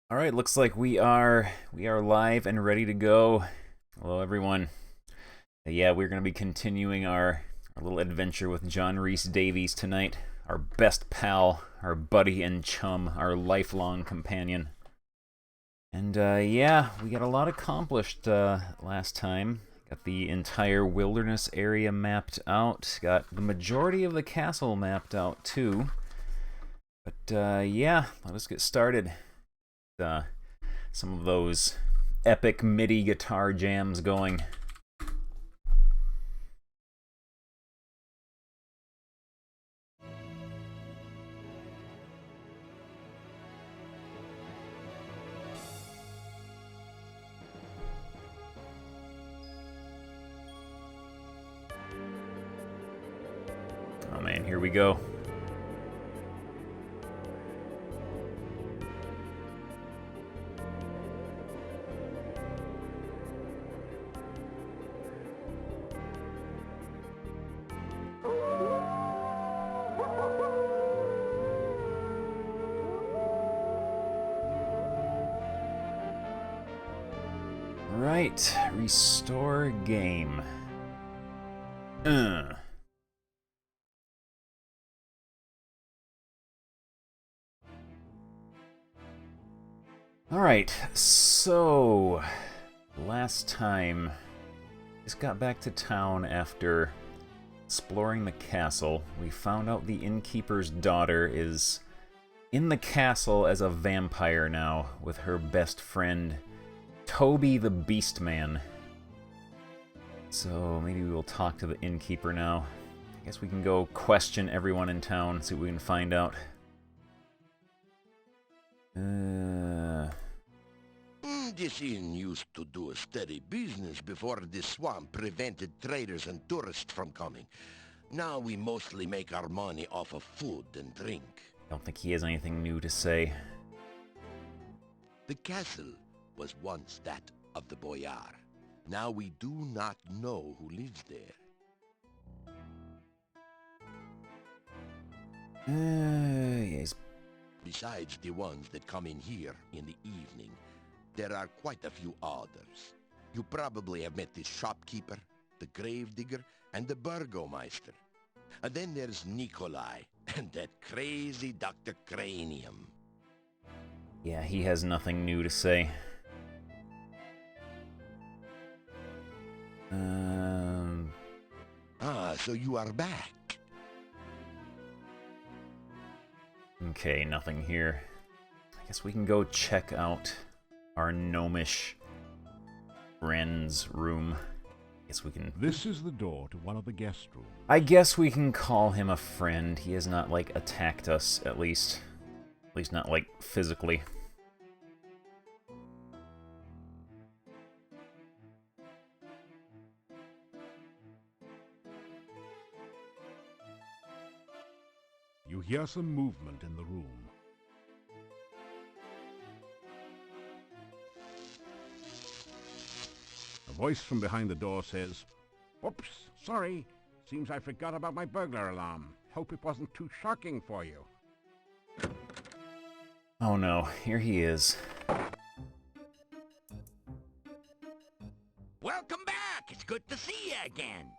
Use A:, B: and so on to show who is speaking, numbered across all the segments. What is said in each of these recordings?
A: All right, looks like we are live and ready to go. Hello, everyone. Yeah, we're going to be continuing our little adventure with John Rhys-Davies tonight. our best pal, our buddy and chum, our lifelong companion. And yeah, we got a lot accomplished last time. Got the entire wilderness area mapped out. Got the majority of the castle mapped out too. But yeah, let us get started. Some of those epic MIDI guitar jams going. Oh man, here we go. Right, restore game. Alright, so last time, just got back to town after exploring the castle. We found out the innkeeper's daughter is in the castle as a vampire now with her best friend, Toby the Beastman. So maybe we will talk to the innkeeper now. I guess we can go question everyone in town, see what we can find out.
B: This inn used to do a steady business before this swamp prevented traders and tourists from coming. Now we mostly make our money off of food and drink.
A: Don't think he has anything new to say.
B: The castle was once that of the boyar. Now we do not know who lives there.
A: Yes.
B: Besides the ones that come in here in the evening, there are quite a few others. You probably have met the shopkeeper, the gravedigger, and the burgomeister. And then there's Nikolai, and that crazy Dr. Cranium.
A: Yeah, he has nothing new to say.
B: So you are back.
A: Okay, nothing here. I guess we can go check out our gnomish friend's room. Guess we can.
C: This is the door to one of the guest rooms.
A: I guess we can call him a friend. He has not, like, attacked us, at least. At least not, like, physically.
C: You hear some movement in the room. A voice from behind the door says, "Oops, sorry. Seems I forgot about my burglar alarm. Hope it wasn't too shocking for you."
A: Oh no, here he is.
D: Welcome back! It's good to see you again.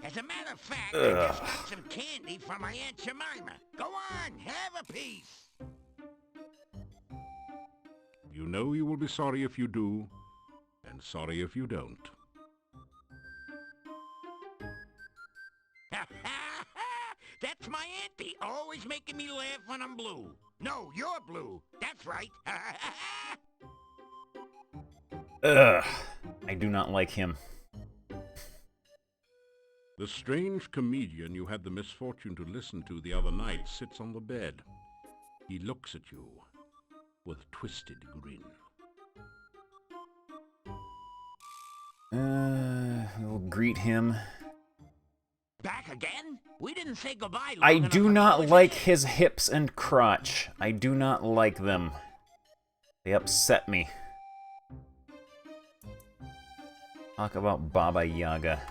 D: As a matter of fact, I just got some candy from my Aunt Jemima. Go on, have a piece.
C: You know you will be sorry if you do, and sorry if you don't.
D: That's my auntie, always making me laugh when I'm blue. No, you're blue. That's right.
A: Ugh, I do not like him.
C: The strange comedian you had the misfortune to listen to the other night sits on the bed. He looks at you with a twisted grin.
A: We'll greet him.
D: Back again? We didn't say goodbye long
A: I
D: enough
A: do
D: ago,
A: not
D: is
A: like
D: it?
A: his hips and crotch. I do not like them. They upset me. Talk about Baba Yaga.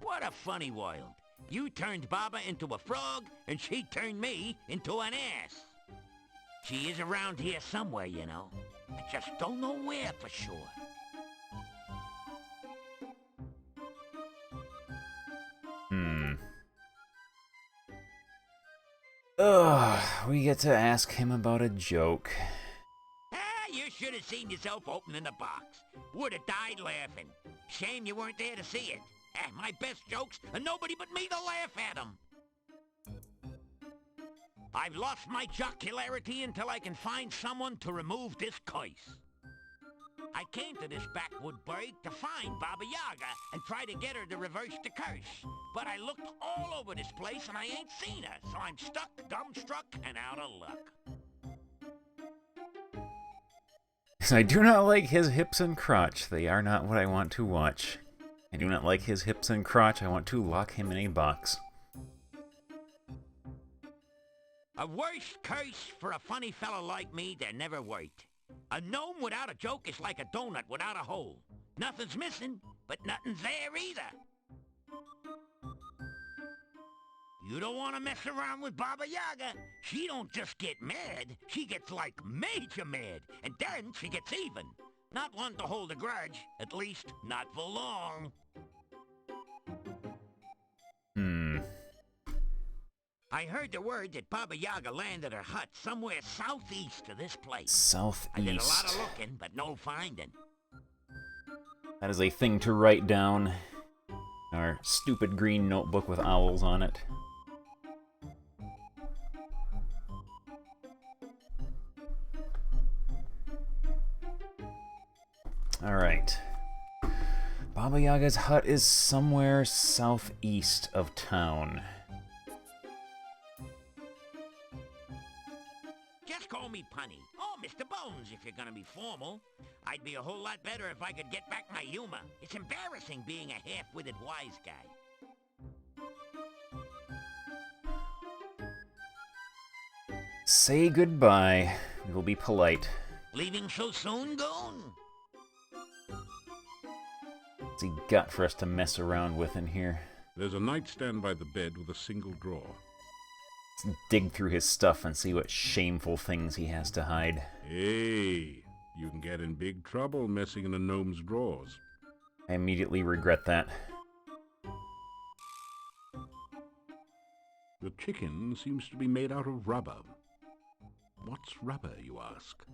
D: What a funny world. You turned Baba into a frog, and she turned me into an ass. She is around here somewhere, you know. I just don't know where for sure.
A: Ugh, we get to ask him about a joke.
D: Ah, you should have seen yourself opening the box. Would have died laughing. Shame you weren't there to see it. Ah, my best jokes, and nobody but me to laugh at them. I've lost my jocularity until I can find someone to remove this curse. I came to this backwood burg to find Baba Yaga and try to get her to reverse the curse. But I looked all over this place and I ain't seen her, so I'm stuck, dumbstruck, and out of luck.
A: I do not like his hips and crotch. They are not what I want to watch. I do not like his hips and crotch. I want to lock him in a box.
D: A worse curse for a funny fella like me there never worked. A gnome without a joke is like a donut without a hole. Nothing's missing, but nothing's there either. You don't want to mess around with Baba Yaga. She don't just get mad, she gets like major mad, and then she gets even. Not one to hold a grudge, at least not for long. I heard the word that Baba Yaga landed her hut somewhere southeast of this place.
A: Southeast.
D: I did a lot of looking, but no finding.
A: That is a thing to write down. Our stupid green notebook with owls on it. Alright. Baba Yaga's hut is somewhere southeast of town.
D: Just call me Punny, or Mr. Bones if you're gonna be formal. I'd be a whole lot better if I could get back my humor. It's embarrassing being a half-witted wise guy.
A: Say goodbye. We will be polite.
D: Leaving so soon, Goon?
A: What's he got for us to mess around with in here?
C: There's a nightstand by the bed with a single drawer.
A: Let's dig through his stuff and see what shameful things he has to hide.
C: Hey, you can get in big trouble messing in a gnome's drawers.
A: I immediately regret that.
C: The chicken seems to be made out of rubber. What's rubber, you ask?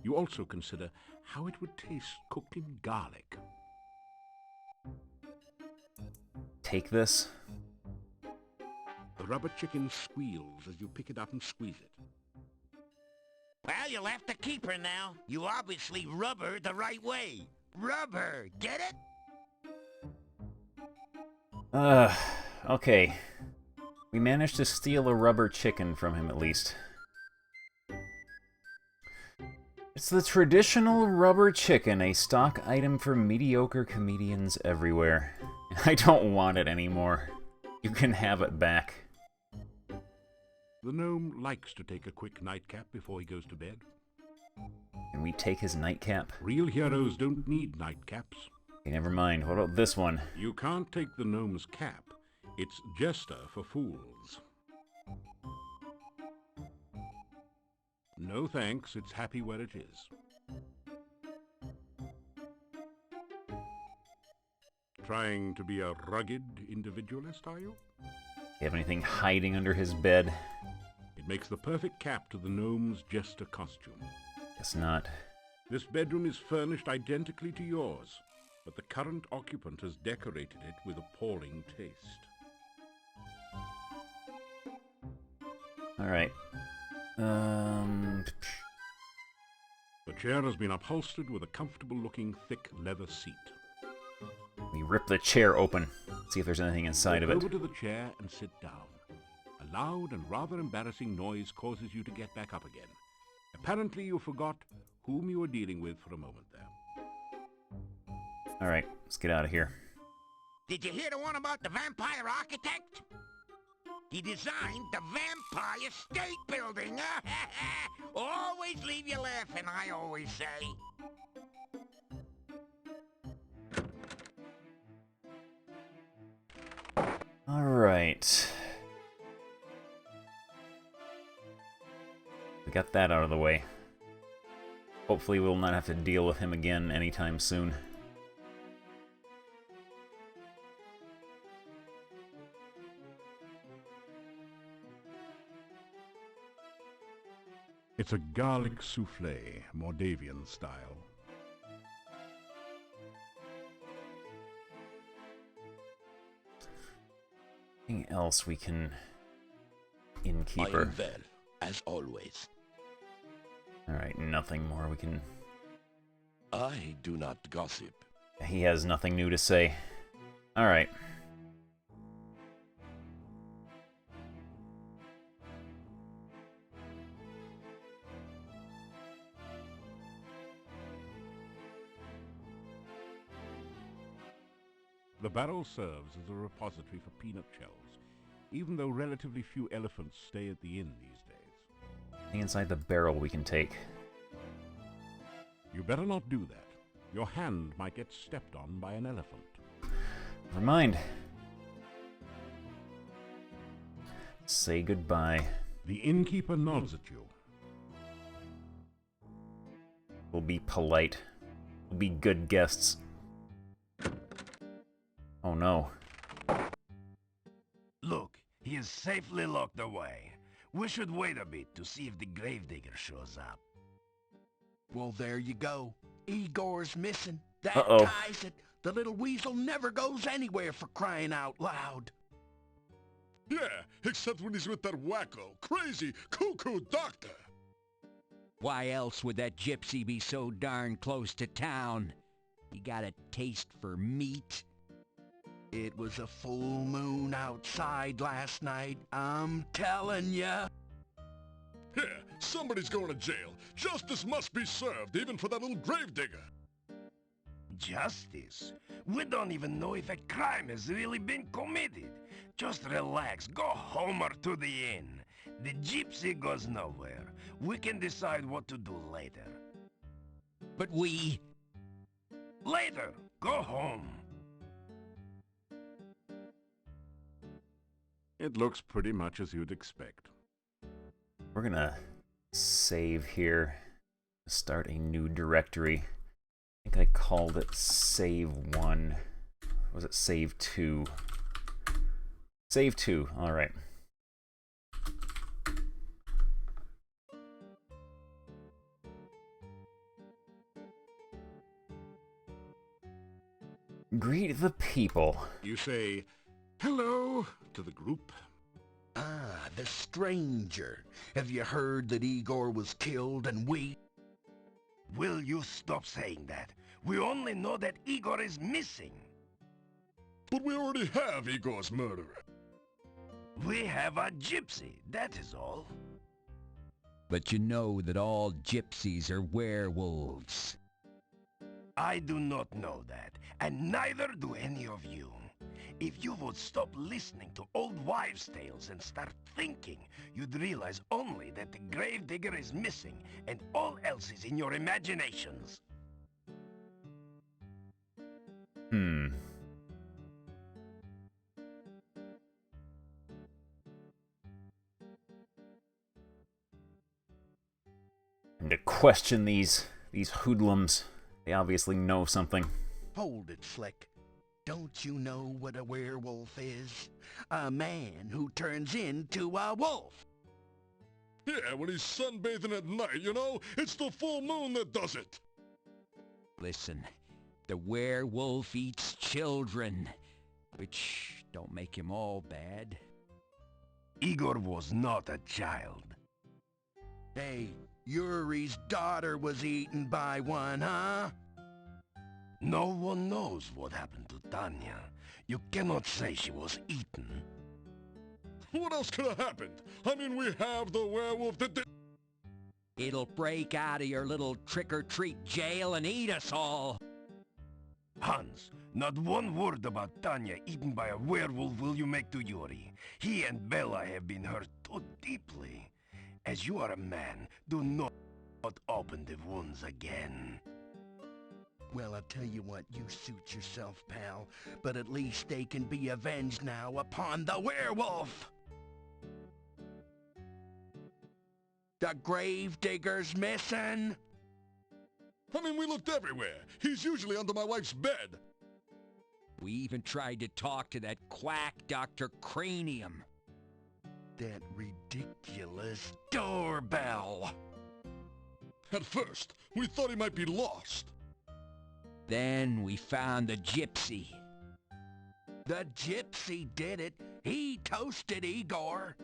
C: You also consider how it would taste cooked in garlic.
A: Take this.
C: The rubber chicken squeals as you pick it up and squeeze it.
D: Well, you'll have to keep her now. You obviously rub her the right way. Rub her, get it?
A: Okay. We managed to steal a rubber chicken from him at least. It's the traditional rubber chicken, a stock item for mediocre comedians everywhere. I don't want it anymore. You can have it back.
C: The gnome likes to take a quick nightcap before he goes to bed.
A: Can we take his nightcap?
C: Real heroes don't need nightcaps.
A: Okay, never mind. What about this one?
C: You can't take the gnome's cap. It's jester for fools. No thanks, it's happy where it is. Trying to be a rugged individualist, are you?
A: You have anything hiding under his bed?
C: It makes the perfect cap to the gnome's jester costume.
A: Guess not.
C: This bedroom is furnished identically to yours, but the current occupant has decorated it with appalling taste.
A: Alright.
C: The chair has been upholstered with a comfortable-looking thick leather seat.
A: We rip the chair open. See if there's anything inside of
C: Go
A: it.
C: over to the chair and sit down. A loud and rather embarrassing noise causes you to get back up again. Apparently you forgot whom you were dealing with for a moment there.
A: Alright, let's get out of here.
D: Did you hear the one about the vampire architect? He designed the Vampire State Building. Always leave you laughing, I always say.
A: Alright. We got that out of the way. Hopefully we'll not have to deal with him again anytime soon.
C: It's a garlic souffle, Mordavian style.
A: Anything else we can...
B: I
A: Innkeeper.
B: am well, as always.
A: Alright, nothing more we can...
B: I do not gossip.
A: He has nothing new to say. Alright.
C: The barrel serves as a repository for peanut shells, even though relatively few elephants stay at the inn these days.
A: Anything inside the barrel we can take.
C: You better not do that. Your hand might get stepped on by an elephant.
A: Never mind. Say goodbye.
C: The innkeeper nods at you.
A: We'll be polite. We'll be good guests. Oh no.
E: Look, he is safely locked away. We should wait a bit to see if the gravedigger shows up.
B: Well, there you go. Igor's missing. That
A: Uh-oh.
B: ties it. The little weasel never goes anywhere, for crying out loud.
F: Yeah, except when he's with that wacko, crazy, cuckoo doctor.
D: Why else would that gypsy be so darn close to town? He got a taste for meat.
B: It was a full moon outside last night, I'm telling ya.
F: Yeah, somebody's going to jail. Justice must be served, even for that little gravedigger.
E: Justice? We don't even know if a crime has really been committed. Just relax, go home or to the inn. The gypsy goes nowhere. We can decide what to do later.
D: But we...
E: Later, go home.
C: It looks pretty much as you'd expect.
A: We're gonna save here. Start a new directory. I think I called it Save 1. Or was it Save 2? Save 2, alright. Greet the people.
C: You say, hello, to the group.
B: Ah, the stranger. Have you heard that Igor was killed and we...
E: Will you stop saying that? We only know that Igor is missing.
F: But we already have Igor's murderer.
E: We have a gypsy, that is all.
D: But you know that all gypsies are werewolves.
E: I do not know that, and neither do any of you. If you would stop listening to old wives' tales and start thinking, you'd realize only that the gravedigger is missing and all else is in your imaginations.
A: And to question these hoodlums, they obviously know something.
B: Hold it, Flick. Don't you know what a werewolf is? A man who turns into a wolf.
F: Yeah, when he's sunbathing at night, you know? It's the full moon that does it.
D: Listen, the werewolf eats children, which don't make him all bad.
E: Igor was not a child.
B: Hey, Yuri's daughter was eaten by one, huh?
E: No one knows what happened to Tanya. You cannot say she was eaten.
F: What else could have happened? I mean, we have the werewolf that did...
D: It'll break out of your little trick-or-treat jail and eat us all.
E: Hans, not one word about Tanya eaten by a werewolf will you make to Yuri. He and Bella have been hurt too deeply. As you are a man, do not open the wounds again.
B: Well, I'll tell you what, you suit yourself, pal. But at least they can be avenged now upon the werewolf! The gravedigger's missing!
F: I mean, we looked everywhere. He's usually under my wife's bed.
D: We even tried to talk to that quack Dr. Cranium.
B: That ridiculous doorbell!
F: At first, we thought he might be lost.
D: Then we found the gypsy.
E: The gypsy did it. He toasted Igor.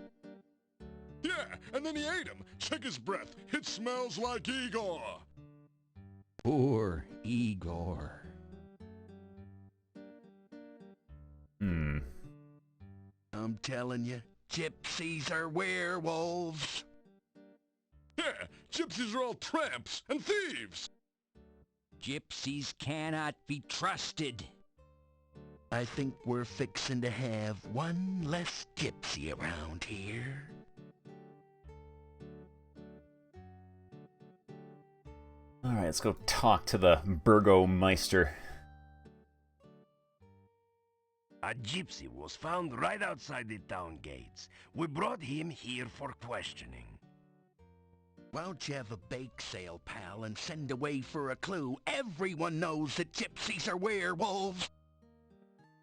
F: Yeah, and then he ate him. Check his breath. It smells like Igor.
D: Poor Igor.
E: I'm telling you, gypsies are werewolves.
F: Yeah, gypsies are all tramps and thieves.
D: Gypsies cannot be trusted.
E: I think we're fixing to have one less gypsy around here.
A: Alright, let's go talk to the Burgomeister.
E: A gypsy was found right outside the town gates. We brought him here for questioning. Why don't you have a bake sale, pal, and send away for a clue? Everyone knows that gypsies are werewolves.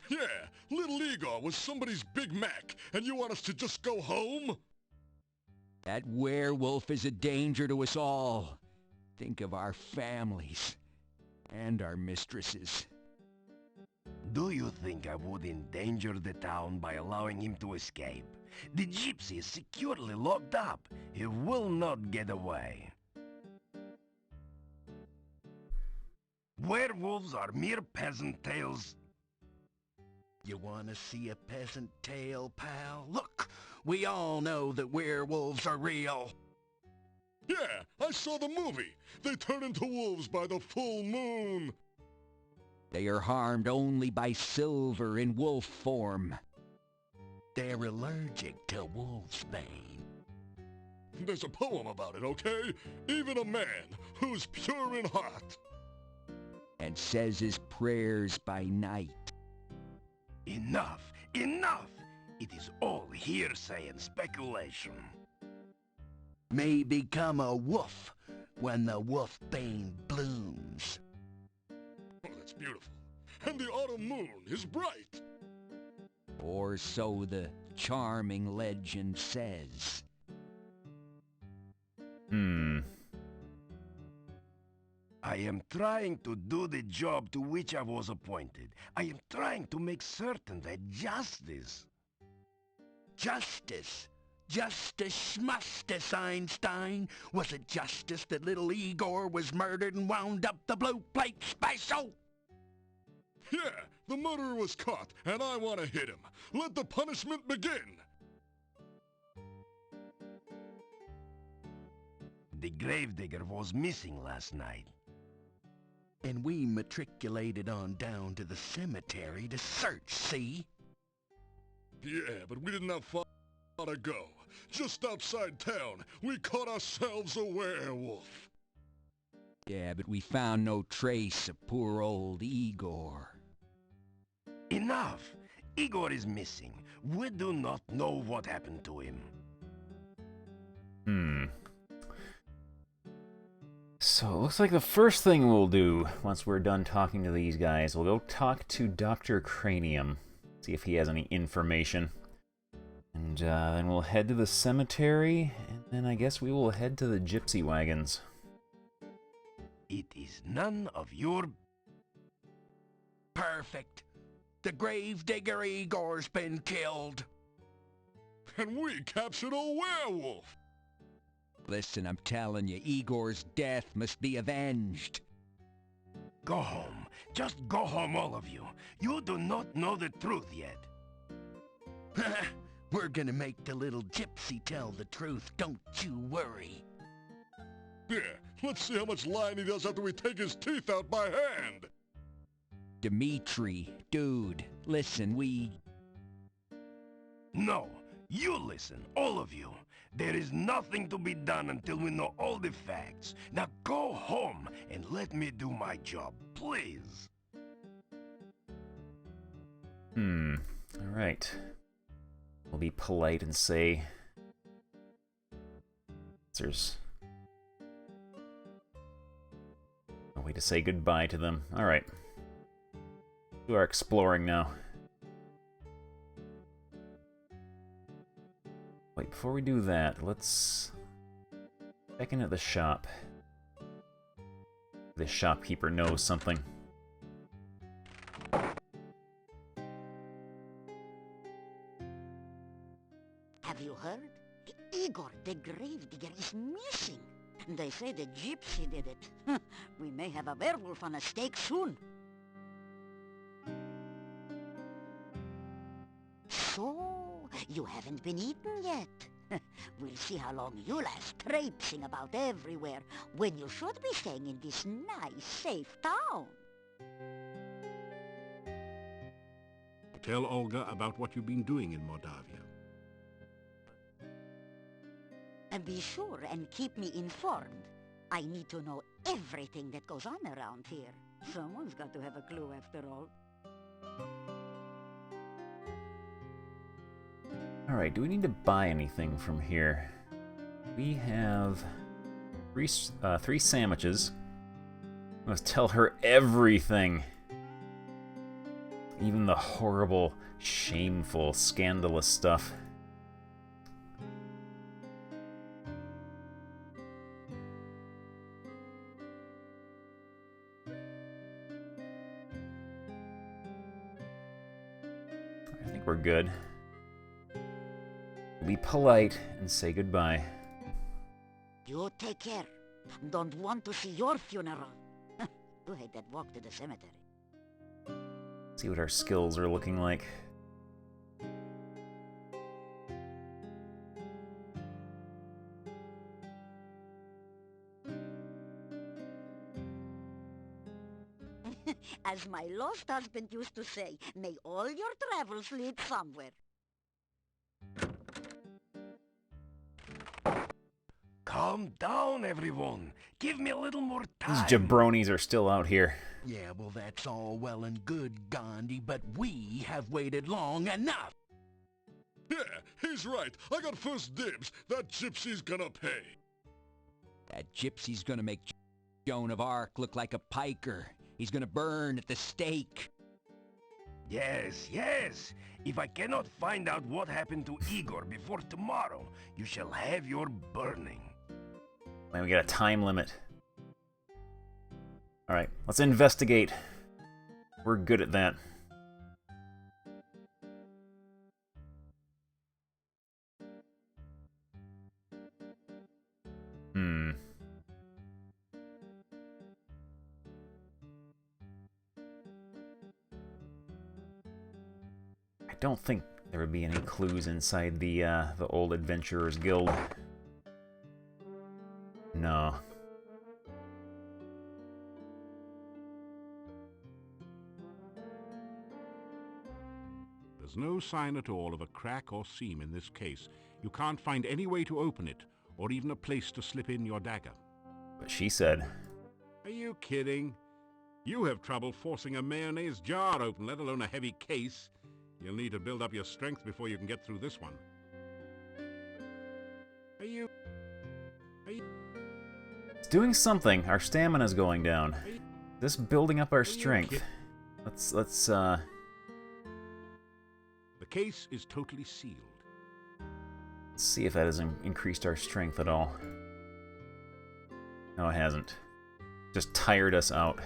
F: Yeah, little Igor was somebody's Big Mac, and you want us to just go home?
D: That werewolf is a danger to us all. Think of our families and our mistresses.
E: Do you think I would endanger the town by allowing him to escape? The gypsy is securely locked up. He will not get away. Werewolves are mere peasant tales. You want to see a peasant tale, pal? Look, we all know that werewolves are real.
F: Yeah, I saw the movie. They turn into wolves by the full moon.
D: They are harmed only by silver in wolf form.
E: They're allergic to wolfsbane.
F: There's a poem about it, okay? Even a man who's pure in heart.
D: And says his prayers by night.
E: Enough! Enough! It is all hearsay and speculation. May become a wolf when the wolfbane blooms.
F: Oh, that's beautiful. And the autumn moon is bright.
D: Or so the charming legend says.
E: I am trying to do the job to which I was appointed. I am trying to make certain that justice, schmustice, Einstein, was it justice that little Igor was murdered and wound up the blue plate special?
F: Yeah, the murderer was caught, and I want to hit him. Let the punishment begin.
E: The gravedigger was missing last night. And we matriculated on down to the cemetery to search, see?
F: Yeah, but we didn't have far to go. Just outside town, we caught ourselves a werewolf.
D: Yeah, but we found no trace of poor old Igor.
E: Enough! Igor is missing. We do not know what happened to him.
A: So it looks like the first thing we'll do once we're done talking to these guys, we'll go talk to Dr. Cranium, see if he has any information. And then we'll head to the cemetery, and then I guess we will head to the gypsy wagons.
E: It is none of your... Perfect. The gravedigger Igor's been killed.
F: And we captured a werewolf.
D: Listen, I'm telling you, Igor's death must be avenged.
E: Go home. Just go home, all of you. You do not know the truth yet. We're gonna make the little gypsy tell the truth, don't you worry.
F: Yeah, let's see how much lying he does after we take his teeth out by hand.
D: Dimitri, dude, listen,
E: No, you listen, all of you. There is nothing to be done until we know all the facts. Now go home and let me do my job, please.
A: Alright. We'll be polite and say... There's no way to say goodbye to them. Alright. Do our exploring now. Wait, before we do that, let's check in at the shop. This shopkeeper knows something.
G: Have you heard? Igor the Gravedigger is missing. They say the gypsy did it. We may have a werewolf on a stake soon. So, you haven't been eaten yet. We'll see how long you last traipsing about everywhere when you should be staying in this nice, safe town.
C: Tell Olga about what you've been doing in Moldavia.
G: And be sure and keep me informed. I need to know everything that goes on around here. Someone's got to have a clue after all.
A: Alright, do we need to buy anything from here? We have three sandwiches. I must tell her everything. Even the horrible, shameful, scandalous stuff. I think we're good. Be polite and say goodbye.
G: You take care. Don't want to see your funeral. You hate that walk to the cemetery.
A: See what our skills are looking like.
G: As my lost husband used to say, may all your travels lead somewhere.
E: Calm down, everyone. Give me a little more
A: These
E: time.
A: jabronis are still out here.
H: Yeah, well, that's all well and good, Gandhi, but we have waited long enough.
F: Yeah, he's right. I got first dibs. That gypsy's gonna pay.
I: That gypsy's gonna make Joan of Arc look like a piker. He's gonna burn at the stake.
E: Yes, yes. If I cannot find out what happened to Igor before tomorrow, you shall have your burning.
A: Man, we got a time limit. Alright, let's investigate. We're good at that. I don't think there would be any clues inside the old Adventurers Guild. No.
C: There's no sign at all of a crack or seam in this case. You can't find any way to open it, or even a place to slip in your dagger.
A: But she said...
C: Are you kidding? You have trouble forcing a mayonnaise jar open, let alone a heavy case. You'll need to build up your strength before you can get through this one. Are you...
A: It's doing something. Our stamina's going down. This building up our strength. Let's
C: The case is totally sealed.
A: see if that has increased our strength at all. No, it hasn't. Just tired us out.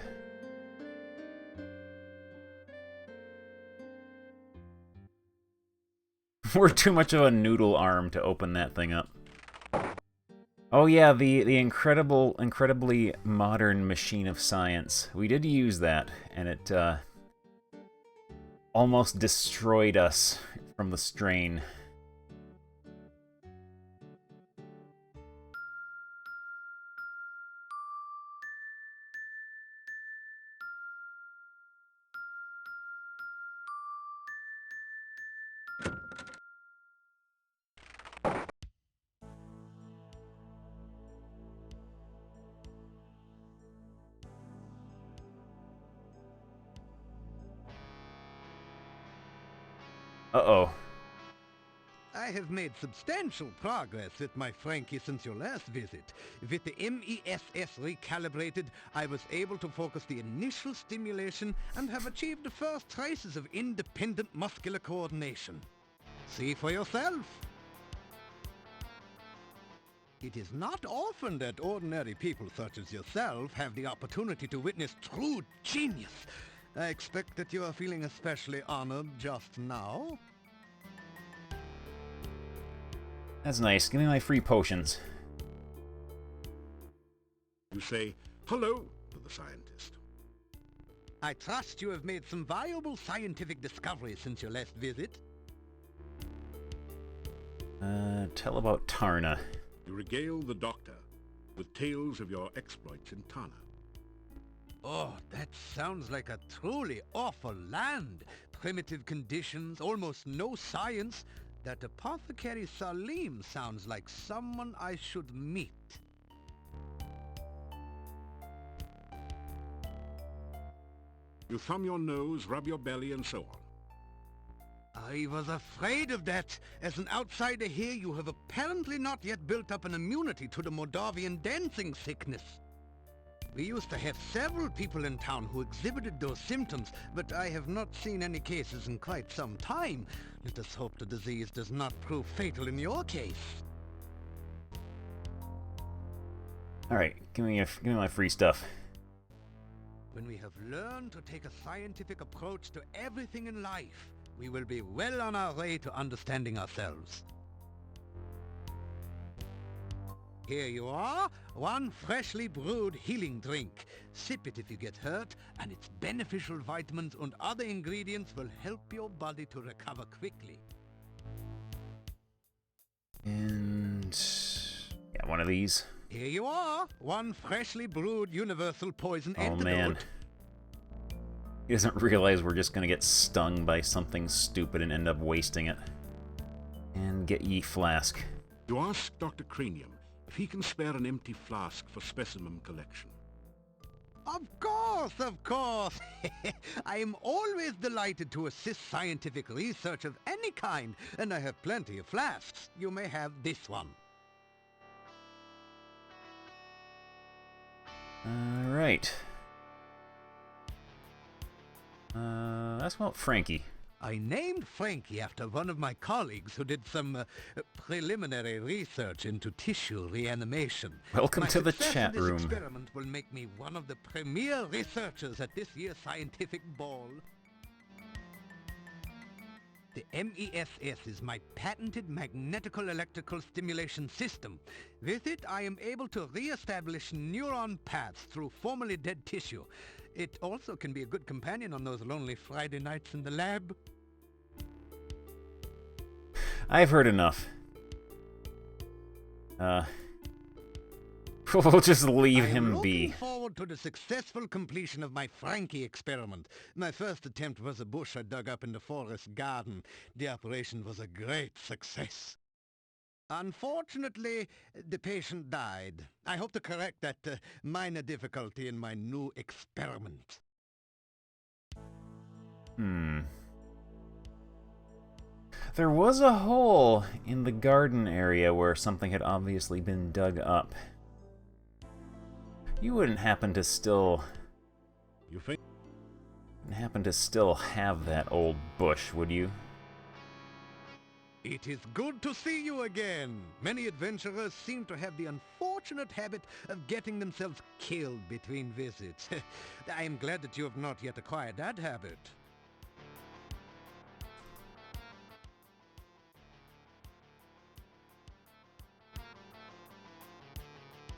A: We're too much of a noodle arm to open that thing up. Oh yeah, the incredibly modern machine of science. We did use that, and it almost destroyed us from the strain. Uh-oh.
J: I have made substantial progress with my Frankie since your last visit. With the MESS recalibrated, I was able to focus the initial stimulation and have achieved the first traces of independent muscular coordination. See for yourself. It is not often that ordinary people such as yourself have the opportunity to witness true genius. I expect that you are feeling especially honored just now.
A: That's nice. Give me my free potions.
C: You say hello to the scientist.
J: I trust you have made some valuable scientific discoveries since your last visit.
A: Tell about Tarna.
C: You regale the doctor with tales of your exploits in Tana.
J: Oh, that sounds like a truly awful land. Primitive conditions, almost no science. That apothecary Salim sounds like someone I should meet.
C: You thumb your nose, rub your belly, and so on.
J: I was afraid of that. As an outsider here, you have apparently not yet built up an immunity to the Moldavian dancing sickness. We used to have several people in town who exhibited those symptoms, but I have not seen any cases in quite some time. Let us hope the disease does not prove fatal in your case.
A: Alright, give me my free stuff.
J: When we have learned to take a scientific approach to everything in life, we will be well on our way to understanding ourselves. Here you are, one freshly brewed healing drink. Sip it if you get hurt, and its beneficial vitamins and other ingredients will help your body to recover quickly.
A: And yeah, one of these.
J: Here you are, one freshly brewed universal poison
A: Oh
J: antidote.
A: man. He doesn't realize we're just gonna get stung by something stupid and end up wasting it. And get ye flask.
C: You ask Dr. Cranium if he can spare an empty flask for specimen collection.
J: Of course, of course. I am always delighted to assist scientific research of any kind, and I have plenty of flasks. You may have this one.
A: Alright. That's about Frankie.
J: I named Frankie after one of my colleagues who did some preliminary research into tissue reanimation.
A: Welcome
J: My
A: to the
J: success
A: chat
J: in this
A: room.
J: experiment will make me one of the premier researchers at this year's scientific ball. The MESS is my patented magnetical electrical stimulation system. With it, I am able to re-establish neuron paths through formerly dead tissue. It also can be a good companion on those lonely Friday nights in the lab.
A: I've heard enough. We'll just leave him be.
J: I'm looking forward to the successful completion of my Frankie experiment. My first attempt was a bush I dug up in the forest garden. The operation was a great success. Unfortunately, the patient died. I hope to correct that minor difficulty in my new experiment.
A: There was a hole in the garden area where something had obviously been dug up. You wouldn't happen to still have that old bush, would you?
J: It is good to see you again. Many adventurers seem to have the unfortunate habit of getting themselves killed between visits. I am glad that you have not yet acquired that habit.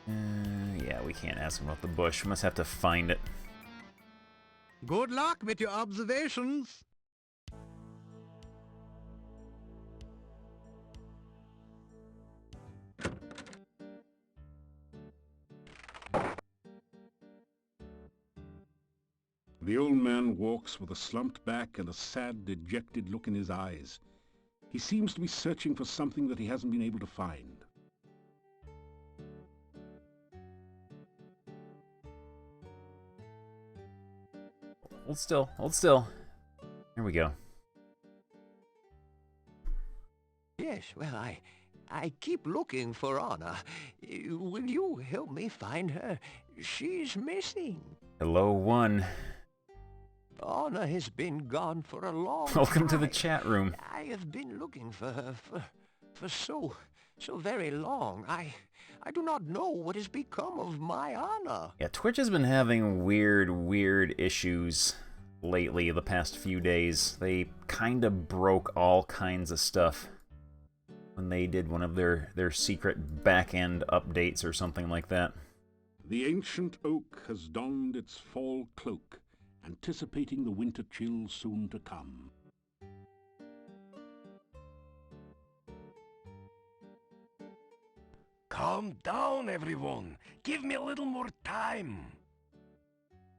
A: Yeah, we can't ask him about the bush. We must have to find it.
J: Good luck with your observations.
C: The old man walks with a slumped back and a sad, dejected look in his eyes. He seems to be searching for something that he hasn't been able to find.
A: Hold still, hold still. Here we go.
K: Yes, well, I keep looking for Anna. Will you help me find her? She's missing.
A: Hello, one.
K: Anna has been gone for a long
A: Welcome
K: time.
A: to the chat room.
K: I have been looking for her for so very long. I do not know what has become of my honor.
A: Yeah, Twitch has been having weird issues lately, the past few days. They kind of broke all kinds of stuff when they did one of their secret back-end updates or something like that.
C: The ancient oak has donned its fall cloak, anticipating the winter chill soon to come.
E: Calm down, everyone. Give me a little more time.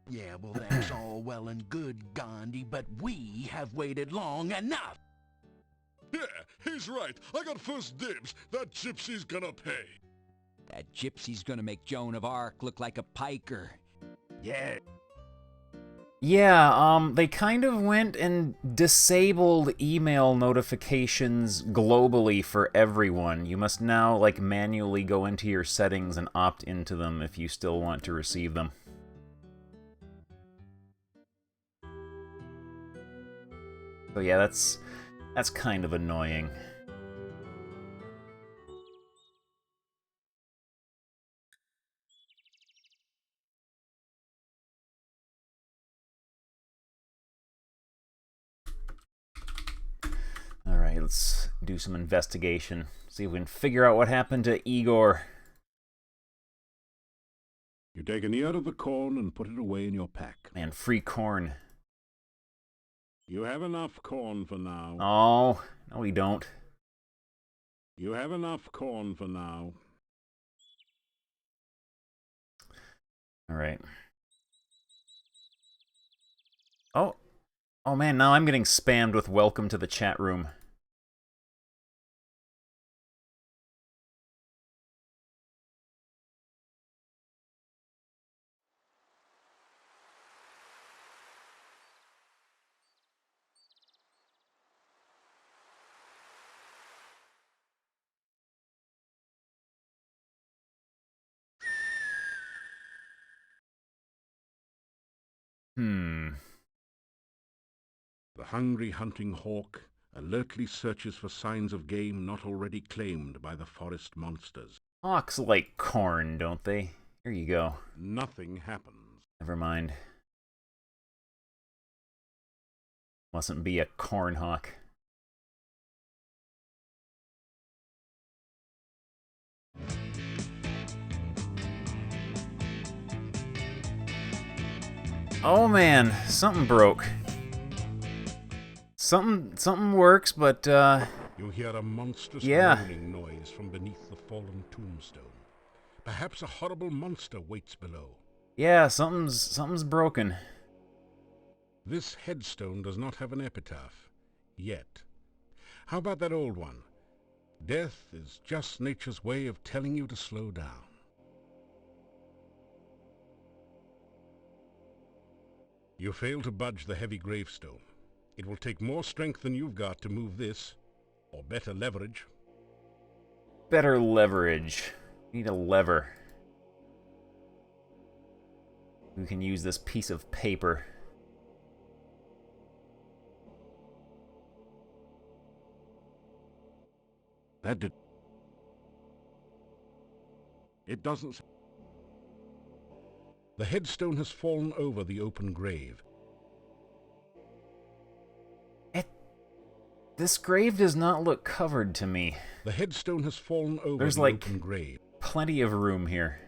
H: Yeah, well, that's all well and good, Gandhi, but we have waited long enough.
F: Yeah, he's right. I got first dibs. That gypsy's gonna pay.
I: That gypsy's gonna make Joan of Arc look like a piker.
E: Yeah.
A: Yeah, they kind of went and disabled email notifications globally for everyone. You must now, like, manually go into your settings and opt into them if you still want to receive them. So yeah, that's kind of annoying. Alright, let's do some investigation. See if we can figure out what happened to Igor.
C: You take an ear of the corn and put it away in your pack.
A: Man, free corn.
C: You have enough corn for now.
A: Oh, no we don't.
C: You have enough corn for now.
A: Alright. Oh man, now I'm getting spammed with welcome to the chat room.
C: The hungry hunting hawk alertly searches for signs of game not already claimed by the forest monsters.
A: Hawks like corn, don't they? Here you go.
C: Nothing happens.
A: Never mind. Mustn't be a corn hawk. Oh man, something broke. Something works, but
C: You hear a monstrous
A: yeah.
C: moaning noise from beneath the fallen tombstone. Perhaps a horrible monster waits below.
A: Yeah, something's broken.
C: This headstone does not have an epitaph. Yet. How about that old one? Death is just nature's way of telling you to slow down. You fail to budge the heavy gravestone. It will take more strength than you've got to move this, or better leverage.
A: Better leverage. Need a lever. We can use this piece of paper.
C: That did... It doesn't... The headstone has fallen over the open grave.
A: This grave does not look covered to me.
C: The headstone has fallen over
A: There's
C: the
A: like
C: open grave.
A: Plenty of room here.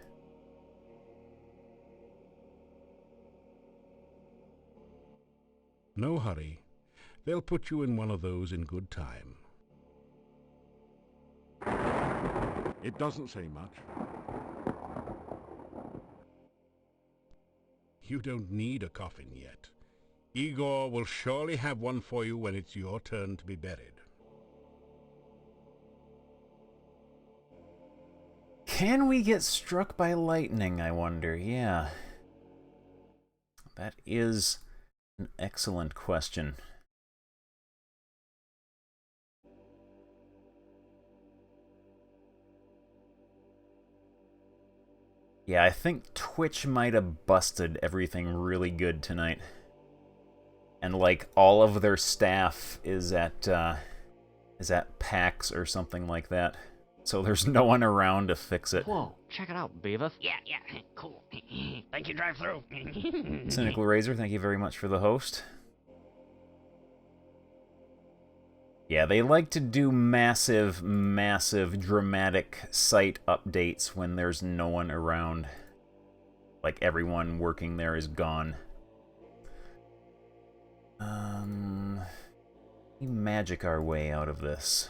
C: No hurry. They'll put you in one of those in good time. It doesn't say much. You don't need a coffin yet. Igor will surely have one for you when it's your turn to be buried.
A: Can we get struck by lightning, I wonder? Yeah. That is an excellent question. Yeah, I think Twitch might have busted everything really good tonight. And like all of their staff is at PAX or something like that. so there's no one around to fix it.
L: Whoa, check it out, Beavis.
M: Yeah, cool. Thank you, drive through.
A: Cynical Razor, thank you very much for the host. Yeah, they like to do massive, dramatic site updates when there's no one around. Like, everyone working there is gone. We magic our way out of this.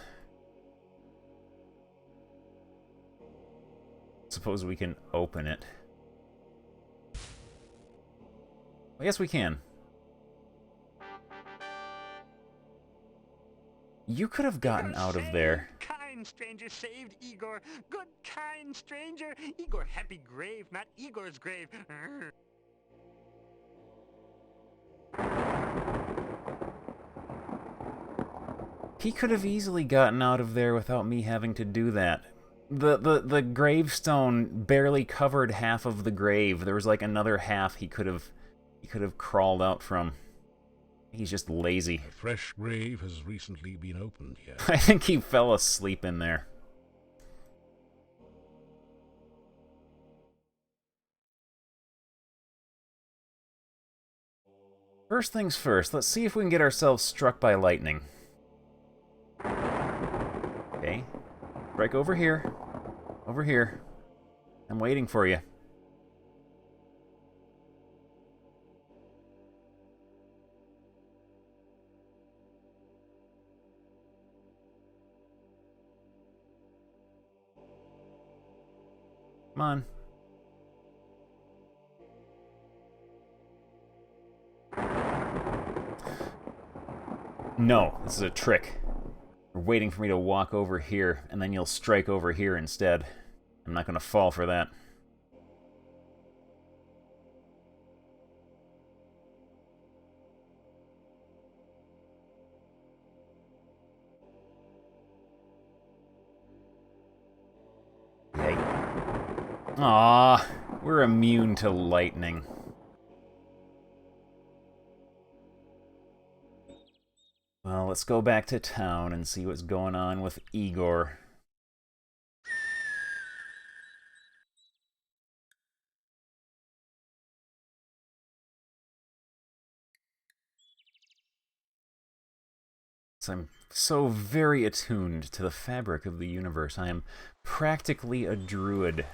A: Suppose we can open it. I guess we can. You could have gotten out of there.
N: Kind stranger saved Igor. Good kind stranger. Igor happy grave, not Igor's grave.
A: He could have easily gotten out of there without me having to do that. The gravestone barely covered half of the grave. There was like another half he could have crawled out from. He's just lazy.
C: A fresh grave has recently been opened here.
A: I think he fell asleep in there. First things first, let's see if we can get ourselves struck by lightning. Okay. Strike over here. Over here. I'm waiting for you. Come on. No, this is a trick. You're waiting for me to walk over here, and then you'll strike over here instead. I'm not going to fall for that. Yay. Aww, we're immune to lightning. Well, let's go back to town and see what's going on with Igor. I'm so very attuned to the fabric of the universe. I am practically a druid.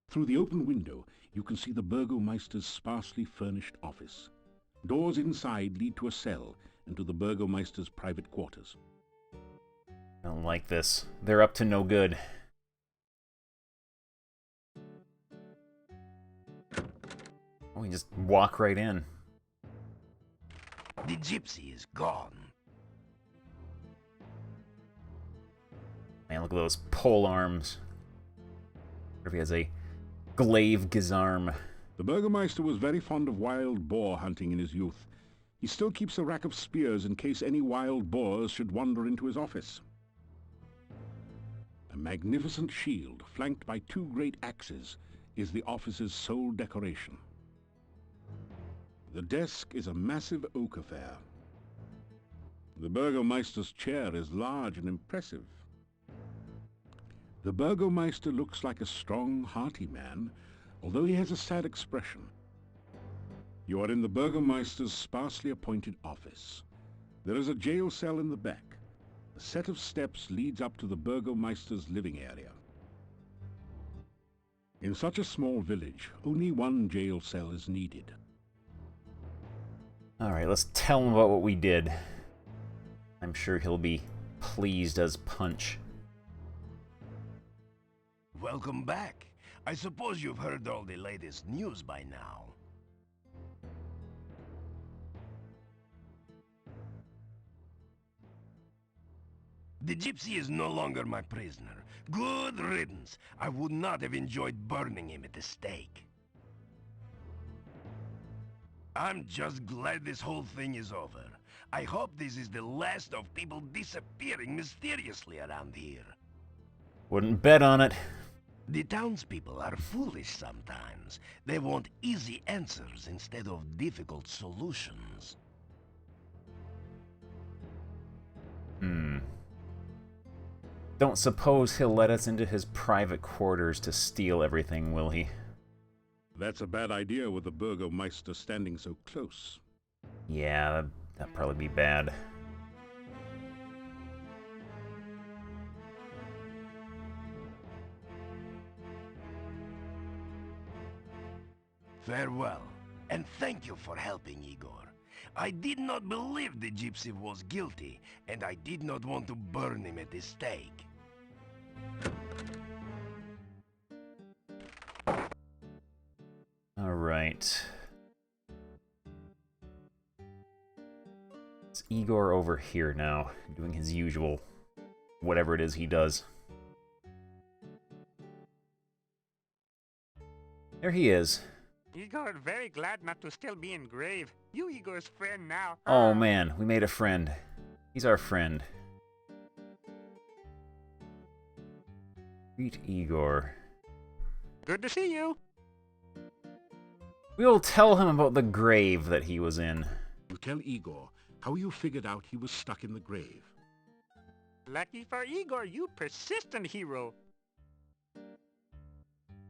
C: Through the open window, you can see the Burgomeister's sparsely furnished office. Doors inside lead to a cell and to the Burgomeister's private quarters.
A: I don't like this. They're up to no good. Oh, we just walk right in.
E: The gypsy is gone.
A: Man, look at those pole arms. Or if he has a glaive gizarm.
C: The Burgomeister was very fond of wild boar hunting in his youth. He still keeps a rack of spears in case any wild boars should wander into his office. A magnificent shield, flanked by 2 great axes, is the office's sole decoration. The desk is a massive oak affair. The Burgomeister's chair is large and impressive. The Burgomeister looks like a strong, hearty man, although he has a sad expression. You are in the Burgomeister's sparsely appointed office. There is a jail cell in the back. A set of steps leads up to the Burgomeister's living area. In such a small village, only 1 jail cell is needed.
A: Alright, let's tell him about what we did. I'm sure he'll be pleased as punch.
E: Welcome back. I suppose you've heard all the latest news by now. The gypsy is no longer my prisoner. Good riddance. I would not have enjoyed burning him at the stake. I'm just glad this whole thing is over. I hope this is the last of people disappearing mysteriously around here.
A: Wouldn't bet on it.
E: The townspeople are foolish sometimes. They want easy answers instead of difficult solutions.
A: Don't suppose he'll let us into his private quarters to steal everything, will he?
C: That's a bad idea with the Burgomeister standing so close.
A: Yeah, that'd probably be bad.
E: Farewell, and thank you for helping, Igor. I did not believe the gypsy was guilty, and I did not want to burn him at the stake.
A: All right. It's Igor over here now, doing his usual whatever it is he does. There he is.
N: Igor, very glad not to still be in grave. You Igor's friend now.
A: Oh man, we made a friend. He's our friend. Greet Igor.
N: Good to see you.
A: We'll tell him about the grave that he was in.
C: You tell Igor how you figured out he was stuck in the grave.
N: Lucky for Igor, you persistent hero.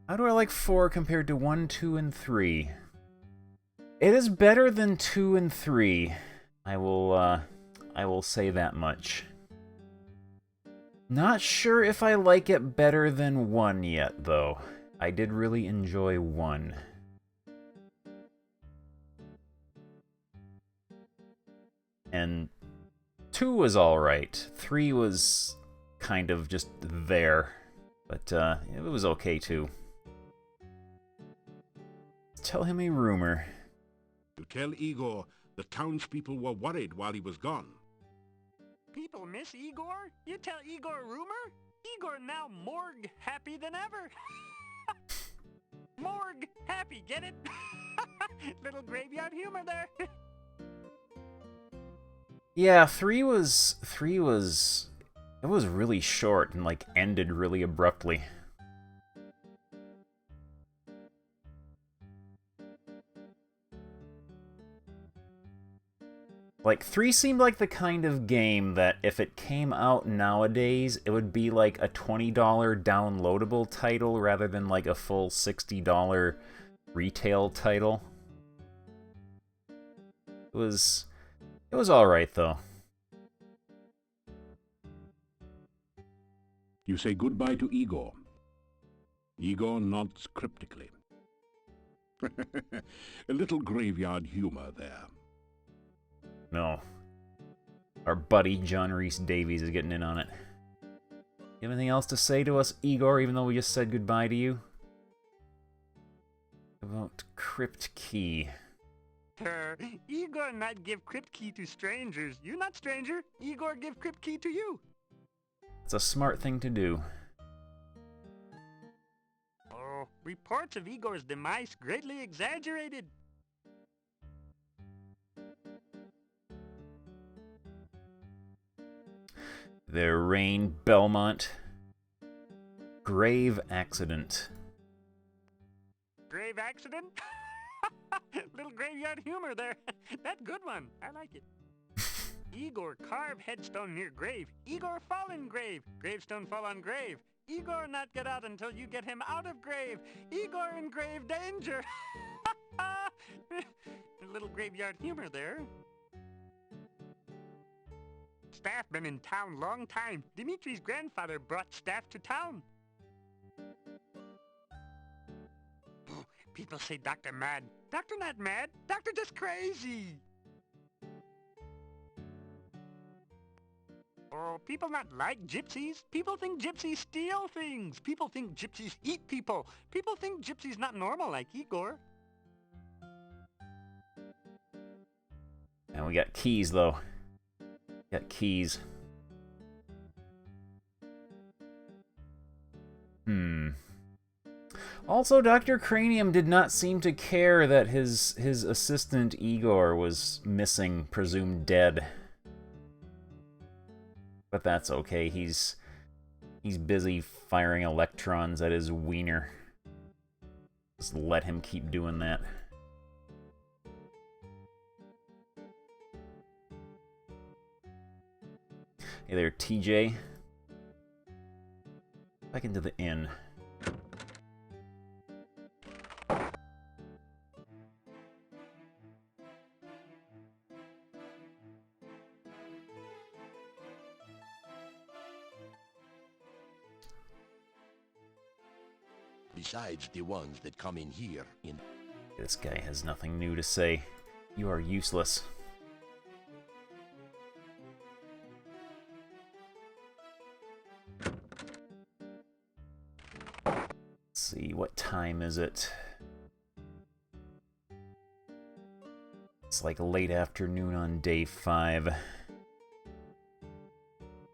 A: How do I like 4 compared to 1, 2, and 3? It is better than 2 and 3. I will say that much. Not sure if I like it better than 1 yet, though. I did really enjoy 1. And 2 was alright. 3 was kind of just there. But it was okay too. Tell him a rumor.
C: You tell Igor the townspeople were worried while he was gone.
N: People miss Igor? You tell Igor a rumor? Igor now morgue happy than ever. Morgue happy, get it? Little graveyard humor there.
A: Yeah, 3 was it was really short and like ended really abruptly. Like, 3 seemed like the kind of game that if it came out nowadays, it would be like a $20 downloadable title rather than like a full $60 retail title. It was alright though.
C: You say goodbye to Igor. Igor nods cryptically. A little graveyard humor there.
A: No. Our buddy John Rhys-Davies is getting in on it. You have anything else to say to us, Igor, even though we just said goodbye to you? About Crypt Key.
N: Igor not give crypt key to strangers. You not stranger. Igor give crypt key to you.
A: It's a smart thing to do.
N: Oh, reports of Igor's demise greatly exaggerated.
A: There, Rain Belmont. Grave accident.
N: Grave accident? Little graveyard humor there. That good one. I like it. Igor carve headstone near grave. Igor fall in grave. Gravestone fall on grave. Igor not get out until you get him out of grave. Igor in grave danger. A little graveyard humor there. Staff been in town long time. Dimitri's grandfather brought Staff to town. People say Doctor mad. Doctor not mad. Doctor just crazy. Oh, people not like gypsies. People think gypsies steal things. People think gypsies eat people. People think gypsies not normal like Igor.
A: And we got keys, though. Got keys. Also, Dr. Cranium did not seem to care that his assistant Igor was missing, presumed dead. But that's okay. He's busy firing electrons at his wiener. Just let him keep doing that. Hey there, TJ. Back into the inn.
B: Besides the ones that come in here in...
A: This guy has nothing new to say. You are useless. Let's see, what time is it? It's like late afternoon on day 5.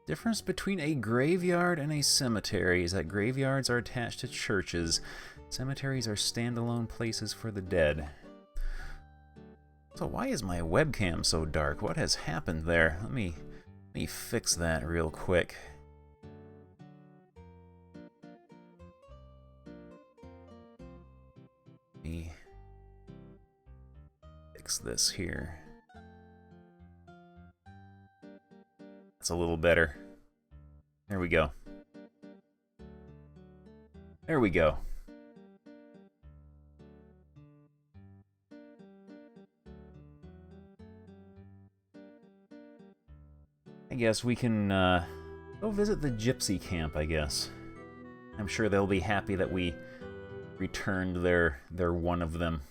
A: Difference between a graveyard and a cemetery is that graveyards are attached to churches. Cemeteries are standalone places for the dead. So why is my webcam so dark? What has happened there? Let me fix that real quick. Let me fix this here. That's a little better. There we go. There we go. I guess we can go visit the gypsy camp, I guess. I'm sure they'll be happy that we returned their one of them.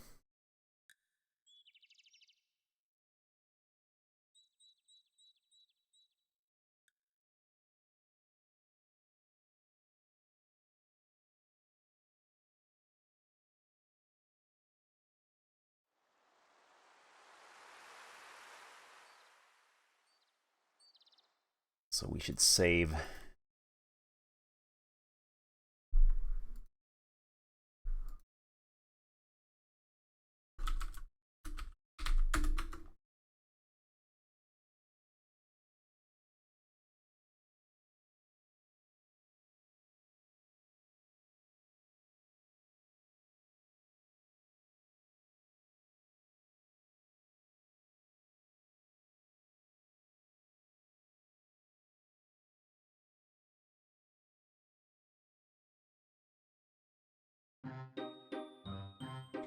A: So we should save.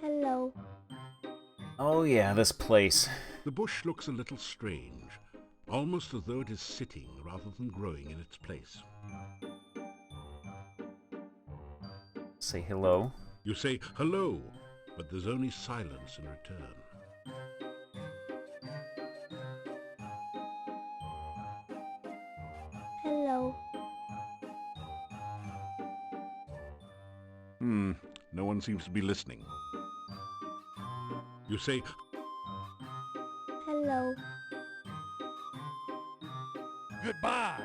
G: Hello.
A: Oh yeah, this place.
C: The bush looks a little strange, almost as though it is sitting rather than growing in its place.
A: Say hello.
C: You say hello, but there's only silence in return.
G: Hello.
C: No one seems to be listening. You say
G: Hello.
E: Goodbye.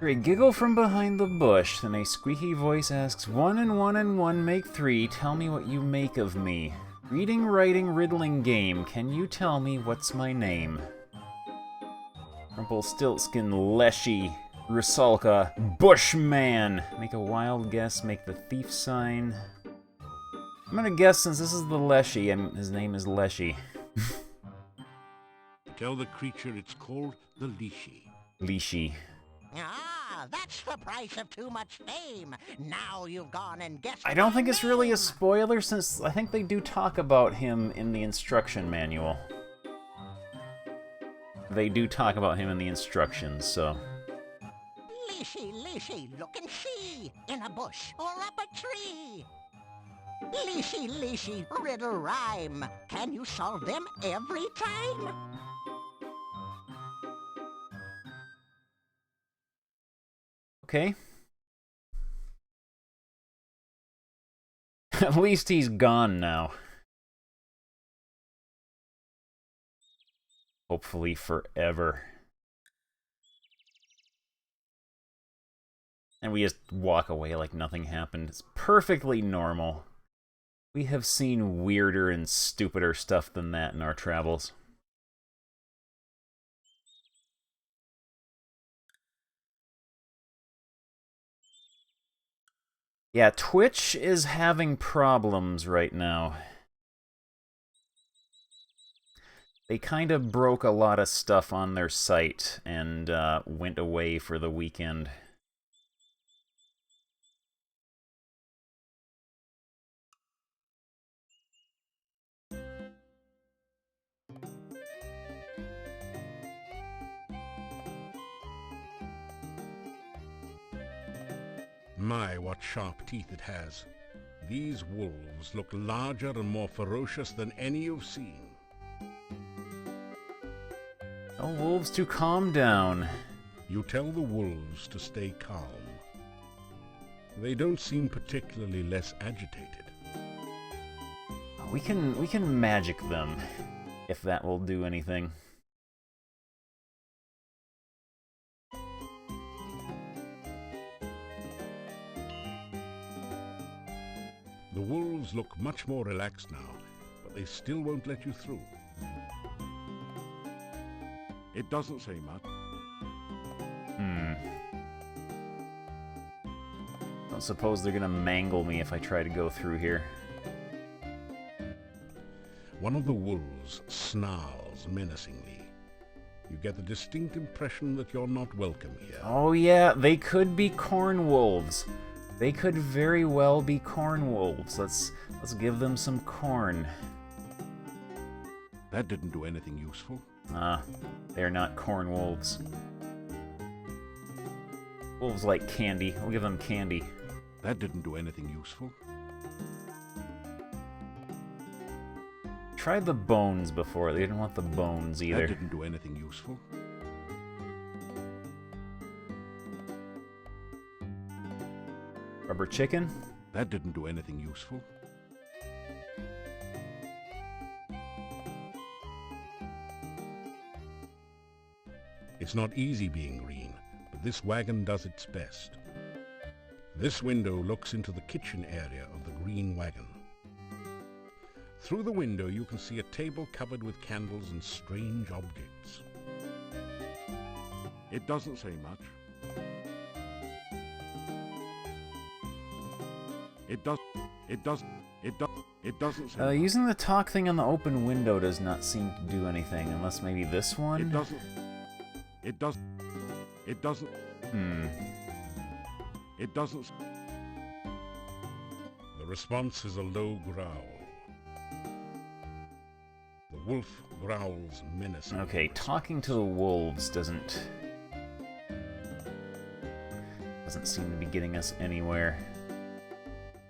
A: A giggle from behind the bush, then a squeaky voice asks, 1 and 1 and 1 make 3, tell me what you make of me. Reading, writing, riddling game, can you tell me what's my name? Rumpelstiltskin, Leshy, Rusalka, Bushman! Make a wild guess, make the thief sign. I'm gonna guess since this is the Leshy, and his name is Leshy.
C: tell the creature it's called the Leashy.
A: Leashy.
G: Ah, that's the price of too much fame. Now you've gone and guessed.
A: I don't think
G: my
A: it's really a
G: name.
A: spoiler since I think they do talk about him in the instruction manual. They do talk about him in the instructions, so...
G: Leashy, Leashy, look and see, in a bush or up a tree. Leashy, Leashy, riddle rhyme. Can you solve them every time?
A: Okay. At least he's gone now. Hopefully forever. And we just walk away like nothing happened. It's perfectly normal. We have seen weirder and stupider stuff than that in our travels. Yeah, Twitch is having problems right now. They kind of broke a lot of stuff on their site and went away for the weekend.
C: My, what sharp teeth it has. These wolves look larger and more ferocious than any you've seen.
A: Tell wolves to calm down.
C: You tell the wolves to stay calm. They don't seem particularly less agitated.
A: We can magic them, if that will do anything.
C: The wolves look much more relaxed now, but they still won't let you through. It doesn't say much.
A: Don't suppose they're gonna mangle me if I try to go through here.
C: One of the wolves snarls menacingly. You get the distinct impression that you're not welcome here.
A: Oh yeah, they could be corn wolves. They could very well be corn wolves. Let's give them some corn.
C: That didn't do anything useful.
A: They're not corn wolves. Wolves like candy. We'll give them candy.
C: That didn't do anything useful.
A: Tried the bones before. They didn't want the bones either.
C: That didn't do anything useful.
A: Rubber chicken?
C: That didn't do anything useful. It's not easy being green, but this wagon does its best. This window looks into the kitchen area of the green wagon. Through the window you can see a table covered with candles and strange objects. It doesn't say much. It doesn't say much.
A: Using the talk thing on the open window does not seem to do anything, unless maybe this one?
C: It doesn't. It doesn't. It doesn't. The response is a low growl. The wolf growls menacingly.
A: Okay, talking to the wolves doesn't seem to be getting us anywhere.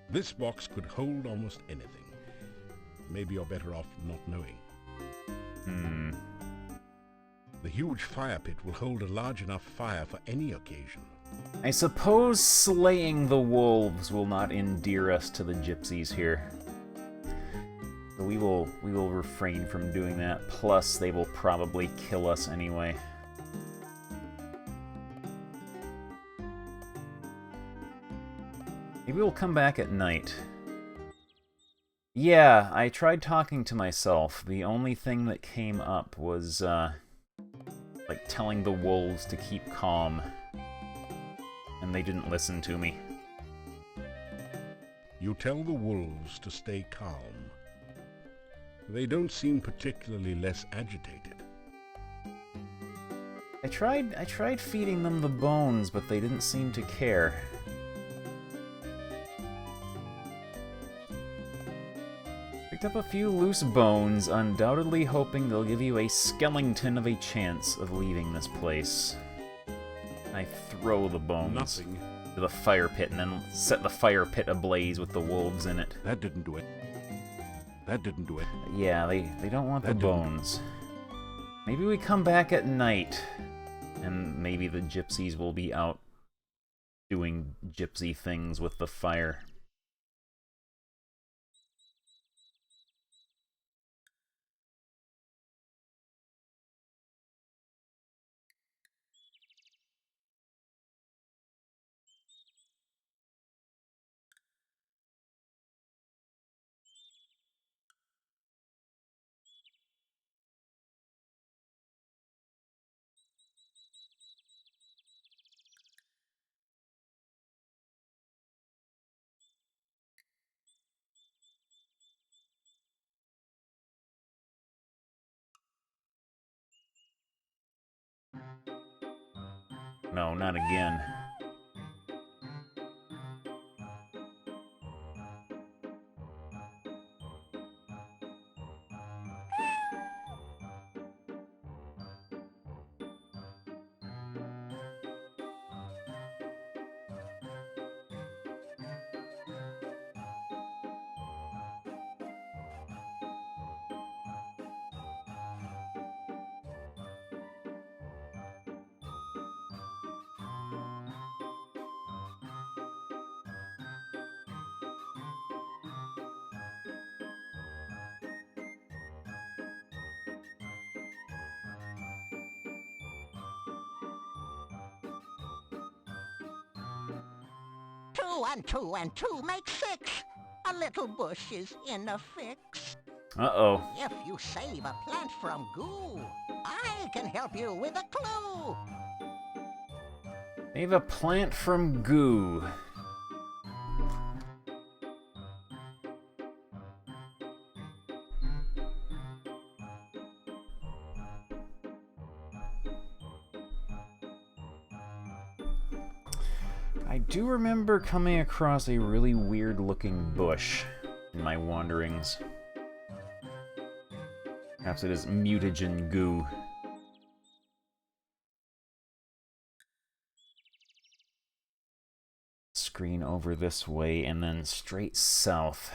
C: This box could hold almost anything. Maybe you're better off not knowing. The huge fire pit will hold a large enough fire for any occasion.
A: I suppose slaying the wolves will not endear us to the gypsies here. So we will refrain from doing that. Plus, they will probably kill us anyway. Maybe we'll come back at night. Yeah, I tried talking to myself. The only thing that came up was, like, telling the wolves to keep calm. And they didn't listen to me.
C: You tell the wolves to stay calm. They don't seem particularly less agitated.
A: I tried feeding them the bones, but they didn't seem to care. Picked up a few loose bones, undoubtedly hoping they'll give you a skeleton of a chance of leaving this place. I throw the bones to the fire pit and then set the fire pit ablaze with the wolves in it.
C: That didn't do it. That didn't do it.
A: Yeah, they don't want the bones. Maybe we come back at night, and maybe the gypsies will be out doing gypsy things with the fire. no, not again.
G: Two and two make six. A little bush is in a fix.
A: Uh-oh.
G: If you save a plant from goo, I can help you with a clue.
A: Save a plant from goo. I do remember coming across a really weird-looking bush in my wanderings. Perhaps it is mutagen goo. Screen over this way and then straight south.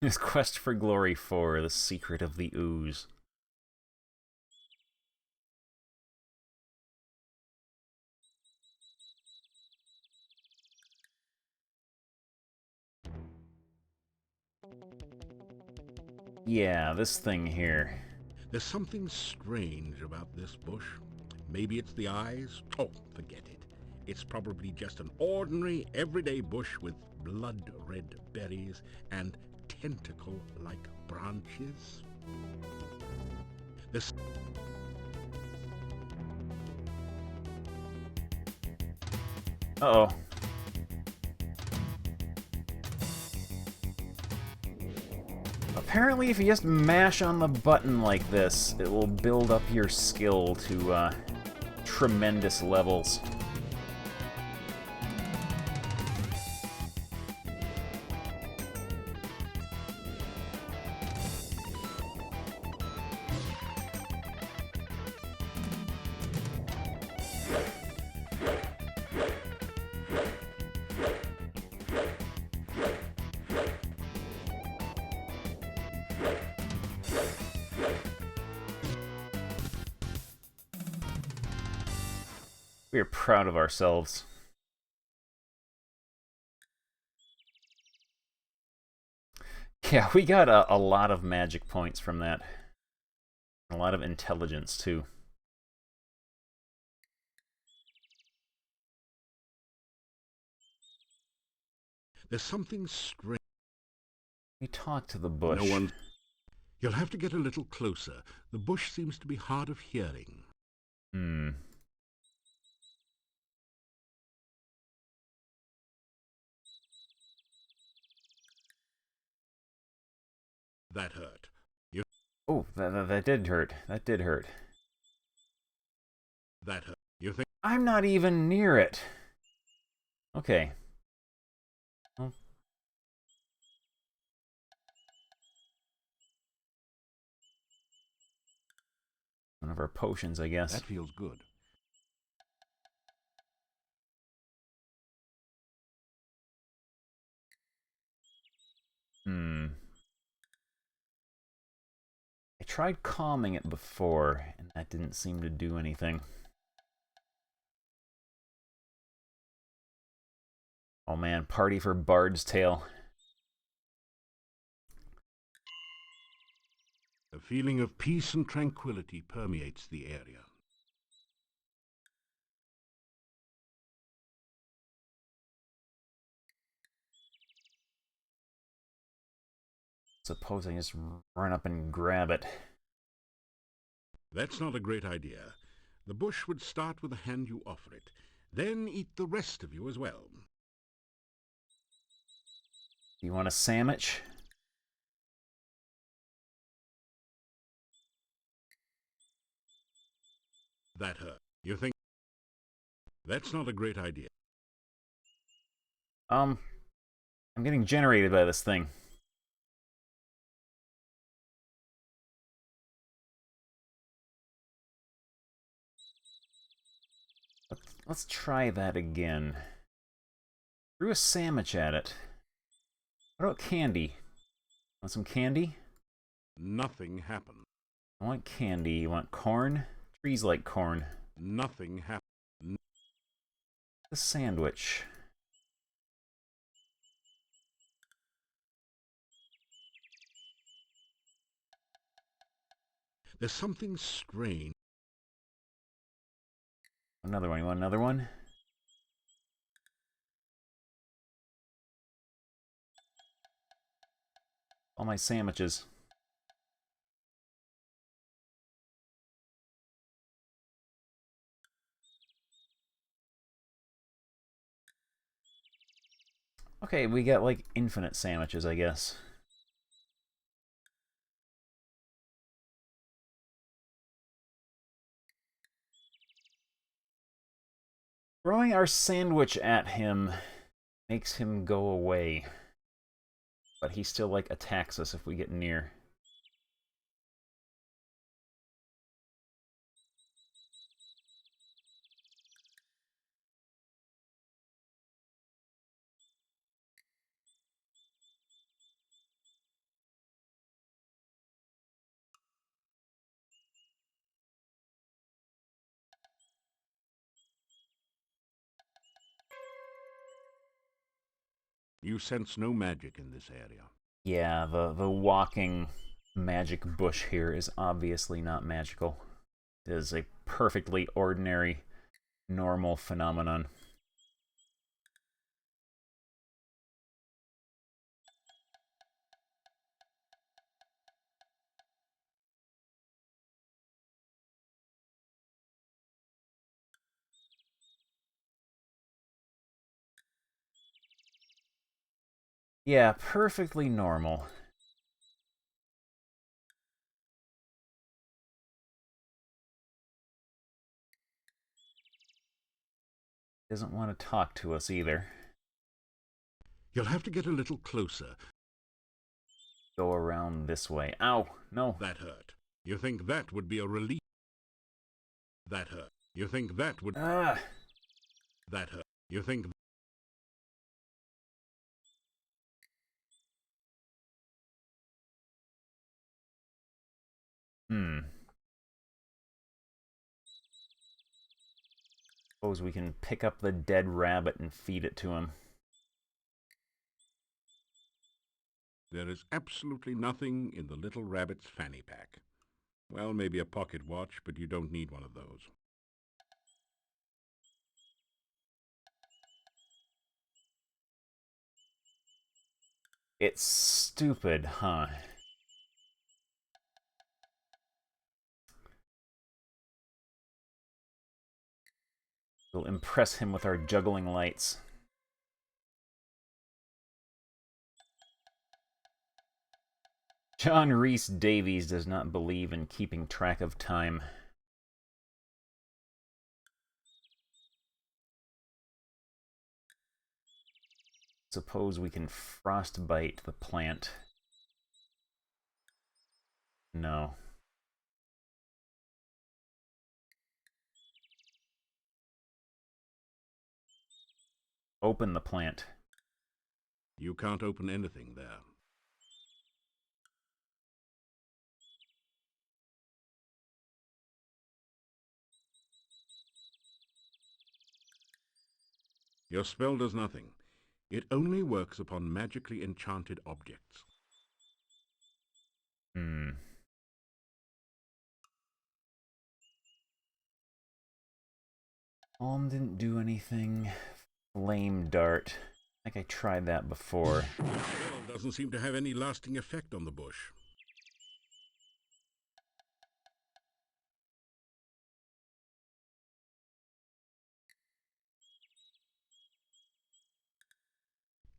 A: This Quest for Glory 4, The Secret of the Ooze. Yeah, this thing here.
C: There's something strange about this bush. Maybe it's the eyes? Oh, forget it. It's probably just an ordinary, everyday bush with blood-red berries and tentacle-like branches. This...
A: Uh-oh. Apparently, if you just mash on the button like this, it will build up your skill to, tremendous levels. We are proud of ourselves. Yeah, we got a lot of magic points from that. A lot of intelligence, too.
C: There's something strange.
A: We talked to the bush.
C: No one... You'll have to get a little closer. The bush seems to be hard of hearing.
A: Hmm.
C: That hurt.
A: Oh, that did hurt. That did hurt.
C: That hurt. You think...
A: I'm not even near it. Okay. Well. One of our potions, I guess.
C: That feels good.
A: Hmm. I tried calming it before, and that didn't seem to do anything. Oh man, party for Bard's Tale.
C: A feeling of peace and tranquility permeates the area.
A: Suppose I just run up and grab it.
C: That's not a great idea. The bush would start with the hand you offer it, then eat the rest of you as well.
A: You want a sandwich?
C: That hurt. You think that's not a great idea?
A: I'm getting generated by this thing. Let's try that again. Threw a sandwich at it. What about candy? Want some candy?
C: Nothing happened.
A: I want candy. You want corn? Trees like corn.
C: Nothing happened.
A: The sandwich.
C: There's something strange.
A: Another one. You want another one? All my sandwiches. Okay, we got like infinite sandwiches, I guess. Throwing our sandwich at him makes him go away. But he still, like, attacks us if we get near.
C: You sense no magic in this area.
A: Yeah, the walking magic bush here is obviously not magical. It is a perfectly ordinary, normal phenomenon. Yeah, perfectly normal. Doesn't want to talk to us either.
C: You'll have to get a little closer.
A: Go around this way. Ow! No.
C: That hurt. You think that would be a relief? That hurt. You think that would...
A: Ah!
C: That hurt. You think...
A: Suppose we can pick up the dead rabbit and feed it to him.
C: There is absolutely nothing in the little rabbit's fanny pack. Well, maybe a pocket watch, but you don't need one of those.
A: It's stupid, huh? We'll impress him with our juggling lights. John Rhys-Davies does not believe in keeping track of time. Suppose we can frostbite the plant. No. Open the plant.
C: You can't open anything there. Your spell does nothing. It only works upon magically enchanted objects.
A: Didn't do anything. Flame dart. I think I tried that before.
C: The spell doesn't seem to have any lasting effect on the bush.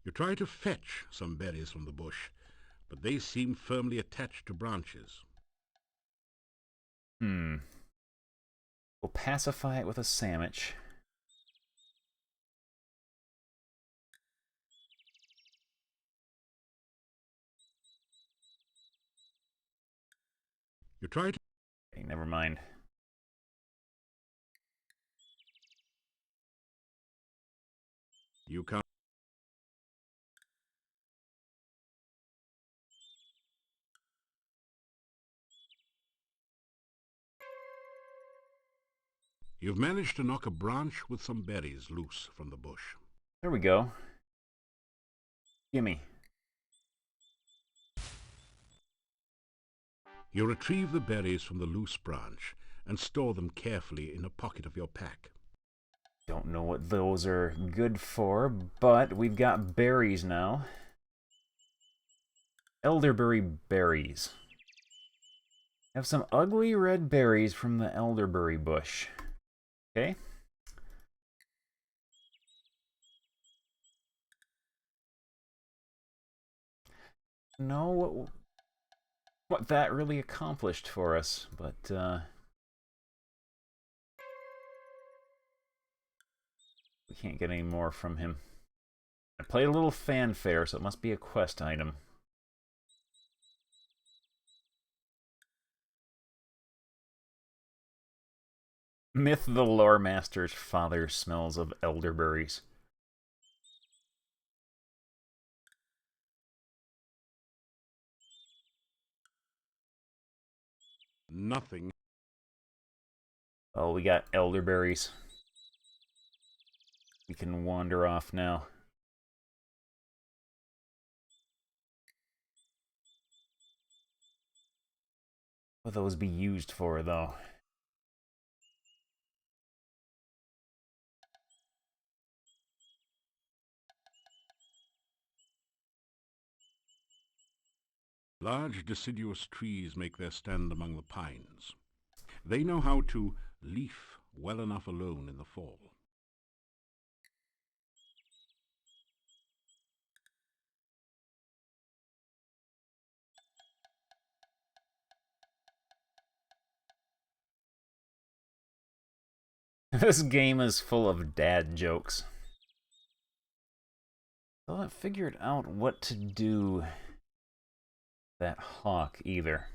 C: You try to fetch some berries from the bush, but they seem firmly attached to branches.
A: We'll pacify it with a sandwich.
C: You try to...
A: Okay, never mind.
C: You can't... You've managed to knock a branch with some berries loose from the bush.
A: There we go. Gimme.
C: You retrieve the berries from the loose branch and store them carefully in a pocket of your pack.
A: Don't know what those are good for, but we've got berries now. Elderberry berries. Have some ugly red berries from the elderberry bush. Okay. Know what that really accomplished for us, but we can't get any more from him. I played a little fanfare, so it must be a quest item. Myth the lore master's father smells of elderberries.
C: Nothing.
A: Oh, we got elderberries. We can wander off now. What will those be used for, though?
C: Large deciduous trees make their stand among the pines. They know how to leaf well enough alone in the fall.
A: This game is full of dad jokes. I haven't figured out what to do with that hawk either.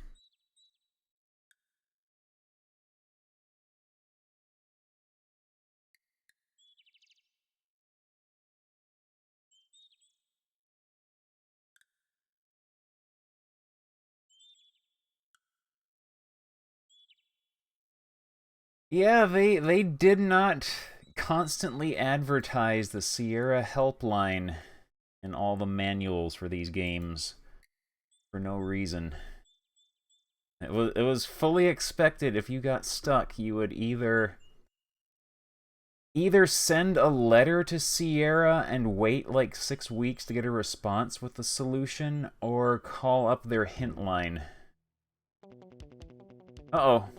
A: Yeah, they did not constantly advertise the Sierra helpline in all the manuals for these games for no reason. It was fully expected if you got stuck, you would either send a letter to Sierra and wait like 6 weeks to get a response with the solution, or call up their hint line. Uh-oh.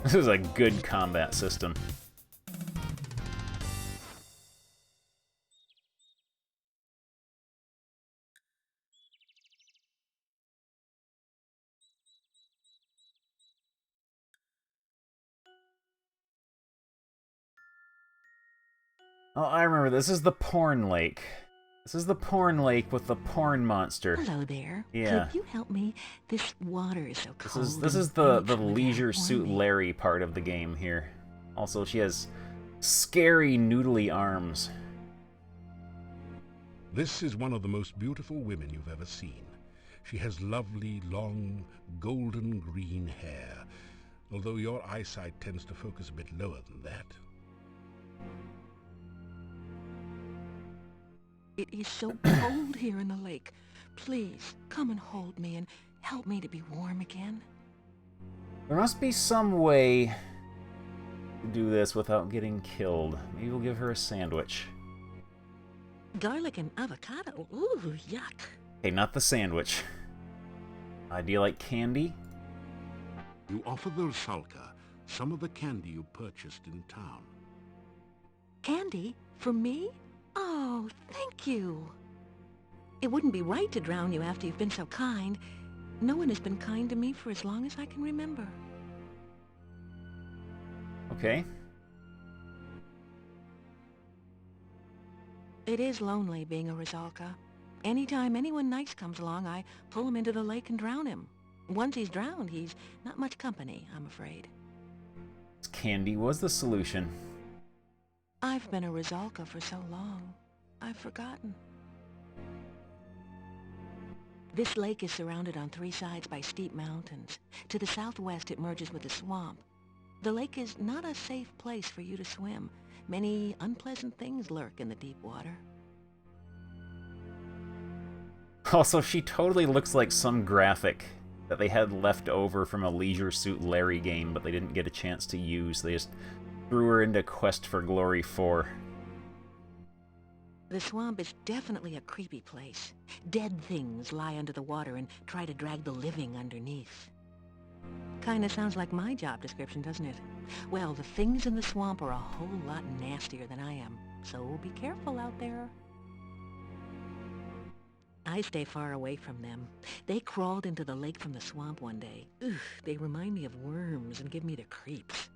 A: This is a good combat system. Oh, I remember. This is the porn lake. This is the porn lake with the porn monster.
L: Hello there.
A: Yeah.
L: Could you help me? This water is so cold.
A: This is the Leisure Suit Larry part of the game here. Also, she has scary noodly arms.
C: This is one of the most beautiful women you've ever seen. She has lovely, long, golden green hair, although your eyesight tends to focus a bit lower than that.
L: It is so cold here in the lake. Please, come and hold me and help me to be warm again.
A: There must be some way do this without getting killed. Maybe we'll give her a sandwich.
L: Garlic and avocado? Ooh, yuck.
A: Hey, not the sandwich. Do you like candy?
C: You offer the Rusalka some of the candy you purchased in town.
L: Candy? For me? Oh, thank you. It wouldn't be right to drown you after you've been so kind. No one has been kind to me for as long as I can remember.
A: Okay.
L: It is lonely being a Rusalka. Anytime anyone nice comes along, I pull him into the lake and drown him. Once he's drowned, he's not much company, I'm afraid.
A: Candy was the solution.
L: I've been a Rusalka for so long, I've forgotten. This lake is surrounded on 3 sides by steep mountains. To the southwest, it merges with a swamp. The lake is not a safe place for you to swim. Many unpleasant things lurk in the deep water.
A: Also, she totally looks like some graphic that they had left over from a Leisure Suit Larry game, but they didn't get a chance to use. They just threw her into Quest for Glory 4.
L: The swamp is definitely a creepy place. Dead things lie under the water and try to drag the living underneath. Kinda sounds like my job description, doesn't it? Well, the things in the swamp are a whole lot nastier than I am, so be careful out there. I stay far away from them. They crawled into the lake from the swamp one day. Ugh, they remind me of worms and give me the creeps.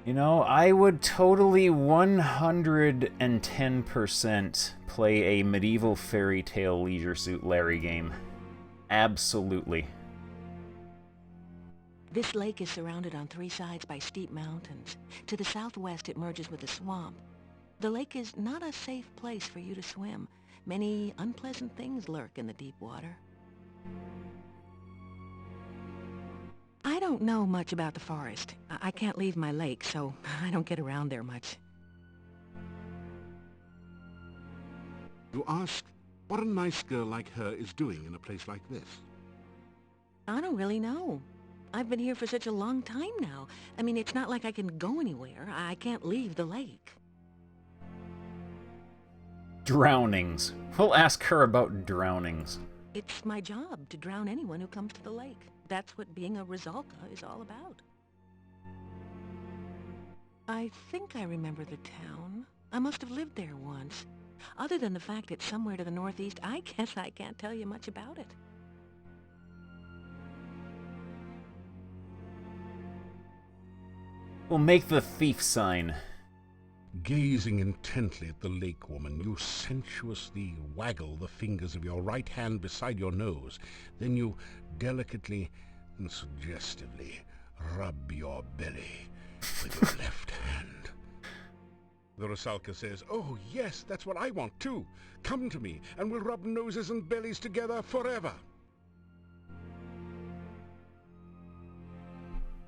A: You know, I would totally 110% play a medieval fairy tale Leisure Suit Larry game. Absolutely.
L: This lake is surrounded on 3 sides by steep mountains. To the southwest, it merges with a swamp. The lake is not a safe place for you to swim. Many unpleasant things lurk in the deep water. I don't know much about the forest. I can't leave my lake, so I don't get around there much.
C: You ask what a nice girl like her is doing in a place like this.
L: I don't really know. I've been here for such a long time now. I mean, it's not like I can go anywhere. I can't leave the lake.
A: Drownings. We'll ask her about drownings.
L: It's my job to drown anyone who comes to the lake. That's what being a Rusalka is all about. I think I remember the town. I must have lived there once. Other than the fact it's somewhere to the northeast, I guess I can't tell you much about it.
A: We'll make the thief sign.
C: Gazing intently at the lake woman, you sensuously waggle the fingers of your right hand beside your nose. Then you delicately and suggestively rub your belly with your left hand. The Rusalka says, "Oh yes, that's what I want too. Come to me and we'll rub noses and bellies together forever."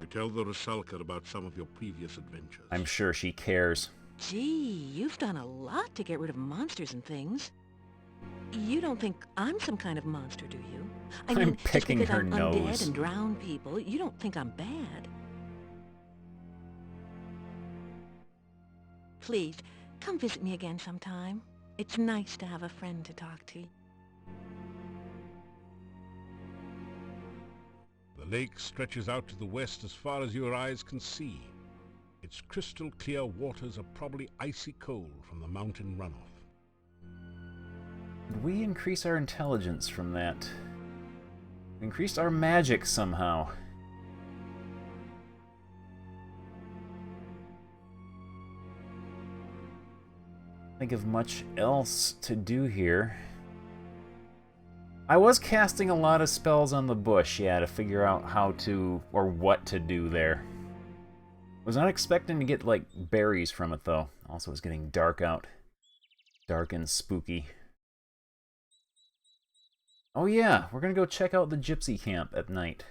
C: You tell the Rusalka about some of your previous adventures.
A: I'm sure she cares.
L: Gee, you've done a lot to get rid of monsters and things. You don't think I'm some kind of monster, do you? I mean,
A: picking
L: just because
A: her
L: I'm
A: nose.
L: undead and drown people, you don't think I'm bad. Please, come visit me again sometime. It's nice to have a friend to talk to.
C: The lake stretches out to the west as far as your eyes can see. Its crystal clear waters are probably icy cold from the mountain runoff.
A: Did we increase our intelligence from that? We increased our magic somehow. Think of much else to do here. I was casting a lot of spells on the bush, yeah, to figure out how to, or what to do there. Was not expecting to get, like, berries from it, though. Also, it's getting dark out. Dark and spooky. Oh yeah, we're gonna go check out the gypsy camp at night.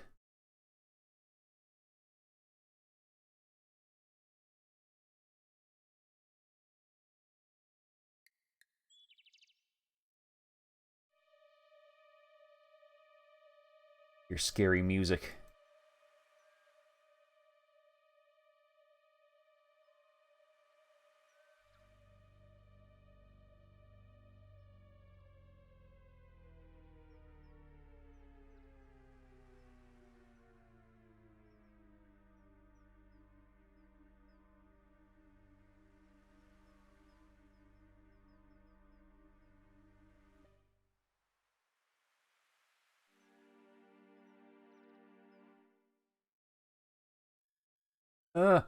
A: Your scary music.
C: A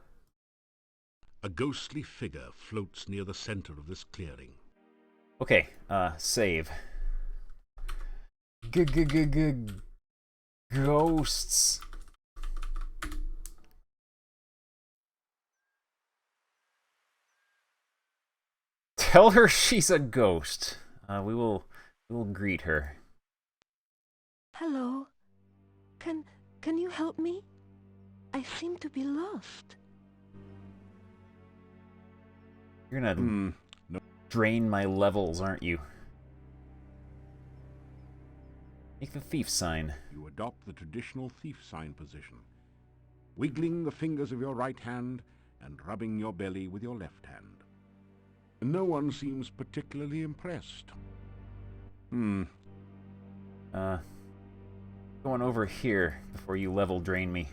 C: ghostly figure floats near the center of this clearing.
A: Okay, save. Ghosts. Tell her she's a ghost. We will greet her.
L: Hello. Can you help me? I seem to be lost.
A: You're gonna drain my levels, aren't you? Make the thief sign.
C: You adopt the traditional thief sign position, wiggling the fingers of your right hand and rubbing your belly with your left hand. No one seems particularly impressed.
A: Going over here before you level drain me.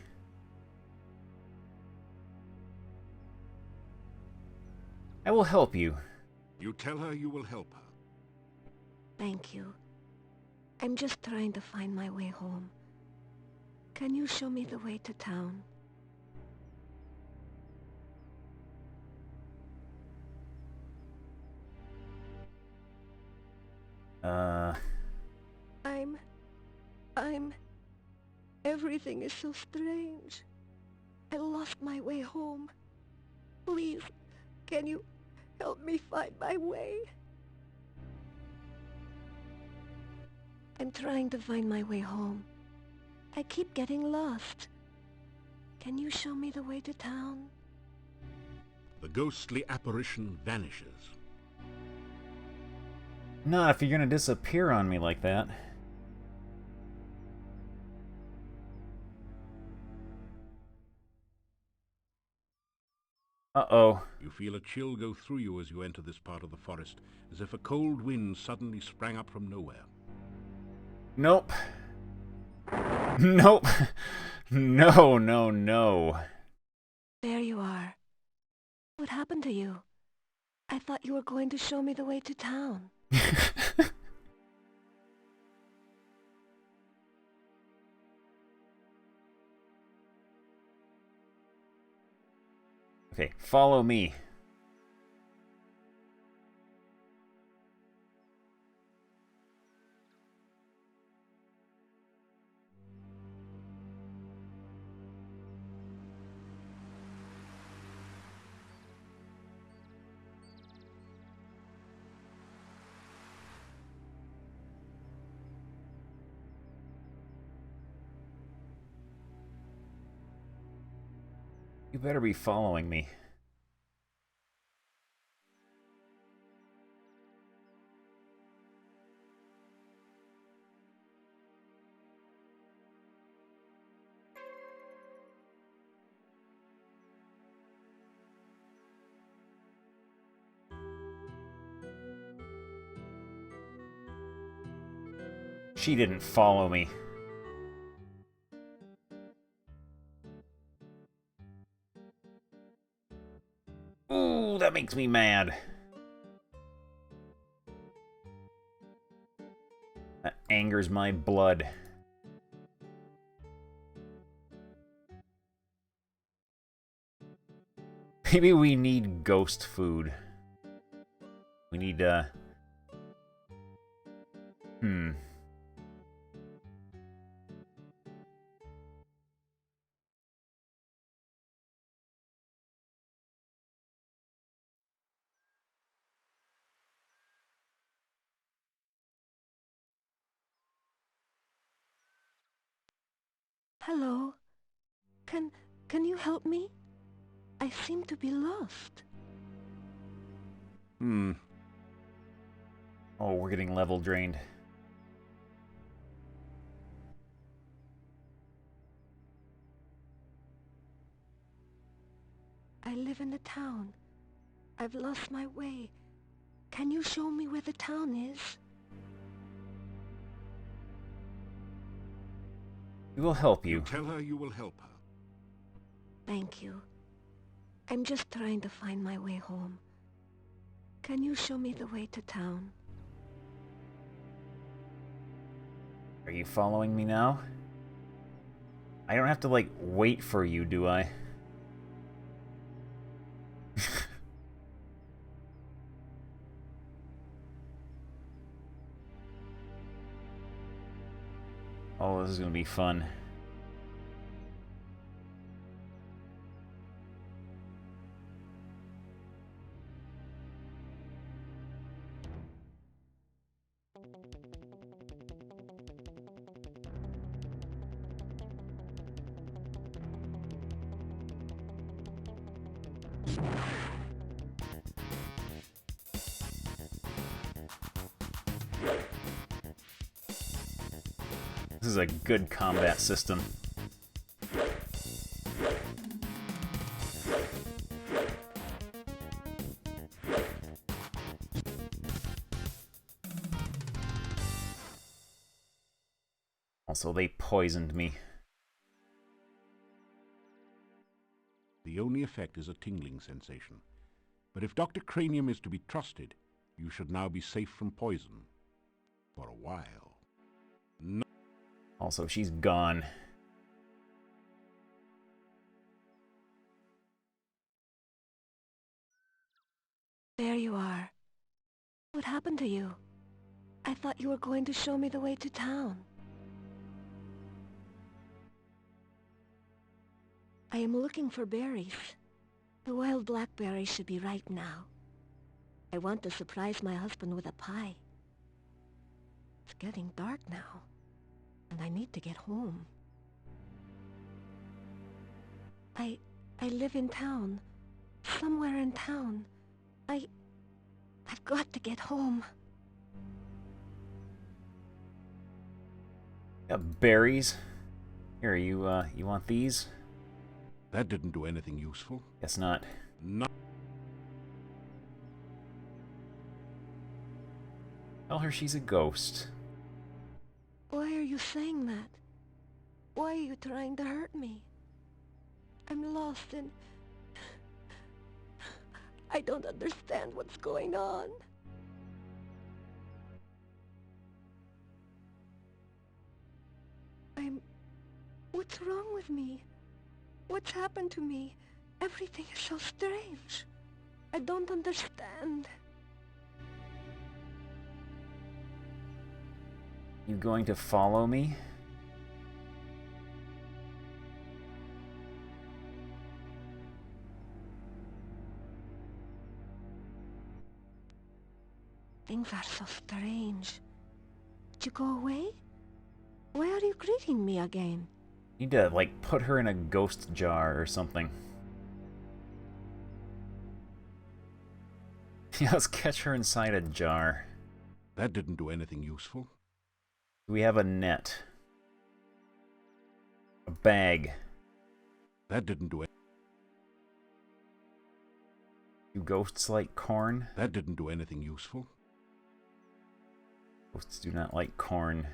A: I will help you.
C: You tell her you will help her.
L: Thank you. I'm just trying to find my way home. Can you show me the way to town? Everything is so strange. I lost my way home. Please, can you help me find my way? I'm trying to find my way home. I keep getting lost. Can you show me the way to town?
C: The ghostly apparition vanishes.
A: Not if you're gonna disappear on me like that. Uh-oh.
C: You feel a chill go through you as you enter this part of the forest, as if a cold wind suddenly sprang up from nowhere.
A: Nope. Nope. No, no, no.
L: There you are. What happened to you? I thought you were going to show me the way to town.
A: Okay, follow me. You better be following me. She didn't follow me. Ooh, that makes me mad. That angers my blood. Maybe we need ghost food. We need,
L: Hello. Can you help me? I seem to be lost.
A: Oh, we're getting level drained.
L: I live in the town. I've lost my way. Can you show me where the town is?
A: We will help you.
C: Tell her you will help her.
L: Thank you. I'm just trying to find my way home. Can you show me the way to town?
A: Are you following me now? I don't have to, like, wait for you, do I? Oh, this is gonna be fun. This is a good combat system. Also, they poisoned me.
C: The only effect is a tingling sensation. But if Dr. Cranium is to be trusted, you should now be safe from poison. For a while. No.
A: Also, she's gone.
L: There you are. What happened to you? I thought you were going to show me the way to town. I am looking for berries. The wild blackberries should be ripe now. I want to surprise my husband with a pie. It's getting dark now, and I need to get home. I live in town. Somewhere in town. I've got to get home.
A: Got berries. Here, you want these?
C: That didn't do anything useful.
A: Guess not.
C: No.
A: Tell her she's a ghost.
L: Why are you saying that? Why are you trying to hurt me? I'm lost and I don't understand what's going on. What's wrong with me? What's happened to me? Everything is so strange. I don't understand.
A: You going to follow me?
L: Things are so strange. Did you go away? Why are you greeting me again?
A: You need to, like, put her in a ghost jar or something. Yeah, let's catch her inside a jar.
C: That didn't do anything useful.
A: We have a net. A bag.
C: That didn't do anything.
A: Do ghosts like corn?
C: That didn't do anything useful.
A: Ghosts do not like corn.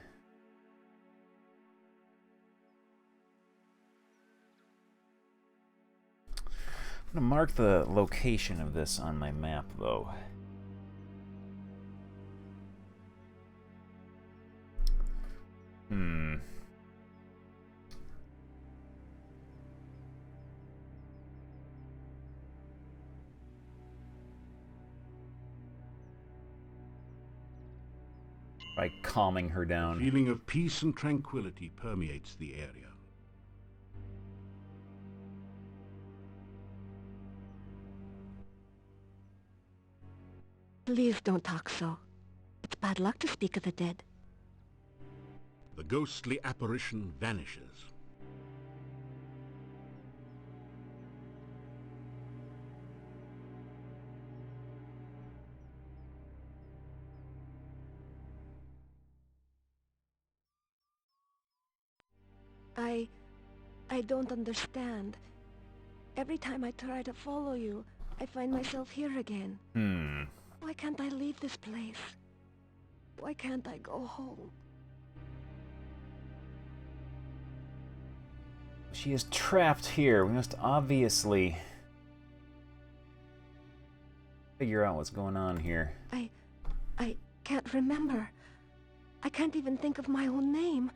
A: I'm gonna mark the location of this on my map, though. By calming her down.
C: A feeling of peace and tranquility permeates the area.
L: Please don't talk so. It's bad luck to speak of the dead.
C: The ghostly apparition vanishes.
L: I don't understand. Every time I try to follow you, I find myself here again. Why can't I leave this place? Why can't I go home?
A: She is trapped here. We must obviously figure out what's going on here.
L: I can't remember. I can't even think of my own name.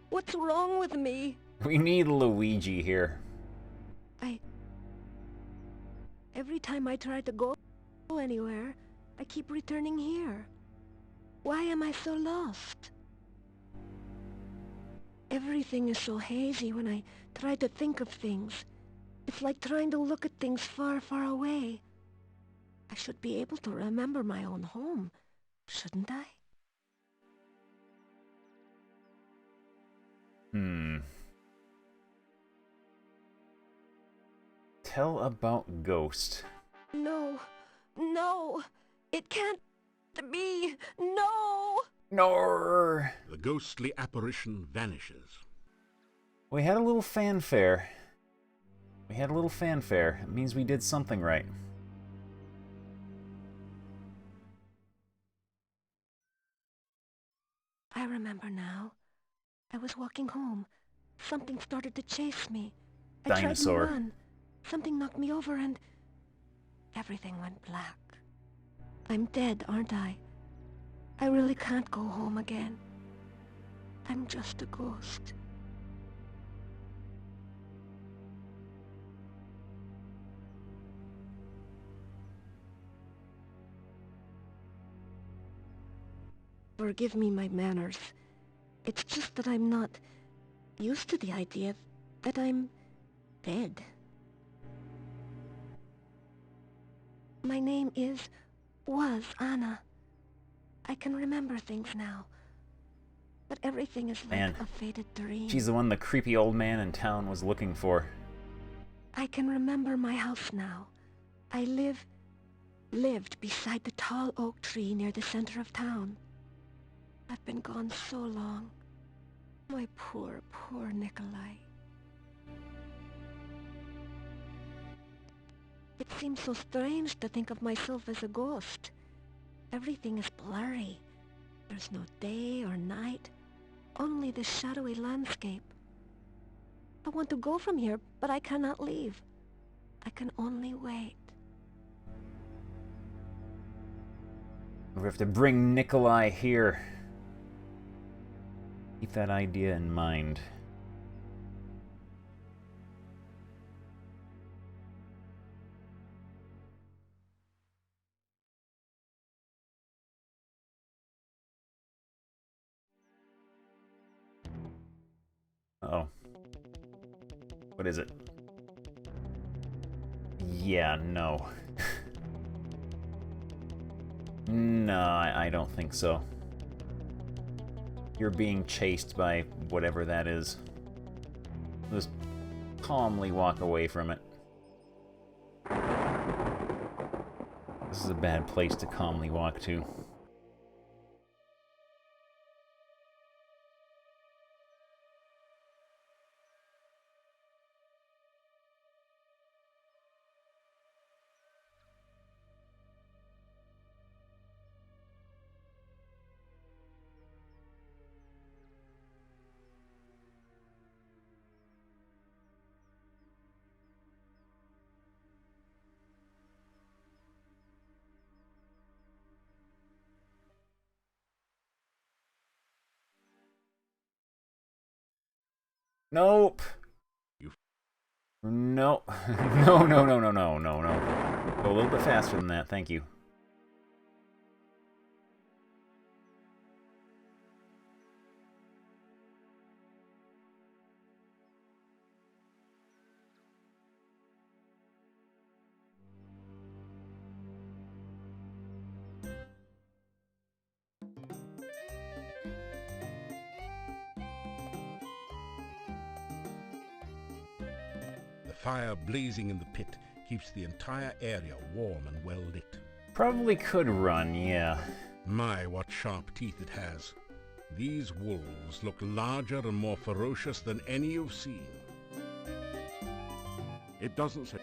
L: What's wrong with me?
A: We need Luigi here.
L: Every time I try to go anywhere, I keep returning here. Why am I so lost? Everything is so hazy when I try to think of things. It's like trying to look at things far, far away. I should be able to remember my own home, shouldn't I?
A: Tell about Ghost.
L: No, no, it can't be, no!
A: No.
C: The ghostly apparition vanishes.
A: We had a little fanfare. It means we did something right.
L: I remember now. I was walking home. Something started to chase me. I
A: Dinosaur.
L: tried to run. Something knocked me over and everything went black. I'm dead, aren't I? I really can't go home again. I'm just a ghost. Forgive me my manners. It's just that I'm not used to the idea that I'm dead. My name was Anna. I can remember things now. But everything is like
A: Man,
L: a faded dream.
A: she's the one the creepy old man in town was looking for.
L: I can remember my house now. I lived beside the tall oak tree near the center of town. I've been gone so long. My poor, poor Nikolai. It seems so strange to think of myself as a ghost. Everything is blurry. There's no day or night, only the shadowy landscape. I want to go from here, but I cannot leave. I can only wait.
A: We have to bring Nikolai here. Keep that idea in mind. Uh-oh. What is it? Yeah, no. No, I don't think so. You're being chased by whatever that is. Just calmly walk away from it. This is a bad place to calmly walk to. Nope. No. No, no, no, no, no, no, no. Go a little bit faster than that, thank you.
C: The fire blazing in the pit keeps the entire area warm and well lit.
A: Probably could run, yeah.
C: My, what sharp teeth it has. These wolves look larger and more ferocious than any you've seen. It doesn't say...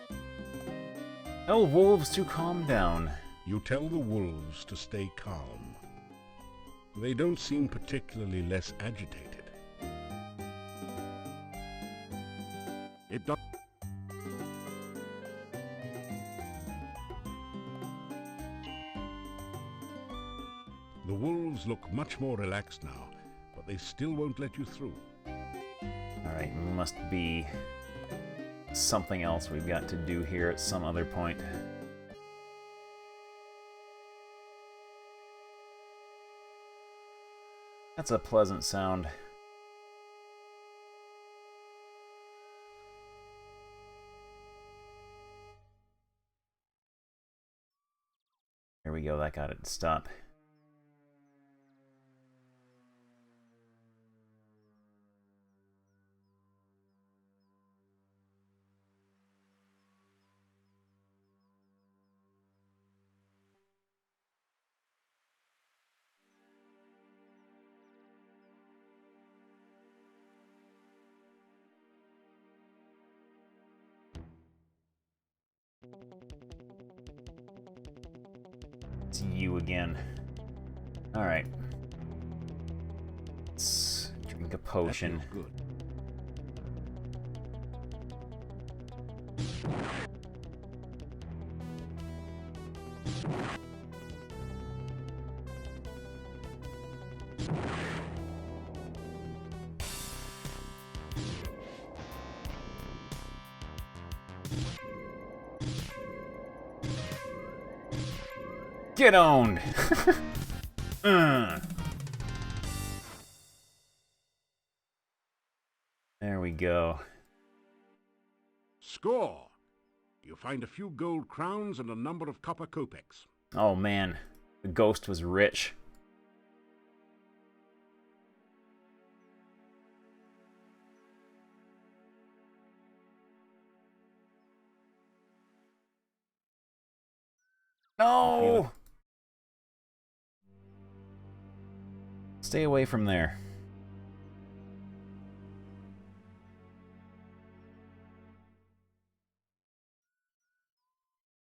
A: Tell wolves to calm down.
C: You tell the wolves to stay calm. They don't seem particularly less agitated. It does... The wolves look much more relaxed now, but they still won't let you through.
A: Alright, must be something else we've got to do here at some other point. That's a pleasant sound. we go. That got it to stop. It's you again. Alright. Let's drink a potion.
C: That feels good.
A: Get owned! There we go.
C: Score! You find a few gold crowns and a number of copper kopecks.
A: Oh man, the ghost was rich. No! Stay away from there.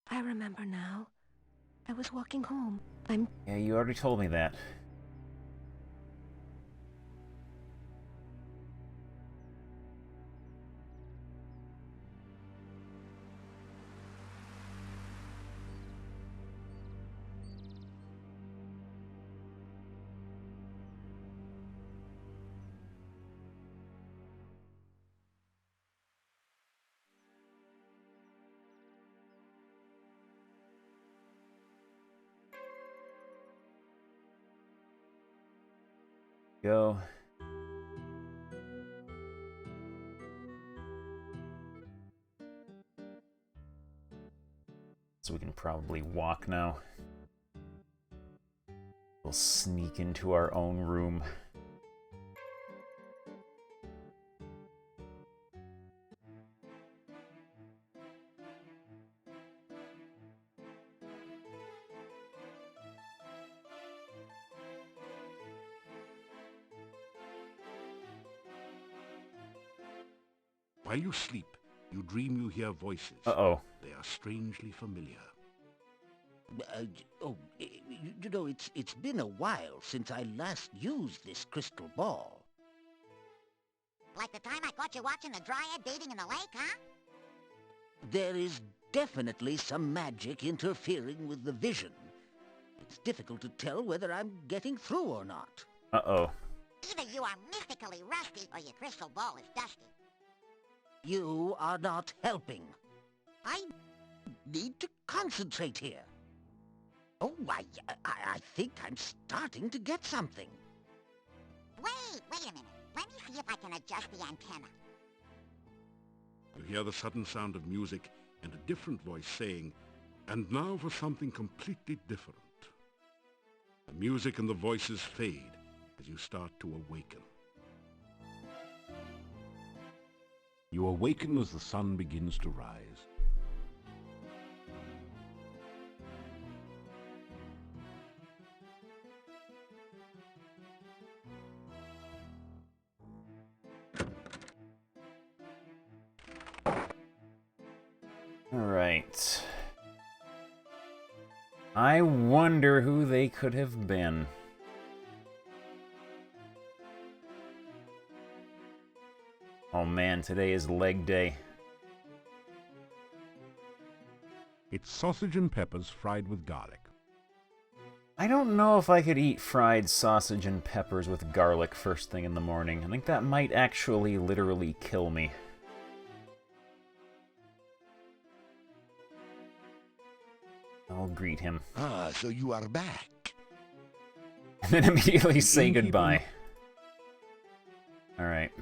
L: I remember now. I was walking home.
A: Yeah, you already told me that. Go. So we can probably walk now. We'll sneak into our own room.
C: While you sleep, you dream you hear voices.
A: Uh-oh.
C: They are strangely familiar.
H: You know, it's been a while since I last used this crystal ball.
G: Like the time I caught you watching the dryad bathing in the lake, huh?
H: There is definitely some magic interfering with the vision. It's difficult to tell whether I'm getting through or not.
A: Uh-oh.
G: Either you are mystically rusty or your crystal ball is dusty.
H: You are not helping. I need to concentrate here. Oh, I think I'm starting to get something.
G: Wait a minute. Let me see if I can adjust the antenna.
C: You hear the sudden sound of music and a different voice saying, "And now for something completely different." The music and the voices fade as you start to awaken. You awaken as the sun begins to rise.
A: Alright. I wonder who they could have been. Oh man, today is leg day.
C: It's sausage and peppers fried with garlic.
A: I don't know if I could eat fried sausage and peppers with garlic first thing in the morning. I think that might actually literally kill me. I'll greet him.
B: Ah, so you are back.
A: And then immediately say goodbye. Alright.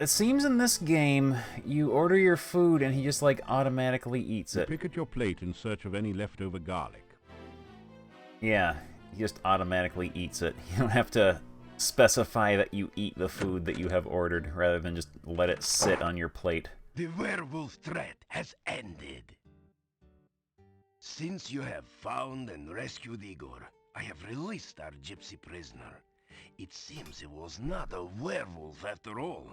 A: It seems in this game, you order your food and he just, like, automatically eats
C: You
A: it.
C: pick at your plate in search of any leftover garlic.
A: Yeah, he just automatically eats it. You don't have to specify that you eat the food that you have ordered, rather than just let it sit on your plate.
E: The werewolf threat has ended. Since you have found and rescued Igor, I have released our gypsy prisoner. It seems it was not a werewolf after all.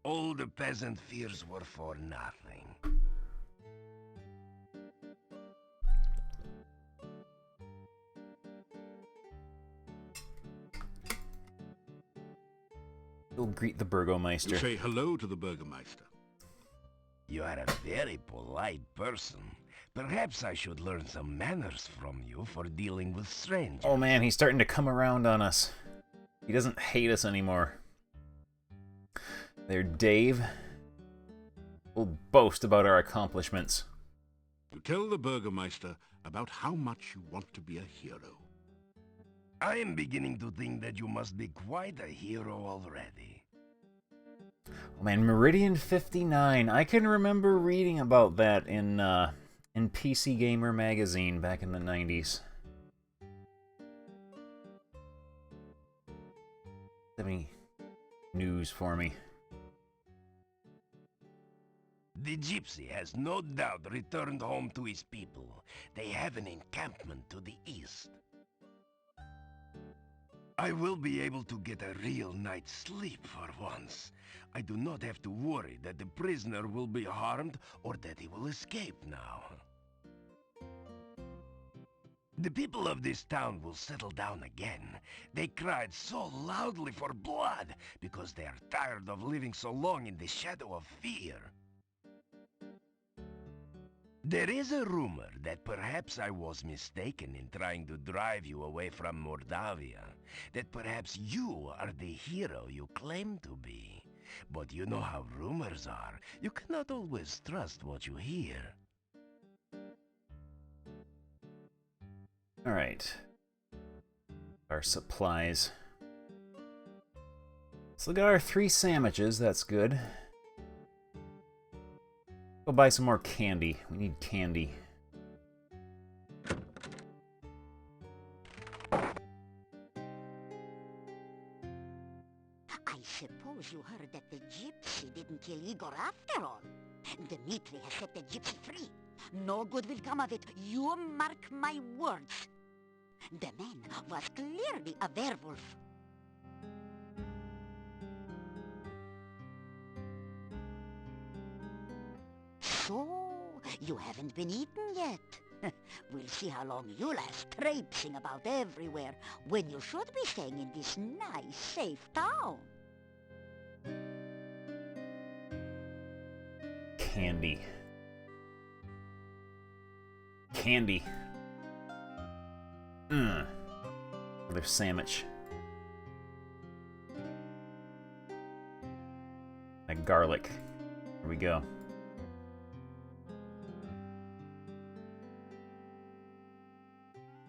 E: All the peasant fears were for nothing.
A: You'll greet the Burgomeister.
C: You say hello to the Burgomeister.
E: You are a very polite person. Perhaps I should learn some manners from you for dealing with strangers.
A: Oh man, he's starting to come around on us. He doesn't hate us anymore. There, Dave. We'll boast about our accomplishments.
C: You tell the Burgomeister about how much you want to be a hero.
E: I am beginning to think that you must be quite a hero already.
A: Oh man, Meridian 59. I can remember reading about that in PC Gamer magazine back in the 90s. Have any news for me?
E: The gypsy has no doubt returned home to his people. They have an encampment to the east. I will be able to get a real night's sleep for once. I do not have to worry that the prisoner will be harmed or that he will escape now. The people of this town will settle down again. They cried so loudly for blood because they are tired of living so long in the shadow of fear. There is a rumor that perhaps I was mistaken in trying to drive you away from Mordavia. That perhaps you are the hero you claim to be. But you know how rumors are. You cannot always trust what you hear.
A: Alright. Our supplies. Let's look at our 3 sandwiches, that's good. Go buy some more candy. We need candy.
G: I suppose you heard that the gypsy didn't kill Igor after all. Dmitri has set the gypsy free. No good will come of it. You mark my words. The man was clearly a werewolf. So, you haven't been eaten yet. We'll see how long you last traipsing about everywhere when you should be staying in this nice, safe town.
A: Candy. Candy. Another sandwich. And garlic. Here we go.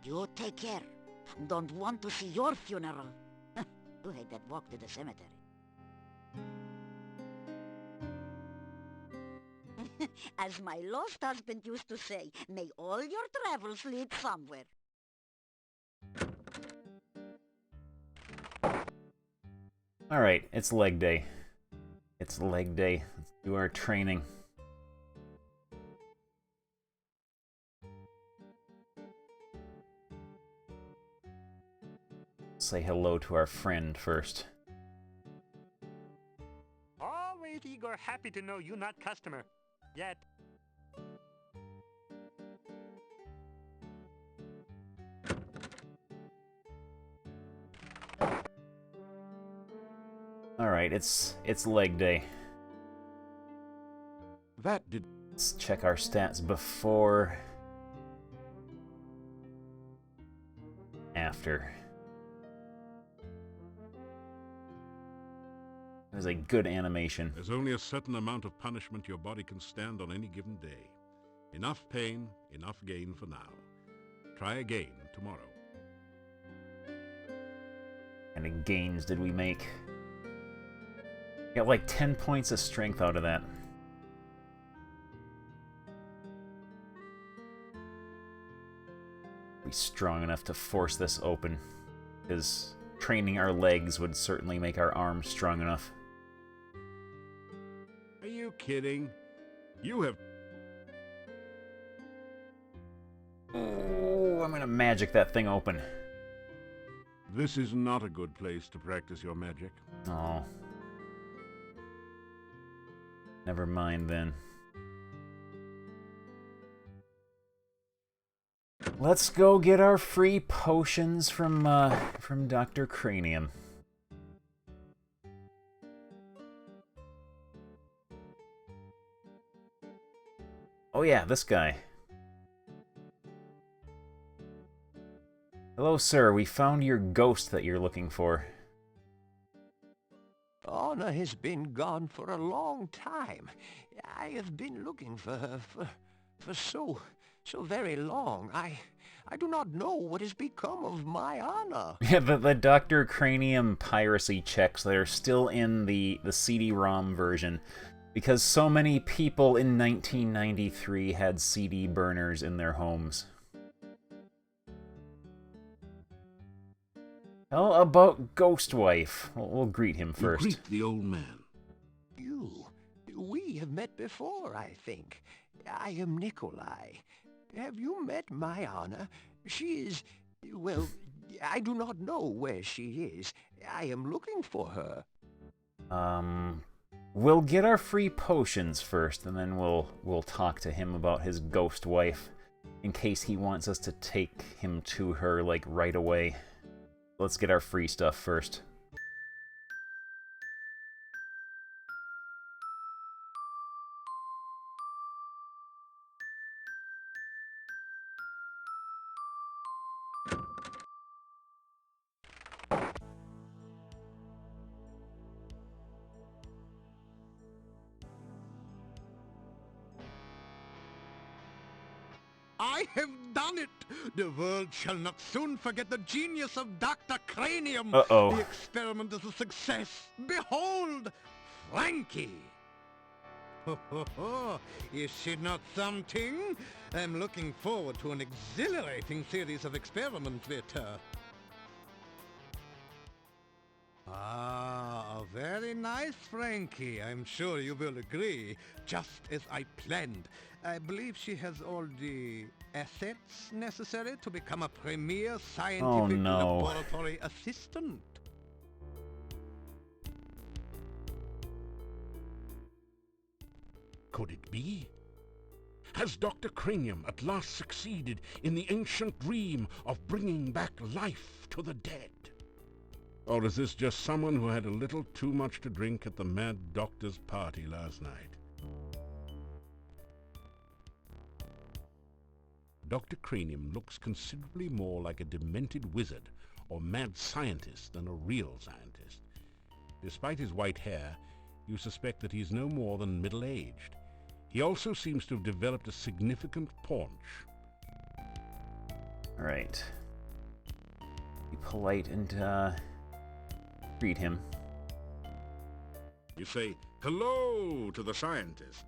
G: You take care. Don't want to see your funeral. You hate that walk to the cemetery. As my lost husband used to say, may all your travels lead somewhere.
A: Alright, it's leg day. It's leg day. Let's do our training. Say hello to our friend first.
N: Always Igor happy to know you not customer. Yet.
A: Alright, it's leg day.
C: That did...
A: Let's check our stats before... After. It was a good animation.
C: There's only a certain amount of punishment your body can stand on any given day. Enough pain, enough gain for now. Try again tomorrow.
A: What kind of gains did we make? Get like 10 points of strength out of that. Be strong enough to force this open, because training our legs would certainly make our arms strong enough.
C: Are you kidding? You have...
A: Oh, I'm gonna magic that thing open.
C: This is not a good place to practice your magic.
A: Oh. Never mind then. Let's go get our free potions from Dr. Cranium. Oh yeah, this guy. Hello, sir. We found your ghost that you're looking for.
K: Anna has been gone for a long time. I have been looking for her for so very long. I do not know what has become of my Anna.
A: Yeah, the Dr. Cranium piracy checks that are still in the CD-ROM version, because so many people in 1993 had CD burners in their homes. How about Ghost Wife? We'll greet him first.
C: You greet the old man.
K: We have met before, I think. I am Nikolai. Have you met my Anna? She is... well, I do not know where she is. I am looking for her.
A: We'll get our free potions first, and then we'll talk to him about his ghost wife, in case he wants us to take him to her, like, right away. Let's get our free stuff first.
J: I have done it! The world shall not soon forget the genius of Dr. Cranium.
A: Uh-oh.
J: The experiment is a success. Behold, Frankie! Ho, ho, ho. Is she not something? I'm looking forward to an exhilarating series of experiments with her. Ah, a very nice Frankie. I'm sure you will agree. Just as I planned. I believe she has all the assets necessary to become a premier scientific laboratory assistant.
C: Could it be? Has Dr. Cranium at last succeeded in the ancient dream of bringing back life to the dead? Or is this just someone who had a little too much to drink at the Mad Doctor's party last night? Dr. Cranium looks considerably more like a demented wizard or mad scientist than a real scientist. Despite his white hair, you suspect that he's no more than middle-aged. He also seems to have developed a significant paunch.
A: Alright. Be polite and, greet him.
C: You say hello to the scientist.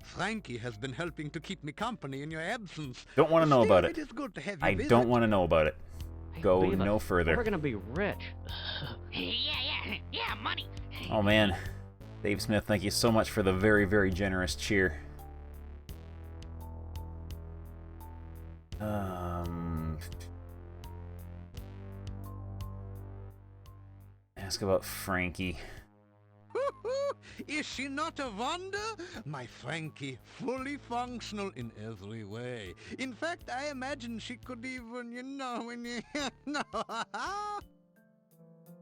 J: Frankie has been helping to keep me company in your absence.
A: Don't want to know about it.
J: It is good to have you
A: I
J: visit.
A: don't want to know about it.
M: Hey,
A: Go
M: Beavis,
A: no further.
M: We're gonna be rich.
D: Yeah, money.
A: Oh man. Dave Smith, thank you so much for the very, very generous cheer. Ask about Frankie.
J: Is she not a wonder? My Frankie, fully functional in every way. In fact, I imagine she could even, no.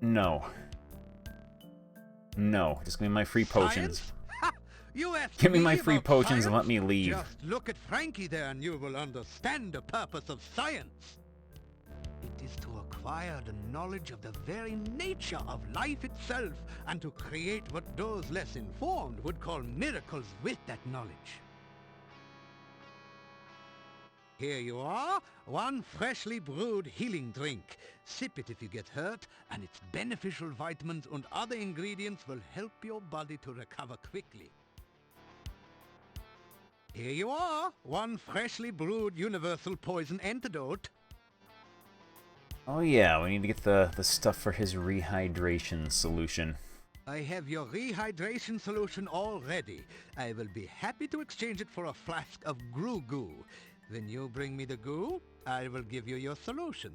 A: No. No. Just give me my free potions.
J: You asked
A: Give me my
J: about
A: free potions
J: science?
A: and let me leave.
J: Just look at Frankie there and you will understand the purpose of science. It is to acquire the knowledge of the very nature of life itself and to create what those less informed would call miracles with that knowledge. Here you are, one freshly brewed healing drink. Sip it if you get hurt, and its beneficial vitamins and other ingredients will help your body to recover quickly. Here you are, one freshly brewed universal poison antidote.
A: Oh yeah, we need to get the stuff for his rehydration solution.
J: I have your rehydration solution all ready. I will be happy to exchange it for a flask of Groo Goo. When you bring me the goo, I will give you your solution.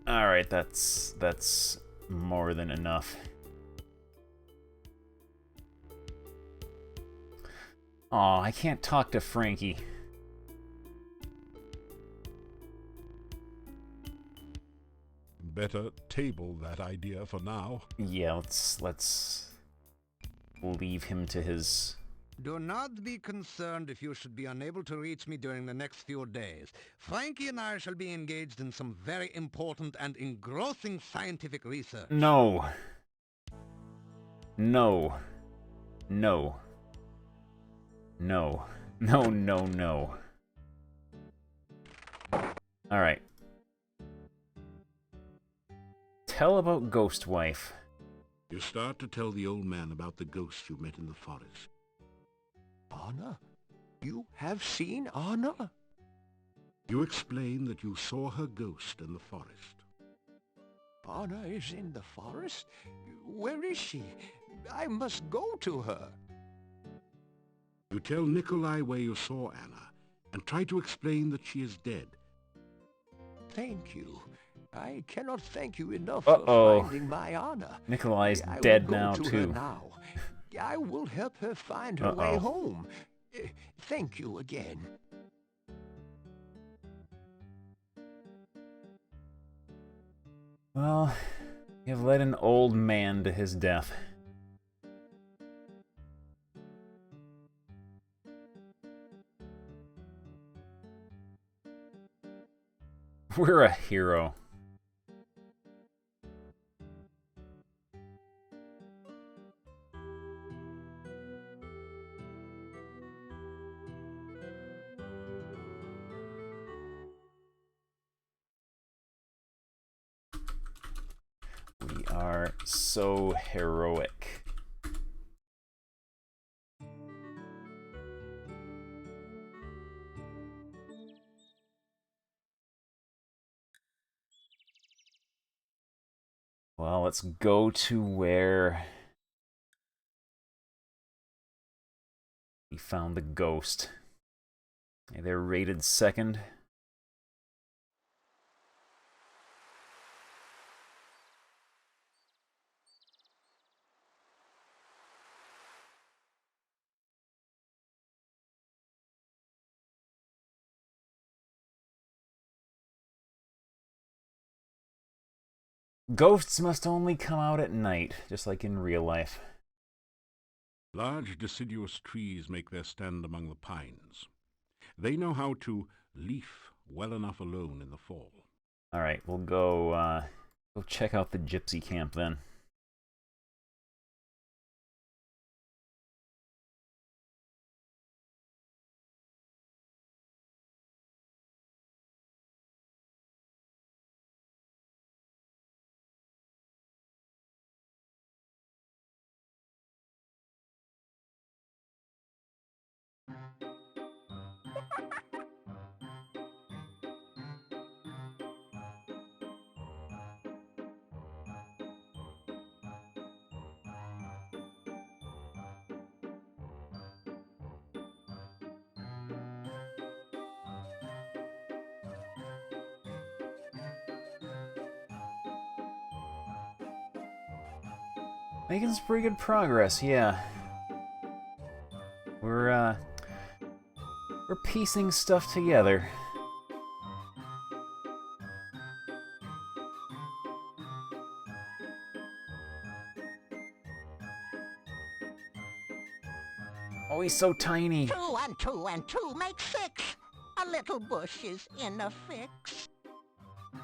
A: Alright, that's more than enough. Aw, I can't talk to Frankie.
C: Better table that idea for now.
A: Yeah, let's leave him to his...
J: Do not be concerned if you should be unable to reach me during the next few days. Frankie and I shall be engaged in some very important and engrossing scientific research.
A: No. No. No. No. No, no, no. Alright. Tell about Ghost Wife.
C: You start to tell the old man about the ghost you met in the forest.
K: Anna? You have seen Anna?
C: You explain that you saw her ghost in the forest.
K: Anna is in the forest? Where is she? I must go to her.
C: You tell Nikolai where you saw Anna, and try to explain that she is dead.
K: Thank you. I cannot thank you enough
A: Uh-oh.
K: for finding my Anna.
A: Nikolai's
K: I
A: dead
K: will go
A: now,
K: to
A: too.
K: Her now. I will help her find her way home. Thank you again.
A: Well, you've led an old man to his death. We're a hero. We are so heroic. Well, let's go to where we found the ghost. Okay, they're rated second. Ghosts must only come out at night, just like in real life.
C: Large deciduous trees make their stand among the pines. They know how to leaf well enough alone in the fall.
A: Alright, we'll go check out the gypsy camp then. Making some pretty good progress, yeah. We're piecing stuff together. Oh, he's so tiny.
G: 2 and 2 and 2 make 6. A little bush is in a fix.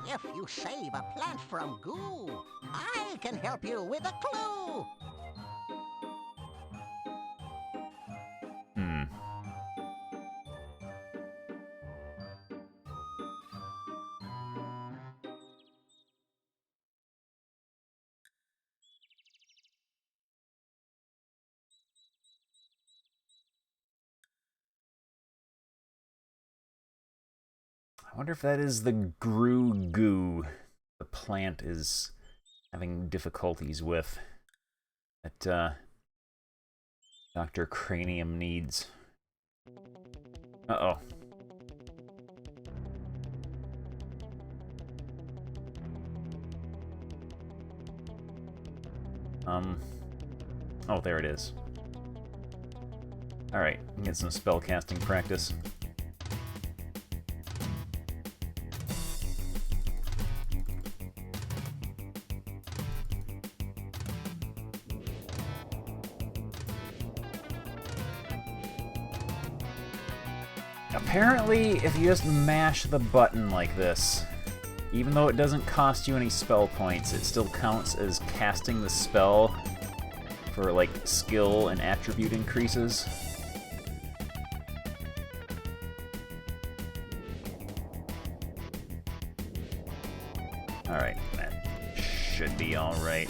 G: If you save a plant from goo, I can help you with a clue.
A: wonder if that is the Gru goo the plant is having difficulties with. That Dr. Cranium needs. Uh-oh. Oh, there it is. Alright, get some spellcasting practice. Apparently, if you just mash the button like this, even though it doesn't cost you any spell points, it still counts as casting the spell for, like, skill and attribute increases. Alright, that should be alright.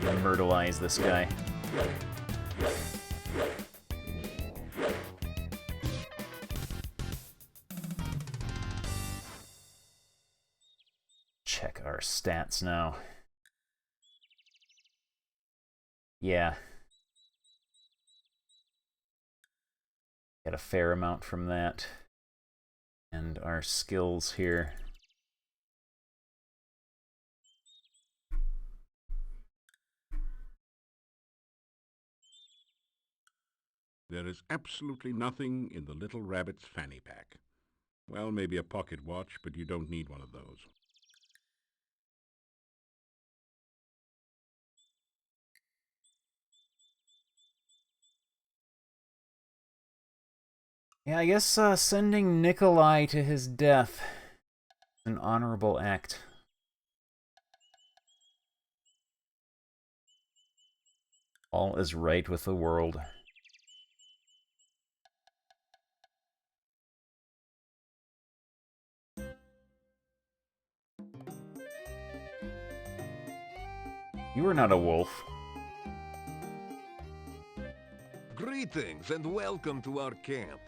A: Myrtleize this guy. Check our stats now. Yeah. Get a fair amount from that. And our skills here.
C: There is absolutely nothing in the little rabbit's fanny pack. Well, maybe a pocket watch, but you don't need one of those.
A: Yeah, I guess sending Nikolai to his death is an honorable act. All is right with the world. You are not a wolf.
E: Greetings and welcome to our camp.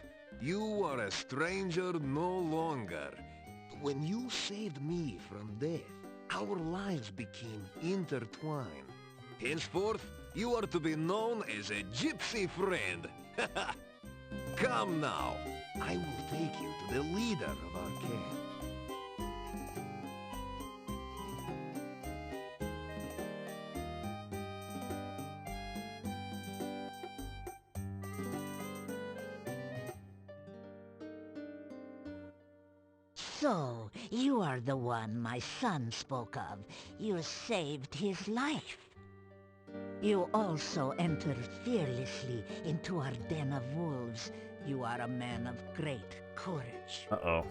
E: You are a stranger no longer. When you saved me from death, our lives became intertwined. Henceforth, you are to be known as a gypsy friend. Come now. I will take you to the leader of our camp.
G: So, you are the one my son spoke of. You saved his life. You also entered fearlessly into our den of wolves. You are a man of great courage.
A: Uh-oh.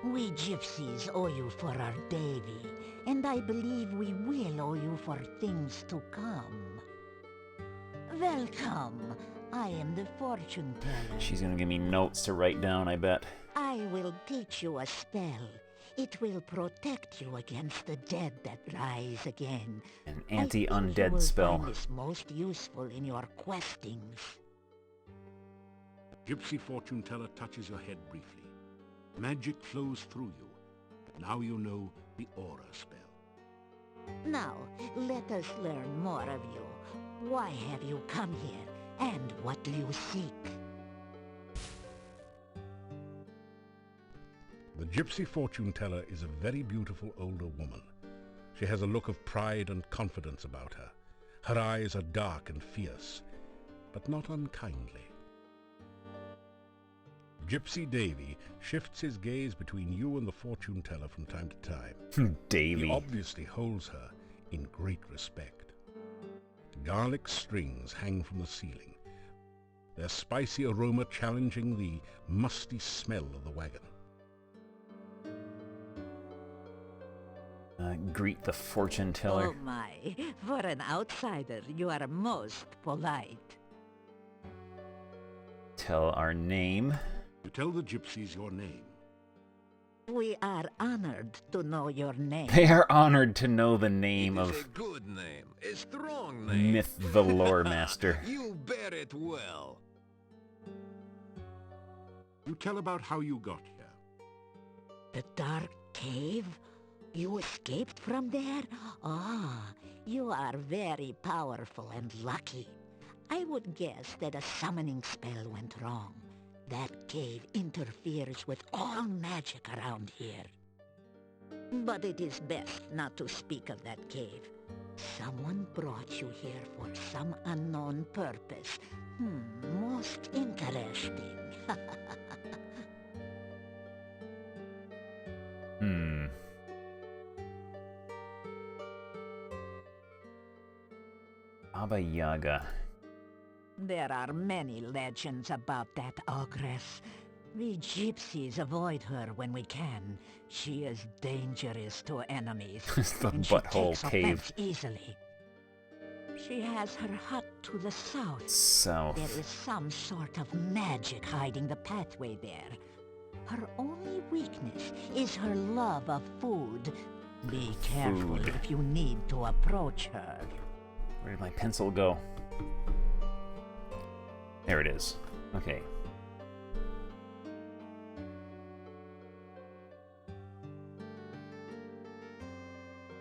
G: We gypsies owe you for our Davy, and I believe we will owe you for things to come. Welcome. I am the fortune teller.
A: She's gonna give me notes to write down, I bet.
G: I will teach you a spell. It will protect you against the dead that rise again.
A: An anti-undead spell.
G: Find this most useful in your questings.
C: The gypsy fortune teller touches your head briefly. Magic flows through you. Now you know the aura spell.
G: Now, let us learn more of you. Why have you come here, and what do you seek?
C: The gypsy fortune teller is a very beautiful older woman. She has a look of pride and confidence about her. Her eyes are dark and fierce, but not unkindly. Gypsy Davy shifts his gaze between you and the fortune teller from time to time.
A: Davy.
C: He obviously holds her in great respect. Garlic strings hang from the ceiling, their spicy aroma challenging the musty smell of the wagon.
A: Greet the fortune teller.
G: Oh my, for an outsider, you are most polite.
A: Tell our name.
C: You tell the gypsies your name.
G: We are honored to know your name.
A: They are honored to know the name
E: It is
A: of
E: a good name, a strong name.
A: Myth the Lore Master.
E: You bear it well.
C: You tell about how you got here.
O: The dark cave? You escaped from there? Ah, you are very powerful and lucky. I would guess that a summoning spell went wrong. That cave interferes with all magic around here. But it is best not to speak of that cave. Someone brought you here for some unknown purpose. Most interesting.
A: Baba Yaga.
O: There are many legends about that ogress. We gypsies avoid her when we can. She is dangerous to enemies.
A: The
O: and
A: butthole
O: she takes
A: cave.
O: offense easily. She has her hut to the south.
A: South.
O: There is some sort of magic hiding the pathway there. Her only weakness is her love of food. Be careful
A: Food.
O: if you need to approach her.
A: Where did my pencil go? There it is. Okay.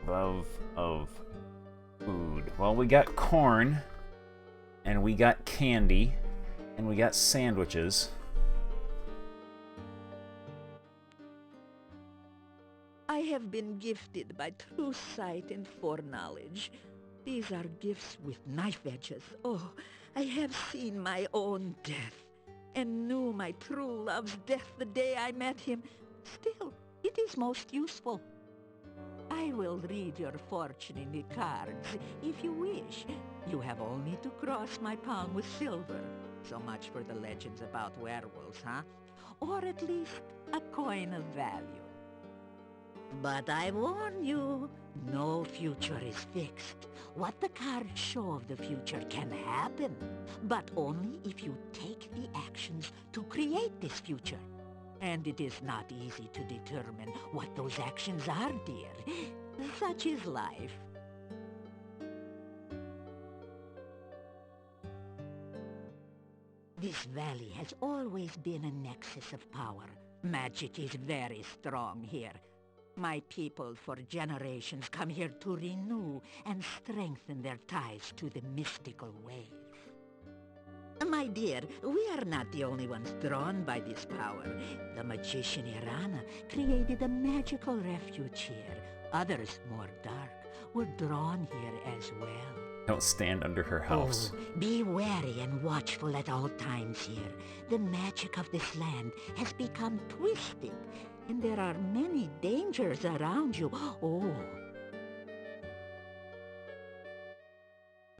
A: Love of food. Well, we got corn, and we got candy, and we got sandwiches.
O: I have been gifted by true sight and foreknowledge. These are gifts with knife edges. Oh, I have seen my own death, and knew my true love's death the day I met him. Still, it is most useful. I will read your fortune in the cards, if you wish. You have only to cross my palm with silver. So much for the legends about werewolves, huh? Or at least a coin of value. But I warn you, no future is fixed. What the cards show of the future can happen, but only if you take the actions to create this future. And it is not easy to determine what those actions are, dear. Such is life. This valley has always been a nexus of power. Magic is very strong here. My people for generations come here to renew and strengthen their ties to the mystical ways. My dear, we are not the only ones drawn by this power. The magician Irana created a magical refuge here. Others, more dark, were drawn here as well.
A: Don't stand under her house.
O: Oh, be wary and watchful at all times here. The magic of this land has become twisted, and there are many dangers around you. Oh.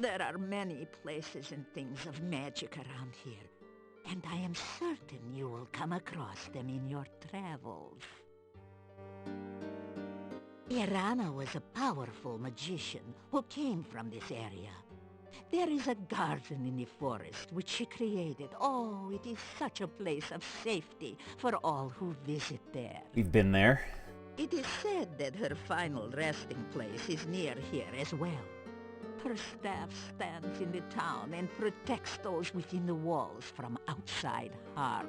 O: There are many places and things of magic around here, and I am certain you will come across them in your travels. Irana was a powerful magician who came from this area. There is a garden in the forest which she created. Oh, it is such a place of safety for all who visit there.
A: We've been there.
O: It is said that her final resting place is near here as well. Her staff stands in the town and protects those within the walls from outside harm.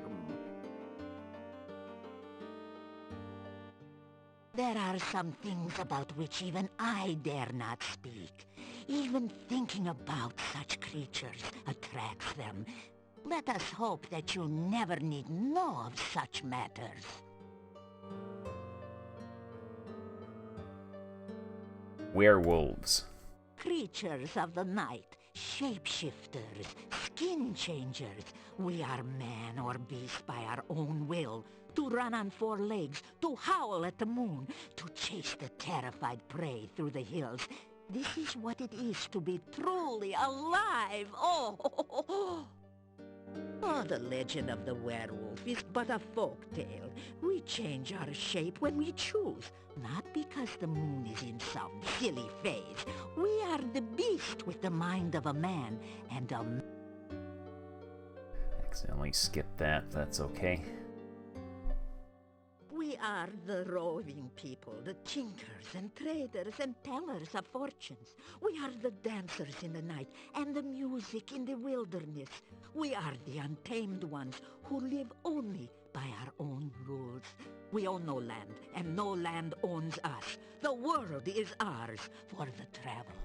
O: There are some things about which even I dare not speak. Even thinking about such creatures attracts them. Let us hope that you never need know of such matters.
A: Werewolves.
O: Creatures of the night, shapeshifters, skin changers. We are man or beast by our own will, to run on four legs, to howl at the moon, to chase the terrified prey through the hills. This is what it is to be truly alive. Oh, oh, the legend of the werewolf is but a folk tale. We change our shape when we choose, not because the moon is in some silly phase. We are the beast with the mind of a man and a...
A: Accidentally skipped that. That's okay.
O: We are the roving people, the tinkers and traders and tellers of fortunes. We are the dancers in the night and the music in the wilderness. We are the untamed ones who live only by by our own rules. We own no land, and no land owns us. The world is ours for the travel.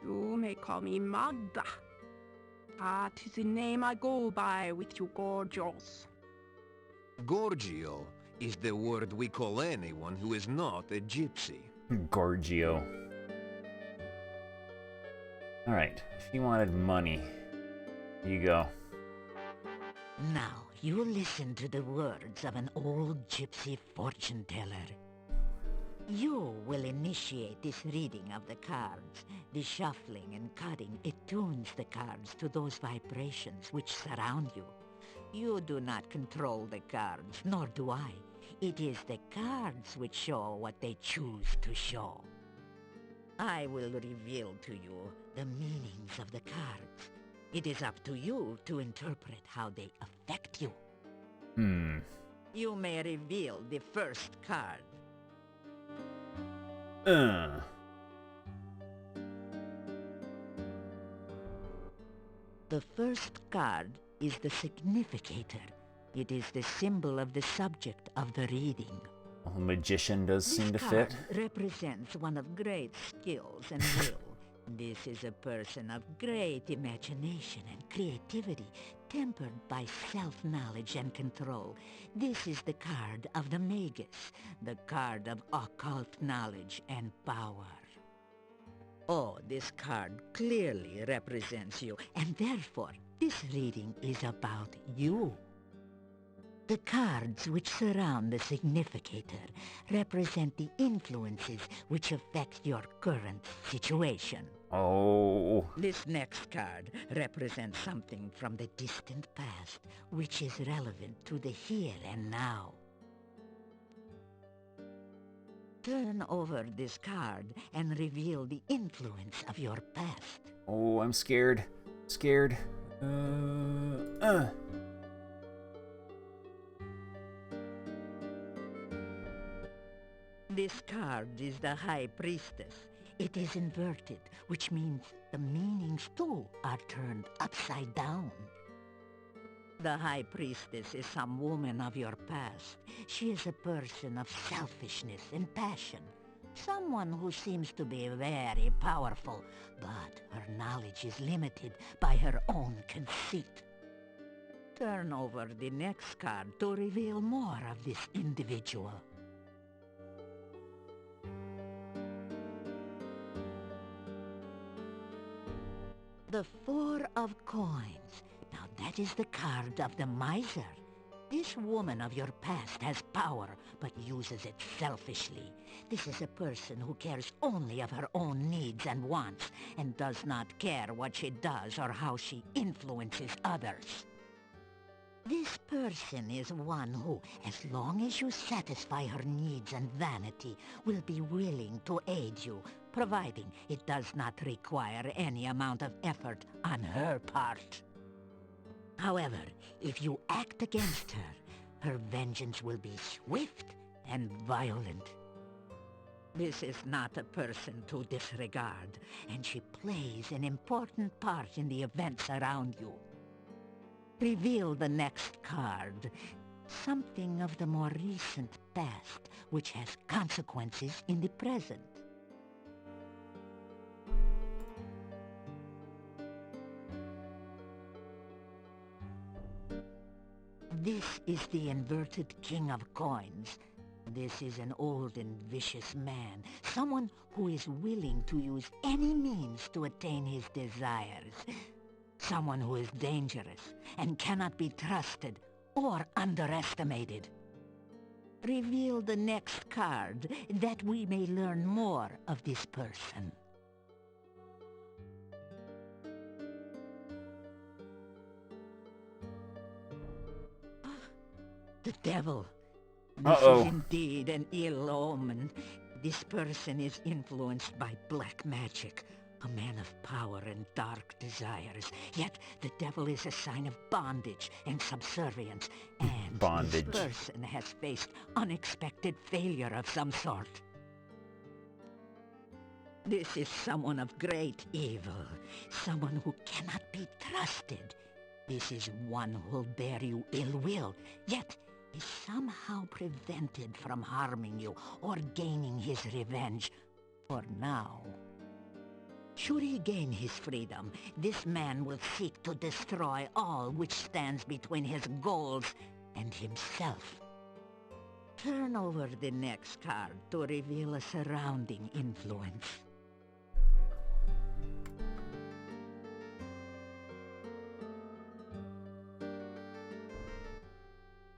P: You may call me Magda. That is the name I go by with you gorgios.
K: Gorgio is the word we call anyone who is not a gypsy.
A: Gorgio. Alright, she wanted money. Here you go.
O: Now, you listen to the words of an old gypsy fortune teller. You will initiate this reading of the cards. The shuffling and cutting attunes the cards to those vibrations which surround you. You do not control the cards, nor do I. It is the cards which show what they choose to show. I will reveal to you the meanings of the cards. It is up to you to interpret how they affect you. You may reveal the first card. The first card is the significator. It is the symbol of the subject of the reading.
A: Well, magician does seem to
O: This
A: fit.
O: card represents one of great skills and will. This is a person of great imagination and creativity, tempered by self-knowledge and control. This is the card of the Magus, the card of occult knowledge and power. Oh, this card clearly represents you, and therefore, this reading is about you. The cards which surround the significator represent the influences which affect your current situation.
A: Oh.
O: This next card represents something from the distant past, which is relevant to the here and now. Turn over this card and reveal the influence of your past.
A: Oh, I'm scared. Scared.
O: This card is the High Priestess. It is inverted, which means the meanings too are turned upside down. The High Priestess is some woman of your past. She is a person of selfishness and passion. Someone who seems to be very powerful, but her knowledge is limited by her own conceit. Turn over the next card to reveal more of this individual. The Four of Coins. Now that is the card of the miser. This woman of your past has power, but uses it selfishly. This is a person who cares only of her own needs and wants, and does not care what she does or how she influences others. This person is one who, as long as you satisfy her needs and vanity, will be willing to aid you, providing it does not require any amount of effort on her part. However, if you act against her, her vengeance will be swift and violent. This is not a person to disregard, and she plays an important part in the events around you. Reveal the next card, something of the more recent past, which has consequences in the present. This is the inverted King of Coins. This is an old and vicious man, someone who is willing to use any means to attain his desires. Someone who is dangerous and cannot be trusted or underestimated. Reveal the next card that we may learn more of this person. The devil. This is indeed an ill omen. This person is influenced by black magic, a man of power and dark desires. Yet the devil is a sign of bondage and subservience, and this person has faced unexpected failure of some sort. This is someone of great evil, someone who cannot be trusted.
G: This is one who'll bear you ill will, yet is somehow prevented from harming you or gaining his revenge, for now. Should he gain his freedom, this man will seek to destroy all which stands between his goals and himself. Turn over the next card to reveal a surrounding influence.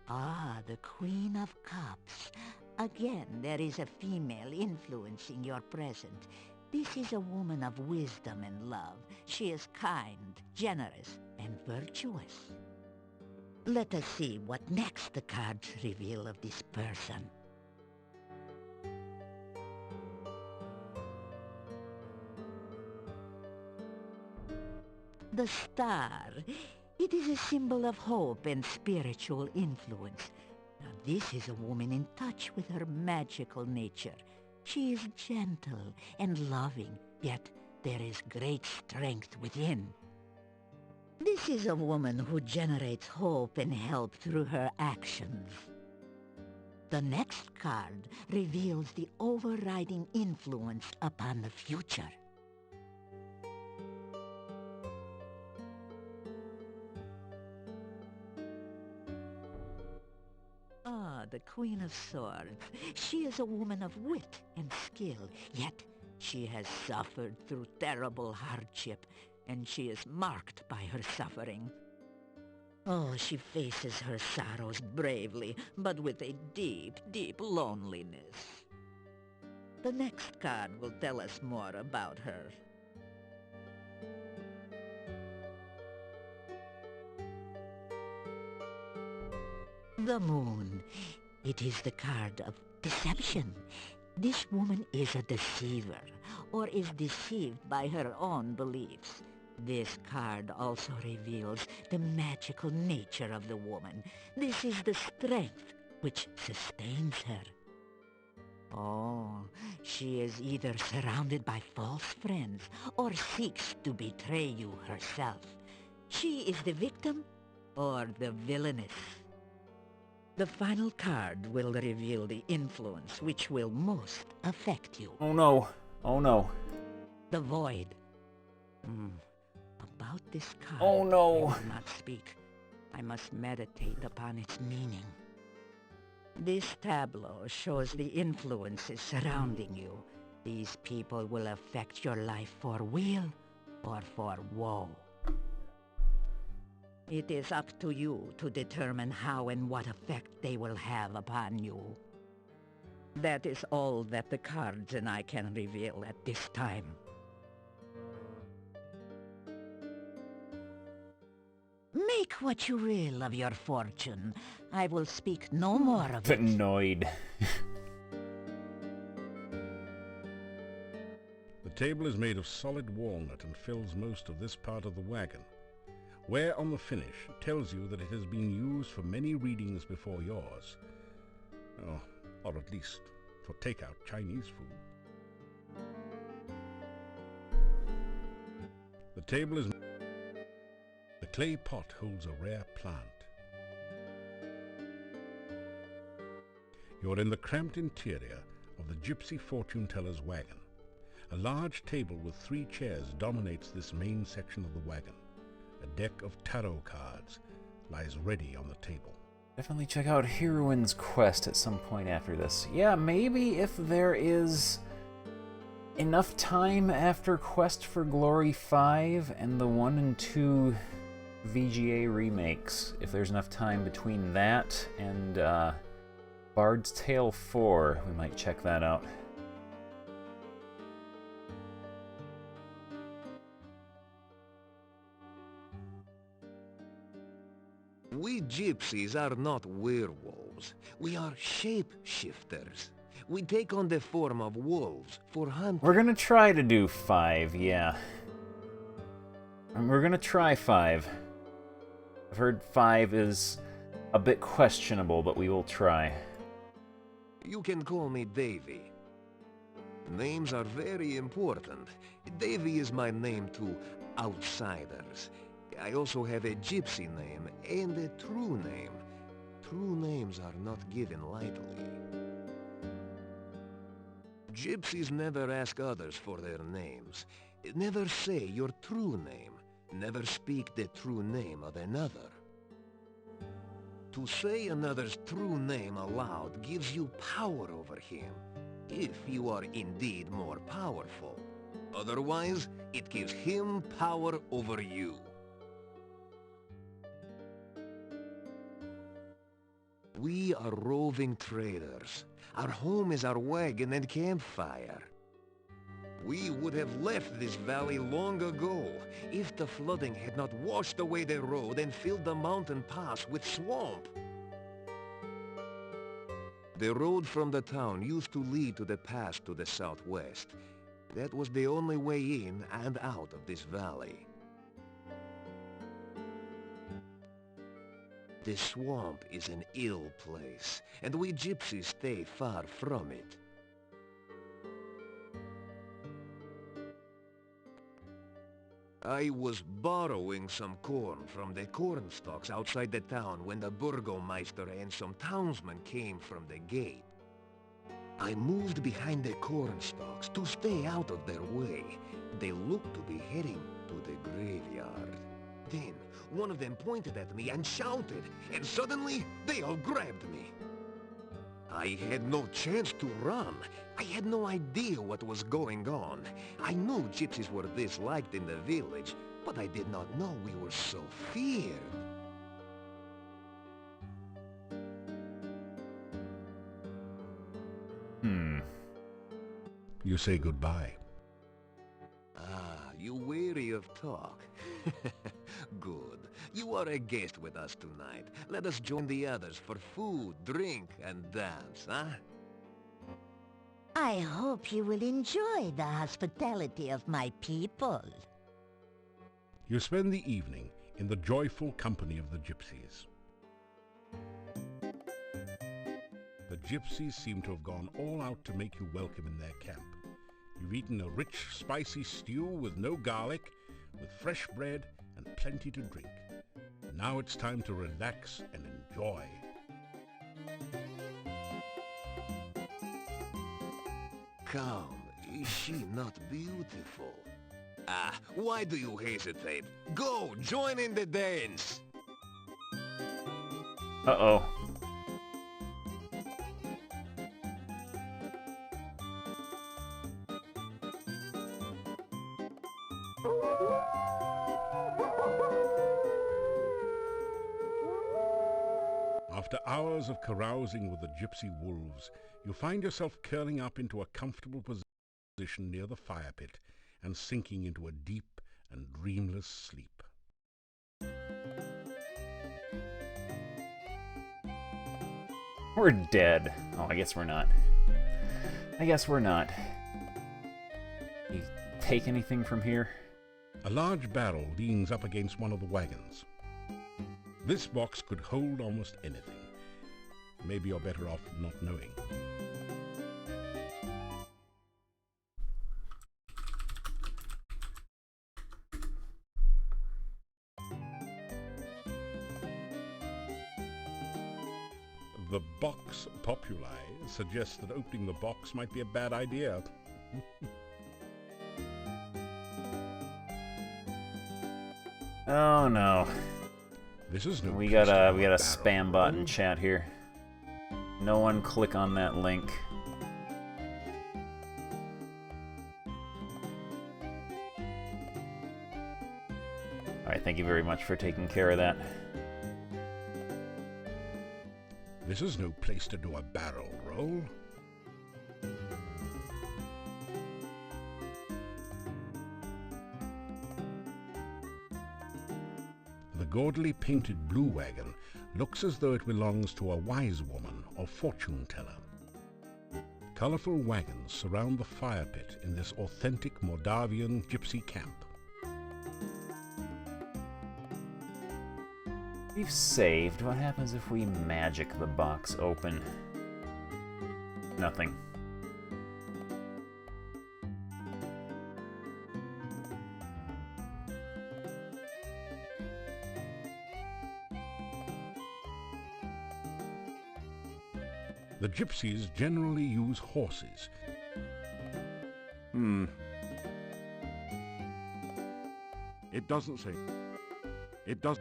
G: Ah, the Queen of Cups. Again, there is a female influencing your present. This is a woman of wisdom and love. She is kind, generous, and virtuous. Let us see what next the cards reveal of this person. The star. It is a symbol of hope and spiritual influence. Now, this is a woman in touch with her magical nature. She is gentle and loving, yet there is great strength within. This is a woman who generates hope and help through her actions. The next card reveals the overriding influence upon the future. Ah, the Queen of Swords. She is a woman of wit and skill, yet she has suffered through terrible hardship, and she is marked by her suffering. Oh, she faces her sorrows bravely, but with a deep, deep loneliness. The next card will tell us more about her. The Moon. It is the card of deception. This woman is a deceiver, or is deceived by her own beliefs. This card also reveals the magical nature of the woman. This is the strength which sustains her. Oh, she is either surrounded by false friends or seeks to betray you herself. She is the victim or the villainess. The final card will reveal the influence which will most affect you.
A: Oh no. Oh no.
G: The Void. About this card,
A: oh no.
G: I will not speak. I must meditate upon its meaning. This tableau shows the influences surrounding you. These people will affect your life for weal or for woe. It is up to you to determine how and what effect they will have upon you. That is all that the cards and I can reveal at this time. Make what you will of your fortune. I will speak no more of it.
A: Annoyed.
C: The table is made of solid walnut and fills most of this part of the wagon. Where on the finish it tells you that it has been used for many readings before yours. Oh, or at least for takeout Chinese food. The table is... The clay pot holds a rare plant. You're in the cramped interior of the gypsy fortune teller's wagon. A large table with 3 chairs dominates this main section of the wagon. A deck of tarot cards lies ready on the table.
A: Definitely check out Heroine's Quest at some point after this. Yeah, maybe if there is enough time after Quest for Glory 5 and the 1 and 2 VGA remakes, if there's enough time between that and Bard's Tale 4, we might check that out.
K: We gypsies are not werewolves. We are shapeshifters. We take on the form of wolves for hunting.
A: We're gonna try to do 5, yeah. And we're gonna try 5. I've heard 5 is a bit questionable, but we will try.
K: You can call me Davy. Names are very important. Davy is my name to outsiders.
E: I also have a gypsy name and a true name. True names are not given lightly. Gypsies never ask others for their names. Never say your true name. Never speak the true name of another. To say another's true name aloud gives you power over him, if you are indeed more powerful. Otherwise, it gives him power over you. We are roving traders. Our home is our wagon and campfire. We would have left this valley long ago if the flooding had not washed away the road and filled the mountain pass with swamp. The road from the town used to lead to the pass to the southwest. That was the only way in and out of this valley. The swamp is an ill place, and we gypsies stay far from it. I was borrowing some corn from the corn stalks outside the town when the burgomeister and some townsmen came from the gate. I moved behind the corn stalks to stay out of their way. They looked to be heading to the graveyard. Then, one of them pointed at me and shouted, and suddenly, they all grabbed me. I had no chance to run. I had no idea what was going on. I knew gypsies were disliked in the village, but I did not know we were so feared.
C: You say goodbye.
E: Ah, you weary of talk? Good. You are a guest with us tonight. Let us join the others for food, drink, and dance, huh?
G: I hope you will enjoy the hospitality of my people.
C: You spend the evening in the joyful company of the gypsies. The gypsies seem to have gone all out to make you welcome in their camp. You've eaten a rich, spicy stew with no garlic, with fresh bread and plenty to drink. Now it's time to relax and enjoy.
E: Come, is she not beautiful? Ah, why do you hesitate? Go, join in the dance!
A: Uh-oh.
C: After hours of carousing with the gypsy wolves, you find yourself curling up into a comfortable position near the fire pit and sinking into a deep and dreamless sleep.
A: We're dead. Oh, I guess we're not. I guess we're not. You take anything from here?
C: A large barrel leans up against one of the wagons. This box could hold almost anything. Maybe you're better off not knowing. The box populi suggests that opening the box might be a bad idea.
A: Oh no.
C: This is no
A: we got a spam bot in chat here. No one click on that link. Alright, thank you very much for taking care of that.
C: This is no place to do a barrel roll. The gaudily painted blue wagon looks as though it belongs to a wise woman or fortune teller. Colorful wagons surround the fire pit in this authentic Moldavian gypsy camp.
A: We've saved. What happens if we magic the box open? Nothing.
C: The gypsies generally use horses. It doesn't say. It does.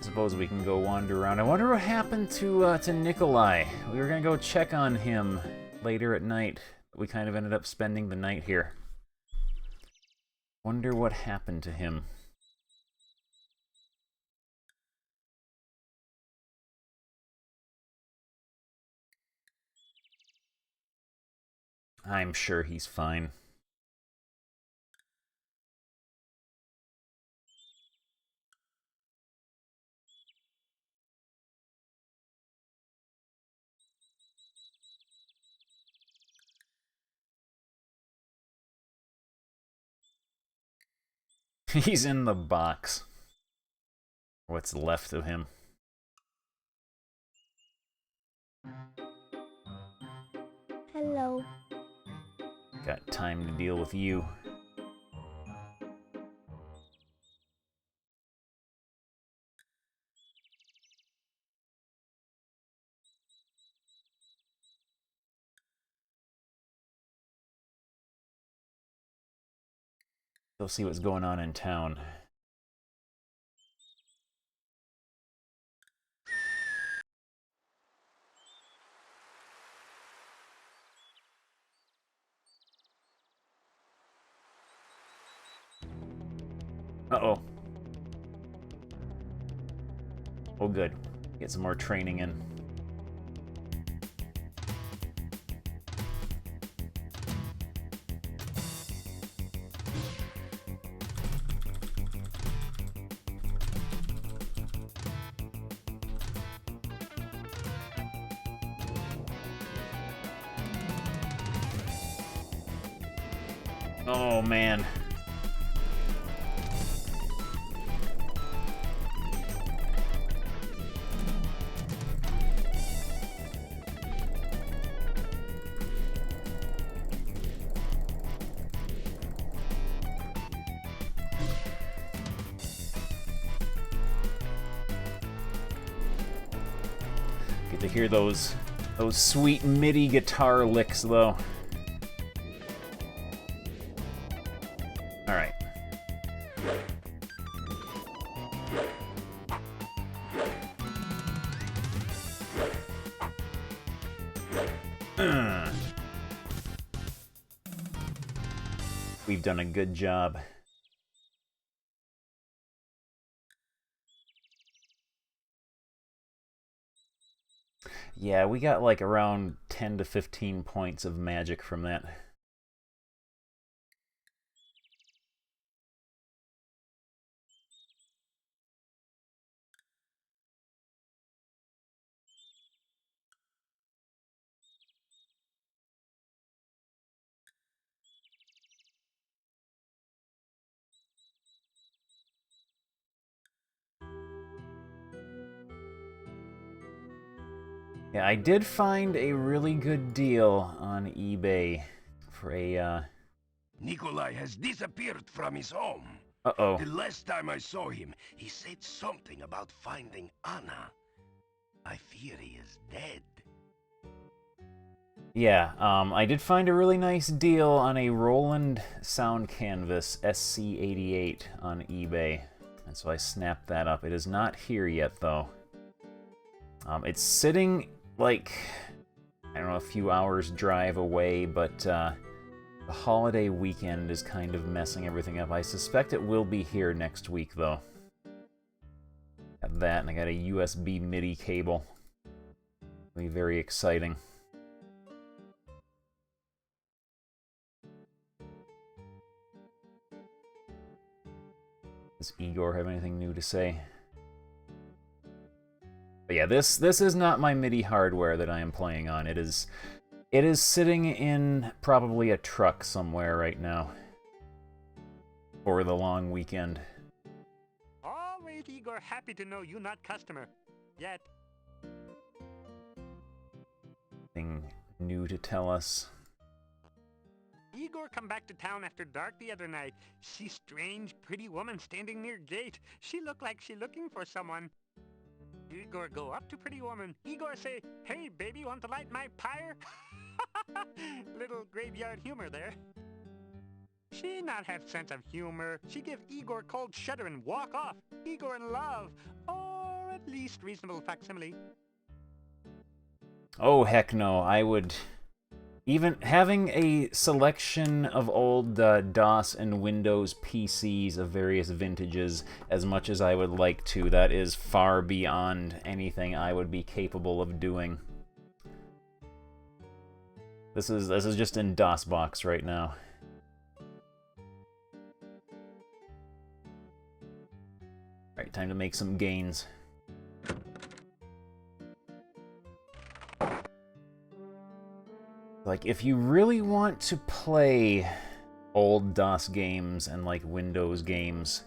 A: Suppose we can go wander around. I wonder what happened to Nikolai. We were gonna go check on him later at night. We kind of ended up spending the night here. Wonder what happened to him. I'm sure he's fine. He's in the box. What's left of him.
Q: Hello.
A: Got time to deal with you. Go see what's going on in town. Uh-oh. Oh, good. Get some more training in. Oh, man. Get to hear those sweet MIDI guitar licks, though. All right. We've done a good job. Yeah, we got like around 10 to 15 points of magic from that. Yeah, I did find a really good deal on eBay for a,
E: Nikolai has disappeared from his home.
A: Uh-oh.
E: The last time I saw him, he said something about finding Anna. I fear he is dead.
A: Yeah, I did find a really nice deal on a Roland sound canvas SC88 on eBay. And so I snapped that up. It is not here yet, though. It's sitting, like, I don't know, a few hours drive away, but the holiday weekend is kind of messing everything up. I suspect it will be here next week, though. Got that, and I got a USB MIDI cable. It'll be very exciting. Does Igor have anything new to say? But yeah, this is not my MIDI hardware that I am playing on. It is sitting in probably a truck somewhere right now for the long weekend.
N: All right, Igor, happy to know you not customer. Yet.
A: Thing new to tell us.
N: Igor come back to town after dark the other night. See strange, pretty woman standing near gate. She look like she looking for someone. Igor go up to pretty woman. Igor say, "Hey, baby, want to light my pyre?" Little graveyard humor there. She not have sense of humor. She give Igor cold shudder and walk off. Igor in love. Or at least reasonable facsimile.
A: Oh, heck no. I would... Even having a selection of old DOS and Windows PCs of various vintages, as much as I would like to, that is far beyond anything I would be capable of doing. This is just in DOSBox right now. Alright, time to make some gains. Like, if you really want to play old DOS games and, like, Windows games,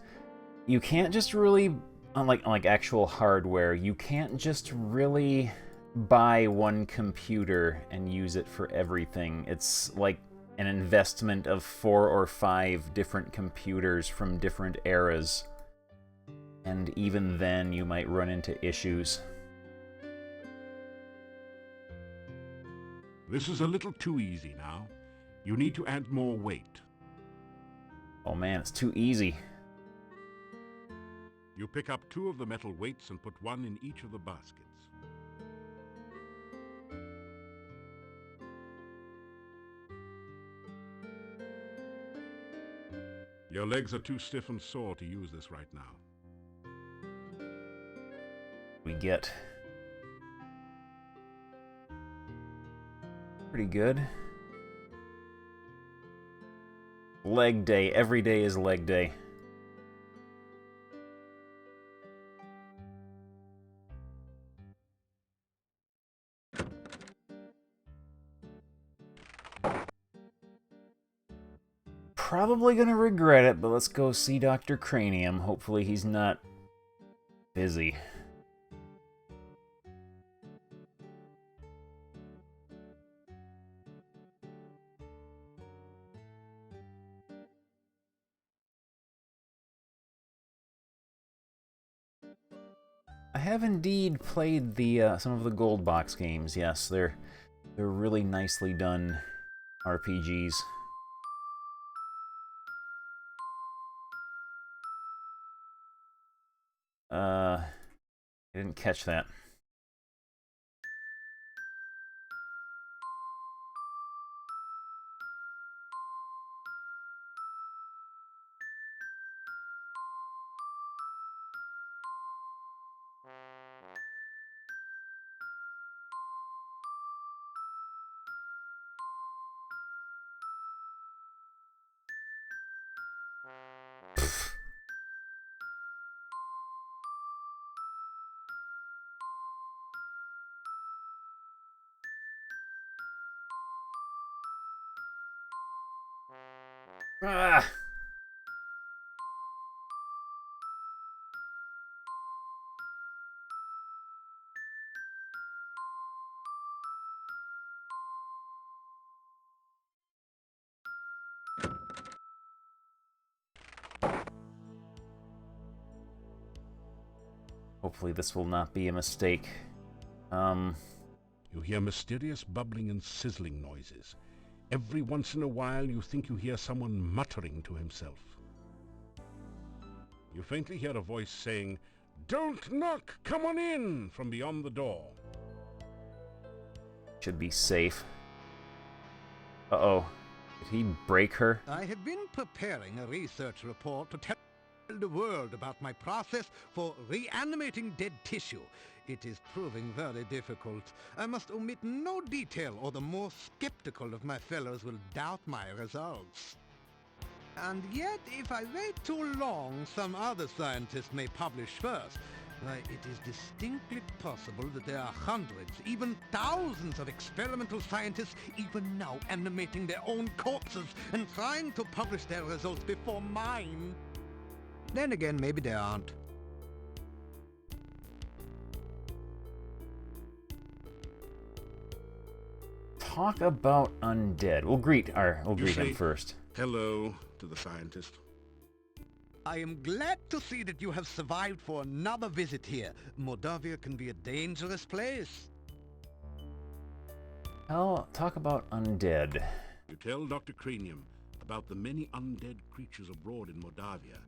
A: you can't just really, on actual hardware, you can't just really buy one computer and use it for everything. It's like an investment of 4 or 5 different computers from different eras. And even then, you might run into issues.
C: This is a little too easy now. You need to add more weight.
A: Oh man, it's too easy.
C: You pick up 2 of the metal weights and put 1 in each of the baskets. Your legs are too stiff and sore to use this right now.
A: We get... pretty good. Leg day. Every day is leg day. Probably gonna regret it, but let's go see Dr. Cranium. Hopefully he's not busy. I have indeed played the some of the gold box games. Yes, they're really nicely done RPGs. I didn't catch that. Ah! Hopefully this will not be a mistake.
C: You hear mysterious bubbling and sizzling noises. Every once in a while you think you hear someone muttering to himself. You faintly hear a voice saying, "Don't knock! Come on in!" from beyond the door.
A: Should be safe. Uh-oh. Did he break her?
J: I have been preparing a research report to tell the world about my process for reanimating dead tissue. It is proving very difficult. I must omit no detail, or the more skeptical of my fellows will doubt my results. And yet, if I wait too long, some other scientist may publish first. Why, it is distinctly possible that there are hundreds, even thousands of experimental scientists even now animating their own corpses and trying to publish their results before mine. Then again, maybe there aren't.
A: Talk about undead. We'll greet him first.
C: Hello to the scientist.
J: I am glad to see that you have survived for another visit here. Moldavia can be a dangerous place.
A: I'll talk about undead.
C: You tell Dr. Cranium about the many undead creatures abroad in Moldavia,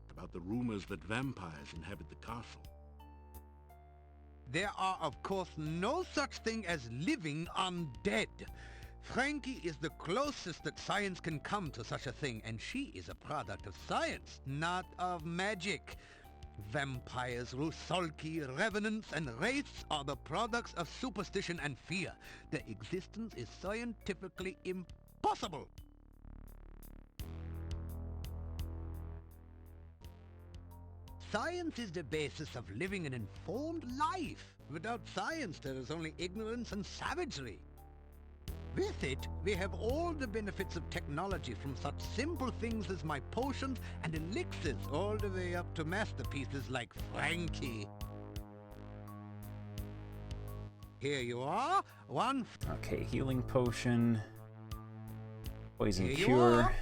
C: about the rumors that vampires inhabit the castle.
J: There are, of course, no such thing as living undead. Frankie is the closest that science can come to such a thing, and she is a product of science, not of magic. Vampires, Rusalki, revenants, and wraiths are the products of superstition and fear. Their existence is scientifically impossible. Science is the basis of living an informed life. Without science, there is only ignorance and savagery. With it, we have all the benefits of technology, from such simple things as my potions and elixirs all the way up to masterpieces like Frankie. Here you are, one...
A: Okay, healing potion. Poison
J: Here you
A: cure.
J: are.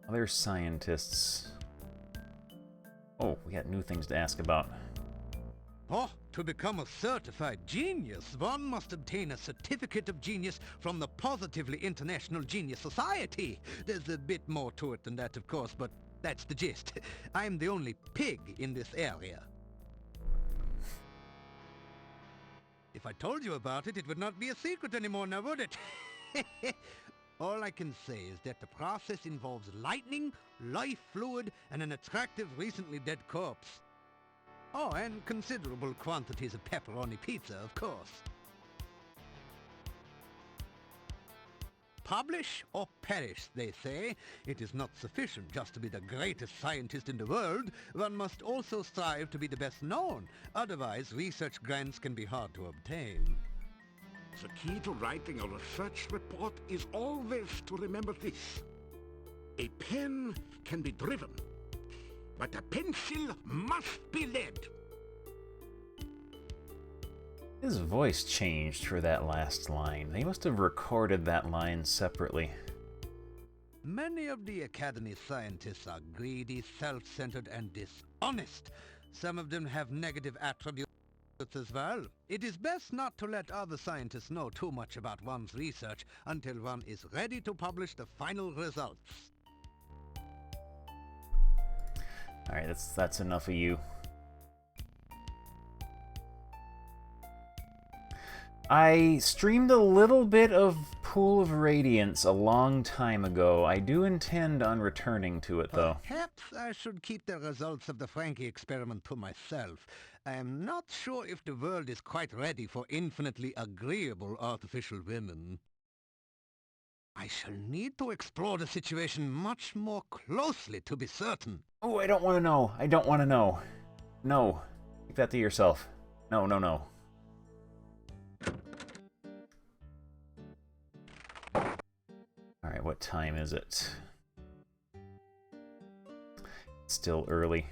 A: Other scientists. Oh, we got new things to ask about.
J: Oh, to become a certified genius, one must obtain a certificate of genius from the Positively International Genius Society. There's a bit more to it than that, of course, but that's the gist. I'm the only pig in this area. If I told you about it, it would not be a secret anymore now, would it? All I can say is that the process involves lightning, life fluid, and an attractive, recently dead corpse. Oh, and considerable quantities of pepperoni pizza, of course. Publish or perish, they say. It is not sufficient just to be the greatest scientist in the world. One must also strive to be the best known. Otherwise, research grants can be hard to obtain.
C: The key to writing a research report is always to remember this. A pen can be driven, but a pencil must be led.
A: His voice changed for that last line. They must have recorded that line separately.
J: Many of the Academy scientists are greedy, self-centered, and dishonest. Some of them have negative attributes as well. It is best not to let other scientists know too much about one's research until one is ready to publish the final results.
A: Alright, that's enough of you. I streamed a little bit of Pool of Radiance a long time ago. I do intend on returning to it, though.
J: Perhaps I should keep the results of the Frankie experiment to myself. I am not sure if the world is quite ready for infinitely agreeable artificial women. I shall need to explore the situation much more closely to be certain.
A: Oh, I don't want to know. I don't want to know. No. Keep that to yourself. No, no, no. Alright, what time is it? It's still early.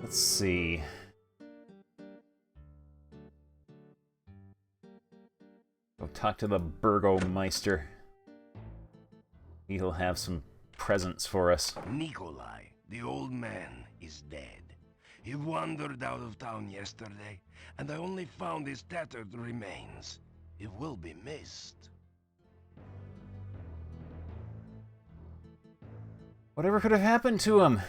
A: Let's see. Go talk to the Burgomeister. He'll have some presents for us.
E: Nikolai, the old man, is dead. He wandered out of town yesterday, and I only found his tattered remains. He will be missed.
A: Whatever could have happened to him?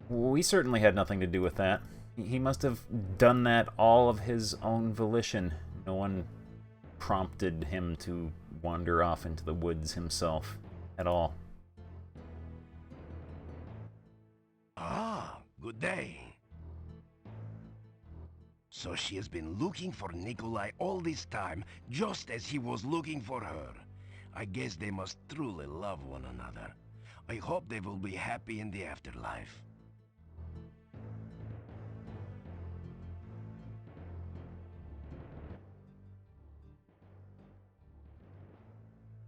A: We certainly had nothing to do with that. He must have done that all of his own volition. No one prompted him to wander off into the woods himself at all.
E: Ah, good day. So she has been looking for Nikolai all this time, just as he was looking for her. I guess they must truly love one another. I hope they will be happy in the afterlife.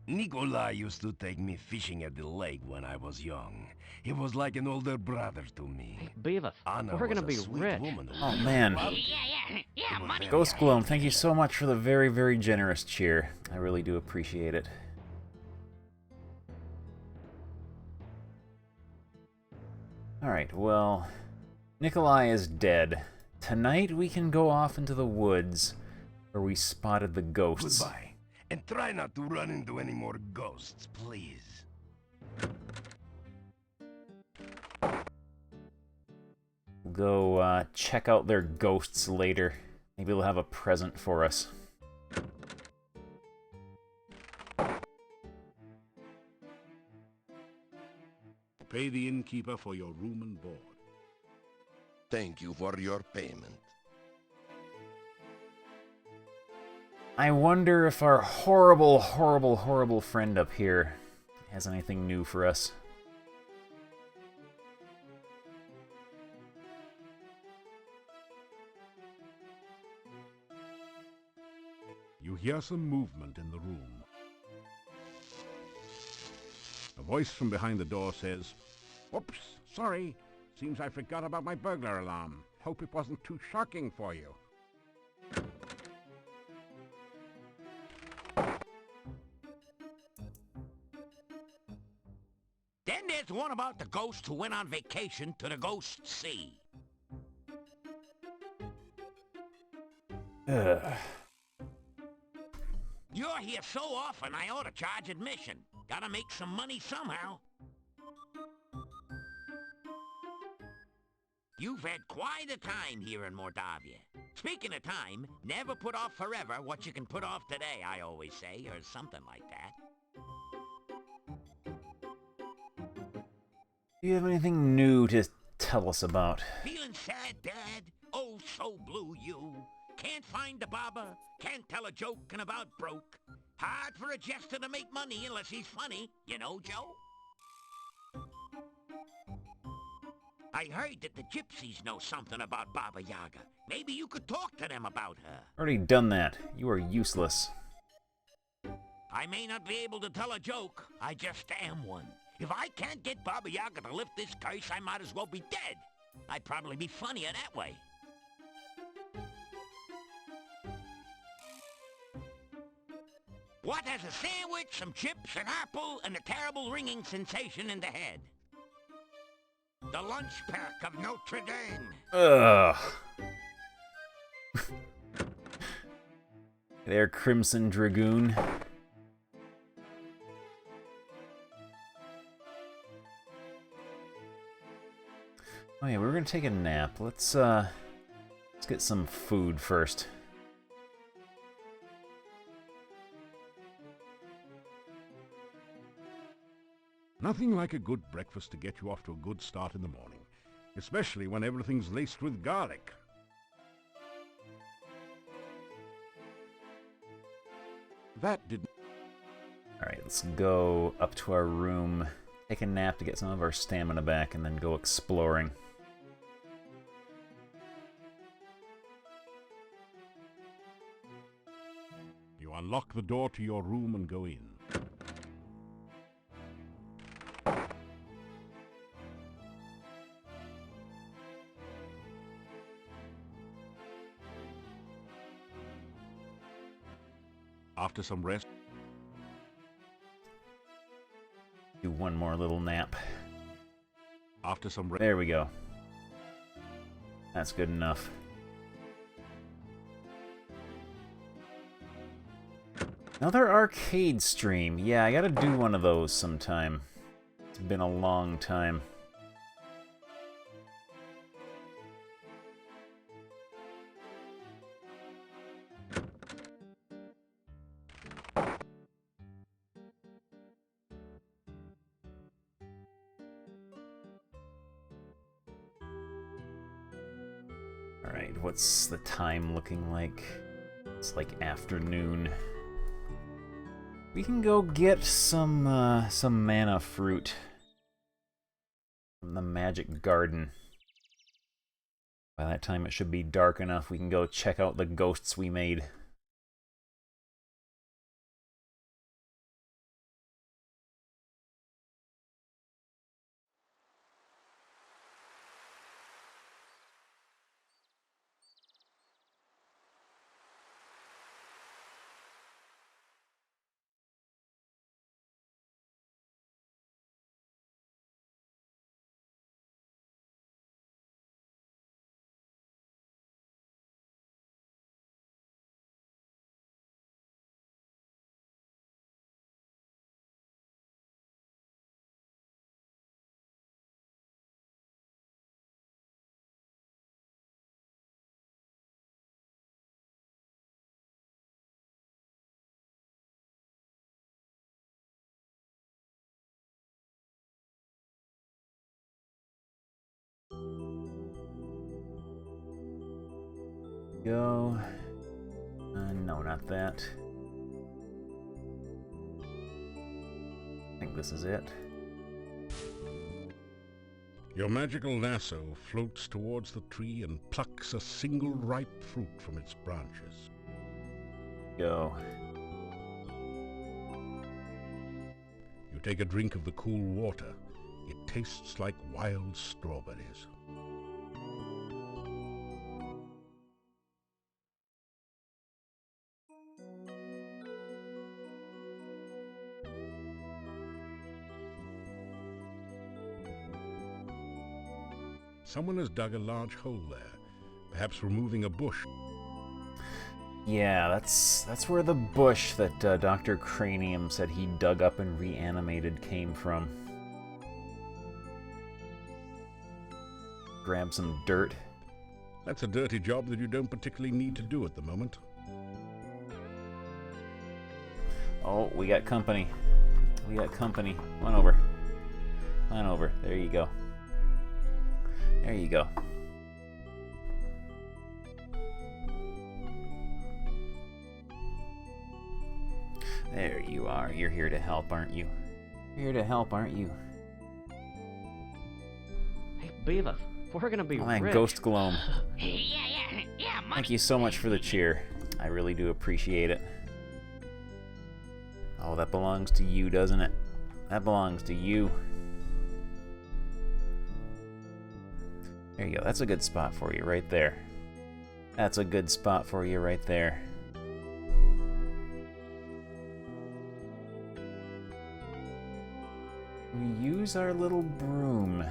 E: Nikolai used to take me fishing at the lake when I was young. He was like an older brother to me.
M: Beavis,
E: Anna
M: we're
E: was
M: gonna
E: a
M: be
E: sweet
M: rich.
E: woman who
A: Oh,
E: really
A: man.
E: loved me.
M: Yeah, money.
A: Ghost Gloam, thank you so much for the very, very generous cheer. I really do appreciate it. Alright, well, Nikolai is dead. Tonight we can go off into the woods where we spotted the ghosts.
E: Goodbye. And try not to run into any more ghosts, please.
A: We'll go check out their ghosts later. Maybe they'll have a present for us.
C: Pay the innkeeper for your room and board.
B: Thank you for your payment.
A: I wonder if our horrible, horrible, horrible friend up here has anything new for us.
C: You hear some movement in the room. A voice from behind the door says, "Oops, sorry. Seems I forgot about my burglar alarm. Hope it wasn't too shocking for you."
D: Then there's one about the ghost who went on vacation to the Ghost Sea.
A: Ugh.
D: You're here so often, I ought to charge admission. Gotta make some money somehow. You've had quite a time here in Mordavia. Speaking of time, never put off forever what you can put off today, I always say, or something like that.
A: Do you have anything new to tell us about?
D: Feeling sad, Dad? Oh, so blue you. Can't find a barber, can't tell a joke, and about broke. Hard for a jester to make money unless he's funny, you know, Joe? I heard that the gypsies know something about Baba Yaga. Maybe you could talk to them about her.
A: Already done that. You are useless.
D: I may not be able to tell a joke, I just am one. If I can't get Baba Yaga to lift this curse, I might as well be dead. I'd probably be funnier that way. What has a sandwich, some chips, an apple, and a terrible ringing sensation in the head? The lunch pack of Notre Dame.
A: Ugh. There, Crimson Dragoon. Oh yeah, we were gonna take a nap. Let's get some food first.
C: Nothing like a good breakfast to get you off to a good start in the morning, especially when everything's laced with garlic. That didn't...
A: Alright, let's go up to our room, take a nap to get some of our stamina back, and then go exploring.
C: You unlock the door to your room and go in. After some rest,
A: Do one more little nap.
C: after some rest,
A: There we go. That's good enough. Another arcade stream. Yeah, I gotta do one of those sometime. It's been a long time. Alright, what's the time looking like? It's like afternoon. We can go get some mana fruit from the magic garden. By that time it should be dark enough we can go check out the ghosts we made. Go. No, not that. I think this is it.
C: Your magical lasso floats towards the tree and plucks a single ripe fruit from its branches.
A: Go.
C: You take a drink of the cool water. It tastes like wild strawberries. Someone has dug a large hole there, perhaps removing a bush.
A: Yeah, that's where the bush that Dr. Cranium said he dug up and reanimated came from. Grab some dirt.
C: That's a dirty job that you don't particularly need to do at the moment.
A: Oh, we got company. We got company. Come on over. Come on over. There you go. There you go. There you are. You're here to help, aren't you? You're here to help, aren't you?
M: Hey, Beavis, we're gonna be
A: Oh man,
M: rich.
A: Ghost Gloam.
M: Yeah, money.
A: Thank you so much for the cheer. I really do appreciate it. Oh, that belongs to you, doesn't it? That belongs to you. There you go. That's a good spot for you right there. That's a good spot for you right there. We use our little broom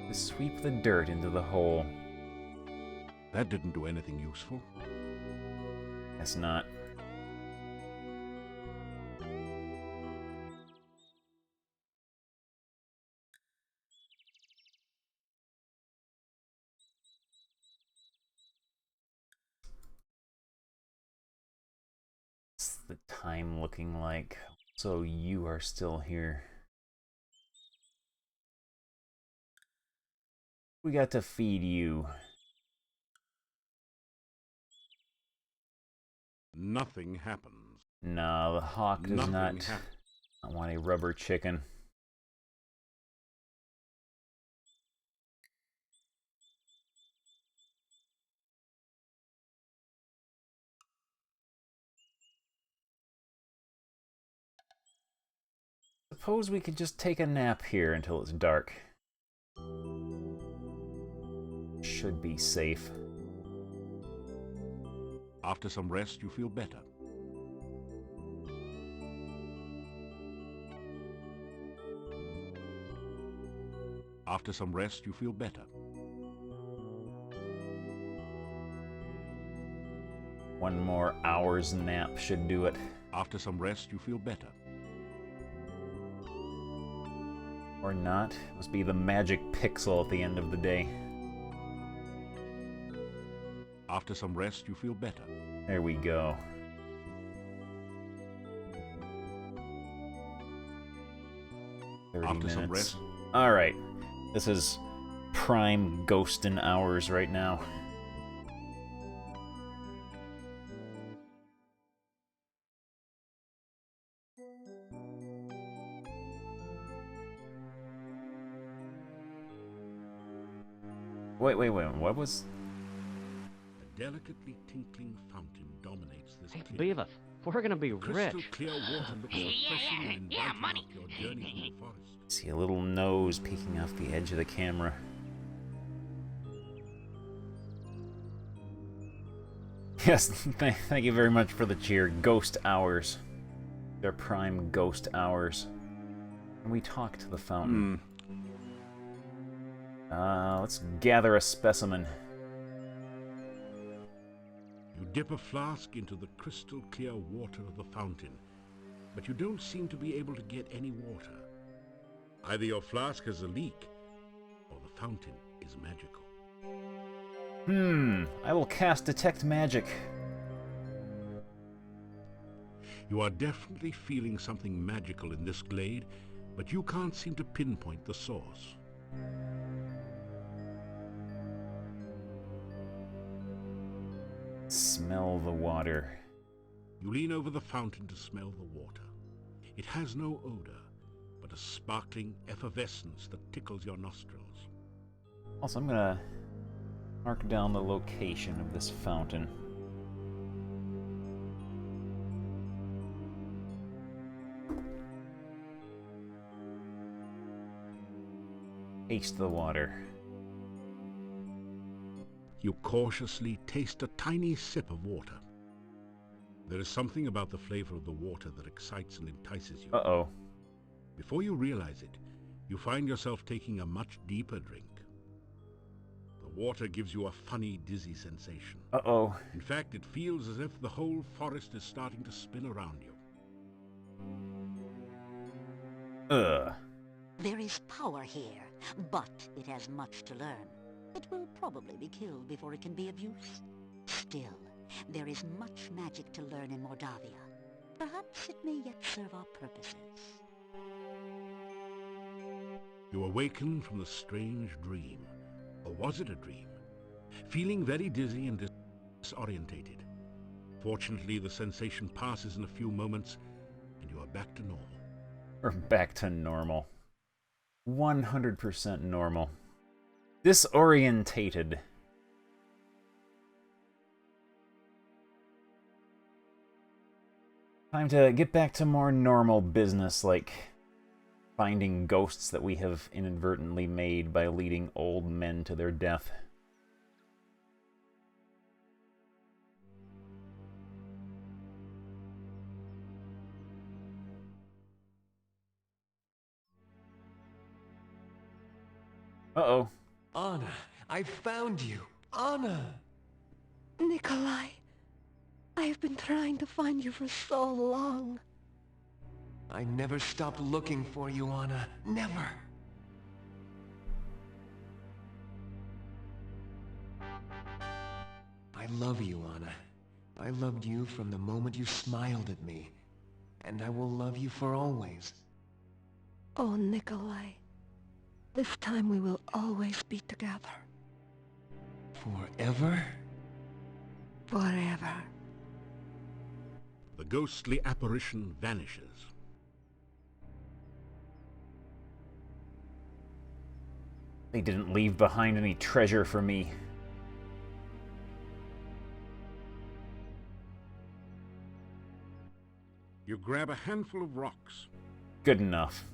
A: to sweep the dirt into the hole.
C: That didn't do anything useful.
A: Guess not. What's the time looking like? So you are still here. We got to feed you.
C: Nothing happens.
A: No, the hawk does
C: Nothing
A: not
C: happens.
A: I want a rubber chicken. Suppose we could just take a nap here until it's dark. Should be safe.
C: After some rest, you feel better. After some rest, you feel better.
A: One more hour's nap should do it.
C: After some rest, you feel better.
A: Or not. Must be the magic pixel at the end of the day.
C: After some rest, you feel better.
A: There we go.
C: After some rest.
A: Alright. This is prime ghostin' hours right now. Wait, what was...
C: A delicately tinkling fountain dominates this
M: Hey,
C: clearing.
M: Beavis, we're gonna be
C: Crystal
M: rich.
C: clear water looks refreshing and inviting
M: money.
C: up your journey through the forest.
A: See a little nose peeking off the edge of the camera. Yes, thank you very much for the cheer. Ghost hours. They're prime ghost hours. And we talk to the fountain. Let's gather a specimen.
C: You dip a flask into the crystal clear water of the fountain, but you don't seem to be able to get any water. Either your flask has a leak, or the fountain is magical.
A: I will cast Detect Magic.
C: You are definitely feeling something magical in this glade, but you can't seem to pinpoint the source.
A: Smell the water.
C: You lean over the fountain to smell the water. It has no odor, but a sparkling effervescence that tickles your nostrils.
A: Also, I'm gonna mark down the location of this fountain. Taste the water.
C: You cautiously taste a tiny sip of water. There is something about the flavor of the water that excites and entices you.
A: Uh-oh.
C: Before you realize it, you find yourself taking a much deeper drink. The water gives you a funny, dizzy sensation.
A: Uh-oh.
C: In fact, it feels as if the whole forest is starting to spin around you.
A: Ugh.
R: There is power here, but it has much to learn. It will probably be killed before it can be of use. Still, there is much magic to learn in Mordavia. Perhaps it may yet serve our purposes.
C: You awaken from the strange dream. Or was it a dream? Feeling very dizzy and disorientated. Fortunately, the sensation passes in a few moments, and you are back to normal.
A: We're back to normal. 100% normal. Disorientated. Time to get back to more normal business, like finding ghosts that we have inadvertently made by leading old men to their death. Uh-oh.
K: Anna, I found you. Anna!
O: Nikolai, I've been trying to find you for so long.
K: I never stopped looking for you, Anna. Never. I love you, Anna. I loved you from the moment you smiled at me. And I will love you for always.
O: Oh, Nikolai. This time we will always be together.
K: Forever?
O: Forever.
C: The ghostly apparition vanishes.
A: They didn't leave behind any treasure for me.
C: You grab a handful of rocks.
A: Good enough.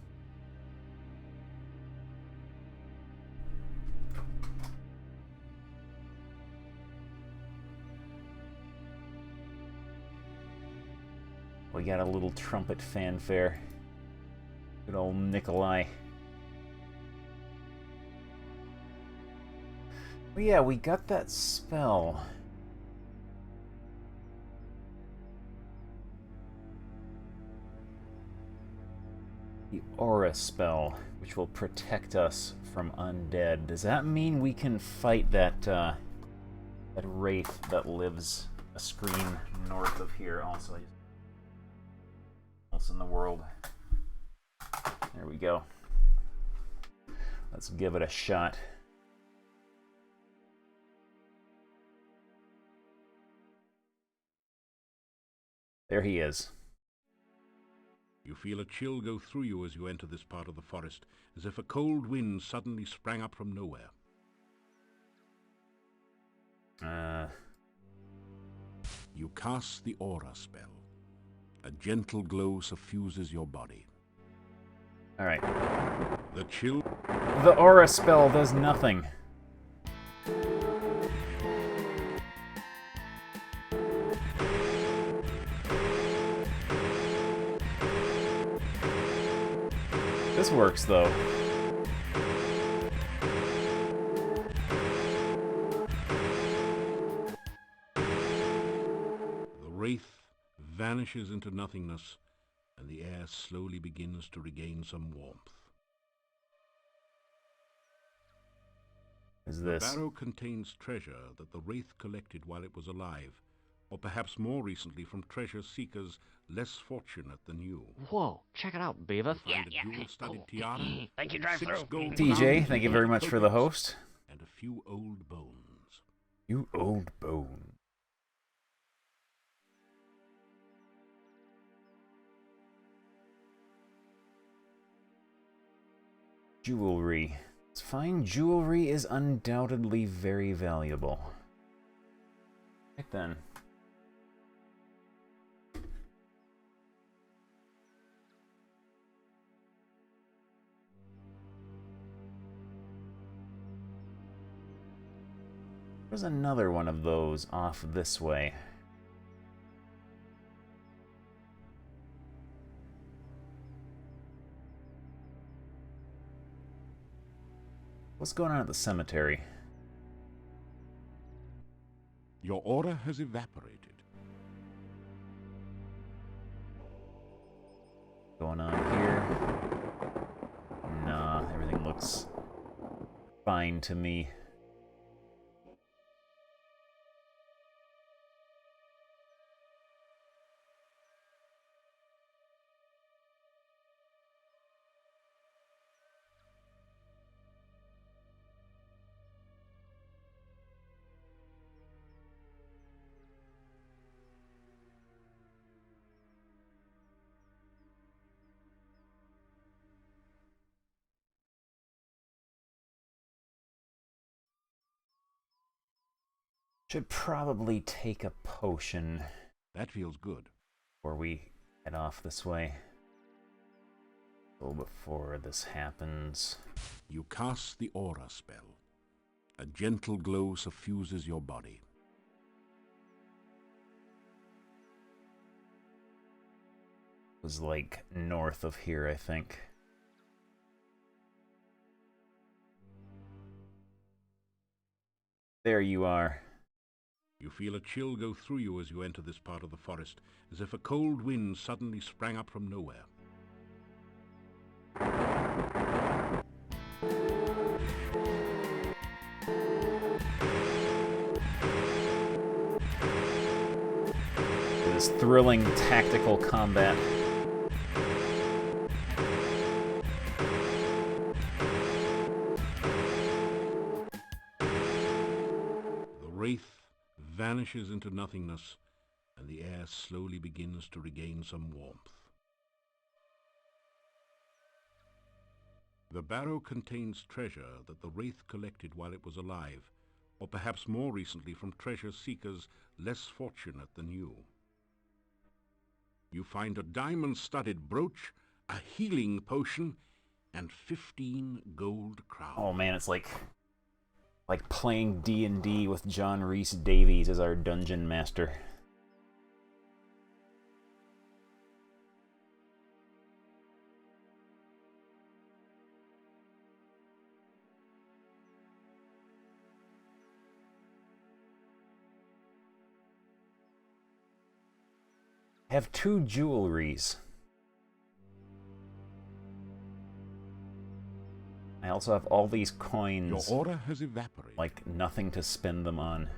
A: We got a little trumpet fanfare. Good old Nikolai. But yeah, we got that spell. The aura spell, which will protect us from undead. Does that mean we can fight that that wraith that lives a screen north of here? Also, else in the world. There we go. Let's give it a shot. There he is.
C: You feel a chill go through you as you enter this part of the forest, as if a cold wind suddenly sprang up from nowhere. You cast the aura spell. A gentle glow suffuses your body.
A: Alright.
C: The chill...
A: The aura spell does nothing. This works, though.
C: The wraith vanishes into nothingness, and the air slowly begins to regain some warmth.
A: Is this?
C: The barrow contains treasure that the wraith collected while it was alive, or perhaps more recently from treasure seekers less fortunate than you.
M: Whoa, check it out, Beavis.
C: Find a jewel-studded tiara,
M: Thank you, drive-through.
A: DJ, thank you very much for the host.
C: And a few old bones.
A: You old bone. Jewelry. Fine jewelry is undoubtedly very valuable. Right then. There's another one of those off this way. What's going on at the cemetery?
C: Your aura has evaporated.
A: Going on here? Nah, everything looks fine to me. Should probably take a potion.
C: That feels good.
A: Before we head off this way. A little before this happens.
C: You cast the aura spell. A gentle glow suffuses your body.
A: It was like north of here, I think. There you are.
C: You feel a chill go through you as you enter this part of the forest, as if a cold wind suddenly sprang up from nowhere.
A: This thrilling tactical combat.
C: Wraith vanishes into nothingness, and the air slowly begins to regain some warmth. The barrow contains treasure that the Wraith collected while it was alive, or perhaps more recently from treasure seekers less fortunate than you. You find a diamond-studded brooch, a healing potion, and 15 gold crowns.
A: Oh man, it's like playing D&D with John Rhys-Davies as our dungeon master. I have 2 jewelries. I also have all these coins.
C: Your aura has evaporated.
A: Like nothing to spend them on.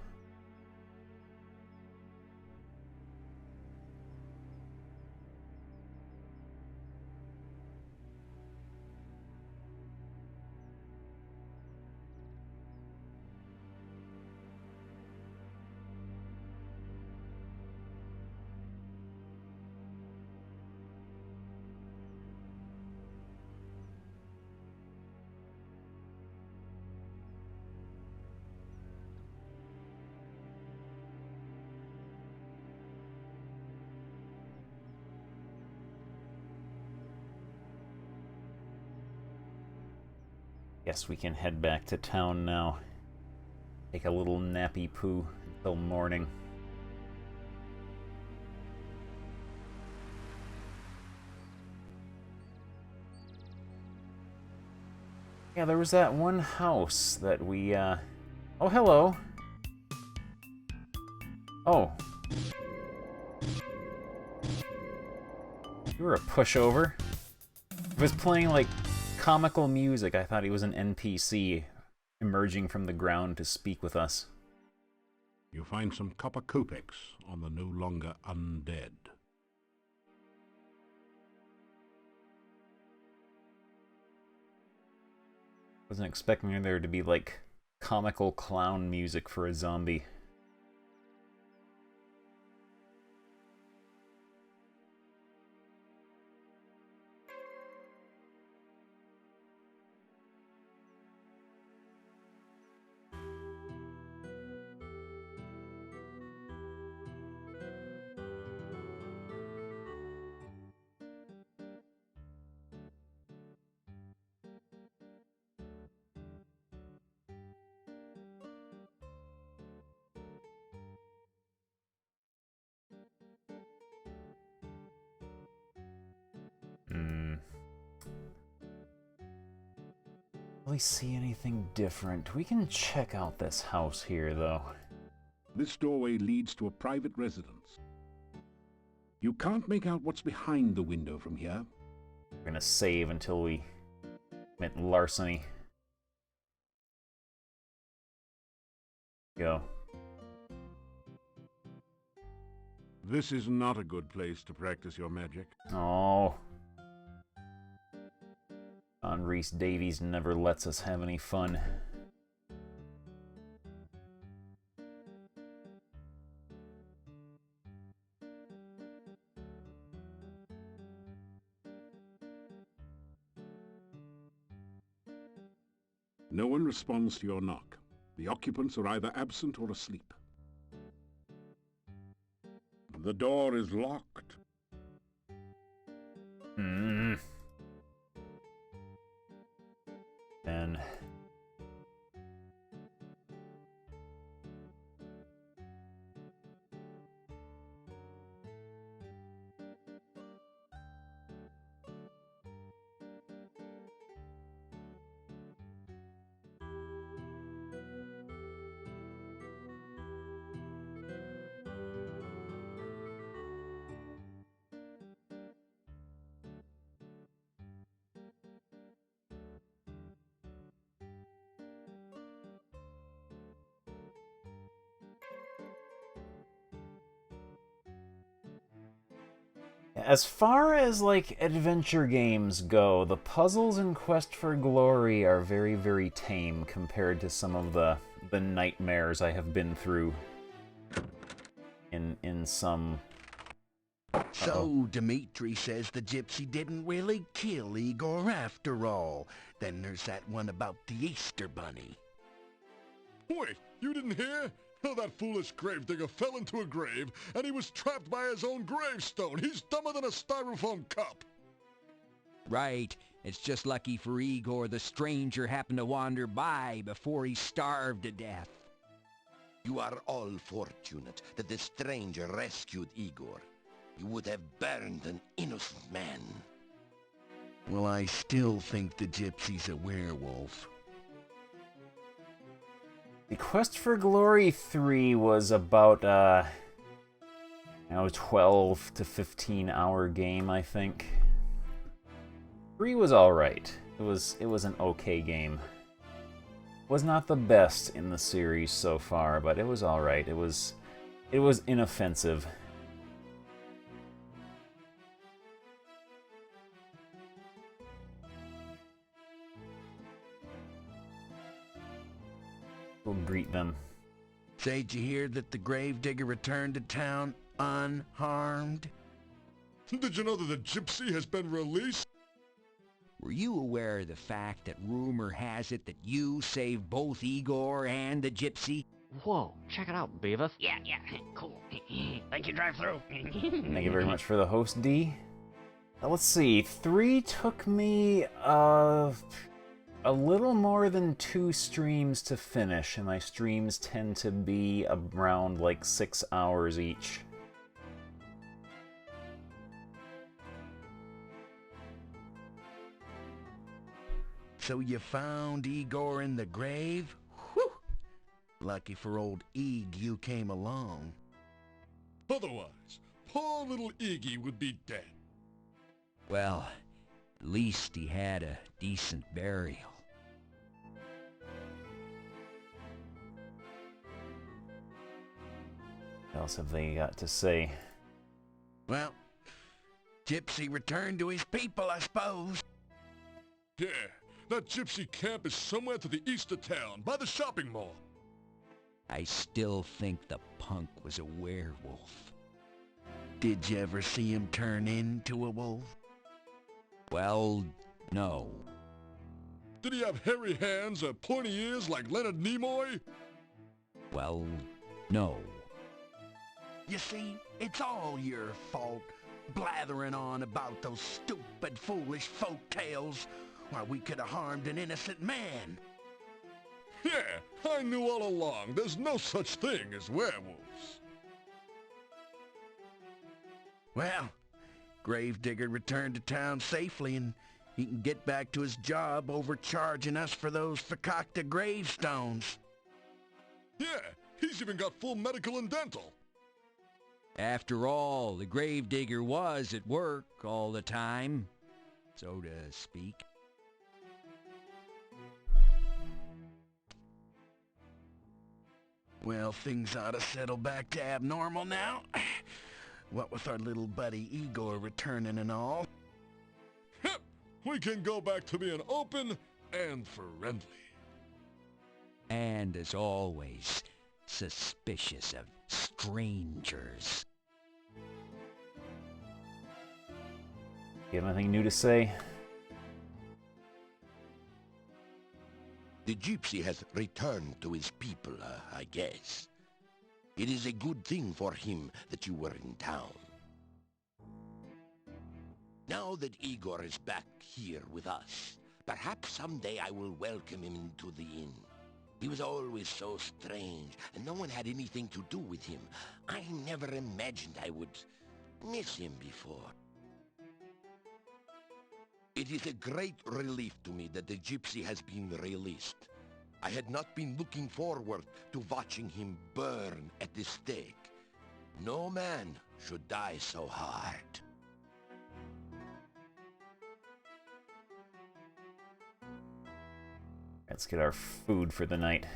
A: Guess we can head back to town now. Take a little nappy poo until morning. Yeah, there was that one house that we, Oh, hello! Oh. You were a pushover. It was playing, like, comical music. I thought he was an NPC emerging from the ground to speak with us.
C: You find some copper kopecks on the no longer undead.
A: Wasn't expecting there to be, like, comical clown music for a zombie. really see anything different. We can check out this house here, though.
C: This doorway leads to a private residence. You can't make out what's behind the window from here.
A: We're gonna save until we commit larceny. Go.
C: This is not a good place to practice your magic.
A: Oh. Rhys-Davies never lets us have any fun.
C: No one responds to your knock. The occupants are either absent or asleep. The door is locked.
A: And as far as, like, adventure games go, the puzzles in Quest for Glory are very, very tame compared to some of the nightmares I have been through in some...
B: So, Dimitri says the gypsy didn't really kill Igor after all. Then there's that one about the Easter Bunny.
F: Wait, you didn't hear? Oh, that foolish gravedigger fell into a grave, and he was trapped by his own gravestone. He's dumber than a styrofoam cup.
I: Right. It's just lucky for Igor the stranger happened to wander by before he starved to death.
B: You are all fortunate that the stranger rescued Igor. You would have burned an innocent man. Well, I still think the gypsy's a werewolf.
A: The Quest for Glory 3 was about, 12 to 15 hour game, I think. 3 was alright. It was an okay game. Was not the best in the series so far, but it was alright. It was inoffensive. We'll greet them.
B: Say, did you hear that the gravedigger returned to town unharmed?
F: Did you know that the gypsy has been released?
I: Were you aware of the fact that rumor has it that you saved both Igor and the gypsy?
M: Whoa, check it out, Beavis.
K: Yeah, cool. Thank you, drive-through.
A: Thank you very much for the host, D. Let's see, 3 took me, a little more than 2 streams to finish, and my streams tend to be around, like, 6 hours each.
B: So you found Igor in the grave? Whew! Lucky for old Ig you came along.
F: Otherwise, poor little Iggy would be dead.
I: Well, at least he had a decent burial.
A: What else have they got to say?
B: Well, Gypsy returned to his people, I suppose.
F: Yeah, that gypsy camp is somewhere to the east of town, by the shopping mall.
I: I still think the punk was a werewolf.
B: Did you ever see him turn into a wolf?
I: Well, no.
F: Did he have hairy hands or pointy ears like Leonard Nimoy?
I: Well, no.
B: You see, it's all your fault, blathering on about those stupid, foolish folk tales, while we could have harmed an innocent man.
F: Yeah, I knew all along there's no such thing as werewolves.
B: Well, Gravedigger returned to town safely, and
E: He can get back to his job overcharging us for those fakakta gravestones.
F: Yeah, he's even got full medical and dental.
I: After all, the gravedigger was at work all the time, so to speak.
E: Well, things ought to settle back to abnormal now. What with our little buddy Igor returning and all.
F: Hip! We can go back to being open and friendly.
I: And as always, suspicious of strangers.
A: You have anything new to say?
B: The gypsy has returned to his people, I guess. It is a good thing for him that you were in town. Now that Igor is back here with us, perhaps someday I will welcome him into the inn. He was always so strange, and no one had anything to do with him. I never imagined I would miss him before. It is a great relief to me that the gypsy has been released. I had not been looking forward to watching him burn at the stake. No man should die so hard.
A: Let's get our food for the night.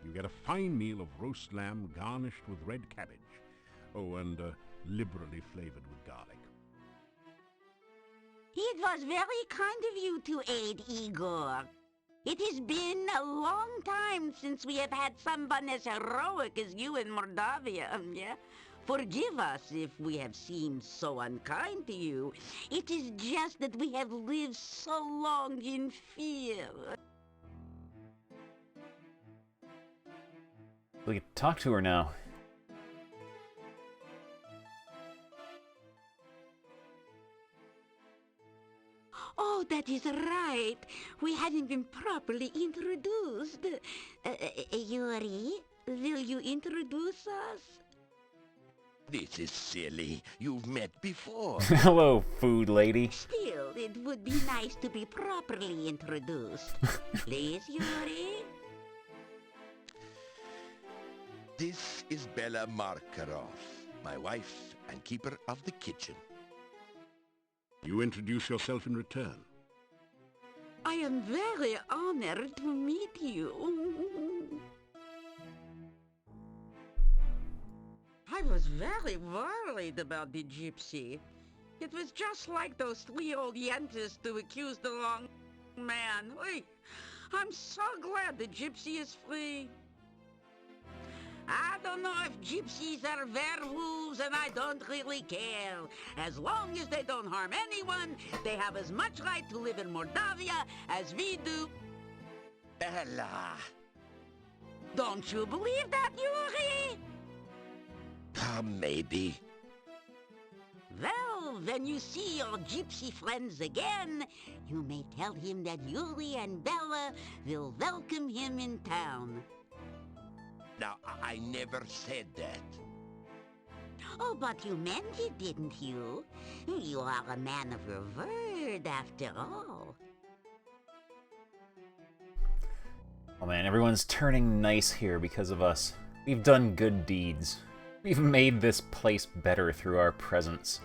C: You get a fine meal of roast lamb garnished with red cabbage. Oh, and liberally flavored with garlic.
G: It was very kind of you to aid Igor. It has been a long time since we have had someone as heroic as you in Mordavia, yeah? Forgive us if we have seemed so unkind to you. It is just that we have lived so long in fear.
A: We can talk to her now.
G: Oh, that is right. We hadn't been properly introduced. Yuri, will you introduce us?
B: This is silly. You've met before.
A: Hello, food lady.
G: Still, it would be nice to be properly introduced. Please, Yuri?
B: This is Bella Markarov, my wife and keeper of the kitchen.
C: You introduce yourself in return.
G: I am very honored to meet you. I was very worried about the gypsy. It was just like those 3 old yentas to accuse the wrong man. Oy, I'm so glad the gypsy is free. I don't know if gypsies are werewolves, and I don't really care. As long as they don't harm anyone, they have as much right to live in Mordavia as we do.
B: Bella!
G: Don't you believe that, Yuri?
B: Maybe.
G: Well, when you see your gypsy friends again, you may tell him that Yuri and Bella will welcome him in town.
B: Now, I never said that.
G: Oh, but you meant it, didn't you? You are a man of your word, after all.
A: Oh man, everyone's turning nice here because of us. We've done good deeds. We've made this place better through our presence.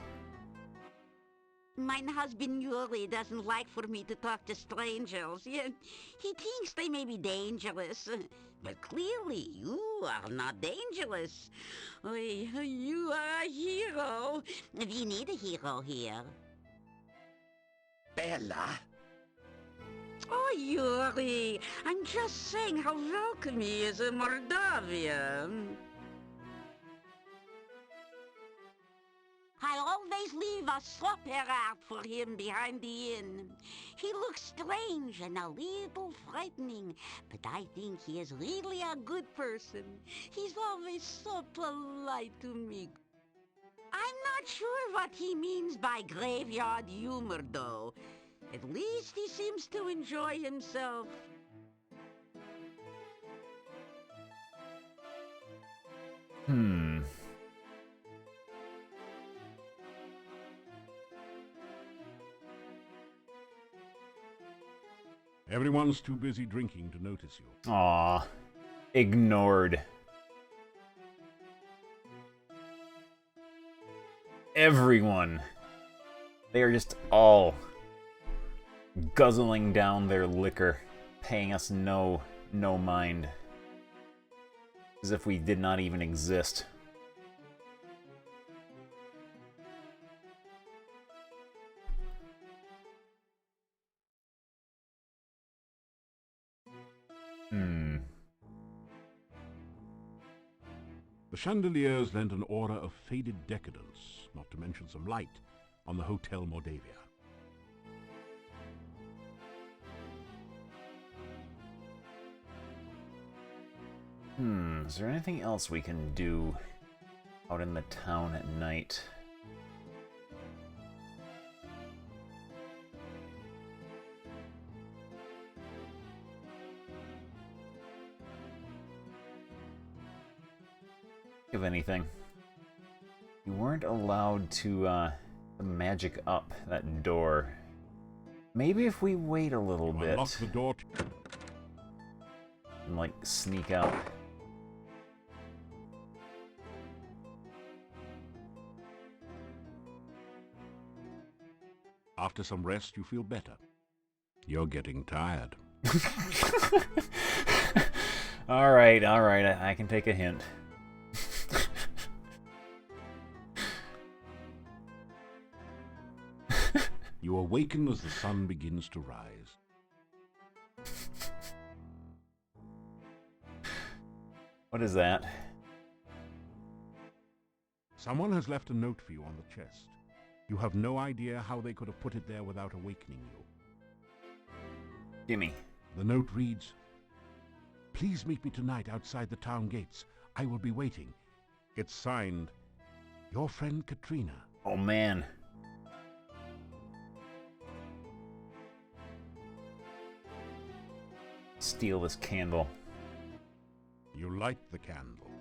G: My husband Yuri doesn't like for me to talk to strangers. He thinks they may be dangerous. But clearly, you are not dangerous. You are a hero. We need a hero here.
B: Bella?
G: Oh, Yuri, I'm just saying how welcome he is in Mordavia. I always leave a supper out for him behind the inn. He looks strange and a little frightening, but I think he is really a good person. He's always so polite to me. I'm not sure what he means by graveyard humor, though. At least he seems to enjoy himself.
A: Hmm.
C: Everyone's too busy drinking to notice you.
A: Aw. Ignored. Everyone. They are just all guzzling down their liquor, paying us no mind. As if we did not even exist. Hmm.
C: The chandeliers lent an aura of faded decadence, not to mention some light, on the Hotel Mordavia.
A: Is there anything else we can do out in the town at night? Of anything. You weren't allowed to magic up that door. Maybe if we wait a little bit.
C: Unlock the door
A: and like sneak out.
C: After some rest, you feel better. You're getting tired.
A: Alright, I can take a hint.
C: You awaken as the sun begins to rise.
A: What is that?
C: Someone has left a note for you on the chest. You have no idea how they could have put it there without awakening you.
A: Gimme.
C: The note reads, "Please meet me tonight outside the town gates. I will be waiting." It's signed, "Your friend Katrina."
A: Oh man. Steal this candle.
C: You light the candle.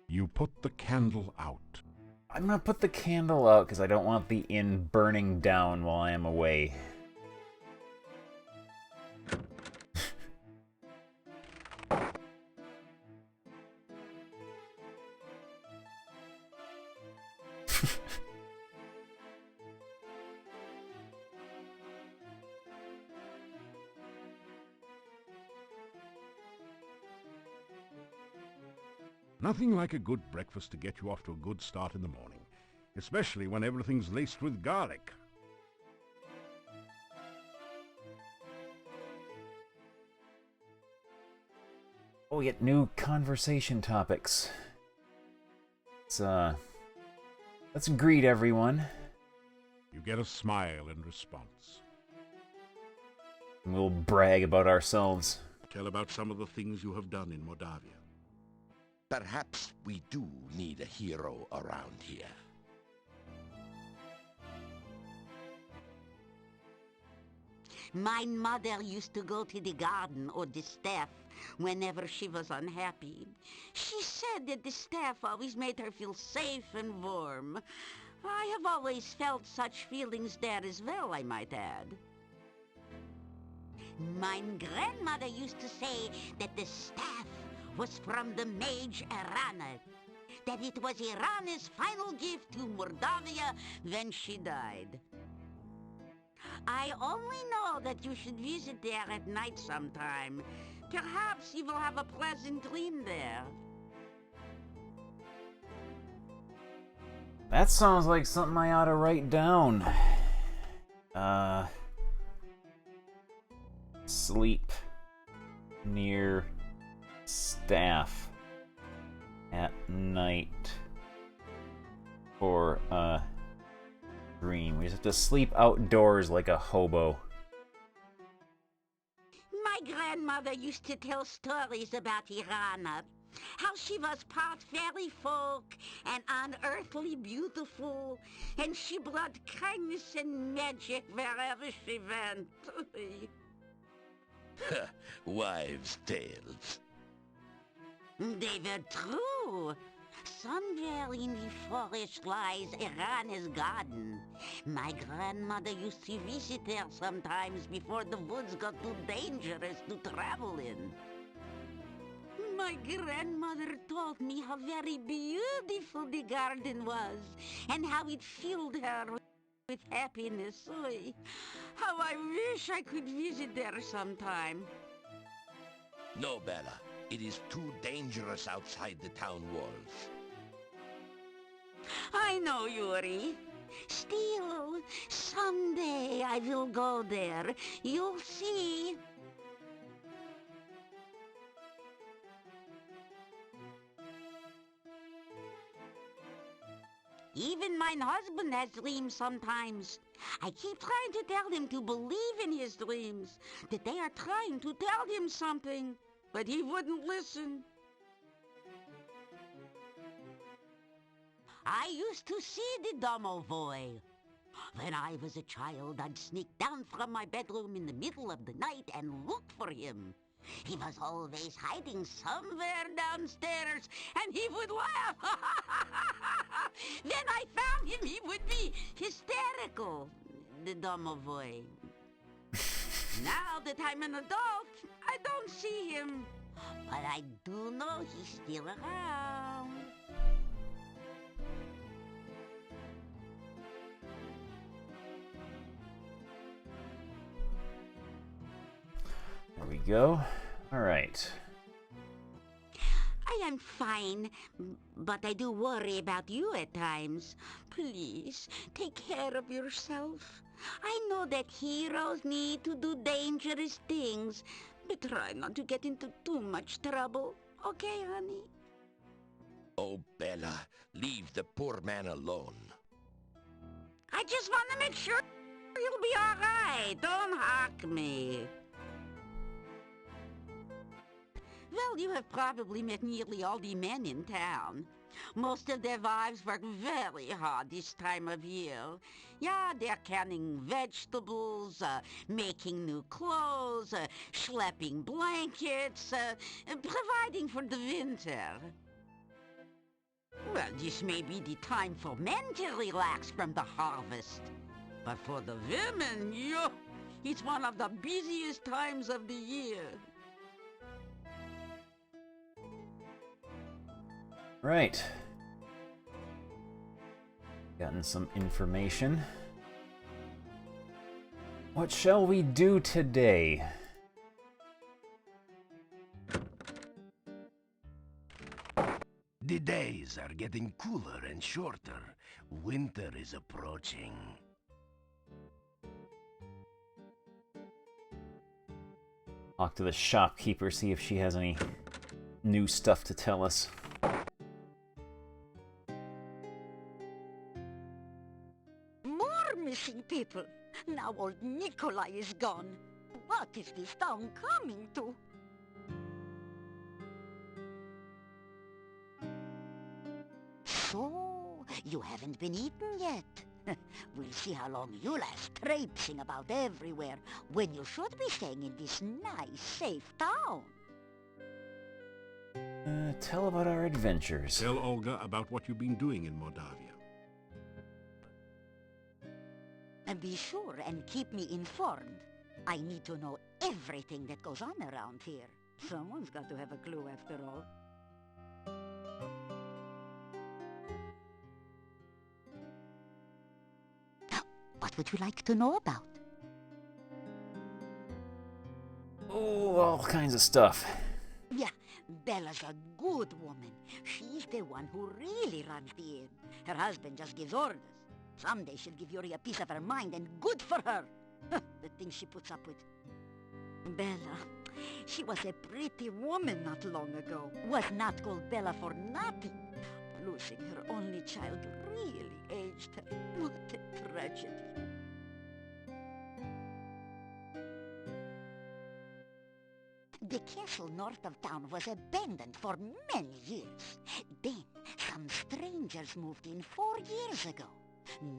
C: You put the candle out.
A: I'm gonna put the candle out because I don't want the inn burning down while I am away.
C: Nothing like a good breakfast to get you off to a good start in the morning, especially when everything's laced with garlic.
A: Oh, we get new conversation topics. Let's greet everyone.
C: You get a smile in response.
A: And we'll brag about ourselves.
C: Tell about some of the things you have done in Moldavia.
B: Perhaps we do need a hero around here.
G: My mother used to go to the garden or the staff whenever she was unhappy. She said that the staff always made her feel safe and warm. I have always felt such feelings there as well, I might add. My grandmother used to say that the staff was from the mage Irana, that it was Irana's final gift to Mordavia when she died. I only know that you should visit there at night sometime. Perhaps you will have a pleasant dream there.
A: That sounds like something I ought to write down. Sleep near staff at night for a dream. We just have to sleep outdoors like a hobo.
G: My grandmother used to tell stories about Irana. How she was part fairy folk and unearthly beautiful, and she brought kindness and magic wherever she went.
B: Wives' tales.
H: They were true. Somewhere in the forest lies Iran's garden. My grandmother used to visit there sometimes before the woods got too dangerous to travel in. My grandmother told me how very beautiful the garden was and how it filled her with happiness. Oy, how I wish I could visit there sometime.
B: No, Bella. It is too dangerous outside the town walls.
H: I know, Yuri. Still, someday I will go there. You'll see. Even my husband has dreams sometimes. I keep trying to tell him to believe in his dreams, that they are trying to tell him something, but he wouldn't listen. I used to see the domovoi. When I was a child, I'd sneak down from my bedroom in the middle of the night and look for him. He was always hiding somewhere downstairs, and he would laugh. When I found him, he would be hysterical, the domovoi. Now that I'm an adult, I don't see him. But I do know he's still around.
A: There we go. All right.
H: I am fine, but I do worry about you at times. Please, take care of yourself. I know that heroes need to do dangerous things, but try not to get into too much trouble. Okay, honey?
B: Oh, Bella, leave the poor man alone.
H: I just want to make sure you'll be all right. Don't hawk me. Well, you have probably met nearly all the men in town. Most of their wives work very hard this time of year. Yeah, they're canning vegetables, making new clothes, schlepping blankets, providing for the winter. Well, this may be the time for men to relax from the harvest. But for the women, yo, it's one of the busiest times of the year.
A: Right. Gotten some information. What shall we do today?
E: The days are getting cooler and shorter. Winter is approaching.
A: Talk to the shopkeeper, see if she has any new stuff to tell us.
G: More missing people. Now old Nikolai is gone. What is this town coming to? So, you haven't been eaten yet. We'll see how long you last traipsing about everywhere when you should be staying in this nice, safe town.
A: Tell about our adventures.
C: Tell Olga about what you've been doing in Moldavia.
G: And be sure and keep me informed. I need to know everything that goes on around here. Someone's got to have a clue after all. What would you like to know about?
A: Oh, all kinds of stuff.
G: Yeah, Bella's a good woman. She's the one who really runs the inn. Her husband just gives orders. Someday she'll give Yuri a piece of her mind, and good for her. The things she puts up with. Bella, she was a pretty woman not long ago. Was not called Bella for nothing. Losing her only child really aged her. What a tragedy. The castle north of town was abandoned for many years. Then, some strangers moved in 4 years ago.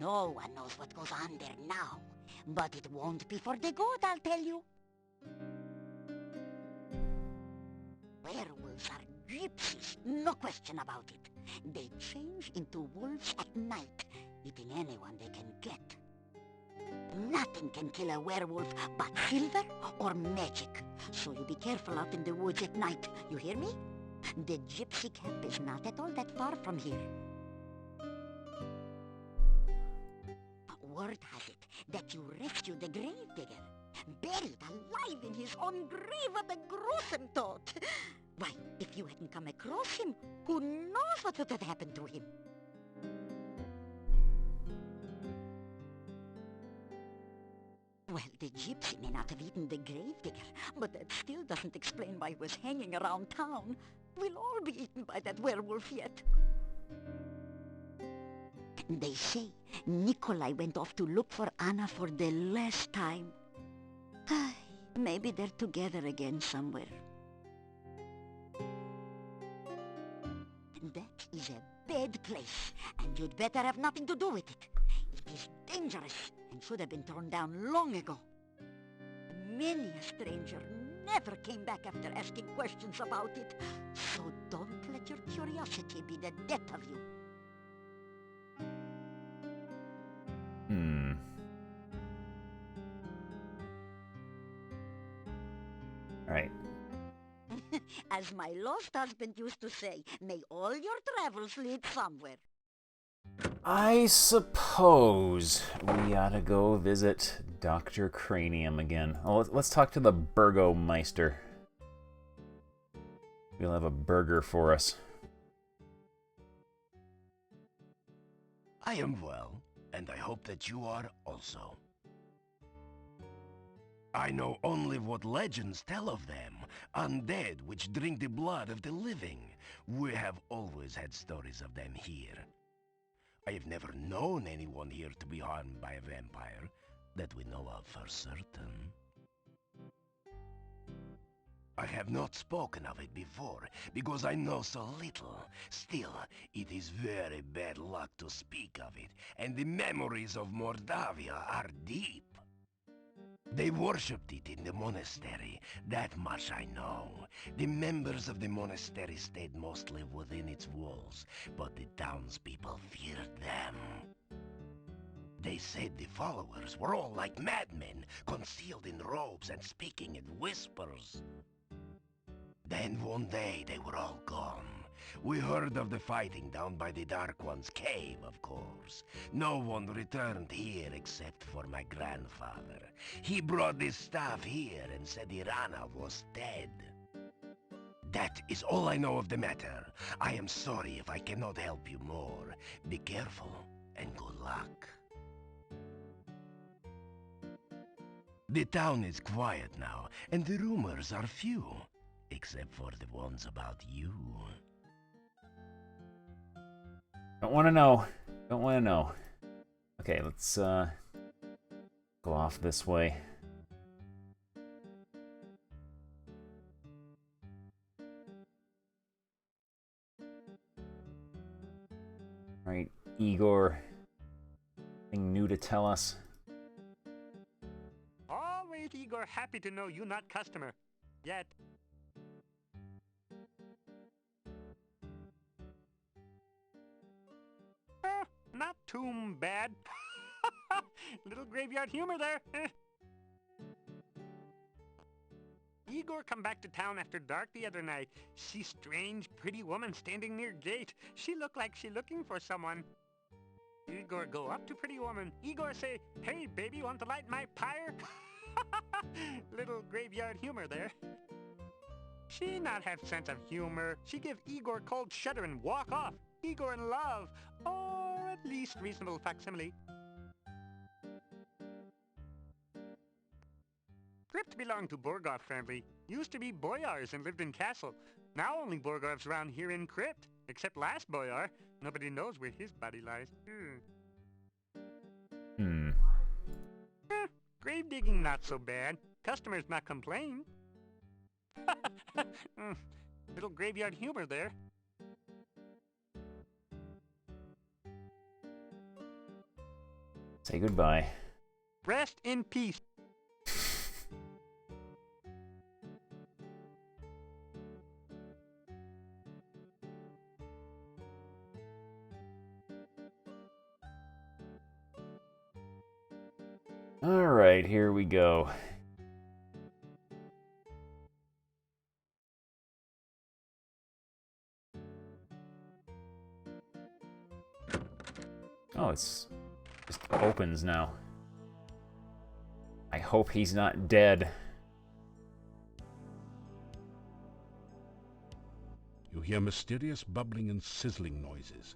G: No one knows what goes on there now. But it won't be for the good, I'll tell you. Werewolves are
R: gypsies, no question about it. They change into wolves at night, eating anyone they can get. Nothing can kill a werewolf but silver or magic. So you be careful out in the woods at night, you hear me? The gypsy camp is not at all that far from here. Word has it that you rescued the gravedigger, buried alive in his own grave. What a gruesome thought! Why, if you hadn't come across him, who knows what would have happened to him? Well, the gypsy may not have eaten the gravedigger, but that still doesn't explain why he was hanging around town. We'll all be eaten by that werewolf yet. They say Nikolai went off to look for Anna for the last time. Maybe they're together again somewhere. That is a bad place, and you'd better have nothing to do with it. It is dangerous and should have been torn down long ago. Many a stranger never came back after asking questions about it, so don't let your curiosity be the death of you.
A: Alright.
R: As my lost husband used to say, may all your travels lead somewhere.
A: I suppose we ought to go visit Dr. Cranium again. Oh, let's talk to the Burgomeister. He'll have a burger for us.
E: I am well, and I hope that you are also. I know only what legends tell of them, undead which drink the blood of the living. We have always had stories of them here. I have never known anyone here to be harmed by a vampire, that we know of for certain. I have not spoken of it before, because I know so little. Still, it is very bad luck to speak of it, and the memories of Mordavia are deep. They worshipped it in the monastery, that much I know. The members of the monastery stayed mostly within its walls, but the townspeople feared them. They said the followers were all like madmen, concealed in robes and speaking in whispers. Then one day they were all gone. We heard of the fighting down by the Dark One's cave, of course. No one returned here except for my grandfather. He brought this staff here and said Irana was dead. That is all I know of the matter. I am sorry if I cannot help you more. Be careful and good luck. The town is quiet now, and the rumors are few, except for the ones about you.
A: Don't want to know. Don't want to know. Okay, let's go off this way. Right, Igor. Anything new to tell us?
N: Always Igor happy to know you not customer. Yet. Not too bad. Little graveyard humor there. Igor come back to town after dark the other night. See strange, pretty woman standing near gate. She look like she looking for someone. Igor go up to pretty woman. Igor say, "Hey, baby, want to light my pyre?" Little graveyard humor there. She not have sense of humor. She give Igor cold shudder and walk off. Igor in love, or at least reasonable facsimile. Crypt belonged to Borgov family. Used to be boyars and lived in castle. Now only Borgovs around here in crypt. Except last boyar. Nobody knows where his body lies. Grave digging not so bad. Customers not complain. Little graveyard humor there.
A: Say goodbye.
N: Rest in peace.
A: Alright, here we go. Oh, it's just opens now. I hope he's not dead.
C: You hear mysterious bubbling and sizzling noises.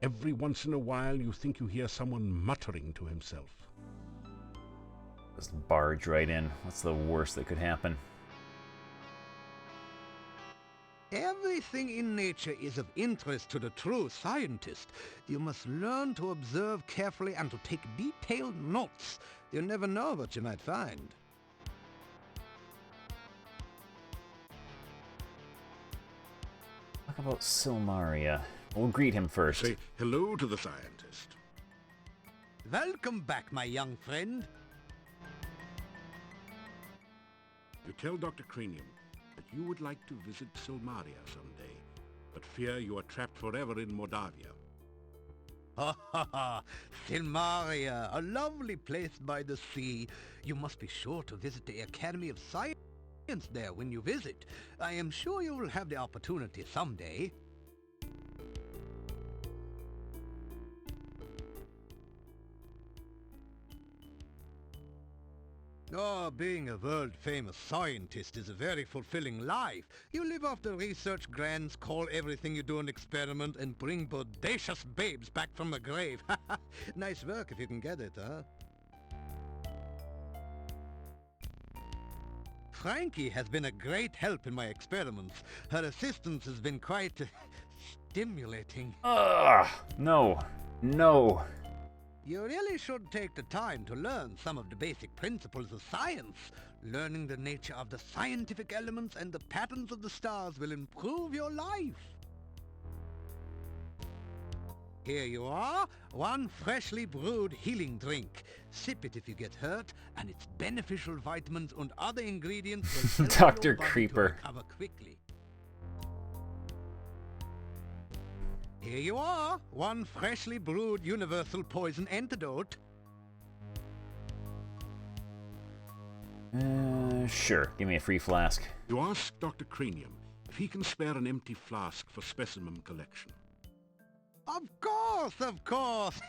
C: Every once in a while you think you hear someone muttering to himself.
A: Just barge right in. What's the worst that could happen?
J: Everything in nature is of interest to the true scientist. You must learn to observe carefully and to take detailed notes. You never know what you might find.
A: Talk about Silmaria. We'll greet him first.
C: Say hello to the scientist.
J: Welcome back, my young friend.
C: You tell Dr. Cranium that you would like to visit Silmaria someday, but fear you are trapped forever in Moldavia.
J: Ha ha ha! Silmaria, a lovely place by the sea. You must be sure to visit the Academy of Science there when you visit. I am sure you will have the opportunity someday. Oh, being a world-famous scientist is a very fulfilling life. You live off the research grants, call everything you do an experiment, and bring bodacious babes back from the grave. Nice work if you can get it, huh? Frankie has been a great help in my experiments. Her assistance has been quite stimulating.
A: Ugh! No. No.
J: You really should take the time to learn some of the basic principles of science. Learning the nature of the scientific elements and the patterns of the stars will improve your life. Here you are, one freshly brewed healing drink. Sip it if you get hurt, and its beneficial vitamins and other ingredients will help
A: Dr.
J: your body
A: Creeper.
J: to recover quickly. Here you are, one freshly brewed universal poison antidote.
A: Sure. Give me a free flask.
C: You ask Dr. Cranium if he can spare an empty flask for specimen collection.
J: Of course, of course.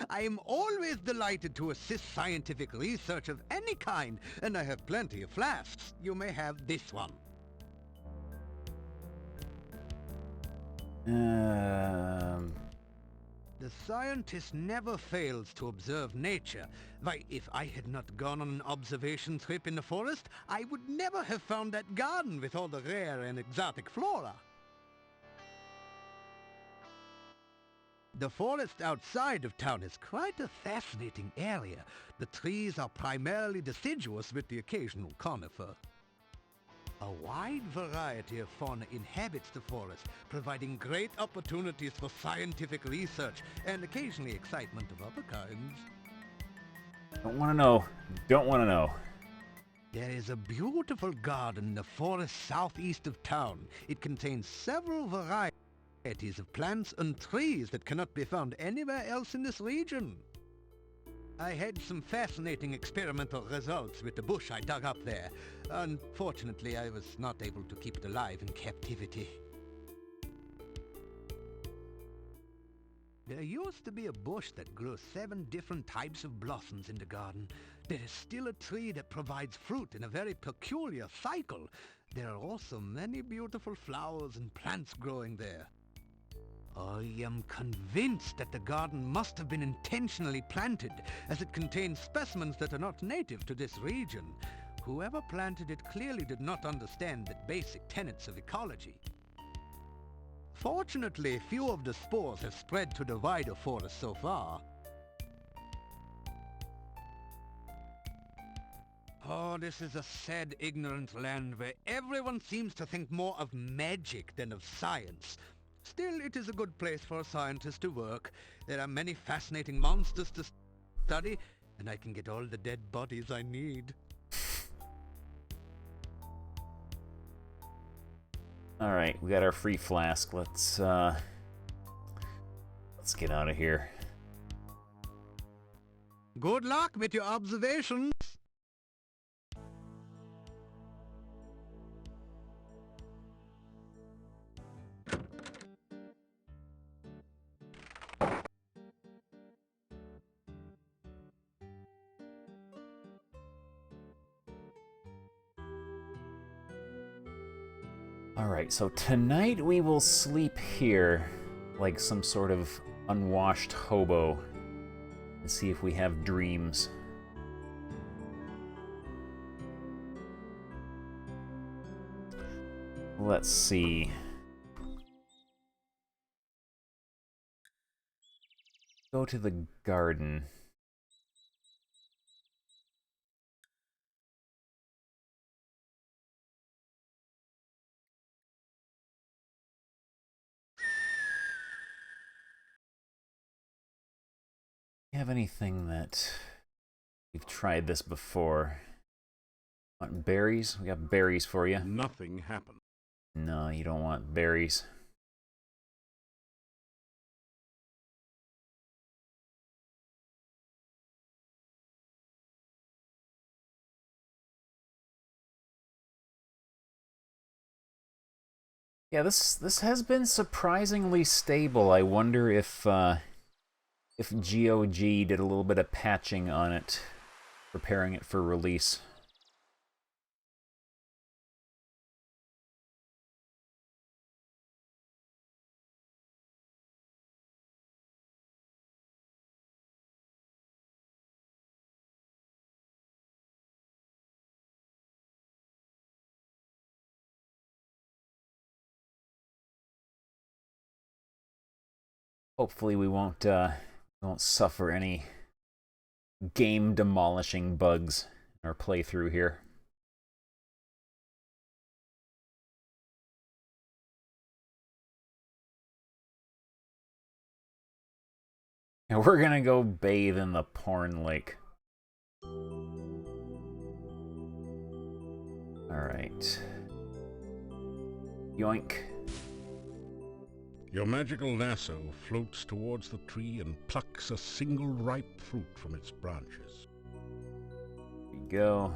J: I am always delighted to assist scientific research of any kind, and I have plenty of flasks. You may have this one. The scientist never fails to observe nature. Why, if I had not gone on an observation trip in the forest, I would never have found that garden with all the rare and exotic flora. The forest outside of town is quite a fascinating area. The trees are primarily deciduous with the occasional conifer. A wide variety of fauna inhabits the forest, providing great opportunities for scientific research and occasionally excitement of other kinds.
A: Don't want to know. Don't want to know.
J: There is a beautiful garden in the forest southeast of town. It contains several varieties of plants and trees that cannot be found anywhere else in this region. I had some fascinating experimental results with the bush I dug up there. Unfortunately, I was not able to keep it alive in captivity. There used to be a bush that grew 7 different types of blossoms in the garden. There is still a tree that provides fruit in a very peculiar cycle. There are also many beautiful flowers and plants growing there. I am convinced that the garden must have been intentionally planted, as it contains specimens that are not native to this region. Whoever planted it clearly did not understand the basic tenets of ecology. Fortunately, few of the spores have spread to the wider forest so far. Oh, this is a sad, ignorant land where everyone seems to think more of magic than of science. Still, it is a good place for a scientist to work. There are many fascinating monsters to study, and I can get all the dead bodies I need.
A: Alright, we got our free flask. Let's get out of here.
J: Good luck with your observations.
A: Alright, so tonight we will sleep here like some sort of unwashed hobo and see if we have dreams. Let's see. Go to the garden. Do you have anything that we've tried this before? Want berries? We got berries for you.
C: Nothing happened.
A: No, you don't want berries. Yeah, this has been surprisingly stable. I wonder if GOG did a little bit of patching on it, preparing it for release. Hopefully we won't suffer any game demolishing bugs in our playthrough here. And we're gonna go bathe in the porn lake. Alright. Yoink.
C: Your magical lasso floats towards the tree and plucks a single ripe fruit from its branches.
A: Here you go.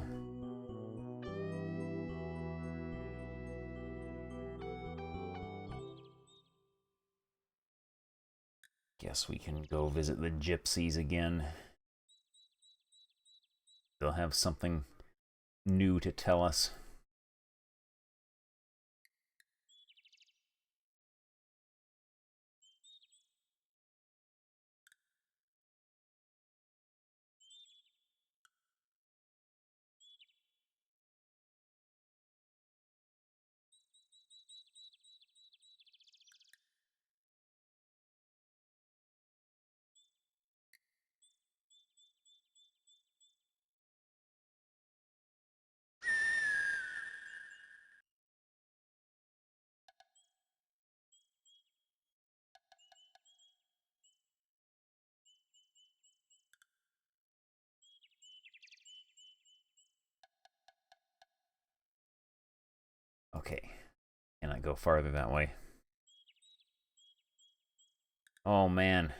A: Guess we can go visit the gypsies again. They'll have something new to tell us. Okay. Can I go farther that way? Oh, man.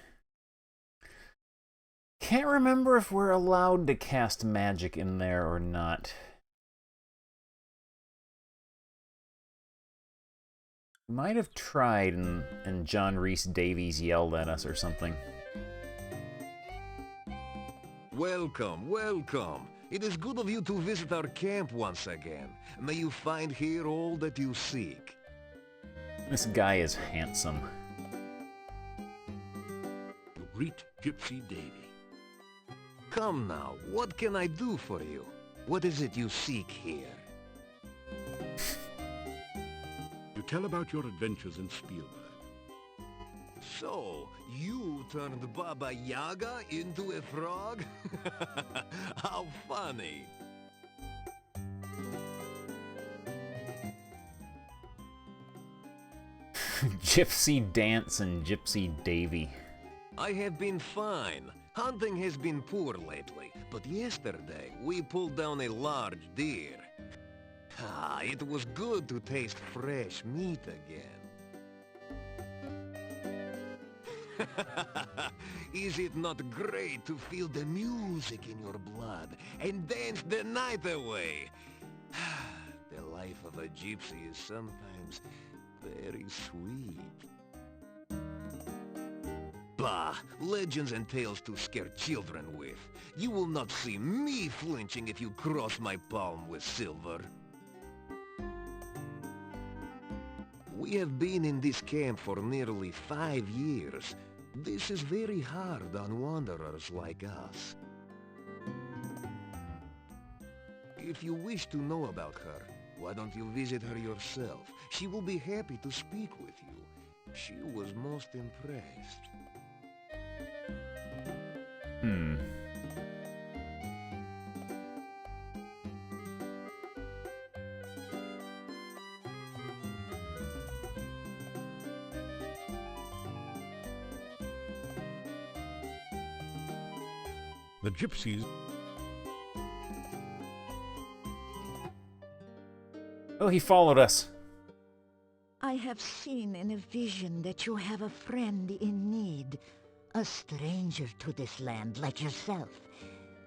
A: Can't remember if we're allowed to cast magic in there or not. We might have tried and John Rhys-Davies yelled at us or something.
E: Welcome, welcome. It is good of you to visit our camp once again. May you find here all that you seek.
A: This guy is handsome.
C: You greet Gypsy Davy.
E: Come now, what can I do for you? What is it you seek here?
C: You tell about your adventures in Spielberg.
E: So, you turned Baba Yaga into a frog? How funny!
A: Gypsy Dance and Gypsy Davy.
E: I have been fine. Hunting has been poor lately, but yesterday we pulled down a large deer. Ah, it was good to taste fresh meat again. Is it not great to feel the music in your blood and dance the night away? The life of a gypsy is sometimes very sweet. Bah! Legends and tales to scare children with. You will not see me flinching if you cross my palm with silver. We have been in this camp for nearly 5 years. This is very hard on wanderers like us. If you wish to know about her, why don't you visit her yourself? She will be happy to speak with you. She was most impressed.
C: The gypsies...
A: Oh, he followed us.
O: I have seen in a vision that you have a friend in need.
R: A stranger to this land like yourself.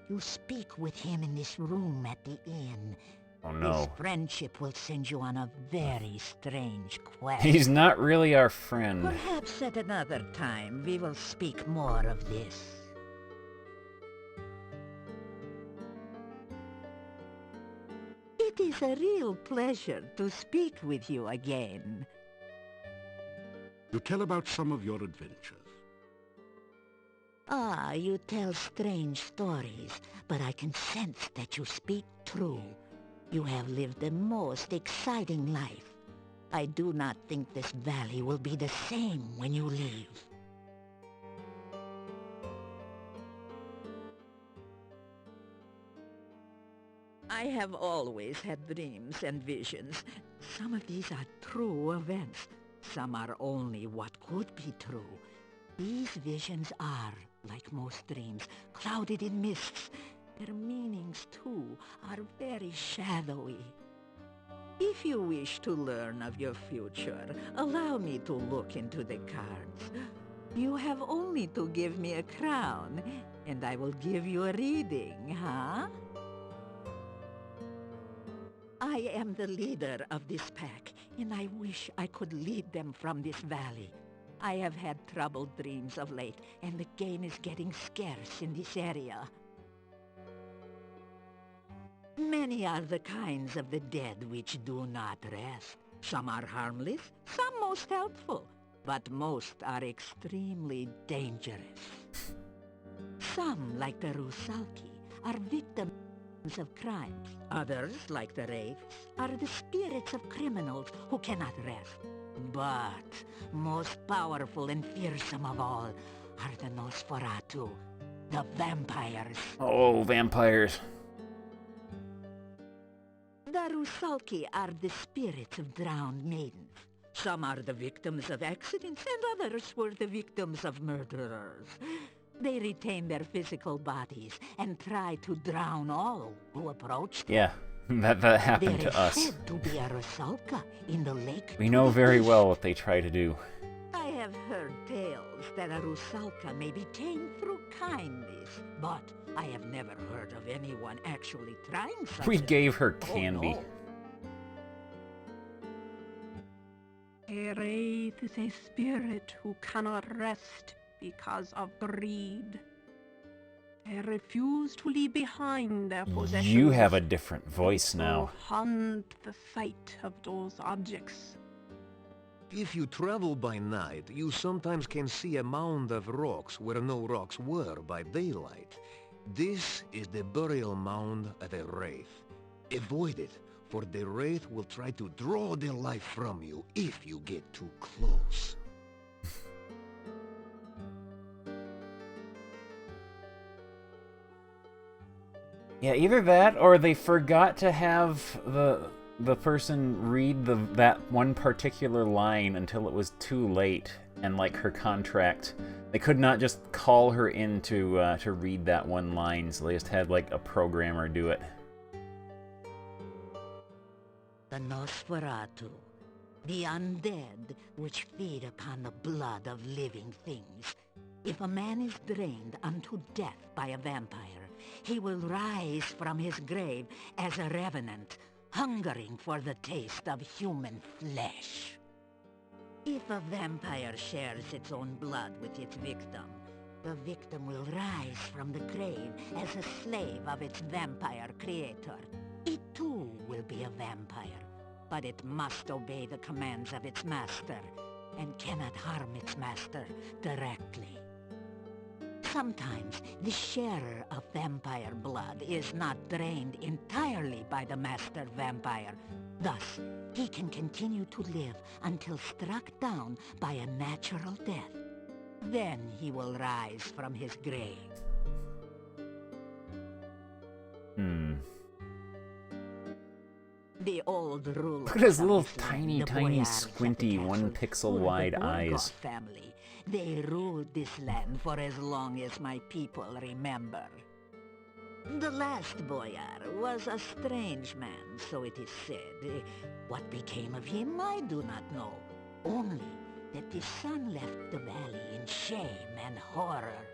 R: You speak with him in this room at the inn.
A: Oh no.
R: His friendship will send you on a very strange quest.
A: He's not really our friend.
R: Perhaps at another time we will speak more of this.
O: It is a real pleasure to speak with you again.
C: To tell about some of your adventures.
R: Ah, you tell strange stories, but I can sense that you speak true. You have lived the most exciting life. I do not think this valley will be the same when you leave.
O: I have always had dreams and visions. Some of these are true events. Some are only what could be true.
R: These visions are, like most dreams, clouded in mists. Their meanings, too, are very shadowy.
O: If you wish to learn of your future, allow me to look into the cards. You have only to give me a crown, and I will give you a reading, huh? I am the leader of this pack, and I wish I could lead them from this valley. I have had troubled dreams of late, and the game is getting scarce in this area. Many are the kinds of the dead which do not rest. Some are harmless, some most helpful, but most are extremely dangerous. Some, like the Rusalki, are victims of crimes. Others, like the Wraiths, are the spirits of criminals who cannot rest. But most powerful and fearsome of all are the Nosferatu, the vampires.
A: Oh, vampires.
O: The Rusalki are the spirits of drowned maidens. Some are the victims of accidents, and others were the victims of murderers. They retain their physical bodies and try to drown all who approach them.
A: Yeah, that happened to us.
O: There is said to be a Rusalka in the lake.
A: We know very well what they try to do.
O: I have heard tales that a Rusalka may be tamed through kindness, but I have never heard of anyone actually trying such
A: We
O: a
A: gave her
O: thing.
A: candy.
O: Oh, no.
P: A wraith is a spirit who cannot rest because of greed. They refuse to leave behind their possessions.
A: You have a different voice now.
P: To hunt the fate of those objects.
E: If you travel by night, you sometimes can see a mound of rocks where no rocks were by daylight. This is the burial mound of a wraith. Avoid it, for the wraith will try to draw their life from you if you get too close.
A: Yeah, either that or they forgot to have the person read that one particular line until it was too late, and like her contract, they could not just call her in to read that one line, so they just had like a programmer do it.
R: The Nosferatu, The undead, which feed upon the blood of living things. If a man is drained unto death by a vampire, he will rise from his grave as a revenant, hungering for the taste of human flesh. If a vampire shares its own blood with its victim, the victim will rise from the grave as a slave of its vampire creator. It too will be a vampire, but it must obey the commands of its master, and cannot harm its master directly. Sometimes the sharer of vampire blood is not drained entirely by the master vampire. Thus, he can continue to live until struck down by a natural death. Then he will rise from his grave. The old ruler.
A: Look at his little tiny, squinty, 1 pixel wide eyes.
R: Family. They ruled this land for as long as my people remember. The last boyar was a strange man, so it is said. What became of him, I do not know. Only that his son left the valley in shame and horror.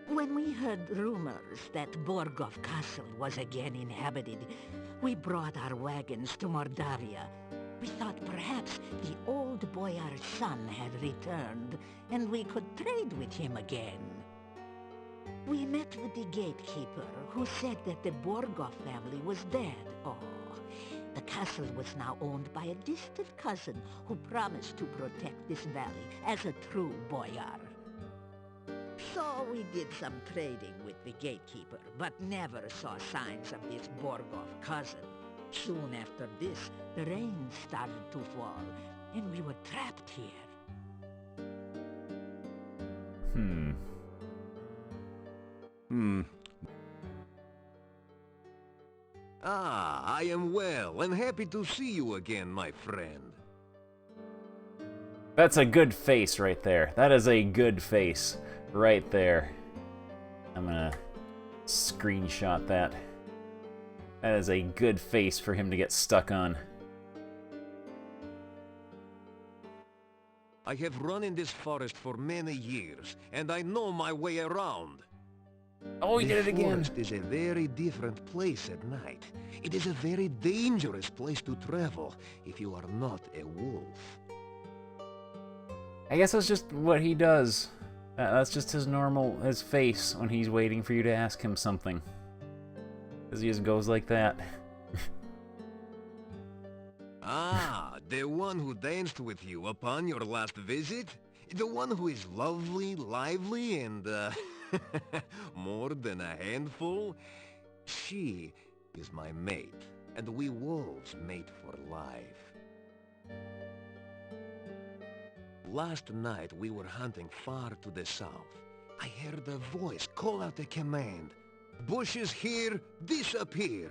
R: When we heard rumors that Borgov Castle was again inhabited, we brought our wagons to Mordavia. We thought perhaps the old boyar's son had returned, and we could trade with him again. We met with the gatekeeper, who said that the Borgov family was dead. Oh, the castle was now owned by a distant cousin who promised to protect this valley as a true boyar. So we did some trading with the gatekeeper, but never saw signs of this Borgov cousin. Soon after this, the rain started to fall, and we were trapped here.
E: Ah, I am well and happy to see you again, my friend.
A: That's a good face right there. That is a good face right there. I'm gonna screenshot that. That is a good face for him to get stuck on.
E: I have run in this forest for many years, and I know my way around.
A: Oh, he did it again.
E: The forest is a very different place at night. It is a very dangerous place to travel if you are not a wolf.
A: I guess that's just what he does. That's just his face when he's waiting for you to ask him something. Because he just goes like that.
E: Ah, the one who danced with you upon your last visit? The one who is lovely, lively, and, more than a handful? She is my mate, and we wolves mate for life. Last night we were hunting far to the south. I heard a voice call out a command. Bushes here, disappear!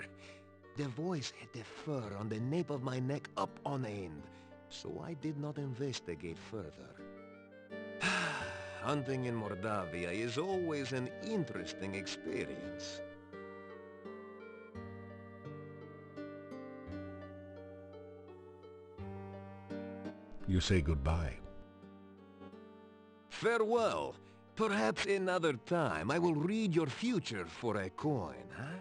E: The voice had the fur on the nape of my neck up on end, so I did not investigate further. Hunting in Mordavia is always an interesting experience.
C: You say goodbye.
E: Farewell. Perhaps another time I will read your future for a coin, huh?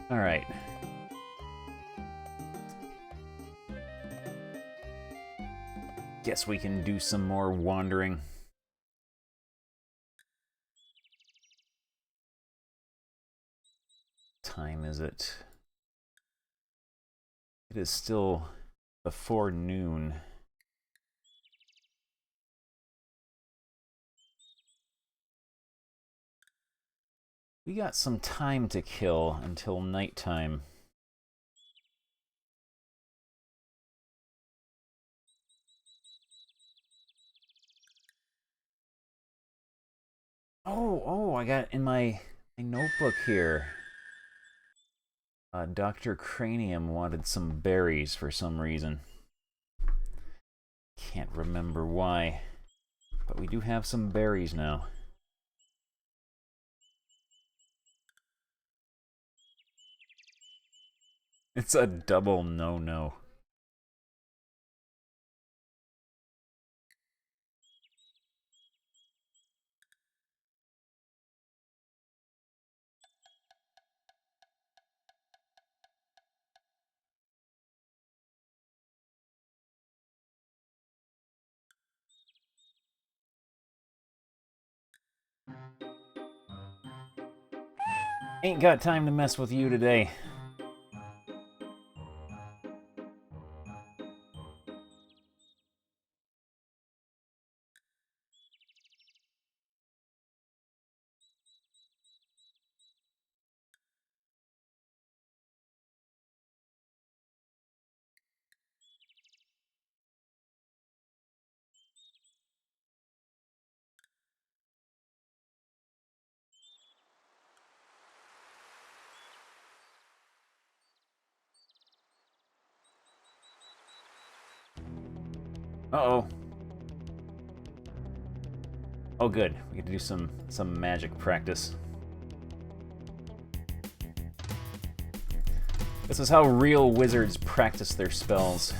A: Alright. Guess we can do some more wandering. Time is it? It is still before noon. We got some time to kill until nighttime. Oh, I got in my notebook here. Dr. Cranium wanted some berries for some reason. Can't remember why, but we do have some berries now. It's a double no-no. Ain't got time to mess with you today. Uh-oh. Oh, good. We get to do some magic practice. This is how real wizards practice their spells.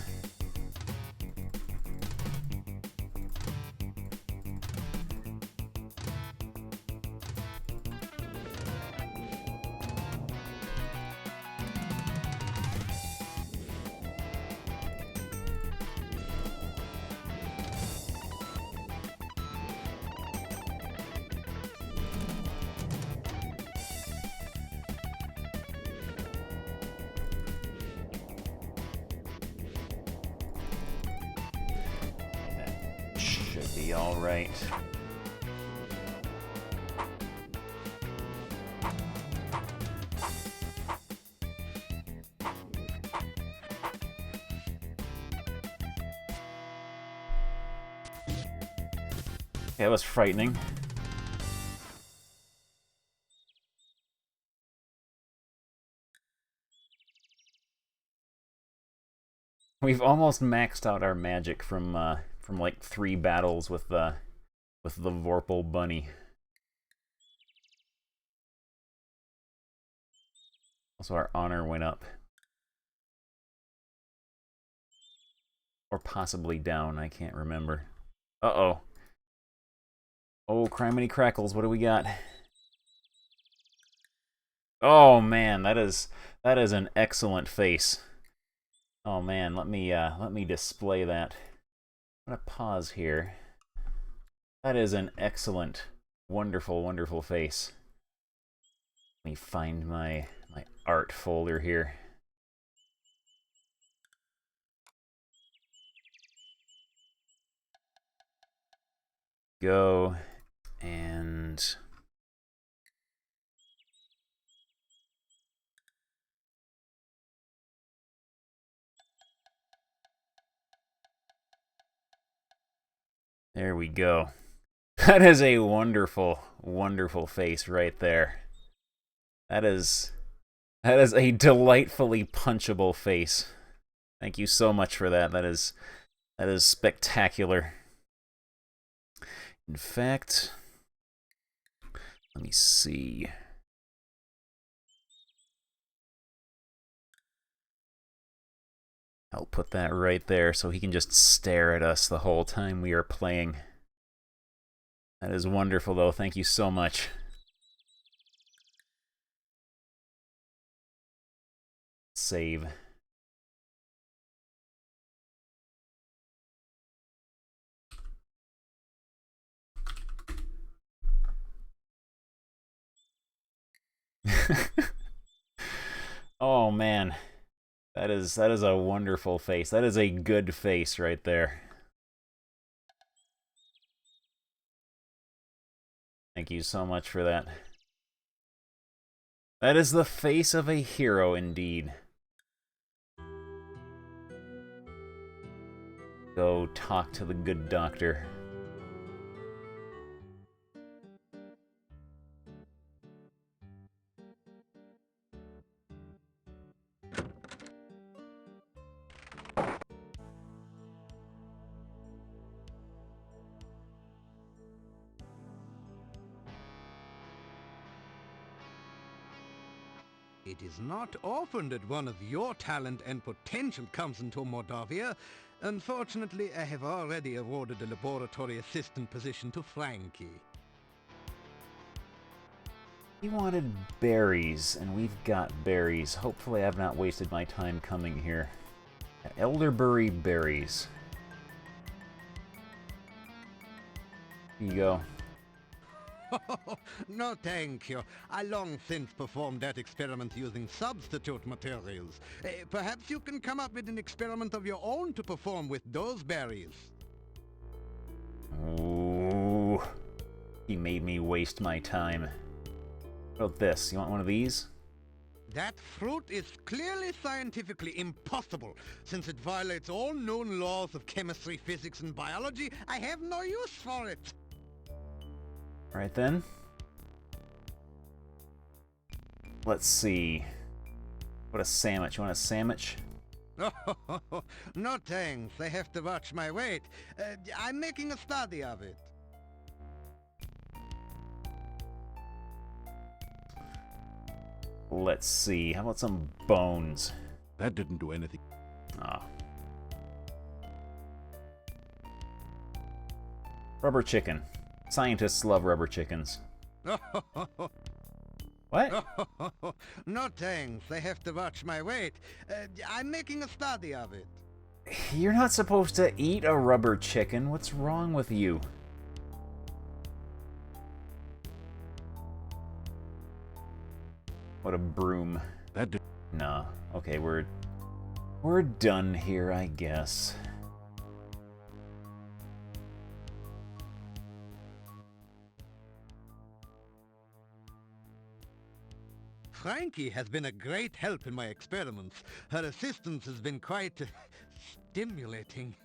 A: Should be all right. Okay, that was frightening. We've almost maxed out our magic from like 3 battles with the Vorpal bunny. Also, our honor went up. Or possibly down, I can't remember. Uh-oh. Oh, criminy crackles, what do we got? Oh man, that is an excellent face. Oh man, let me display that. I'm gonna pause here. That is an excellent, wonderful, wonderful face. Let me find my art folder here. Go and there we go. That is a wonderful, wonderful face right there. That is a delightfully punchable face. Thank you so much for that. That is spectacular. In fact, let me see. I'll put that right there so he can just stare at us the whole time we are playing. That is wonderful, though. Thank you so much. Save. Oh man, that is a wonderful face. That is a good face right there. Thank you so much for that. That is the face of a hero indeed. Go talk to the good doctor.
J: It is not often that one of your talent and potential comes into Mordavia. Unfortunately, I have already awarded the laboratory assistant position to Frankie.
A: He wanted berries, and we've got berries. Hopefully I've not wasted my time coming here. Elderberry berries. Here you go.
J: No, thank you. I long since performed that experiment using substitute materials. Perhaps you can come up with an experiment of your own to perform with those berries.
A: Ooh. He made me waste my time. What about this? You want one of these?
J: That fruit is clearly scientifically impossible. Since it violates all known laws of chemistry, physics, and biology, I have no use for it.
A: Alright then. Let's see. What a sandwich. You want a sandwich?
J: Oh, no thanks. I have to watch my weight. I'm making a study of it.
A: Let's see. How about some bones?
C: That didn't do anything.
A: Ah. Rubber chicken. Scientists love rubber chickens. What?
J: No thanks. I have to watch my weight. I'm making a study of it.
A: You're not supposed to eat a rubber chicken. What's wrong with you? What a broom.
C: That did.
A: No. Okay, we're done here, I guess.
J: Frankie has been a great help in my experiments. Her assistance has been quite stimulating.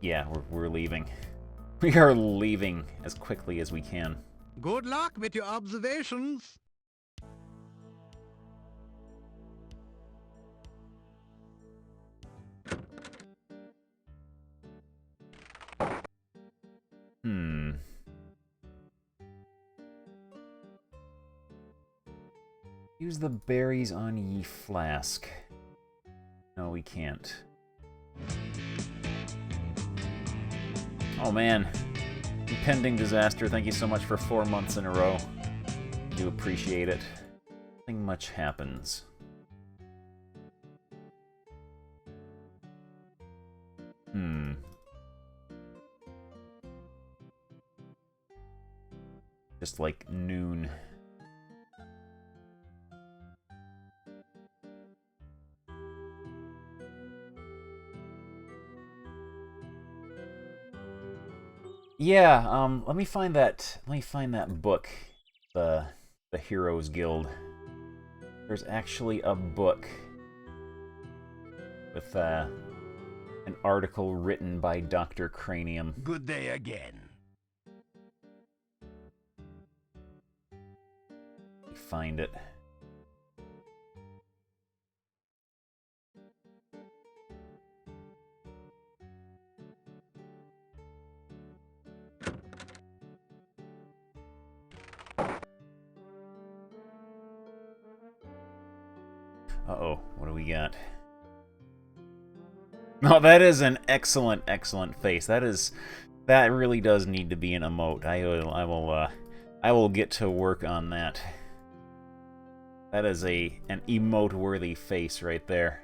A: Yeah, we're leaving. We are leaving as quickly as we can.
J: Good luck with your observations.
A: Use the berries on ye flask. No, we can't. Oh man. Impending disaster. Thank you so much for 4 months in a row. I do appreciate it. Nothing much happens. Just like noon. Yeah, let me find that book, the Heroes Guild. There's actually a book with an article written by Dr. Cranium.
E: Good day again.
A: Find it. Uh-oh, what do we got? Oh, that is an excellent, excellent face. That really does need to be an emote. I will get to work on that. That is an emote-worthy face right there.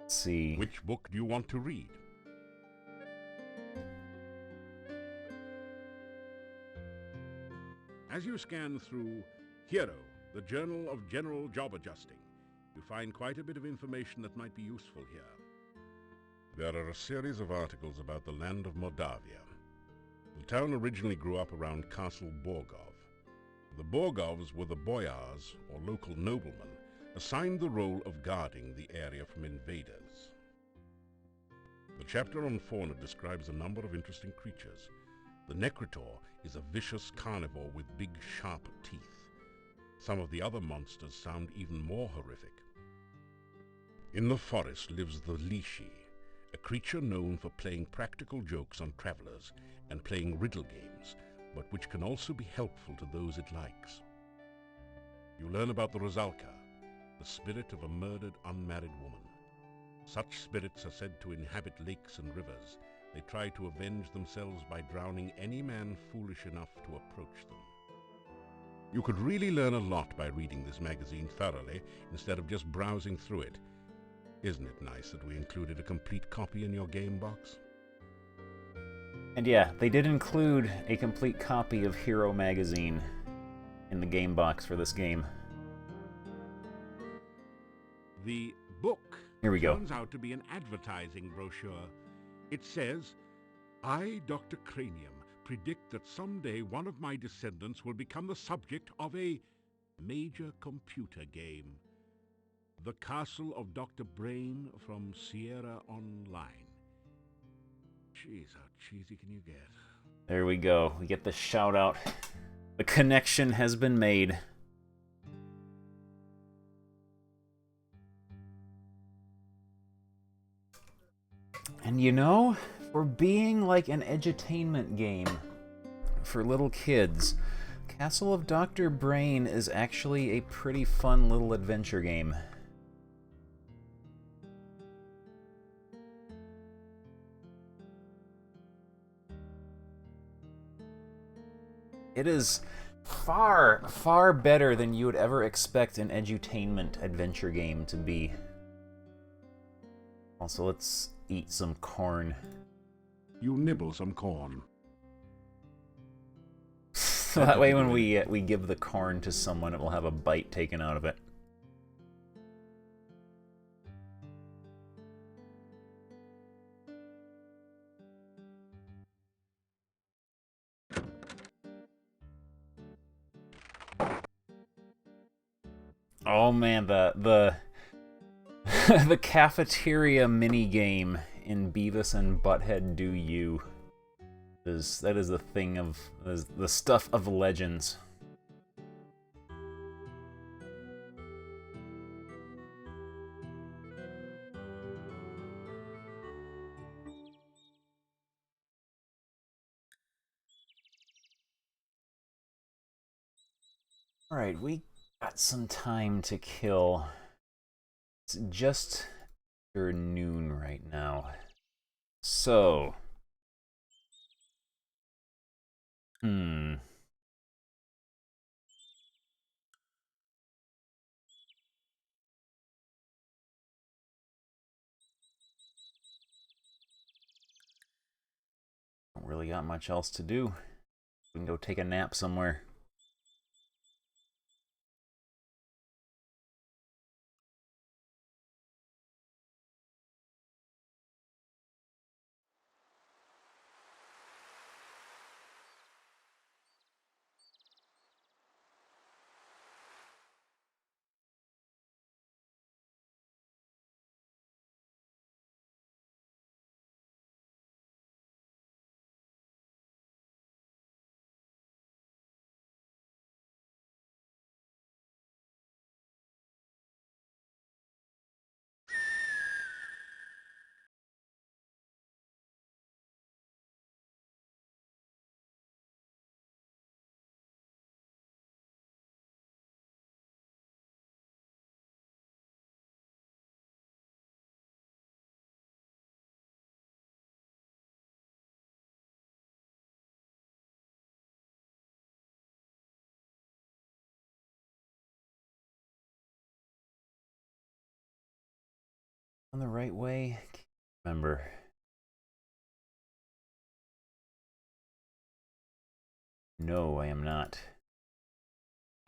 A: Let's see.
C: Which book do you want to read? As you scan through Hero, the Journal of General Job Adjusting, you find quite a bit of information that might be useful here. There are a series of articles about the land of Mordavia. The town originally grew up around Castle Borgov. The Borgovs were the boyars, or local noblemen, assigned the role of guarding the area from invaders. The chapter on fauna describes a number of interesting creatures. The Necritor is a vicious carnivore with big, sharp teeth. Some of the other monsters sound even more horrific. In the forest lives the Lishi, a creature known for playing practical jokes on travelers and playing riddle games, but which can also be helpful to those it likes. You learn about the Rosalka, the spirit of a murdered unmarried woman. Such spirits are said to inhabit lakes and rivers. They try to avenge themselves by drowning any man foolish enough to approach them. You could really learn a lot by reading this magazine thoroughly instead of just browsing through it. Isn't it nice that we included a complete copy in your game box?
A: And yeah, they did include a complete copy of Hero magazine in the game box for this game.
C: The book
A: Here we go.
C: turns out to be an advertising brochure. It says, "I, Dr. Cranium, predict that someday one of my descendants will become the subject of a major computer game. The Castle of Dr. Brain from Sierra Online." Jeez, how cheesy can you get?
A: There we go. We get the shout out. The connection has been made. And you know, for being like an edutainment game for little kids, Castle of Dr. Brain is actually a pretty fun little adventure game. It is far, far better than you would ever expect an edutainment adventure game to be. Also, let's eat some corn.
C: You nibble some corn.
A: So that way when we give the corn to someone, it will have a bite taken out of it. Oh man, the the cafeteria mini game in Beavis and Butthead Do You that is the thing of the stuff of legends. All right, we got some time to kill. It's just after noon right now. So, don't really got much else to do. We can go take a nap somewhere. On the right way? Can't remember. No, I am not.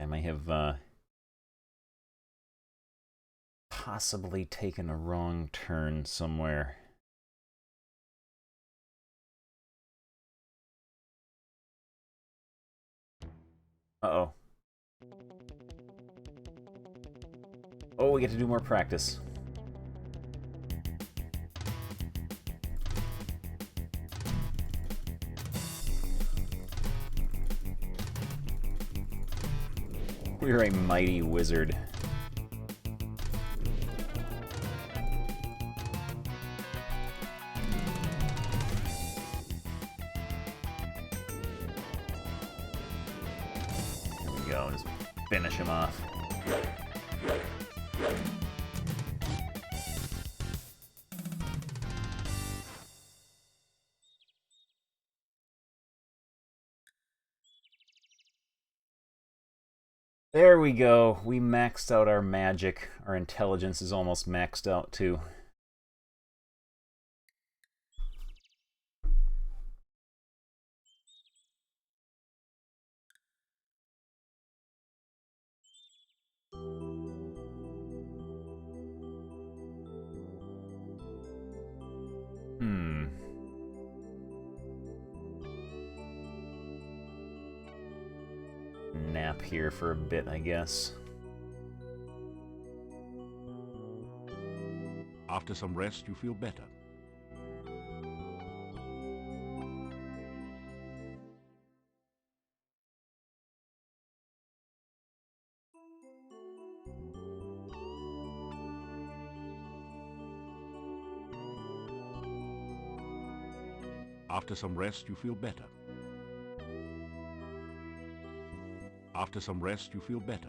A: I may have possibly taken a wrong turn somewhere. Uh-oh. Oh, we get to do more practice. We're a mighty wizard. There we go, just finish him off. There we go. We maxed out our magic. Our intelligence is almost maxed out, too. Nap here for a bit, I guess.
C: After some rest, you feel better. After some rest, you feel better. After some rest, you feel better.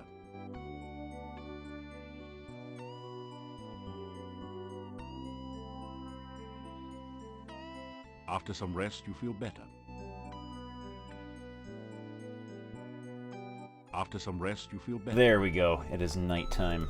C: After some rest, you feel better. After some rest, you feel better.
A: There we go. It is nighttime.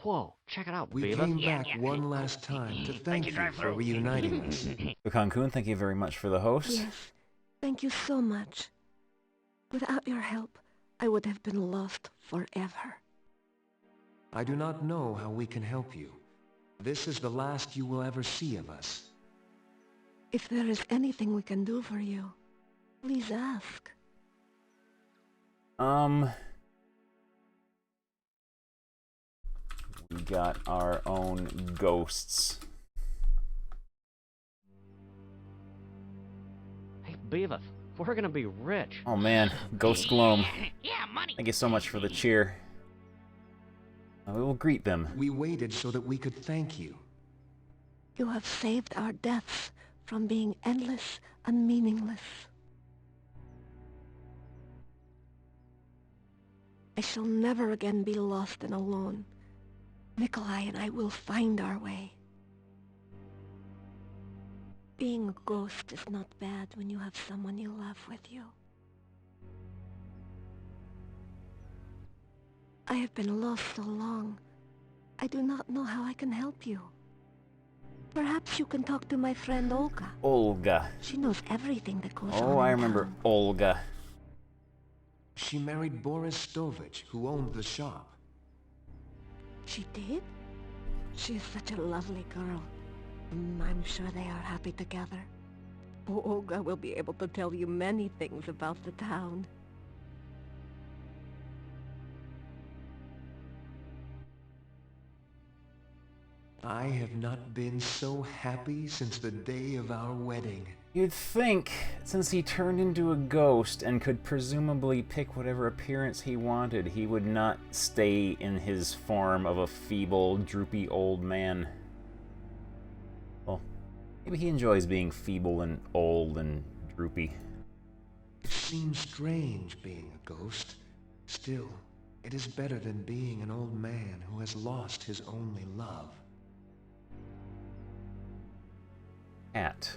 M: Whoa, check it out,
E: We
M: Beavis.
E: came back one last time to thank you for reuniting us.
A: Pecan-kun, thank you very much for the host.
L: Yes, thank you so much. Without your help, I would have been lost forever.
E: I do not know how we can help you. This is the last you will ever see of us.
L: If there is anything we can do for you, please ask.
A: We got our own ghosts.
M: Hey, Beavis, we're gonna be rich.
A: Oh man, Ghost Gloam.
D: Yeah, money.
A: Thank you so much for the cheer. We will greet them.
E: We waited so that we could thank you.
L: You have saved our deaths from being endless and meaningless. I shall never again be lost and alone. Nikolai and I will find our way. Being a ghost is not bad when you have someone you love with you. I have been lost so long. I do not know how I can help you. Perhaps you can talk to my friend Olga.
A: Olga.
L: She knows everything that goes on.
A: Oh, I remember Olga.
E: She married Boris Stovich, who owned the shop.
L: She did? She is such a lovely girl. I'm sure they are happy together. Olga will be able to tell you many things about the town.
E: I have not been so happy since the day of our wedding.
A: You'd think, since he turned into a ghost and could presumably pick whatever appearance he wanted, he would not stay in his form of a feeble, droopy old man. Well, maybe he enjoys being feeble and old and droopy.
E: It seems strange being a ghost. Still, it is better than being an old man who has lost his only love.
A: Hat.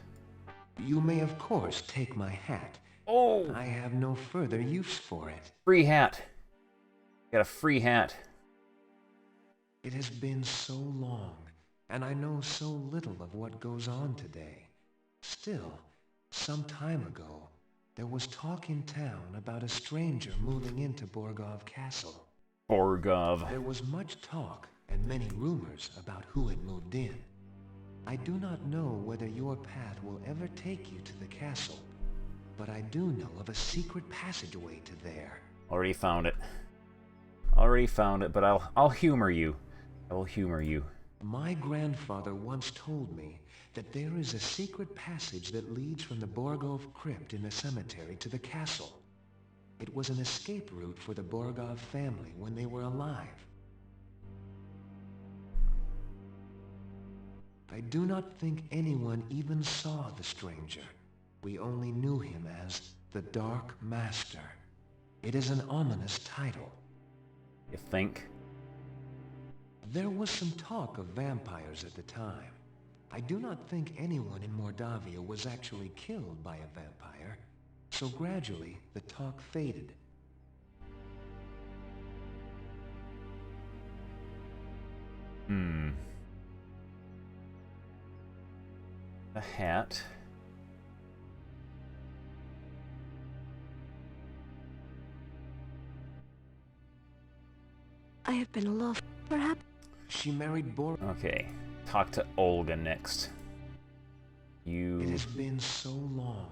E: You may of course take my hat.
A: Oh!
E: I have no further use for it.
A: Free hat. Got a free hat.
E: It has been so long, and I know so little of what goes on today. Still, some time ago, there was talk in town about a stranger moving into Borgov Castle.
A: Borgov.
E: There was much talk and many rumors about who had moved in. I do not know whether your path will ever take you to the castle, but I do know of a secret passageway to there.
A: Already found it. Already found it, but I'll humor you. I will humor you.
E: My grandfather once told me that there is a secret passage that leads from the Borgov crypt in the cemetery to the castle.
K: It was an escape route for the Borgov family when they were alive. I do not think anyone even saw the stranger. We only knew him as the Dark Master. It is an ominous title.
A: You think?
K: There was some talk of vampires at the time. I do not think anyone in Mordavia was actually killed by a vampire, so gradually the talk faded.
A: A hat.
O: I have been lost, perhaps.
K: She married
A: Okay, talk to Olga next.
K: It has been so long,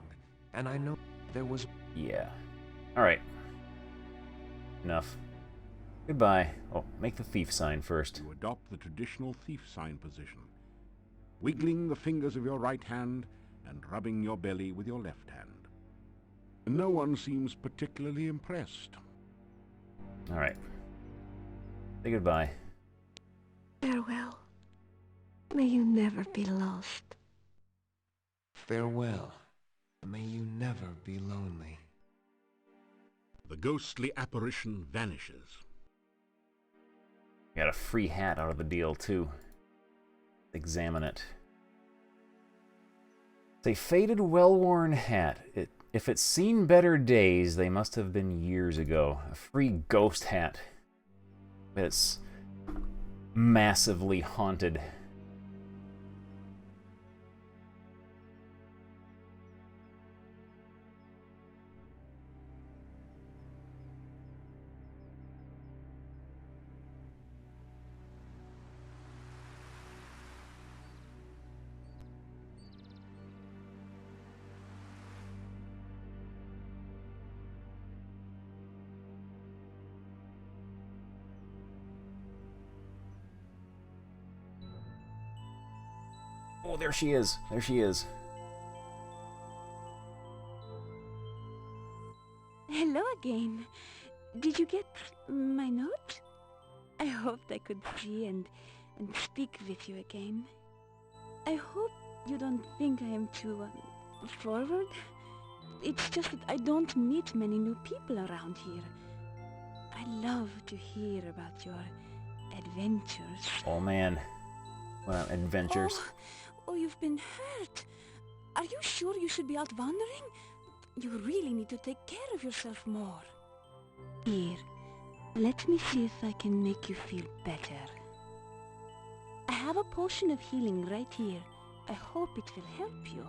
K: and I know there was...
A: Yeah. Alright. Enough. Goodbye. Oh, make the thief sign first.
C: You adopt the traditional thief sign position, wiggling the fingers of your right hand and rubbing your belly with your left hand. No one seems particularly impressed.
A: Alright. Say goodbye.
O: Farewell. May you never be lost.
K: Farewell. May you never be lonely.
C: The ghostly apparition vanishes.
A: Got a free hat out of the deal, too. Examine it. It's a faded, well-worn hat. If it's seen better days, they must have been years ago. A free ghost hat. But it's massively haunted. Oh, there she is. There she is.
O: Hello again. Did you get my note? I hoped I could see and speak with you again. I hope you don't think I am too forward. It's just that I don't meet many new people around here. I love to hear about your adventures.
A: Oh man. Well, adventures.
O: Oh, you've been hurt. Are you sure you should be out wandering? You really need to take care of yourself more. Here, let me see if I can make you feel better. I have a potion of healing right here. I hope it will help you.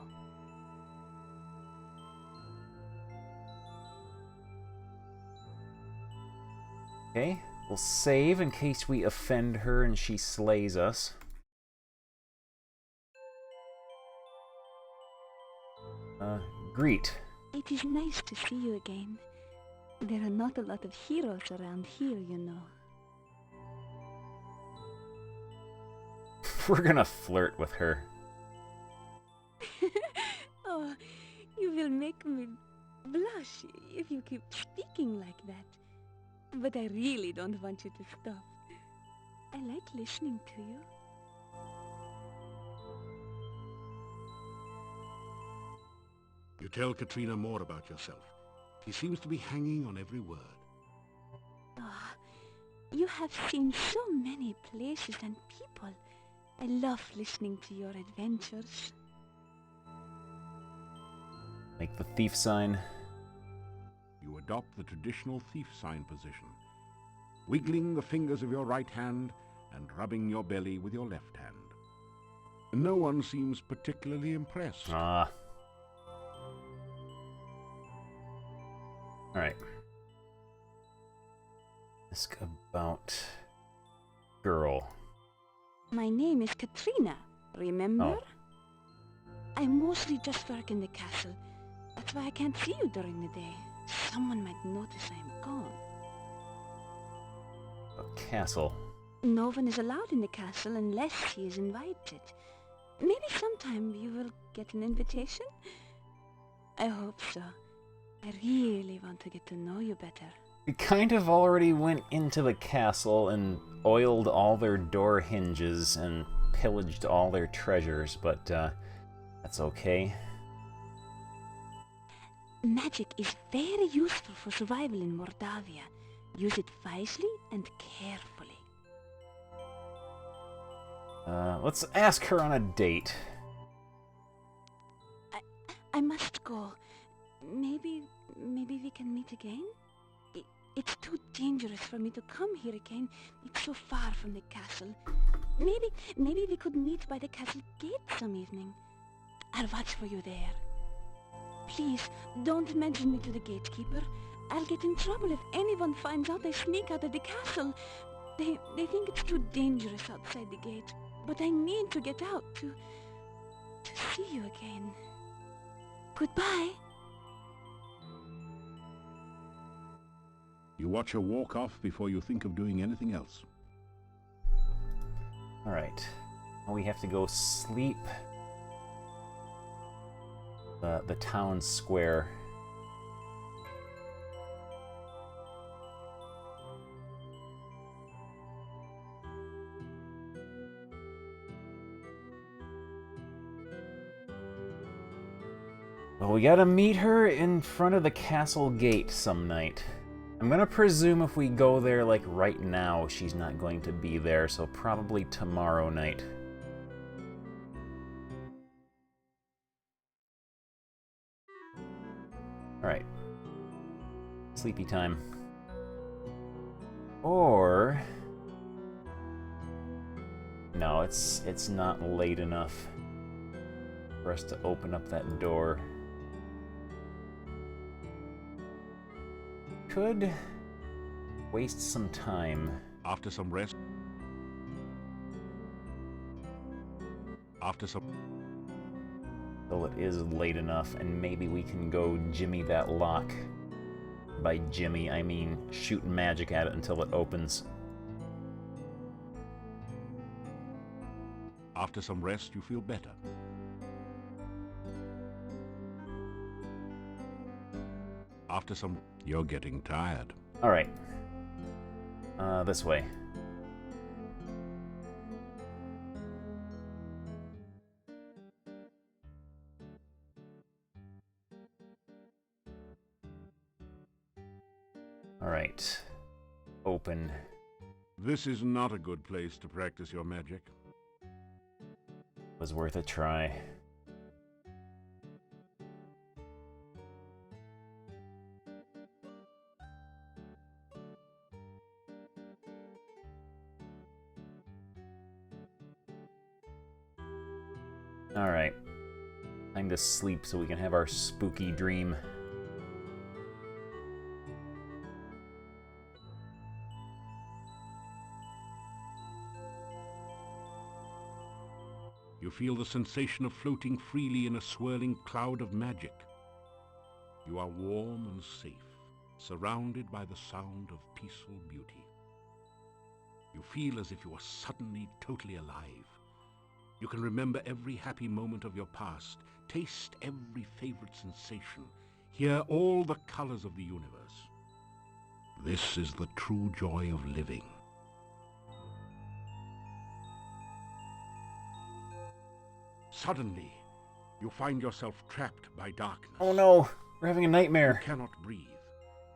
A: Okay, we'll save in case we offend her and she slays us. Greet.
O: It is nice to see you again. There are not a lot of heroes around here, you know.
A: We're gonna flirt with her.
O: Oh, you will make me blush if you keep speaking like that. But I really don't want you to stop. I like listening to you.
C: You tell Katrina more about yourself. She seems to be hanging on every word.
O: Oh, you have seen so many places and people. I love listening to your adventures.
A: Make the thief sign.
C: You adopt the traditional thief sign position, wiggling the fingers of your right hand and rubbing your belly with your left hand. No one seems particularly impressed.
A: Ah. Alright. Ask about girl.
O: My name is Katrina, remember?
A: Oh.
O: I mostly just work in the castle. That's why I can't see you during the day. Someone might notice I am gone.
A: A castle.
O: No one is allowed in the castle unless he is invited. Maybe sometime you will get an invitation? I hope so.
P: I really want to get to know you better.
A: We kind of already went into the castle and oiled all their door hinges and pillaged all their treasures, but that's okay.
P: Magic is very useful for survival in Mordavia. Use it wisely and carefully.
A: Let's ask her on a date.
P: I must go. Maybe we can meet again? It's too dangerous for me to come here again. It's so far from the castle. Maybe we could meet by the castle gate some evening. I'll watch for you there. Please, don't mention me to the gatekeeper. I'll get in trouble if anyone finds out I sneak out of the castle. They think it's too dangerous outside the gate. But I need to get out to see you again. Goodbye.
C: You watch her walk off before you think of doing anything else.
A: Alright. We have to go sleep. The town square. Well, we gotta meet her in front of the castle gate some night. I'm gonna presume if we go there, like, right now, she's not going to be there, so probably tomorrow night. Alright. Sleepy time. Or... no, it's not late enough for us to open up that door. Could waste some time.
C: After some rest.
A: Though it is late enough, and maybe we can go jimmy that lock. By jimmy, I mean shoot magic at it until it opens.
C: After some rest, you feel better. After some... you're getting tired.
A: Alright. This way. Alright. Open.
C: This is not a good place to practice your magic.
A: Was worth a try. Alright. Time to sleep so we can have our spooky dream.
C: You feel the sensation of floating freely in a swirling cloud of magic. You are warm and safe, surrounded by the sound of peaceful beauty. You feel as if you are suddenly totally alive. You can remember every happy moment of your past, taste every favorite sensation, hear all the colors of the universe. This is the true joy of living. Suddenly, you find yourself trapped by darkness.
A: Oh no, we're having a nightmare.
C: You cannot breathe.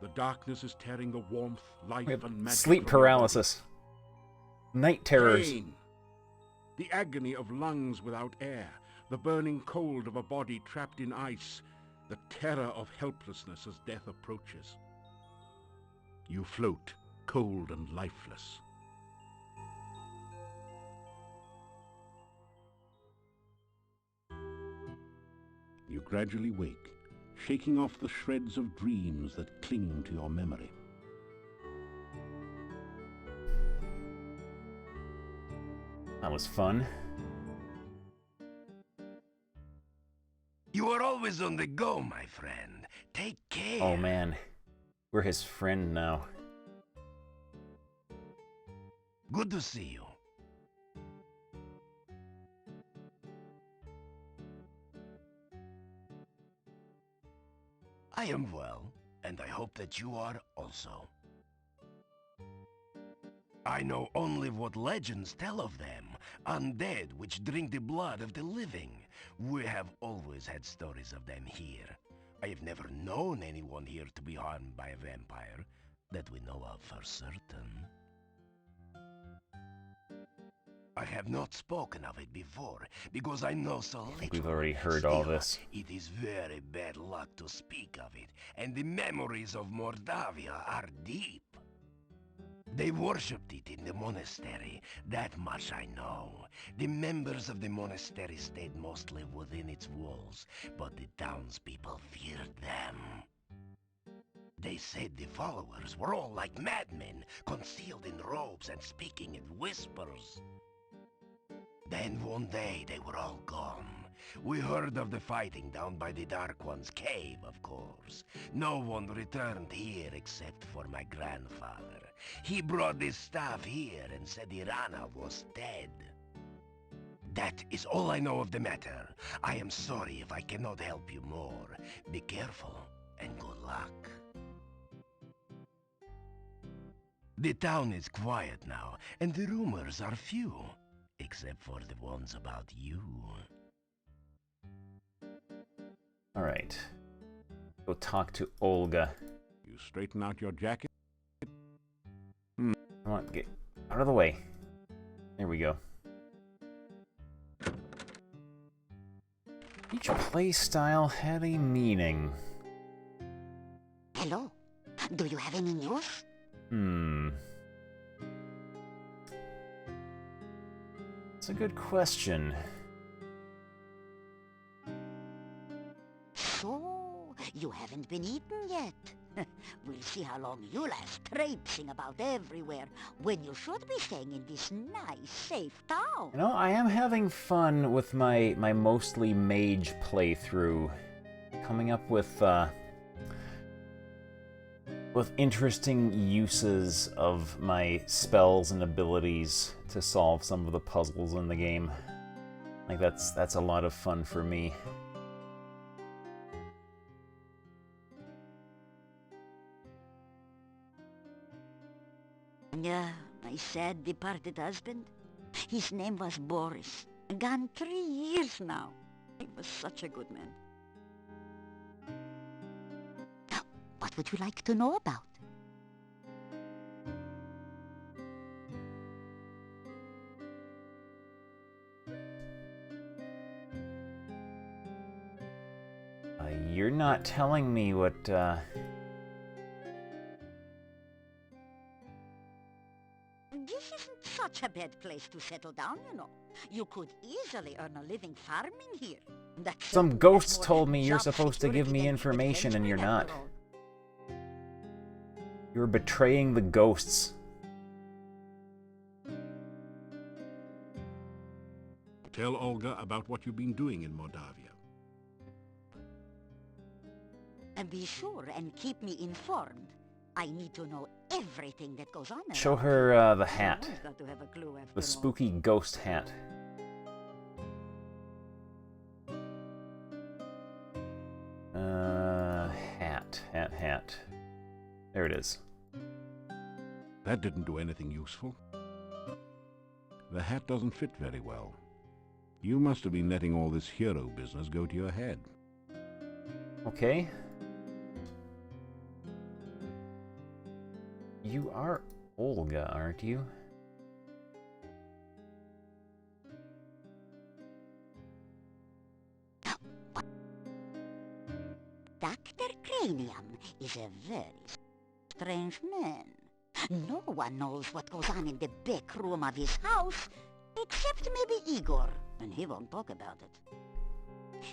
C: The darkness is tearing the warmth, life, and magic.
A: Sleep paralysis. Night terrors.
C: Pain. The agony of lungs without air. The burning cold of a body trapped in ice. The terror of helplessness as death approaches. You float, cold and lifeless. You gradually wake, shaking off the shreds of dreams that cling to your memory.
A: That was fun.
E: You are always on the go, my friend. Take care.
A: Oh man, we're his friend now.
E: Good to see you. I am well, and I hope that you are also. I know only what legends tell of them, undead which drink the blood of the living. We have always had stories of them here. I have never known anyone here to be harmed by a vampire, that we know of for certain. I have not spoken of it before, because I know so little.
A: I think we've already heard
E: Still,
A: all this.
E: It is very bad luck to speak of it, and the memories of Mordavia are deep. They worshipped it in the monastery, that much I know. The members of the monastery stayed mostly within its walls, but the townspeople feared them. They said the followers were all like madmen, concealed in robes and speaking in whispers. Then one day they were all gone. We heard of the fighting down by the Dark One's cave, of course. No one returned here except for my grandfather. He brought this staff here and said Irana was dead. That is all I know of the matter. I am sorry if I cannot help you more. Be careful and good luck. The town is quiet now, and the rumors are few, except for the ones about you.
A: Alright. Go talk to Olga.
C: You straighten out your jacket?
A: Come on, get out of the way. There we go. Each play style had a meaning.
R: Hello? Do you have any news?
A: It's a good question.
R: So, you haven't been eaten yet. We'll see how long you last traipsing about everywhere when you should be staying in this nice, safe town.
A: You know, I am having fun with my mostly mage playthrough. Coming up with interesting uses of my spells and abilities to solve some of the puzzles in the game. Like, that's a lot of fun for me.
R: Yeah, my sad departed husband. His name was Boris. Gone 3 years now. He was such a good man. Now, what would you like to know about?
A: You're not telling me what,
R: This isn't such a bad place to settle down, you know. You could easily earn a living farming here.
A: Some ghosts told me you're supposed to give me information and you're not. You're betraying the ghosts.
C: Tell Olga about what you've been doing in Mordavia.
R: And be sure and keep me informed. I need to know everything that goes on.
A: Show her the hat.
R: Someone's got to have a clue after
A: The
R: all.
A: spooky ghost hat. Hat. There it is.
C: That didn't do anything useful. The hat doesn't fit very well. You must have been letting all this hero business go to your head.
A: Okay. You are Olga, aren't you?
R: Dr. Cranium is a very strange man. No one knows what goes on in the back room of his house, except maybe Igor, and he won't talk about it.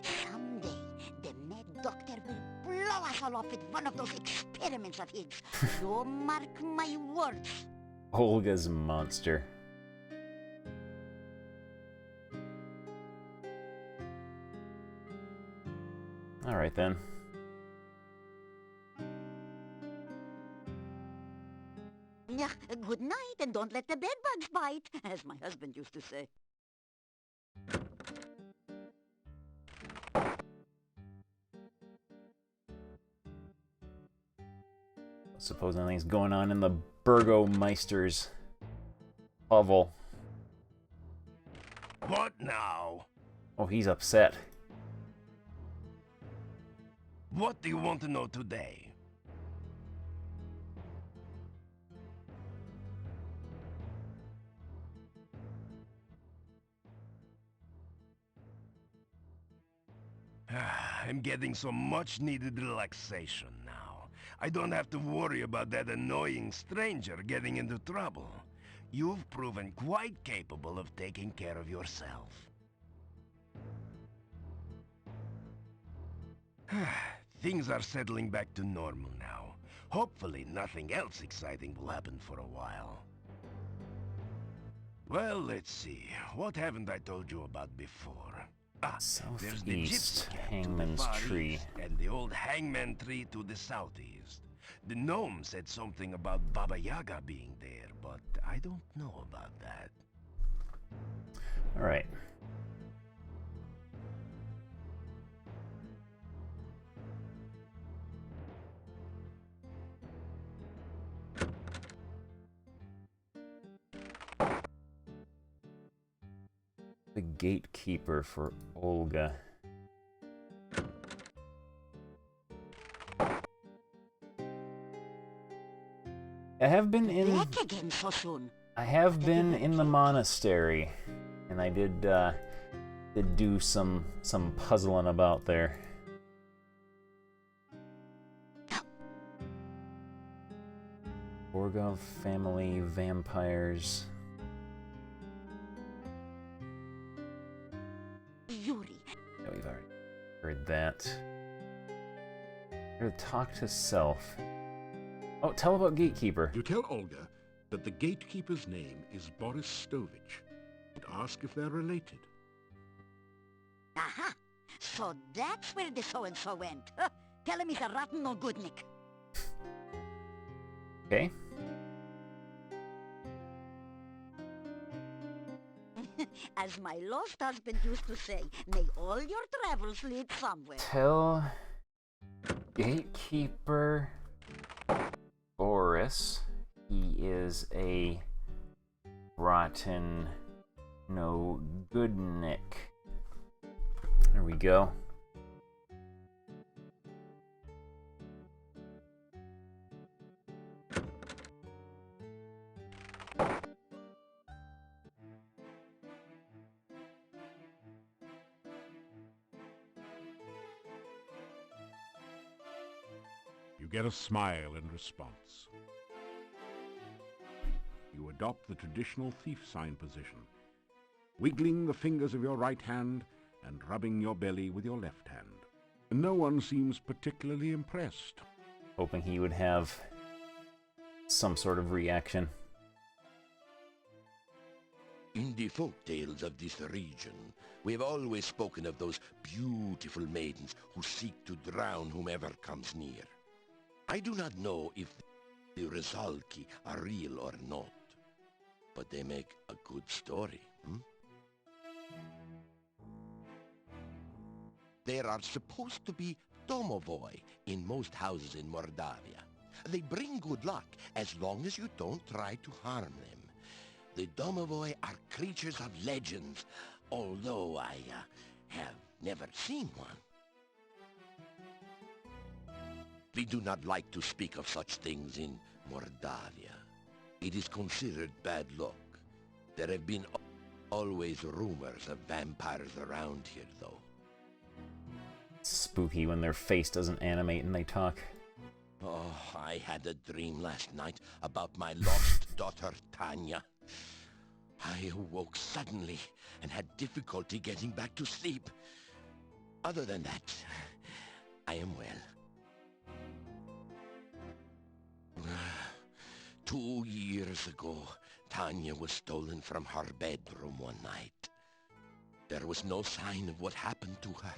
R: Someday, the mad doctor will blow us all up with one of those experiments of his. You mark my words.
A: Olga's a monster. Alright then.
R: Yeah, good night, and don't let the bedbugs bite, as my husband used to say.
A: Suppose anything's going on in the Burgomeister's hovel.
E: What now?
A: Oh, he's upset.
E: What do you want to know today? I'm getting some much-needed relaxation now. I don't have to worry about that annoying stranger getting into trouble. You've proven quite capable of taking care of yourself. Things are settling back to normal now. Hopefully nothing else exciting will happen for a while. Well, let's see. What haven't I told you about before? There's the gypsy
A: Southeast
E: camp
A: Hangman's
E: to the far
A: Tree.
E: east, and the old hangman tree to the southeast. The gnome said something about Baba Yaga being there, but I don't know about that.
A: All right. The gatekeeper for Olga. I have been in.
R: Back again so soon.
A: I have been in the monastery, and I did do some puzzling about there. Borgov family vampires.
R: Yuri.
A: Yeah, we've already heard that. Here to talk to self. Oh, tell about Gatekeeper.
C: You tell Olga that the gatekeeper's name is Boris Stovich and ask if they're related.
R: Aha! So that's where the so-and-so went. Huh? Tell him he's a rotten no goodnik.
A: Okay.
R: As my lost husband used to say, may all your travels lead somewhere.
A: Tell Gatekeeper Boris he is a rotten no goodnik. There we go.
C: You get a smile in response. You adopt the traditional thief sign position, wiggling the fingers of your right hand and rubbing your belly with your left hand. No one seems particularly impressed.
A: Hoping he would have some sort of reaction.
B: In the folk tales of this region, we have always spoken of those beautiful maidens who seek to drown whomever comes near. I do not know if the Rhys-Davies are real or not, but they make a good story. There are supposed to be domovoi in most houses in Mordavia. They bring good luck as long as you don't try to harm them. The domovoi are creatures of legends, although I have never seen one. We do not like to speak of such things in Mordavia. It is considered bad luck. There have been always rumors of vampires around here, though.
A: Spooky when their face doesn't animate and they talk.
B: Oh, I had a dream last night about my lost daughter, Tanya. I awoke suddenly and had difficulty getting back to sleep. Other than that, I am well. 2 years ago, Tanya was stolen from her bedroom one night. There was no sign of what happened to her.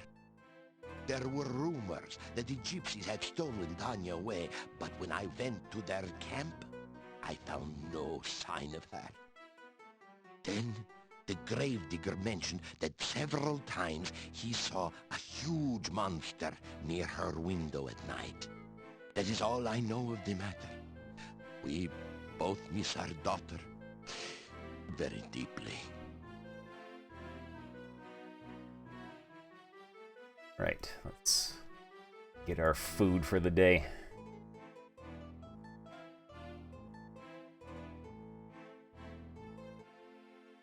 B: There were rumors that the gypsies had stolen Tanya away, but when I went to their camp, I found no sign of her. Then the gravedigger mentioned that several times he saw a huge monster near her window at night. That is all I know of the matter. We both miss our daughter very deeply.
A: Right, let's get our food for the day.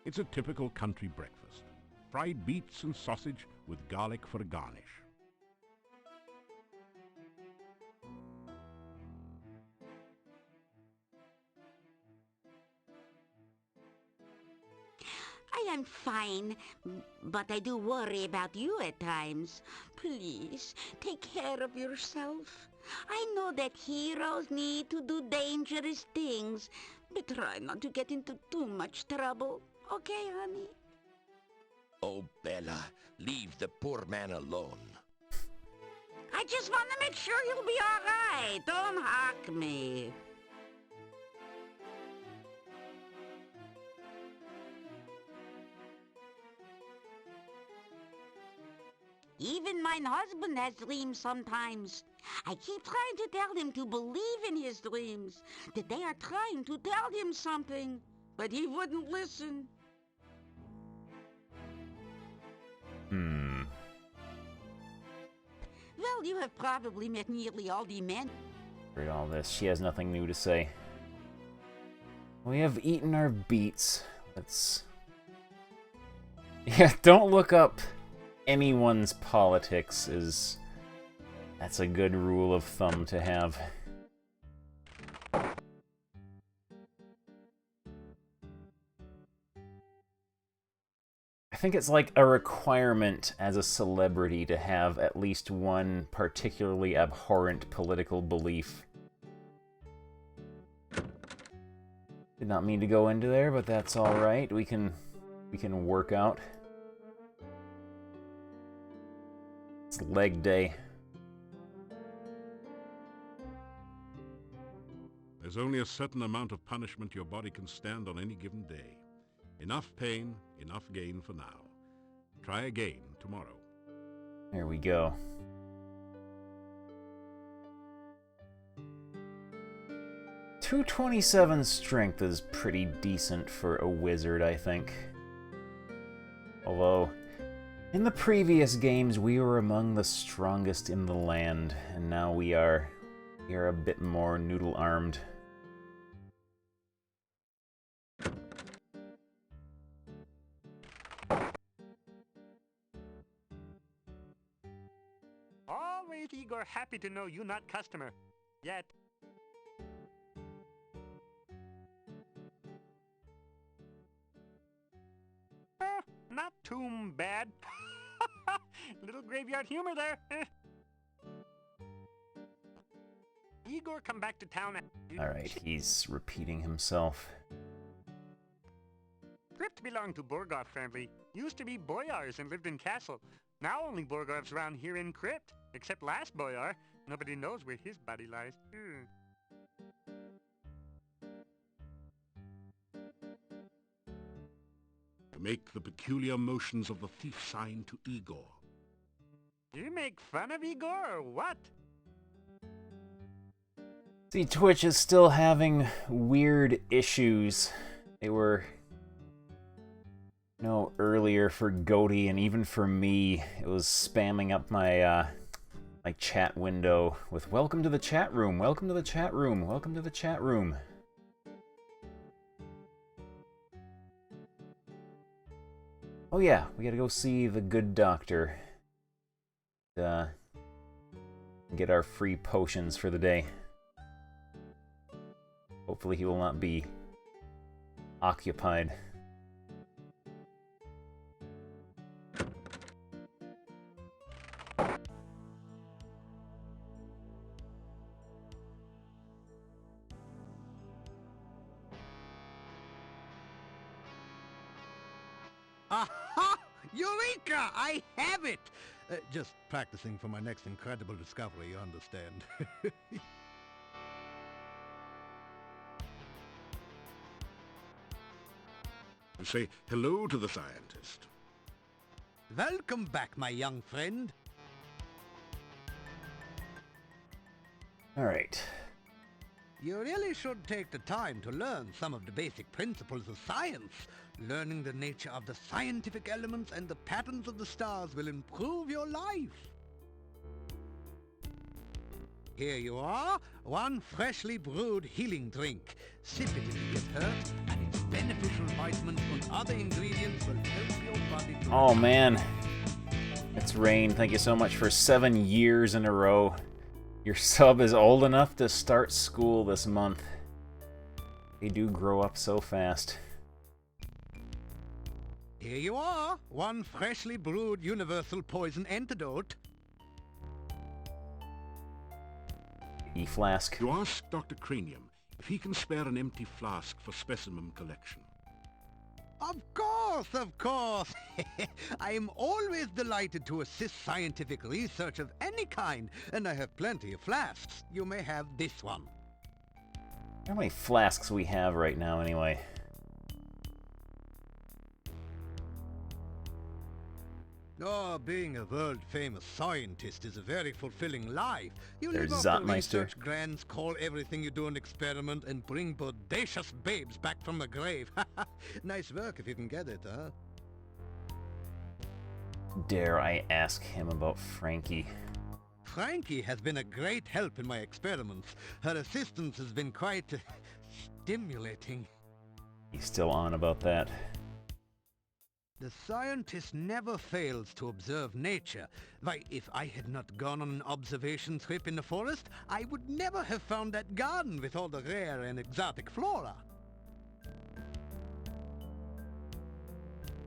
C: It's a typical country breakfast. Fried beets and sausage with garlic for a garnish.
H: I am fine, but I do worry about you at times. Please, take care of yourself. I know that heroes need to do dangerous things, but try not to get into too much trouble. Okay, honey?
B: Oh, Bella, leave the poor man alone.
H: I just want to make sure you'll be all right. Don't hawk me. Even mine husband has dreams sometimes. I keep trying to tell him to believe in his dreams, that they are trying to tell him something, but he wouldn't listen. Well, you have probably met nearly all the men.
A: Read all this. She has nothing new to say. We have eaten our beets. Let's... Yeah, don't look up anyone's politics. That's a good rule of thumb to have. I think it's like a requirement as a celebrity to have at least one particularly abhorrent political belief. Did not mean to go into there, but that's all right. We can work out. It's leg day.
C: There's only a certain amount of punishment your body can stand on any given day. Enough pain, enough gain for now. Try again tomorrow.
A: There we go. .227 strength is pretty decent for a wizard, I think. Although, in the previous games we were among the strongest in the land, and now we are a bit more noodle-armed.
N: Always, Igor, happy to know you not customer. Yet. Not too bad. Little graveyard humor there. Igor come back to town.
A: Alright, he's repeating himself.
N: Crypt belonged to Borgov family. Used to be boyars and lived in castle. Now only Borgov's around here in Crypt. Except last boyar. Nobody knows where his body lies.
C: Make the peculiar motions of the thief sign to Igor.
N: You make fun of Igor or what?
A: See, Twitch is still having weird issues. They were... No, earlier for Goaty, and even for me, it was spamming up my, my chat window with "Welcome to the chat room, welcome to the chat room, welcome to the chat room." Oh yeah, we gotta go see the good doctor. Get our free potions for the day. Hopefully he will not be occupied.
J: Aha! Eureka! I have it! Just practicing for my next incredible discovery, you understand.
C: Say hello to the scientist.
J: Welcome back, my young friend.
A: Alright.
J: You really should take the time to learn some of the basic principles of science. Learning the nature of the scientific elements and the patterns of the stars will improve your life. Here you are, one freshly brewed healing drink. Sip it if you get hurt, and its beneficial vitamins and other ingredients will help your body to...
A: Oh man, it's Rain. Thank you so much for 7 years in a row. Your sub is old enough to start school this month. They do grow up so fast.
J: Here you are, one freshly brewed universal poison antidote.
A: E-flask.
C: You ask Dr. Cranium if he can spare an empty flask for specimen collection.
J: Of course, of course. I am always delighted to assist scientific research of any kind, and I have plenty of flasks. You may have this one.
A: How many flasks we have right now, anyway?
J: Oh, being a world-famous scientist is a very fulfilling life. You
A: There's
J: live off the
A: Zotmeister.
J: research grants, call everything you do an experiment, and bring bodacious babes back from the grave. Nice work if you can get it, huh?
A: Dare I ask him about Frankie?
J: Frankie has been a great help in my experiments. Her assistance has been quite stimulating.
A: He's still on about that.
J: The scientist never fails to observe nature. Why, if I had not gone on an observation trip in the forest, I would never have found that garden with all the rare and exotic flora.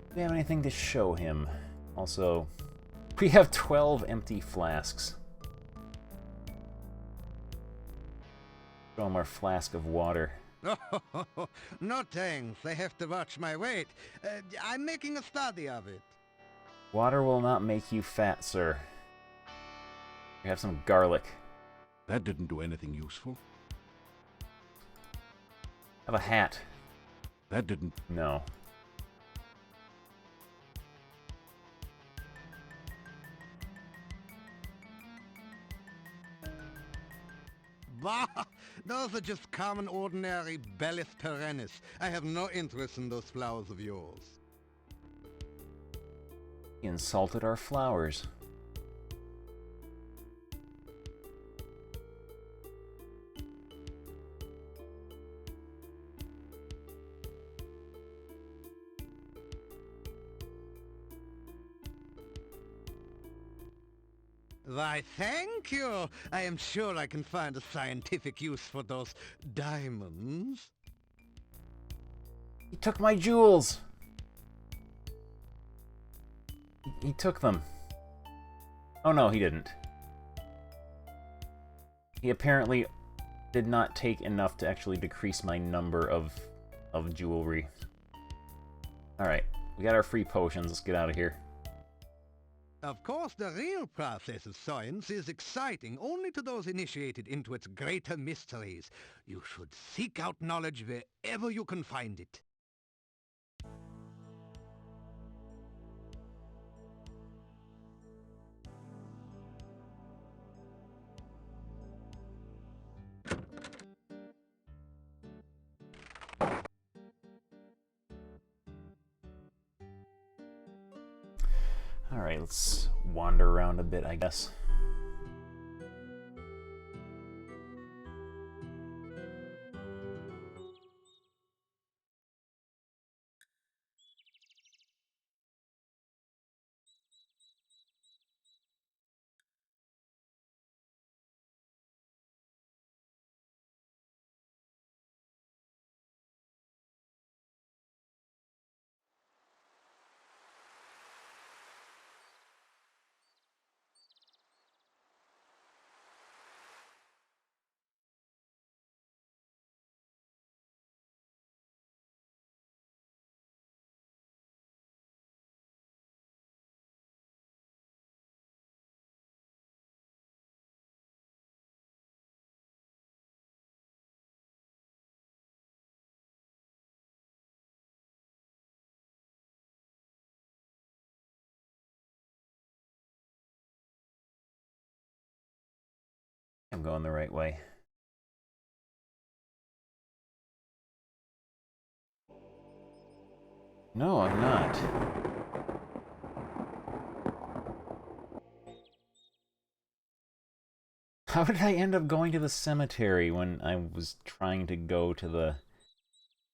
A: Do we have anything to show him? Also, we have 12 empty flasks. Show him our flask of water.
J: Oh, no thanks. I have to watch my weight. I'm making a study of it.
A: Water will not make you fat, sir. We have some garlic.
C: That didn't do anything useful.
A: Have a hat.
C: That didn't...
A: No.
J: Bah! Those are just common, ordinary Bellis perennis. I have no interest in those flowers of yours.
A: He insulted our flowers.
J: Why, thank you. I am sure I can find a scientific use for those diamonds.
A: He took my jewels! He took them. Oh no, he didn't. He apparently did not take enough to actually decrease my number of jewelry. Alright, we got our free potions. Let's get out of here.
J: Of course, the real process of science is exciting only to those initiated into its greater mysteries. You should seek out knowledge wherever you can find it.
A: Alright, let's wander around a bit, I guess. I'm going the right way. No, I'm not. How did I end up going to the cemetery when I was trying to go to the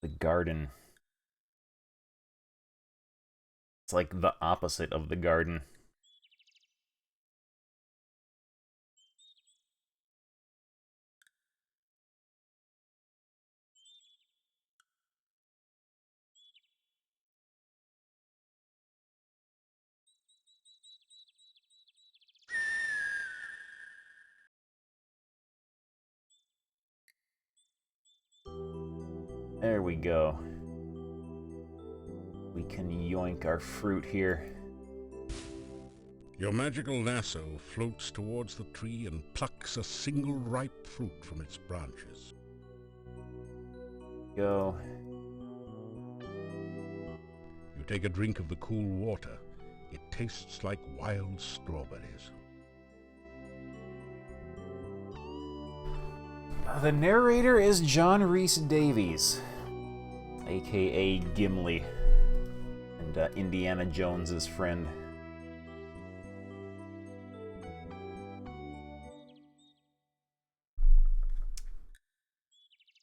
A: garden? It's like the opposite of the garden. There we go. We can yoink our fruit here.
C: Your magical lasso floats towards the tree and plucks a single ripe fruit from its branches.
A: Go.
C: You take a drink of the cool water. It tastes like wild strawberries.
A: The narrator is John Rhys-Davies, aka Gimli, and Indiana Jones's friend.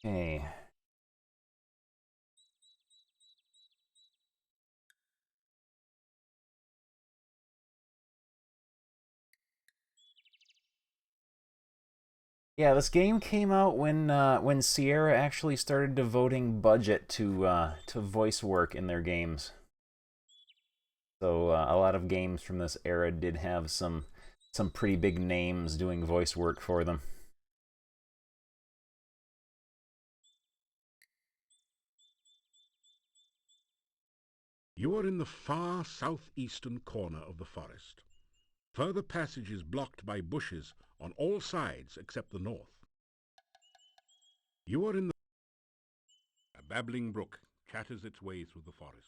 A: Okay. Yeah, this game came out when Sierra actually started devoting budget to voice work in their games. So a lot of games from this era did have some pretty big names doing voice work for them.
C: You are in the far southeastern corner of the forest. Further passage is blocked by bushes on all sides except the north. You are in the... A babbling brook chatters its way through the forest.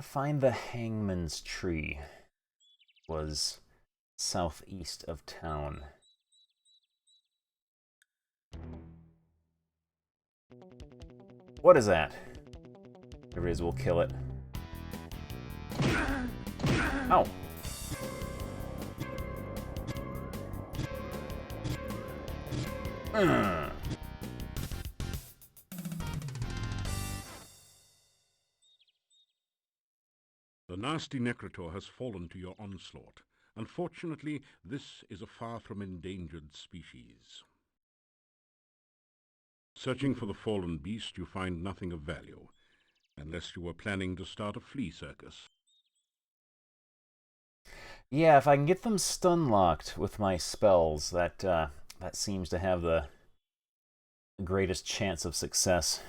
A: Find the Hangman's Tree. Was southeast of town. What is that? Whatever it is, we'll kill it. Ow!
C: The nasty Necrotor has fallen to your onslaught. Unfortunately, this is a far from endangered species. Searching for the fallen beast, you find nothing of value, unless you were planning to start a flea circus.
A: Yeah, if I can get them stun-locked with my spells, that seems to have the greatest chance of success.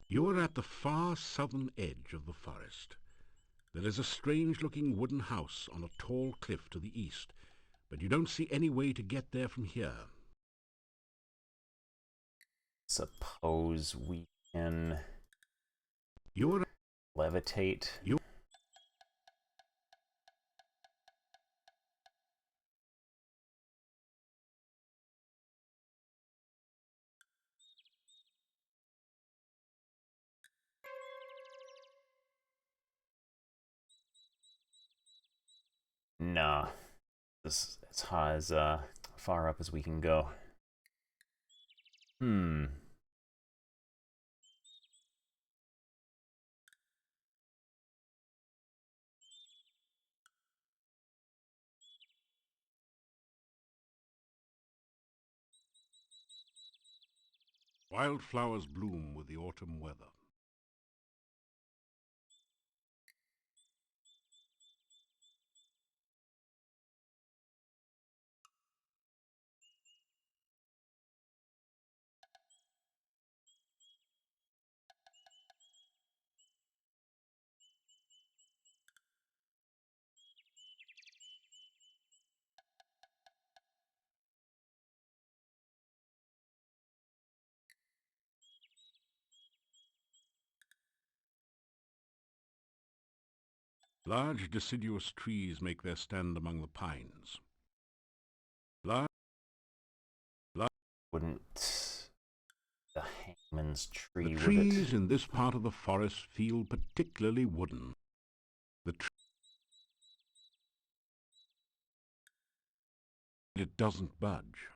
C: You are at the far southern edge of the forest. There is a strange-looking wooden house on a tall cliff to the east, but you don't see any way to get there from here.
A: Suppose we can...
C: You are...
A: levitate.
C: You...
A: Nah. This is as far up as we can go.
C: Wildflowers bloom with the autumn weather. Large deciduous trees make their stand among the pines.
A: Wouldn't the hangman's tree,
C: The
A: would it?
C: trees in this part of the forest feel particularly wooden. It doesn't budge.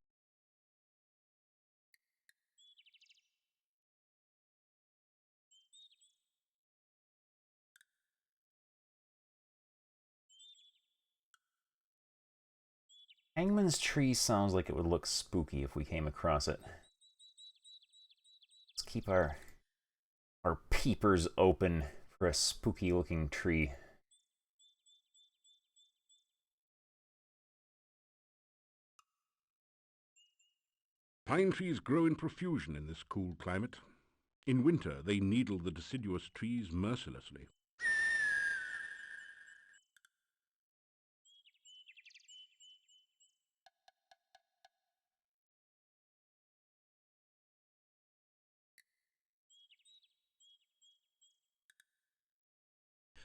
A: Hangman's tree sounds like it would look spooky if we came across it. Let's keep our peepers open for a spooky looking tree.
C: Pine trees grow in profusion in this cool climate. In winter, they needle the deciduous trees mercilessly.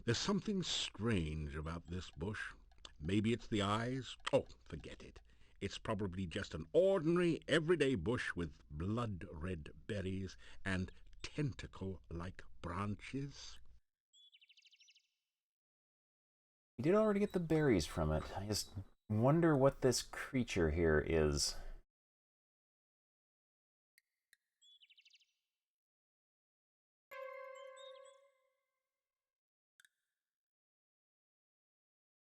C: There's something strange about this bush. Maybe it's the eyes. Oh, forget it. It's probably just an ordinary, everyday bush with blood-red berries and tentacle-like branches.
A: We did already get the berries from it. I just wonder what this creature here is.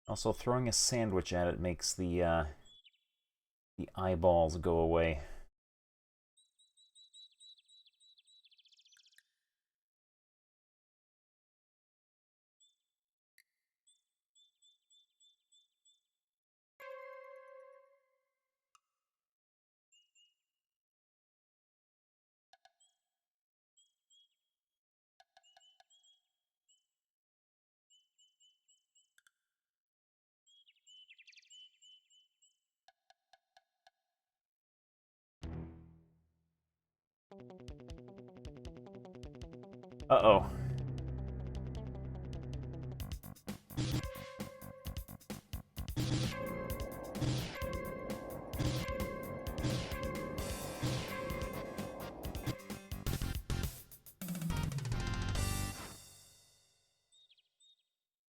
A: Also, throwing a sandwich at it makes the eyeballs go away. Uh-oh.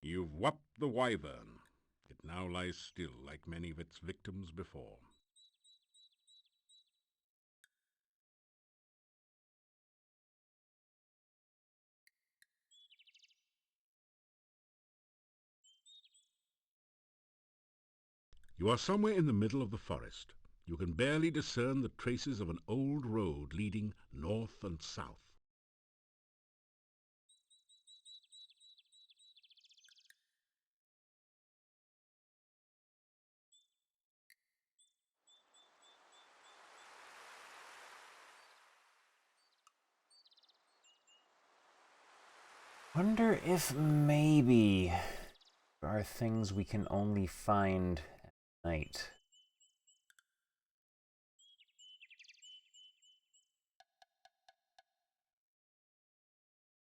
C: You've whopped the wyvern. It now lies still like many of its victims before. You are somewhere in the middle of the forest. You can barely discern the traces of an old road leading north and south.
A: Wonder if maybe there are things we can only find at night.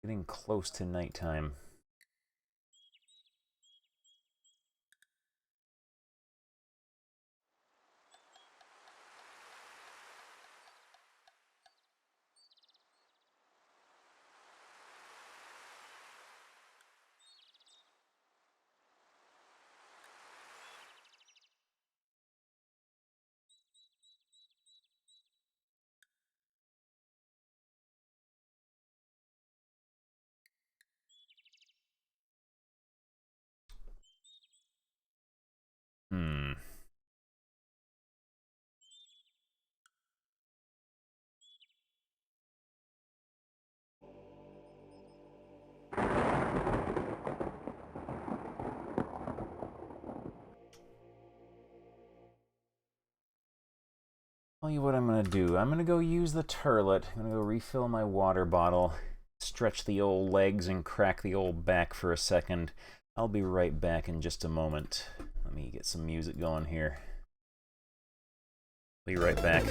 A: Getting close to nighttime. Tell you what I'm gonna do. I'm gonna go use the turlet. I'm gonna go refill my water bottle, stretch the old legs, and crack the old back for a second. I'll be right back in just a moment. Let me get some music going here. Be right back.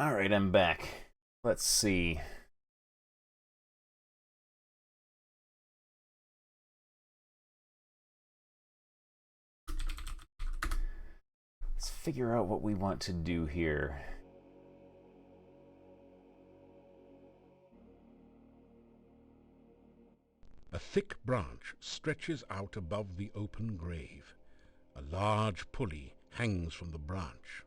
A: Alright, I'm back. Let's see. Let's figure out what we want to do here.
C: A thick branch stretches out above the open grave. A large pulley hangs from the branch.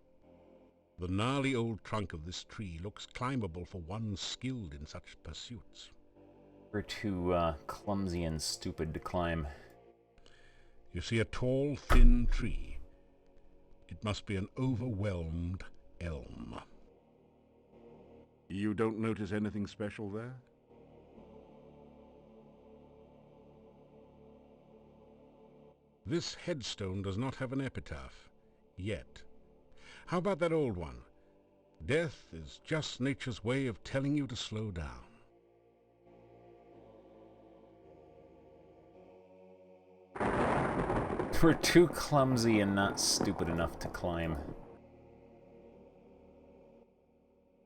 C: The gnarly old trunk of this tree looks climbable for one skilled in such pursuits.
A: We're too clumsy and stupid to climb.
C: You see a tall, thin tree. It must be an overwhelmed elm. You don't notice anything special there? This headstone does not have an epitaph, yet. How about that old one? Death is just nature's way of telling you to slow down.
A: We're too clumsy and not stupid enough to climb.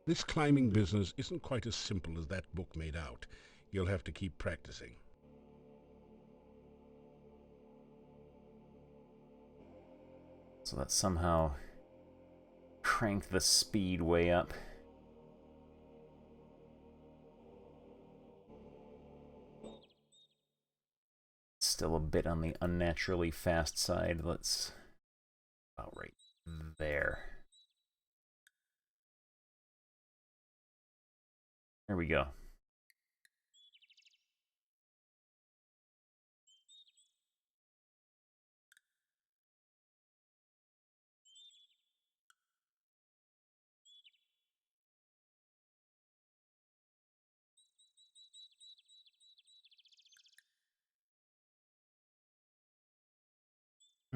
C: This climbing business isn't quite as simple as that book made out. You'll have to keep practicing.
A: So that somehow crank the speed way up. Still a bit on the unnaturally fast side. Let's about right there. There we go.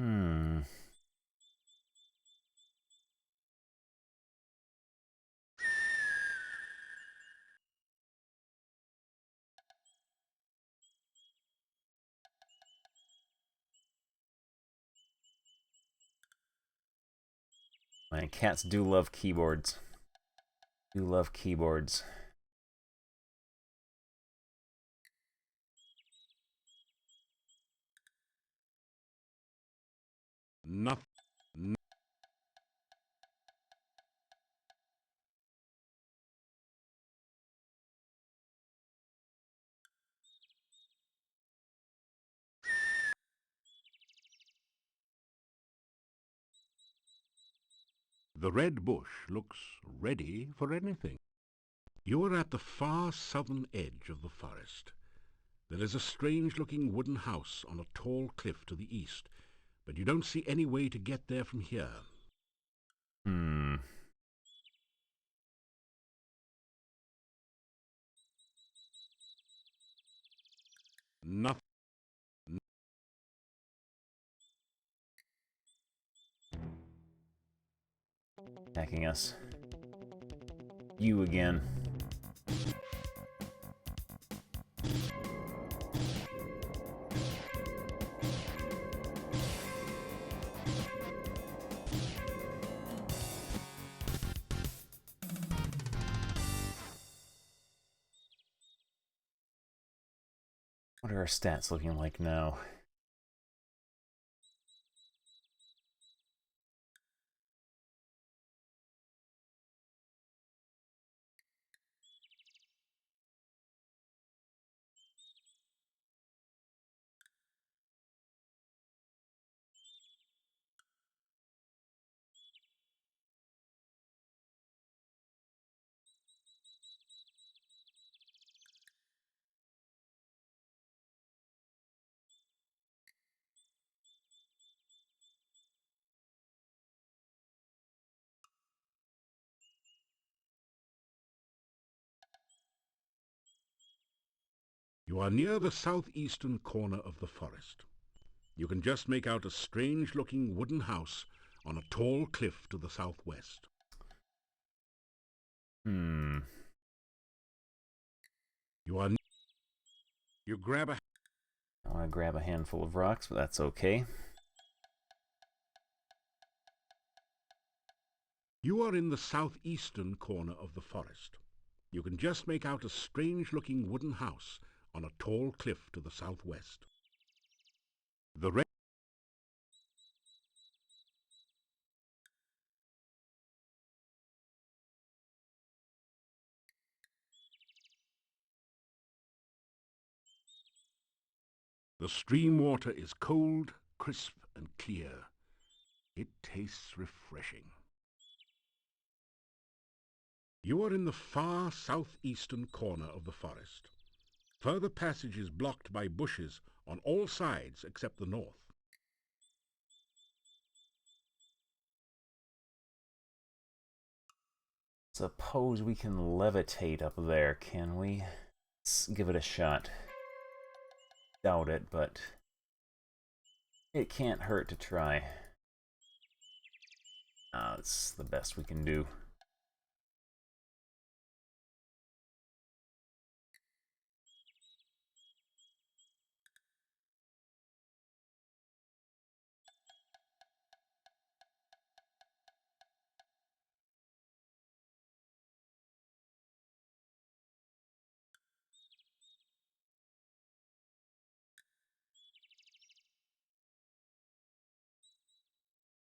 A: Hmm. My cats do love keyboards. Do love keyboards.
C: Nothing. The red bush looks ready for anything. You are at the far southern edge of the forest. There is a strange-looking wooden house on a tall cliff to the east, but you don't see any way to get there from here.
A: Hmm.
C: Nothing.
A: Attacking us. You again. What are our stats looking like now?
C: You are near the southeastern corner of the forest. You can just make out a strange-looking wooden house on a tall cliff to the southwest.
A: Hmm.
C: You grab a...
A: I want to grab a handful of rocks, but that's okay.
C: You are in the southeastern corner of the forest. You can just make out a strange-looking wooden house on a tall cliff to the southwest. The red... The stream water is cold, crisp, and clear. It tastes refreshing. You are in the far southeastern corner of the forest. Further passage is blocked by bushes on all sides except the north.
A: Suppose we can levitate up there, can we? Let's give it a shot. Doubt it, but it can't hurt to try. That's the best we can do.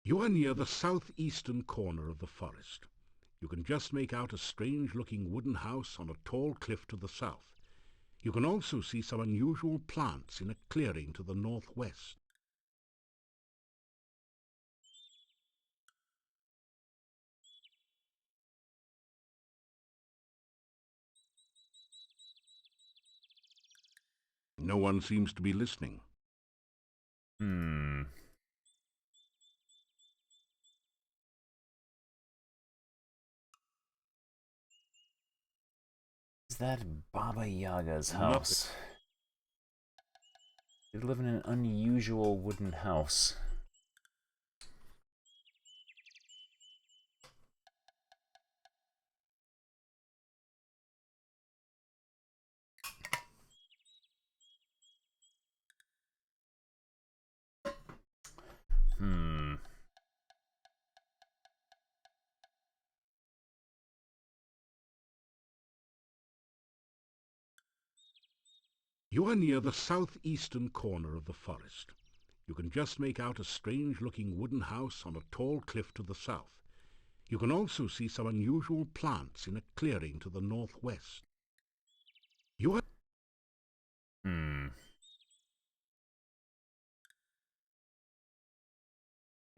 C: You are near the southeastern corner of the forest. You can just make out a strange-looking wooden house on a tall cliff to the south. You can also see some unusual plants in a clearing to the northwest. No one seems to be listening.
A: Hmm. Is that Baba Yaga's house? They live in an unusual wooden house.
C: You are near the southeastern corner of the forest. You can just make out a strange-looking wooden house on a tall cliff to the south. You can also see some unusual plants in a clearing to the northwest. You are...
A: You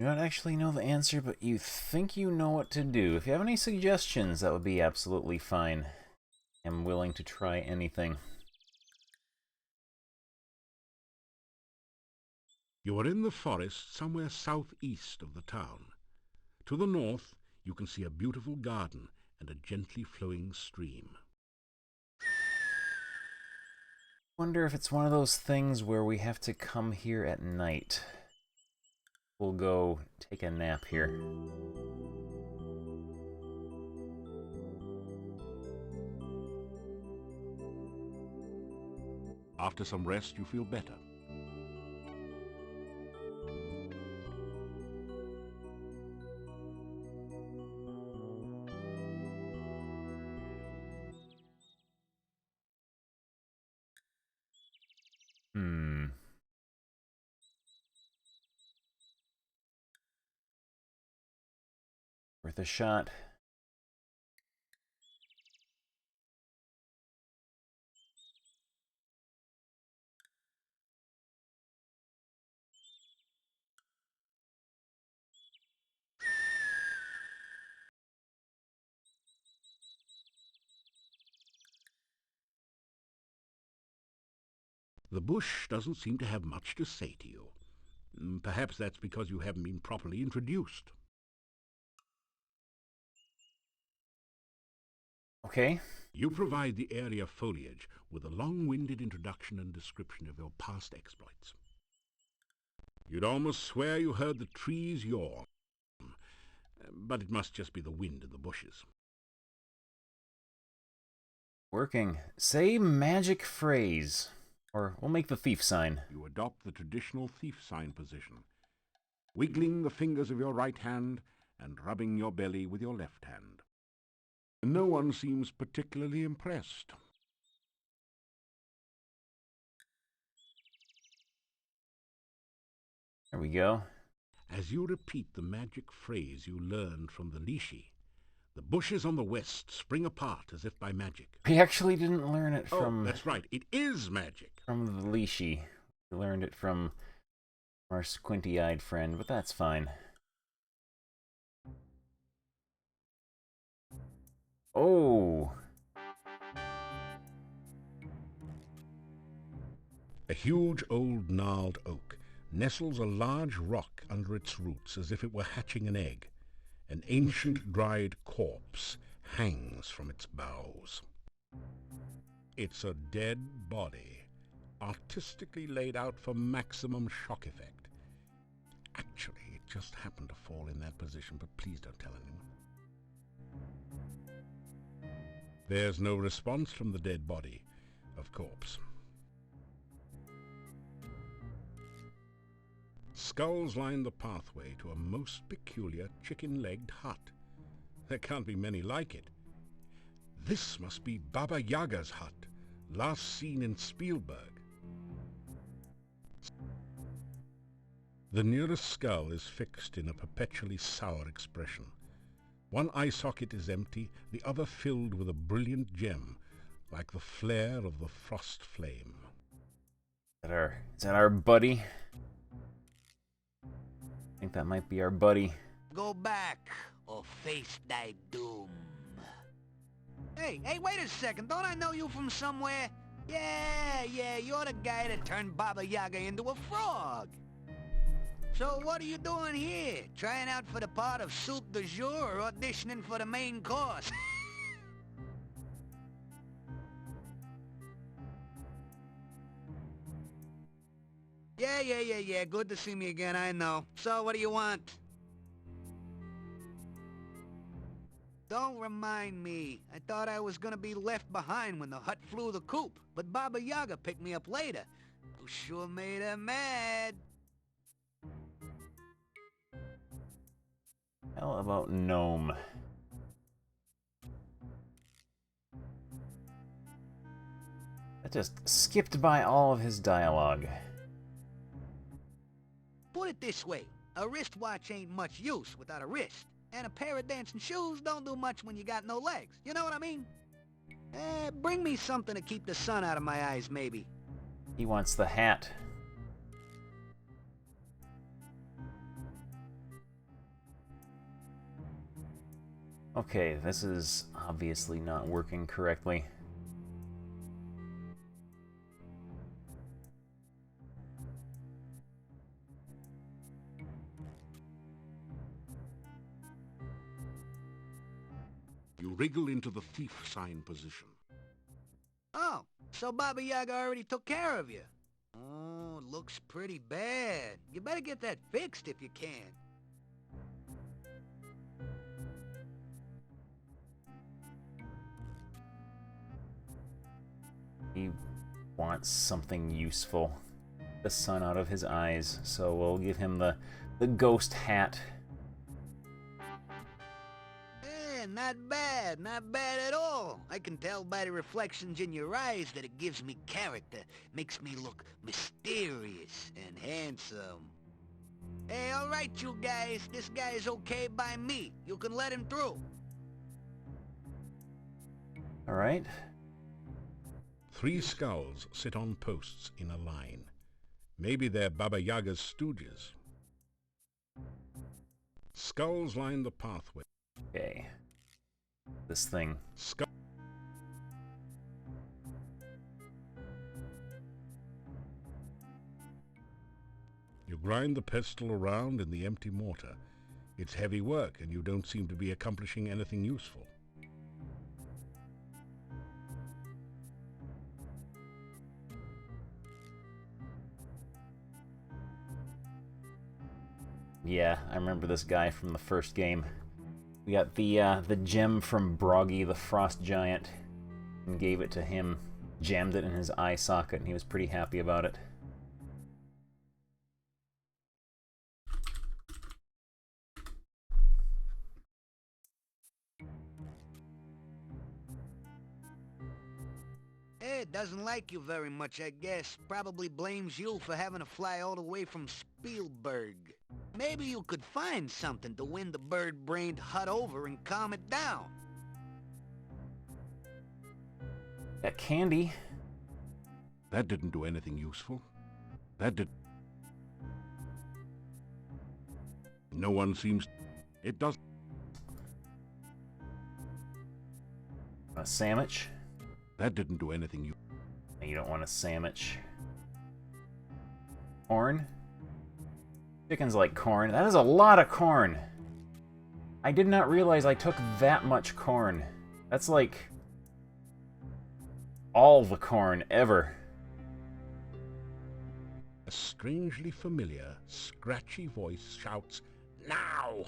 A: don't actually know the answer, but you think you know what to do. If you have any suggestions, that would be absolutely fine. I'm willing to try anything.
C: You are in the forest somewhere southeast of the town. To the north, you can see a beautiful garden and a gently flowing stream.
A: Wonder if it's one of those things where we have to come here at night. We'll go take a nap here.
C: After some rest, you feel better.
A: Worth a shot.
C: The bush doesn't seem to have much to say to you. Perhaps that's because you haven't been properly introduced.
A: Okay.
C: You provide the area foliage with a long-winded introduction and description of your past exploits. You'd almost swear you heard the trees yawn, but it must just be the wind in the bushes.
A: Working. Say magic phrase. Or we'll make the thief sign.
C: You adopt the traditional thief sign position, wiggling the fingers of your right hand and rubbing your belly with your left hand. No one seems particularly impressed.
A: There we go.
C: As you repeat the magic phrase you learned from the Lishi, the bushes on the west spring apart as if by magic.
A: We actually didn't learn it from...
C: Oh, that's right. It is magic.
A: From the Lishi. We learned it from our squinty-eyed friend, but that's fine. Oh!
C: A huge old gnarled oak nestles a large rock under its roots as if it were hatching an egg. An ancient dried corpse hangs from its boughs. It's a dead body, artistically laid out for maximum shock effect. Actually, it just happened to fall in that position, but please don't tell anyone. There's no response from the dead body, of corpse. Skulls line the pathway to a most peculiar chicken-legged hut. There can't be many like it. This must be Baba Yaga's hut, last seen in Spielberg. The nearest skull is fixed in a perpetually sour expression. One eye socket is empty, the other filled with a brilliant gem, like the flare of the frost flame.
A: Is that our buddy? I think that might be our buddy.
D: Go back, or face thy doom.
S: Hey, wait a second. Don't I know you from somewhere? Yeah, you're the guy that turned Baba Yaga into a frog. So what are you doing here? Trying out for the part of soup du jour or auditioning for the main course? Yeah. Good to see me again, I know. So, what do you want? Don't remind me. I thought I was gonna be left behind when the hut flew the coop, but Baba Yaga picked me up later. You sure made her mad.
A: How about gnome? That just skipped by all of his dialogue.
S: Put it this way, a wristwatch ain't much use without a wrist, and a pair of dancing shoes don't do much when you got no legs. You know what I mean? Bring me something to keep the sun out of my eyes, maybe.
A: He wants the hat. Okay, this is obviously not working correctly.
C: You wriggle into the thief sign position.
S: Oh, so Baba Yaga already took care of you. Oh, looks pretty bad. You better get that fixed if you can.
A: He wants something useful. The sun out of his eyes, so we'll give him the ghost hat.
S: Not bad, not bad at all. I can tell by the reflections in your eyes that it gives me character, makes me look mysterious and handsome. Hey, all right, you guys, this guy is okay by me. You can let him through.
A: All right.
C: 3 skulls sit on posts in a line. Maybe they're Baba Yaga's stooges. Skulls line the pathway.
A: Okay. This thing.
C: You grind the pestle around in the empty mortar. It's heavy work, and you don't seem to be accomplishing anything useful.
A: Yeah, I remember this guy from the first game. We got the gem from Broggy, the frost giant, and gave it to him, jammed it in his eye socket, and he was pretty happy about it.
S: It doesn't like you very much, I guess. Probably blames you for having to fly all the way from Spielberg. Maybe you could find something to win the bird-brained hut over and calm it down.
A: Got candy.
C: That didn't do anything useful. That did... No one seems... It does...
A: A sandwich?
C: That didn't do anything
A: You don't want a sandwich. Corn? Chickens like corn. That is a lot of corn. I did not realize I took that much corn. That's like all the corn ever.
C: A strangely familiar, scratchy voice shouts, "Now!"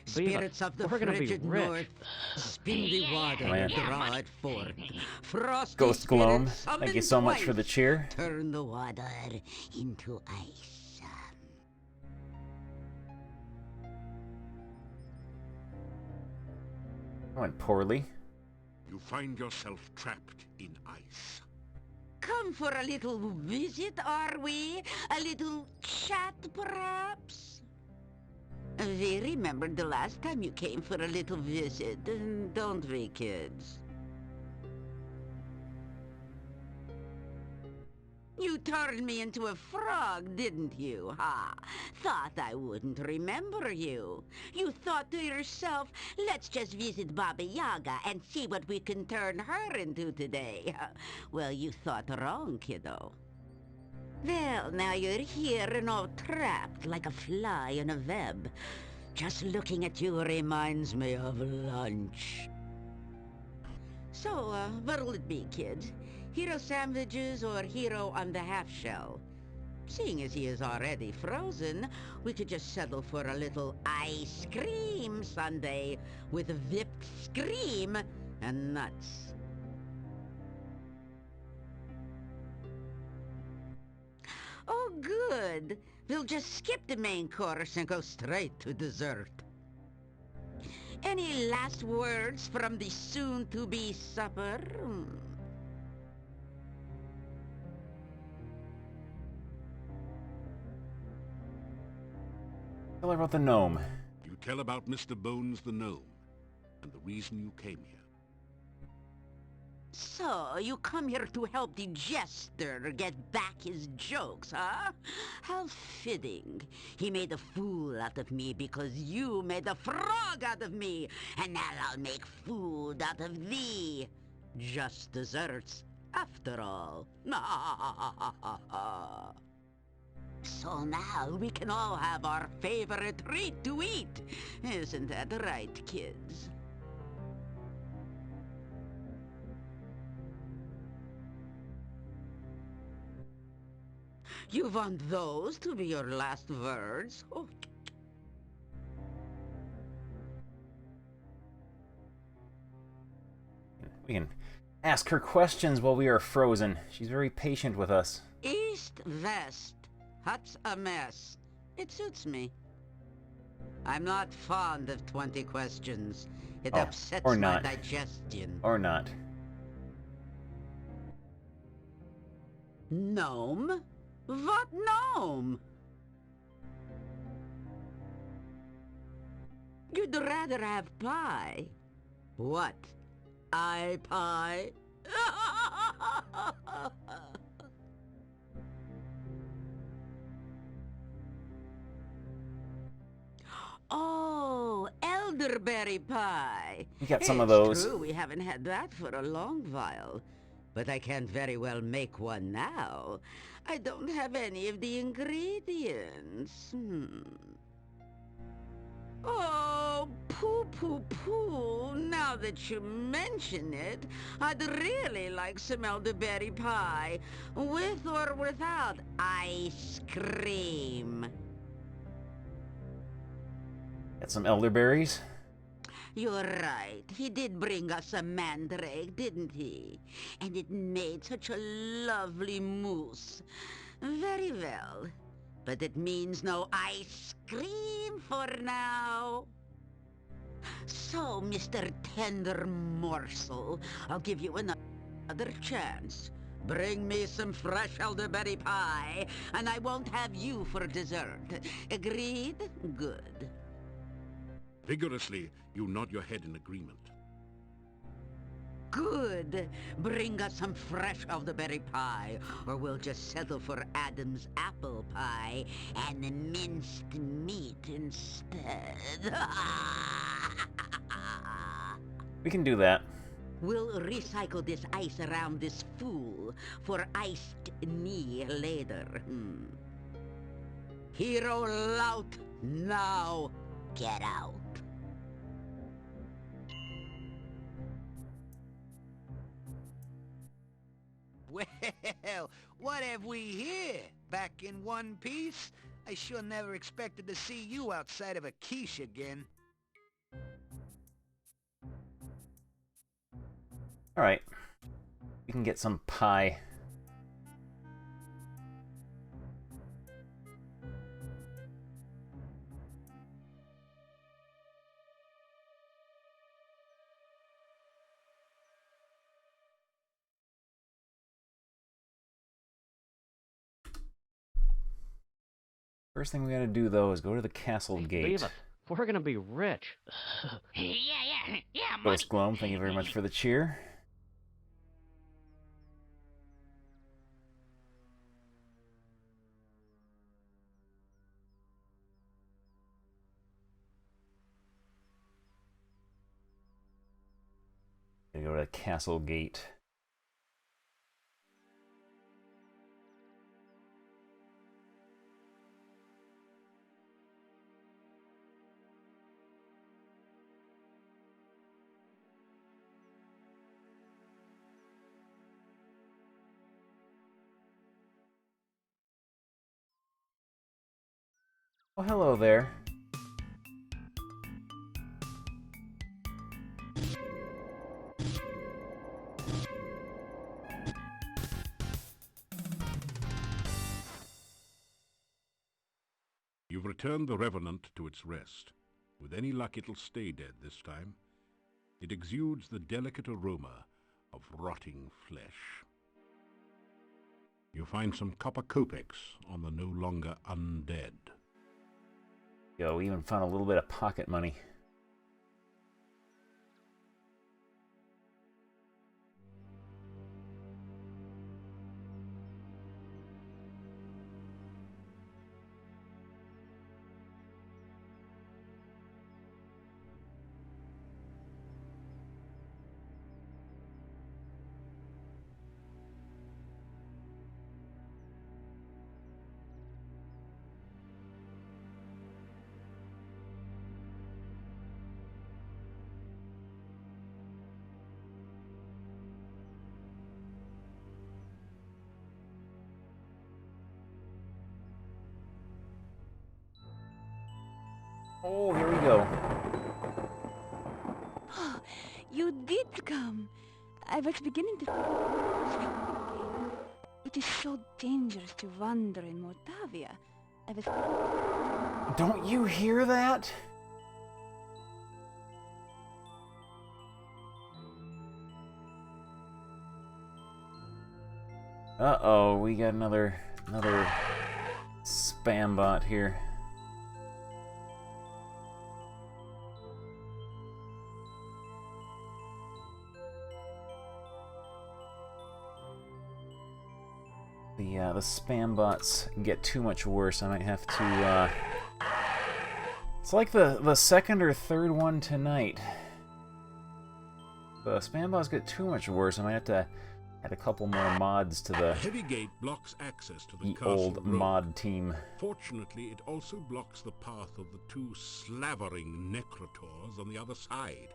H: Spirits of the frigid north, spin the water and draw it forth. Frosty
A: Ghost Gloam,
H: spirits
A: thank you so much for the
H: twice,
A: cheer.
H: turn the water into ice.
A: Went poorly.
C: You find yourself trapped in ice.
H: Come for a little visit, are we? A little chat, perhaps? We remembered the last time you came for a little visit, don't we, kids? You turned me into a frog, didn't you, ha? Thought I wouldn't remember you. You thought to yourself, let's just visit Baba Yaga and see what we can turn her into today. Well, you thought wrong, kiddo. Well, now you're here and all trapped like a fly in a web. Just looking at you reminds me of lunch. So, what'll it be, kids? Hero sandwiches or Hero on the half-shell? Seeing as he is already frozen, we could just settle for a little ice cream sundae with whipped cream and nuts. Oh, good. We'll just skip the main course and go straight to dessert. Any last words from the soon-to-be supper?
A: Tell her about the gnome.
C: You tell about Mr. Bones the gnome, and the reason you came here.
H: So, you come here to help the jester get back his jokes, huh? How fitting. He made a fool out of me because you made a frog out of me. And now I'll make food out of thee. Just desserts, after all. So now we can all have our favorite treat to eat. Isn't that right, kids? You want those to be your last words? Oh.
A: We can ask her questions while we are frozen. She's very patient with us.
H: East, west, hut's a mess. It suits me. I'm not fond of 20 questions. It upsets
A: or
H: my
A: not.
H: digestion.
A: Or not.
H: Gnome? What gnome? You'd rather have pie. What? Pie? Oh, elderberry pie.
A: We got some of those.
H: It's true, we haven't had that for a long while. But I can't very well make one now. I don't have any of the ingredients. Oh, poo. Now that you mention it, I'd really like some elderberry pie. With or without ice cream.
A: Got some elderberries.
H: You're right. He did bring us a mandrake, didn't he? And it made such a lovely mousse. Very well. But it means no ice cream for now. So, Mr. Tender Morsel, I'll give you another chance. Bring me some fresh elderberry pie, and I won't have you for dessert. Agreed? Good.
C: Vigorously, you nod your head in agreement.
H: Good. Bring us some fresh elderberry pie, or we'll just settle for Adam's apple pie and minced meat instead.
A: We can do that.
H: We'll recycle this ice around this fool for iced knee later. Hero lout, now get out.
S: Well, what have we here? Back in one piece? I sure never expected to see you outside of a quiche again.
A: Alright. We can get some pie. First thing we gotta do, though, is go to the castle gate.
M: Beavis, we're gonna be rich.
D: Yeah,
A: Ghost Gloam, thank you very much for the cheer. Gotta go to the castle gate. Oh, hello there.
C: You've returned the Revenant to its rest. With any luck, it'll stay dead this time. It exudes the delicate aroma of rotting flesh. You find some copper kopecks on the no longer undead.
A: Yo, we even found a little bit of pocket money. Oh, here we go.
P: Oh, you did come. I was beginning to... It is so dangerous to wander in Moldavia. I was...
A: Don't you hear that? Uh-oh, we got another spam bot here. The spam bots get too much worse. I might have to, it's like the second or third one tonight. The spam bots get too much worse. I might have to add a couple more mods to the
C: heavy gate blocks access to the
A: old
C: castle road.
A: mod team.
C: Fortunately, it also blocks the path of the two slavering necrotors on the other side.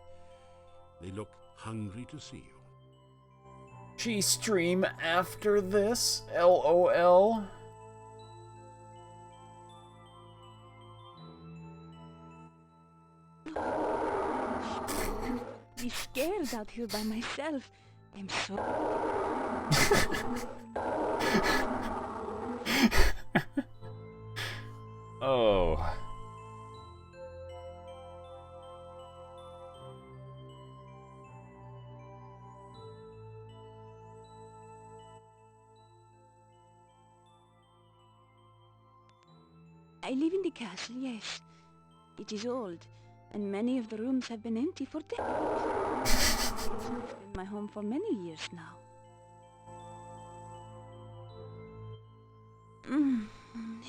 C: They look hungry to see you.
A: She stream after this? LOL.
P: Be scared out here by myself. I'm so...
A: Oh.
P: I live in the castle, yes. It is old, and many of the rooms have been empty for decades. It's been my home for many years now.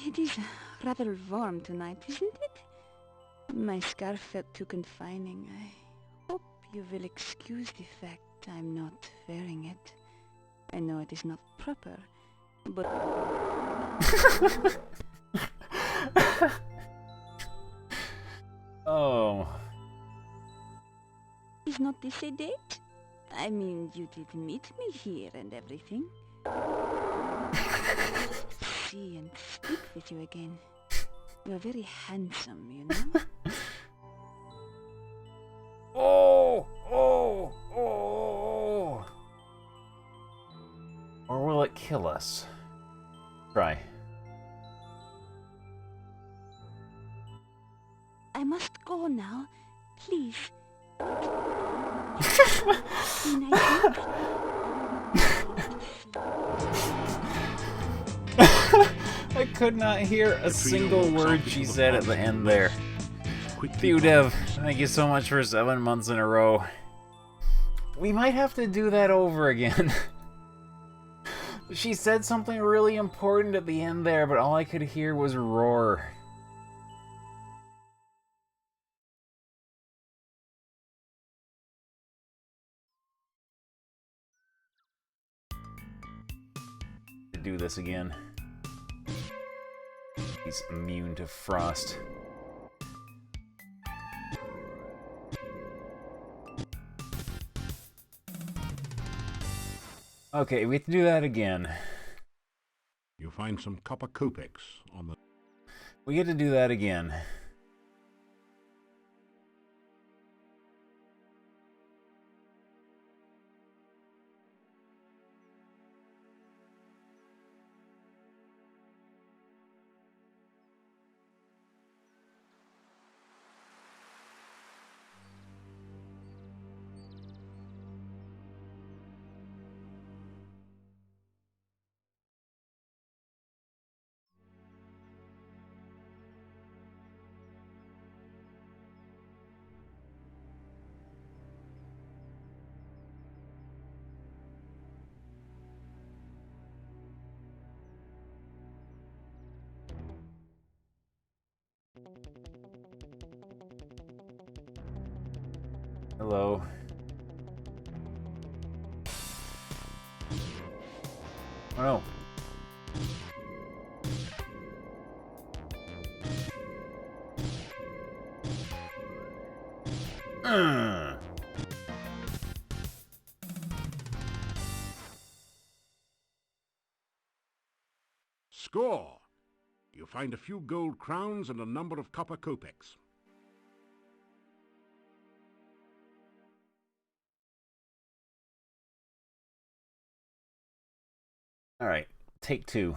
P: It is rather warm tonight, isn't it? My scarf felt too confining. I hope you will excuse the fact I'm not wearing it. I know it is not proper, but...
A: Oh.
P: Is not this a date? I mean, you did meet me here and everything. See and speak with you again. You're very handsome, you know?
A: Oh! Oh! Oh! Or will it kill us? Try.
P: I must go now. Please.
A: I could not hear a single word she said at the end there. Dev, thank you so much for 7 months in a row. We might have to do that over again. She said something really important at the end there, but all I could hear was roar. To do this again. He's immune to frost. Okay, we have to do that again.
C: You find some copper kopecks on the...
A: We get to do that again. Hello. Oh no.
C: Score! You find a few gold crowns and a number of copper kopecks.
A: All right, take two.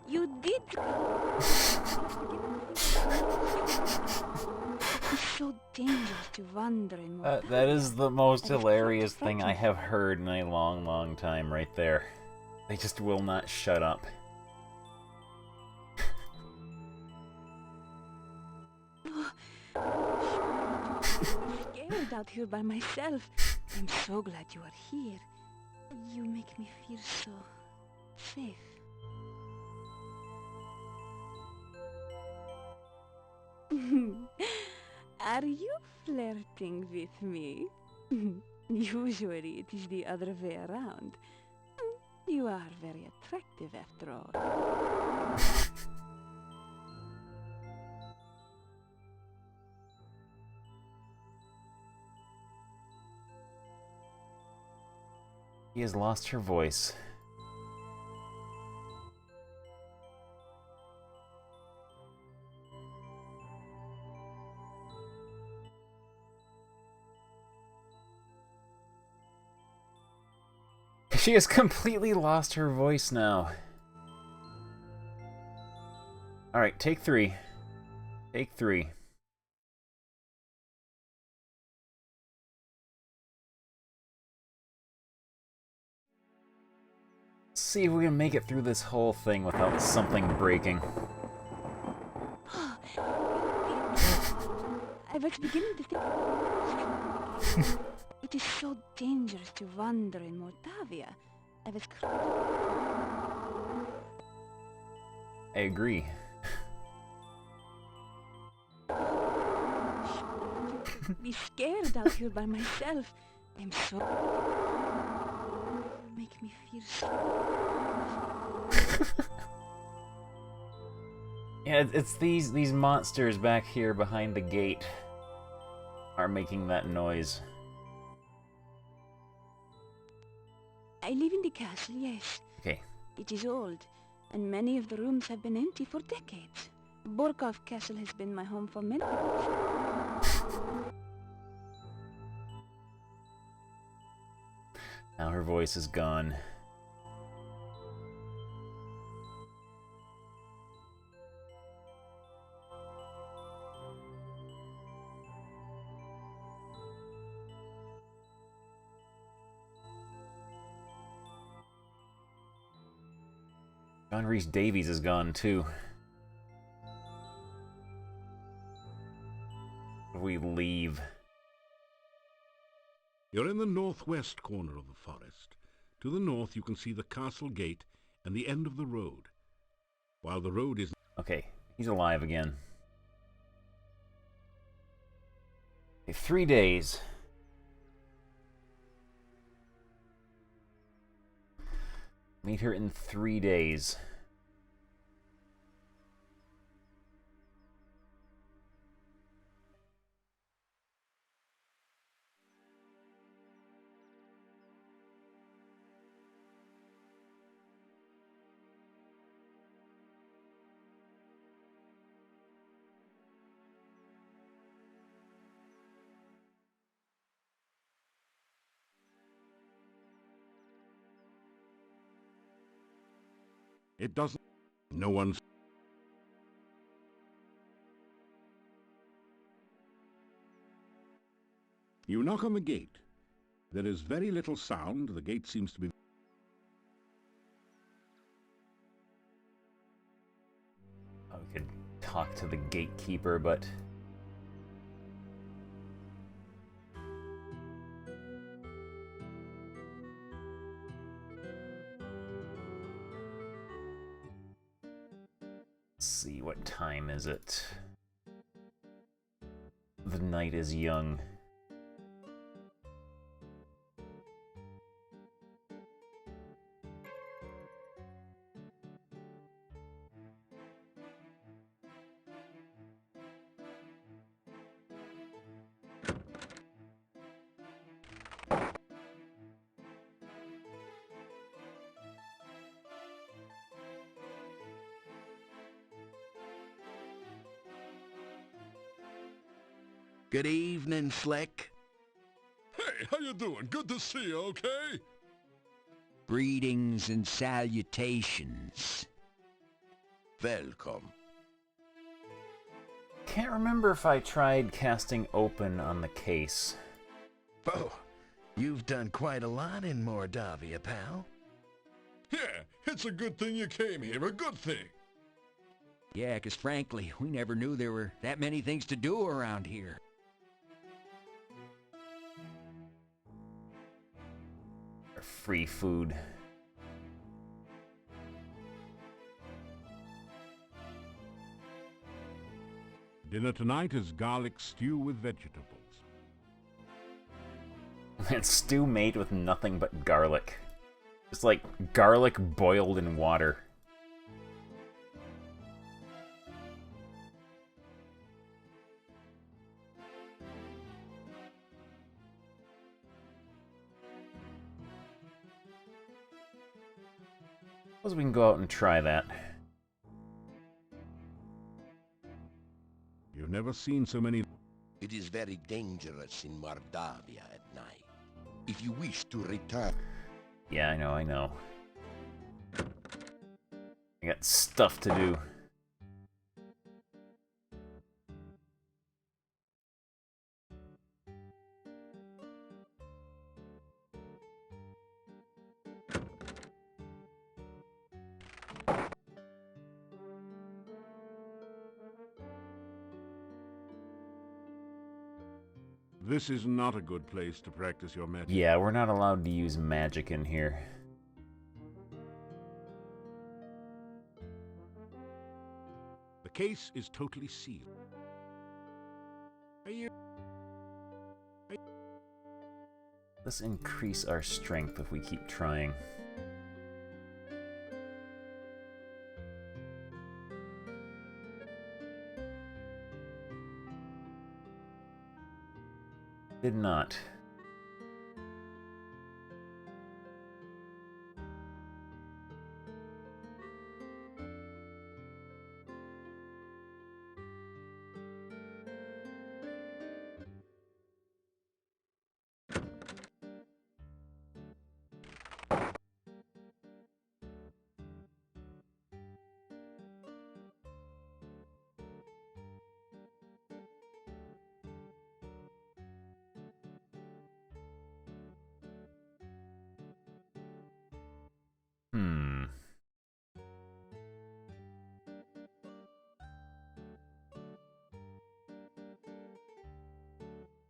P: You did. It's so dangerous to wander in.
A: That is the most hilarious thing I have heard in a long, long time right there. They just will not shut up.
P: Scared out here by myself. I'm so glad you are here. You make me feel so safe. Are you flirting with me? Usually it is the other way around. You are very attractive after all.
A: He has lost her voice. She has completely lost her voice now. Alright, take three. Take three. Let's see if we can make it through this whole thing without something breaking.
P: I was beginning to think... It is so dangerous to wander in Moldavia. I was...
A: I agree.
P: Be scared out here by myself. I'm so... You make me feel so...
A: Yeah, it's these monsters back here behind the gate are making that noise.
P: I live in the castle, yes.
A: Okay.
P: It is old, and many of the rooms have been empty for decades. Borkov Castle has been my home for many years.
A: Now her voice is gone. Rhys-Davies is gone too. We leave.
C: You're in the northwest corner of the forest. To the north you can see the castle gate and the end of the road. While the road is...
A: Okay, he's alive again. Okay, 3 days. Meet her in 3 days.
C: It doesn't... No one's... You knock on the gate. There is very little sound. The gate seems to be...
A: Oh, we could talk to the gatekeeper, but... Let's see, what time is it? The night is young.
B: Good evening, Slick.
F: Hey, how you doing? Good to see you, okay?
I: Greetings and salutations.
B: Welcome.
A: Can't remember if I tried casting open on the case.
B: Oh, you've done quite a lot in Mordavia, pal.
F: Yeah, it's a good thing you came here, a good thing.
I: Yeah, 'cause frankly, we never knew there were that many things to do around here.
A: Free food.
C: Dinner tonight is garlic stew with vegetables.
A: And stew made with nothing but garlic. It's like garlic boiled in water. Suppose we can go out and try that.
C: You've never seen so many...
B: It is very dangerous in Mordavia at night. If you wish to return...
A: Yeah, I know. I got stuff to do.
C: This is not a good place to practice your magic.
A: Yeah, we're not allowed to use magic in here.
C: The case is totally sealed.
A: Let's increase our strength if we keep trying. Did not.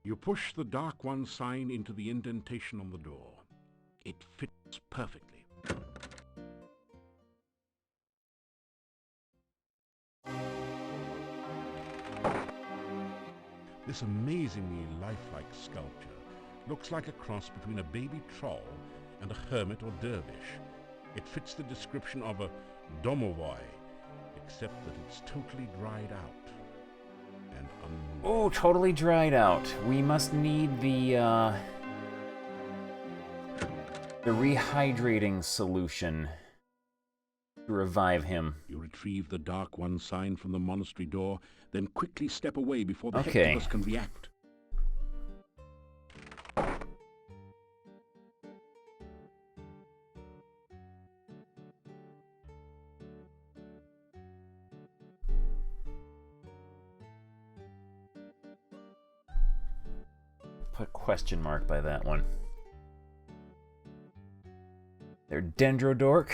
C: You push the Dark One sign into the indentation on the door. It fits perfectly. This amazingly lifelike sculpture looks like a cross between a baby troll and a hermit or dervish. It fits the description of a domovoi, except that it's totally dried out.
A: Oh, totally dried out. We must need the rehydrating solution to revive him.
C: You retrieve the Dark One sign from the monastery door, then quickly step away before the
A: Okay.
C: Hectors can react.
A: Put question mark by that one. They're Dendrodork.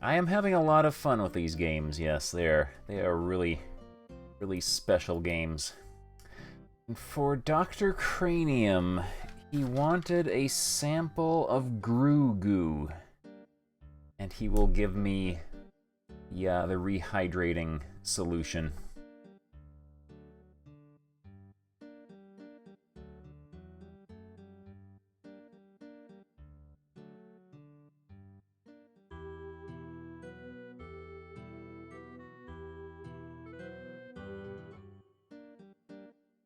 A: I am having a lot of fun with these games, yes, they are really, really special games. And for Dr. Cranium, he wanted a sample of Groo Goo. And he will give me Yeah, the rehydrating solution.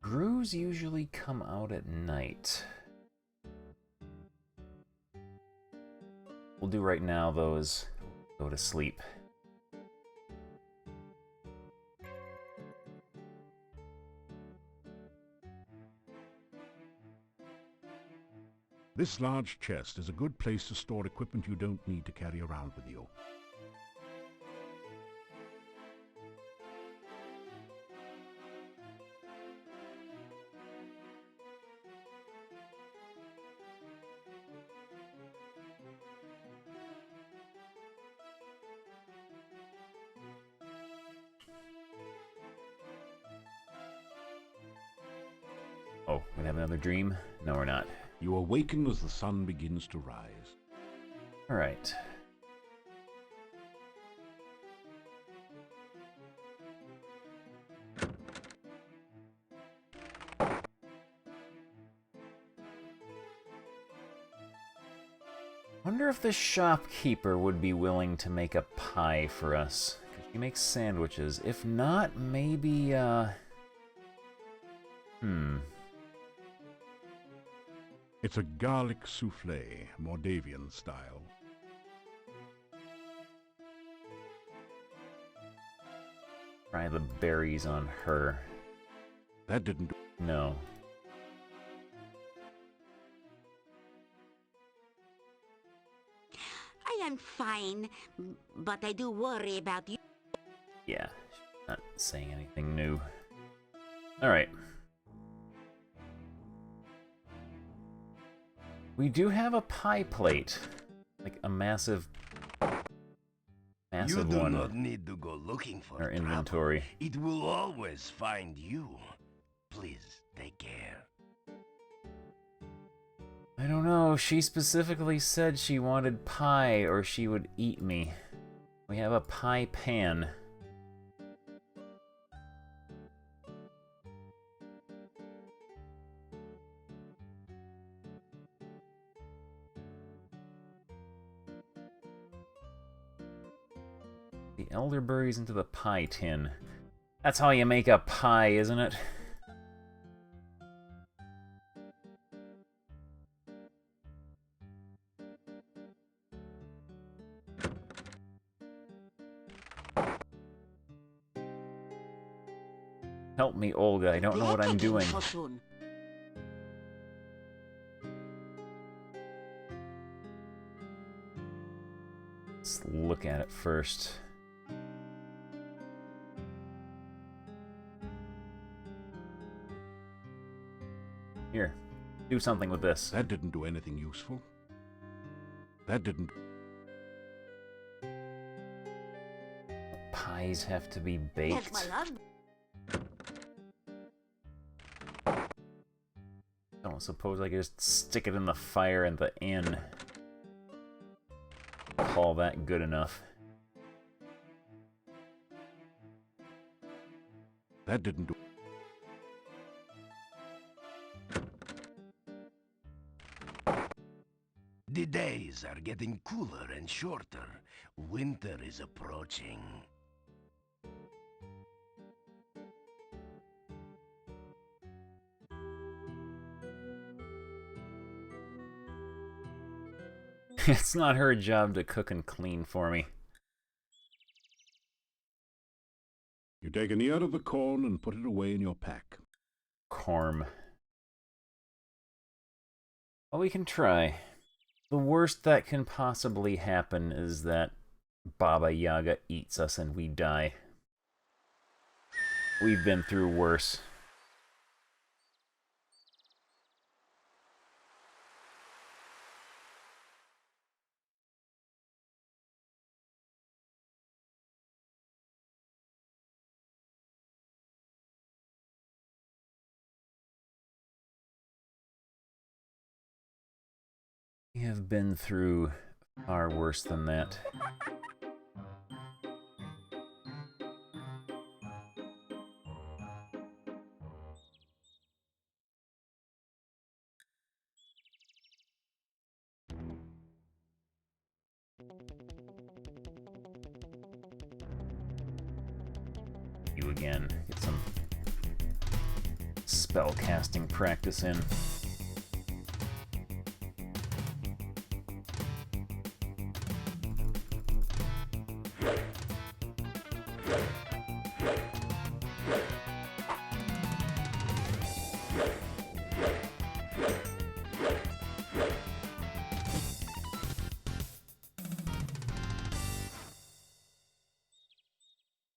A: Brews usually come out at night. We'll do right now, though, is go to sleep.
C: This large chest is a good place to store equipment you don't need to carry around with you.
A: Oh, we have another dream? No, we're not.
C: You awaken as the sun begins to rise.
A: All right. Wonder if the shopkeeper would be willing to make a pie for us. 'Cause she makes sandwiches. If not, maybe,
C: It's a garlic souffle, Moldavian style.
A: Try the berries on her.
C: That didn't do...
A: No.
H: I am fine, but I do worry about you.
A: Yeah, she's not saying anything new. Alright. We do have a pie plate. Like a massive
E: You do
A: one
E: not need to go looking for
A: in our
E: trouble.
A: inventory.
E: It will always find you. Please take care.
A: I don't know, she specifically said she wanted pie or she would eat me. We have a pie pan. The elderberries into the pie tin. That's how you make a pie, isn't it? Help me, Olga. I don't know what I'm doing.
H: So soon.
A: Let's look at it first. Here, do something with this.
C: That didn't do anything useful. That didn't...
A: Pies have to be baked.
H: Yes, my love.
A: Don't suppose I could just stick it in the fire at the inn. Call that good enough.
C: That didn't do...
E: The days are getting cooler and shorter. Winter is approaching.
A: It's not her job to cook and clean for me.
C: You take an ear of the corn and put it away in your pack.
A: Corm. Well, we can try. The worst that can possibly happen is that Baba Yaga eats us and we die. We've been through worse. We have been through far worse than that. you again. Get some spell casting practice in.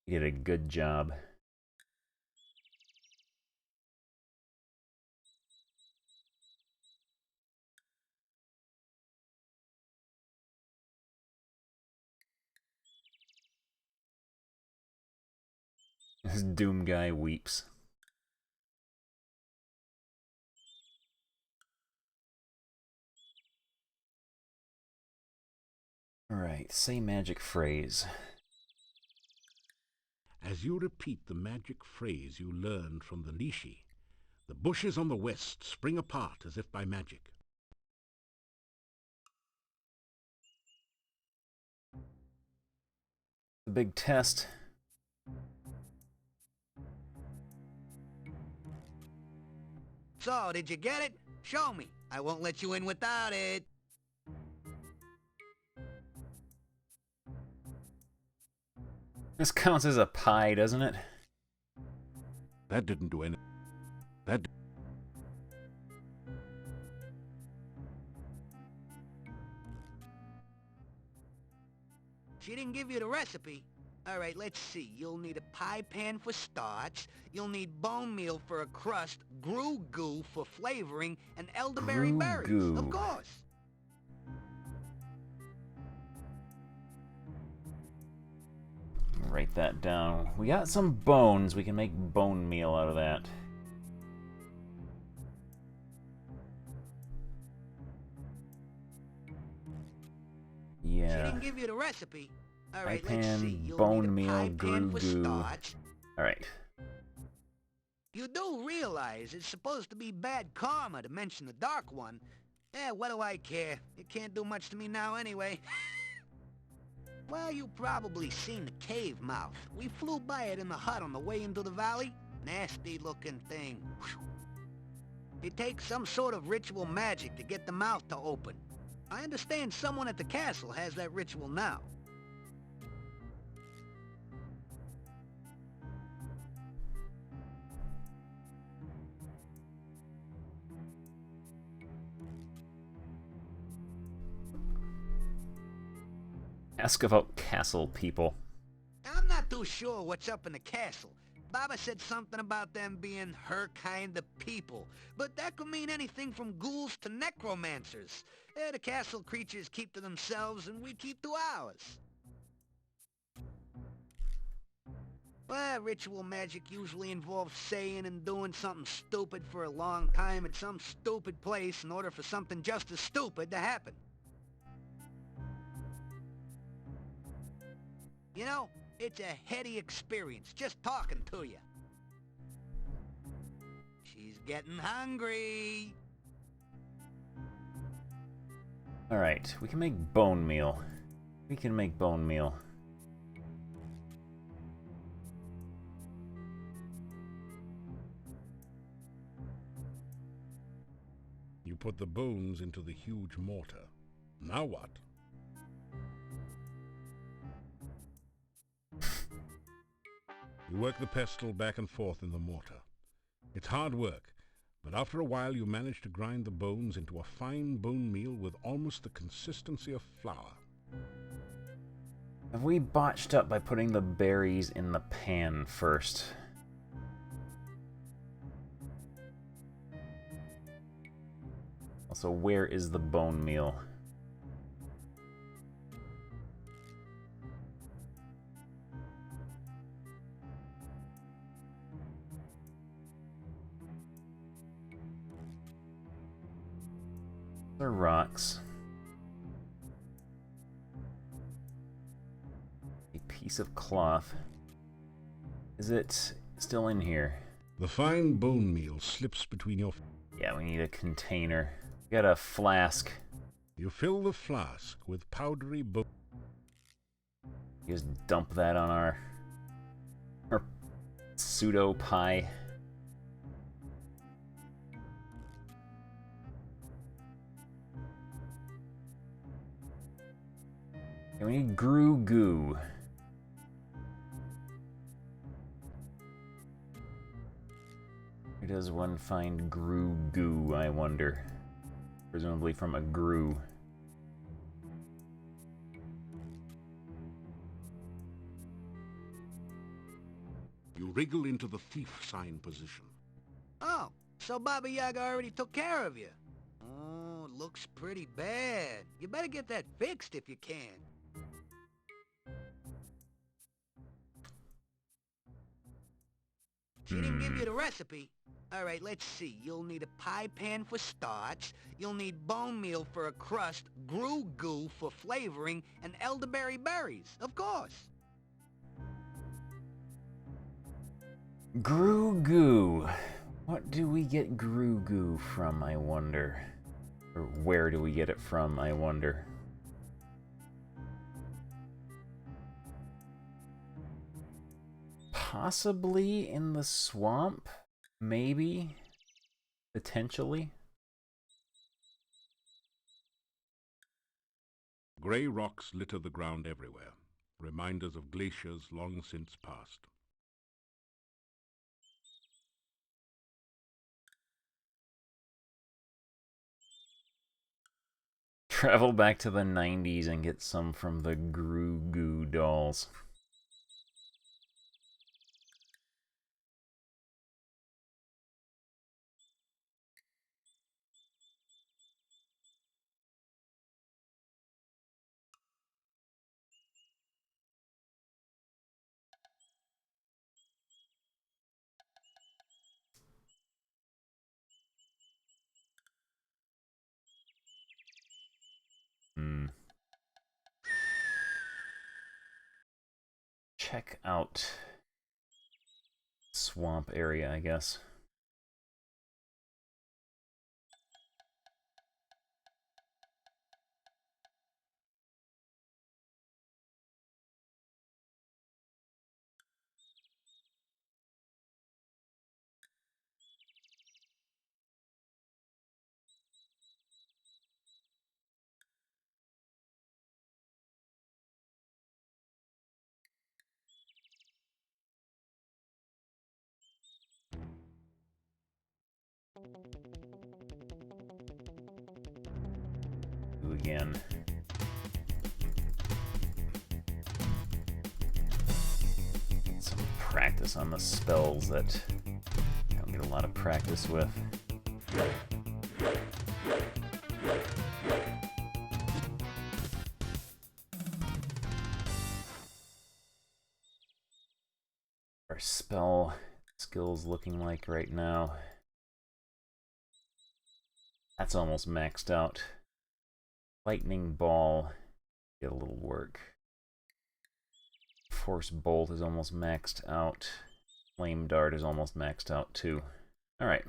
A: You did a good job. This Doom guy weeps. Alright, say magic phrase.
C: As you repeat the magic phrase you learned from the Lishi, the bushes on the west spring apart as if by magic.
A: The big test.
S: So, did you get it? Show me. I won't let you in without it.
A: This counts as a pie, doesn't it?
C: That didn't do any... That...
S: She didn't give you the recipe. All right, let's see. You'll need a pie pan for starch. You'll need bone meal for a crust, grue goo for flavoring, and elderberry berries.
A: Goo.
S: Of course.
A: Write that down. We got some bones. We can make bone meal out of that. Yeah.
S: She didn't give you the recipe. All right,
A: Pie
S: let's
A: pan,
S: see. You'll
A: bone
S: need a
A: meal,
S: pie pan for
A: goo.
S: starch.
A: All right.
S: You do realize it's supposed to be bad karma to mention the Dark One. Eh, what do I care? It can't do much to me now anyway. Well, you probably seen the cave mouth. We flew by it in the hut on the way into the valley. Nasty looking thing. Whew. It takes some sort of ritual magic to get the mouth to open. I understand someone at the castle has that ritual now.
A: Ask about castle people.
S: I'm not too sure what's up in the castle. Baba said something about them being her kind of people, but that could mean anything from ghouls to necromancers. The castle creatures keep to themselves and we keep to ours. Well, ritual magic usually involves saying and doing something stupid for a long time at some stupid place in order for something just as stupid to happen. You know, it's a heady experience just talking to you. She's getting hungry.
A: Alright, we can make bone meal. We can make bone meal.
C: You put the bones into the huge mortar. Now what? You work the pestle back and forth in the mortar. It's hard work, but after a while you manage to grind the bones into a fine bone meal with almost the consistency of flour.
A: Have we botched up by putting the berries in the pan first? Also, where is the bone meal? The rocks. A piece of cloth. Is it still in here?
C: The fine bone meal slips between your...
A: Yeah, we need a container. We got a flask.
C: You fill the flask with powdery bone...
A: You just dump that on our pseudo pie. And we need Groo Goo. Where does one find Groo Goo, I wonder? Presumably from a Groo.
C: You wriggle into the thief sign position.
S: Oh, so Baba Yaga already took care of you. Oh, looks pretty bad. You better get that fixed if you can. She didn't give you the recipe. Alright, let's see. You'll need a pie pan for starch, you'll need bone meal for a crust, Groo Goo for flavoring, and elderberry berries, of course.
A: Groo Goo. What do we get Groo Goo from, I wonder? Or where do we get it from, I wonder? Possibly in the swamp? Maybe? Potentially?
C: Grey rocks litter the ground everywhere, reminders of glaciers long since passed.
A: Travel back to the 90s and get some from the Groo Goo dolls. Check out swamp area, I guess. Again. Some practice on the spells that I don't get a lot of practice with. Our spell skills looking like right now. That's almost maxed out. Lightning Ball, get a little work. Force Bolt is almost maxed out. Flame Dart is almost maxed out too. Alright.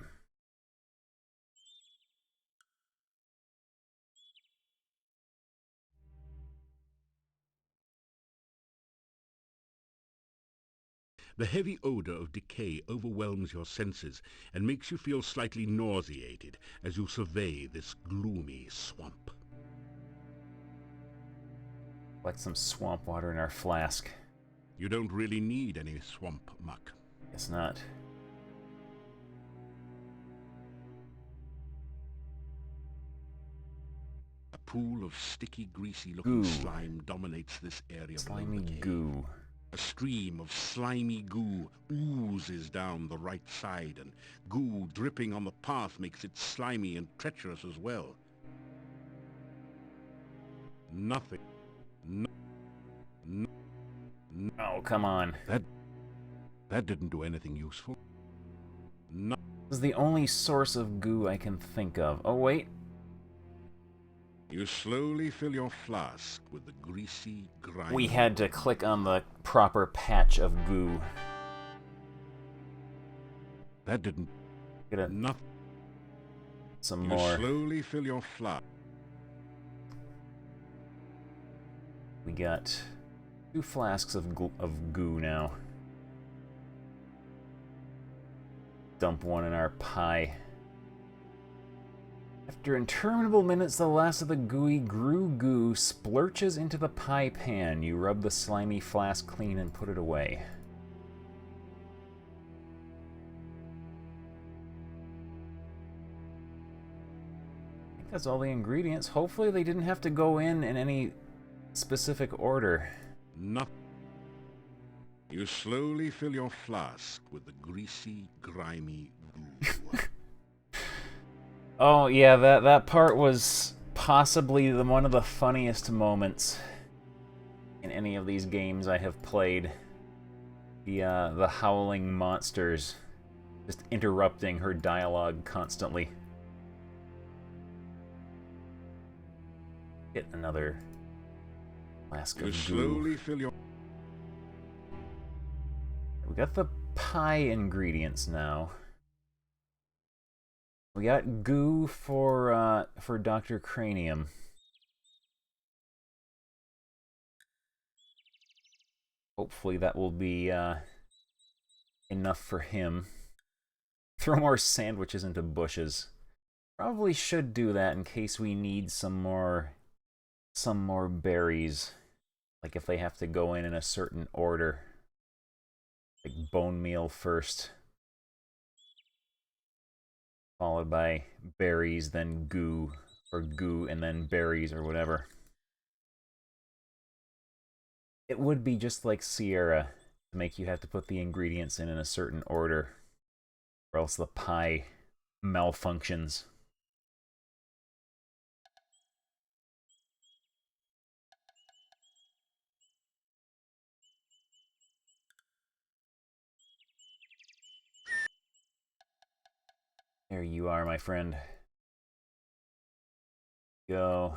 C: The heavy odor of decay overwhelms your senses and makes you feel slightly nauseated as you survey this gloomy swamp.
A: Like some swamp water in our flask.
C: You don't really need any swamp muck.
A: Guess not.
C: A pool of sticky, greasy-looking slime dominates this area.
A: Slimy goo.
C: A stream of slimy goo oozes down the right side, and goo dripping on the path makes it slimy and treacherous as well. Nothing.
A: Oh, come on.
C: That didn't do anything useful.
A: This is the only source of goo I can think of. Oh, wait.
C: You slowly fill your flask with the greasy, grimy...
A: We had to click on the proper patch of goo.
C: That didn't...
A: Get
C: nothing.
A: Some
C: you
A: more.
C: Slowly fill your flask.
A: We got 2 flasks of goo now. dump one in our pie. After interminable minutes, the last of the gooey goo splurches into the pie pan. You rub the slimy flask clean and put it away. I think that's all the ingredients. Hopefully they didn't have to go in any specific order.
C: Nothing. You slowly fill your flask with the greasy, grimy goo.
A: Oh yeah, that part was possibly one of the funniest moments in any of these games I have played. The howling monsters just interrupting her dialogue constantly. Get another flask of goo.
C: Slowly fill your...
A: We got the pie ingredients now. We got goo for Dr. Cranium. Hopefully that will be enough for him. Throw more sandwiches into bushes. Probably should do that in case we need some more berries. Like if they have to go in a certain order. Like bone meal first. Followed by berries, then goo, or goo and then berries or whatever. It would be just like Sierra to make you have to put the ingredients in a certain order, or else the pie malfunctions. There you are, my friend. Go.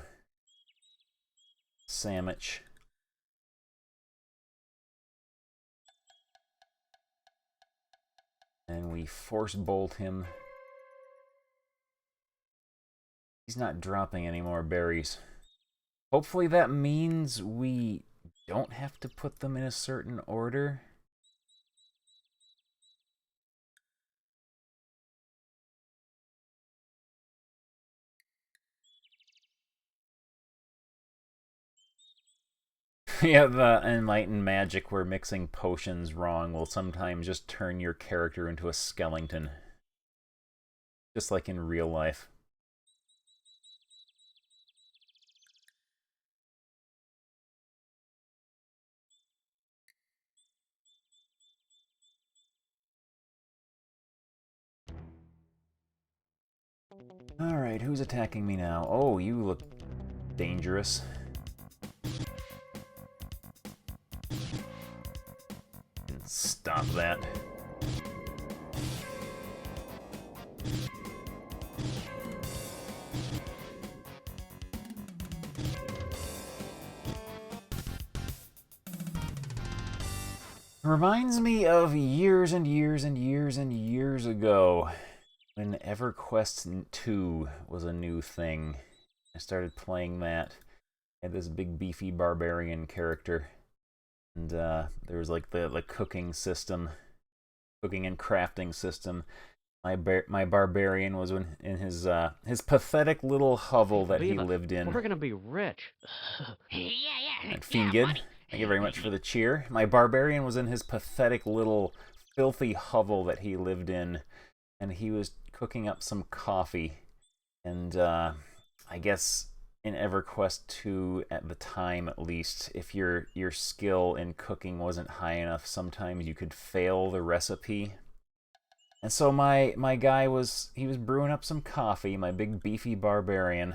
A: Sandwich. And we force bolt him. He's not dropping any more berries. Hopefully that means we don't have to put them in a certain order. Yeah, the enlightened magic where mixing potions wrong will sometimes just turn your character into a skeleton. Just like in real life. Alright, who's attacking me now? Oh, you look dangerous. Stop that. Reminds me of years and years and years and years ago when EverQuest 2 was a new thing. I started playing that. I had this big beefy barbarian character. And there was like the cooking system, cooking and crafting system. My barbarian was in his pathetic little hovel that he lived in.
M: We're gonna be rich.
A: And Fiengid, thank you very much for the cheer. My barbarian was in his pathetic little filthy hovel that he lived in, and he was cooking up some coffee. And I guess in EverQuest 2, at the time at least, if your skill in cooking wasn't high enough, sometimes you could fail the recipe. And so my guy was brewing up some coffee, my big beefy barbarian,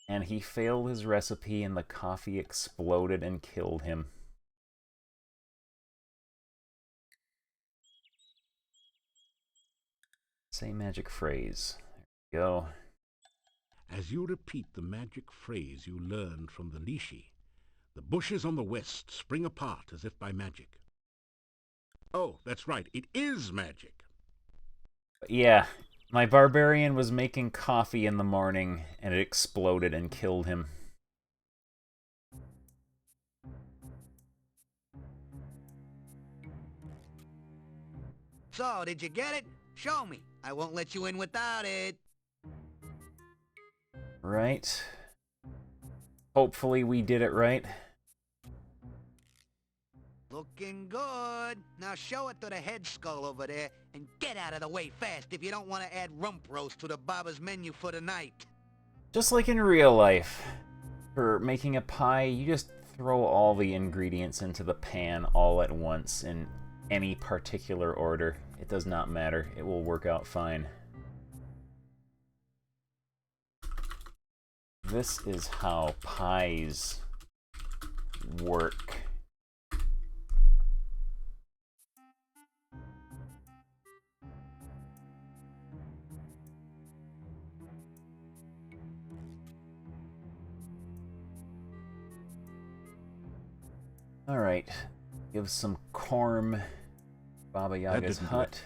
A: and he failed his recipe and the coffee exploded and killed him. Say magic phrase. There we go.
C: As you repeat the magic phrase you learned from the Lishi, the bushes on the west spring apart as if by magic. Oh, that's right, it is magic.
A: Yeah, my barbarian was making coffee in the morning, and it exploded and killed him.
S: So, did you get it? Show me. I won't let you in without it.
A: Right. Hopefully we did it right.
S: Looking good. Now show it to the head skull over there and get out of the way fast if you don't want to add rump roast to the Baba's menu for the night.
A: Just like in real life. For making a pie, you just throw all the ingredients into the pan all at once in any particular order. It does not matter. It will work out fine. This is how pies work. Alright, give some corn Baba Yaga's hut.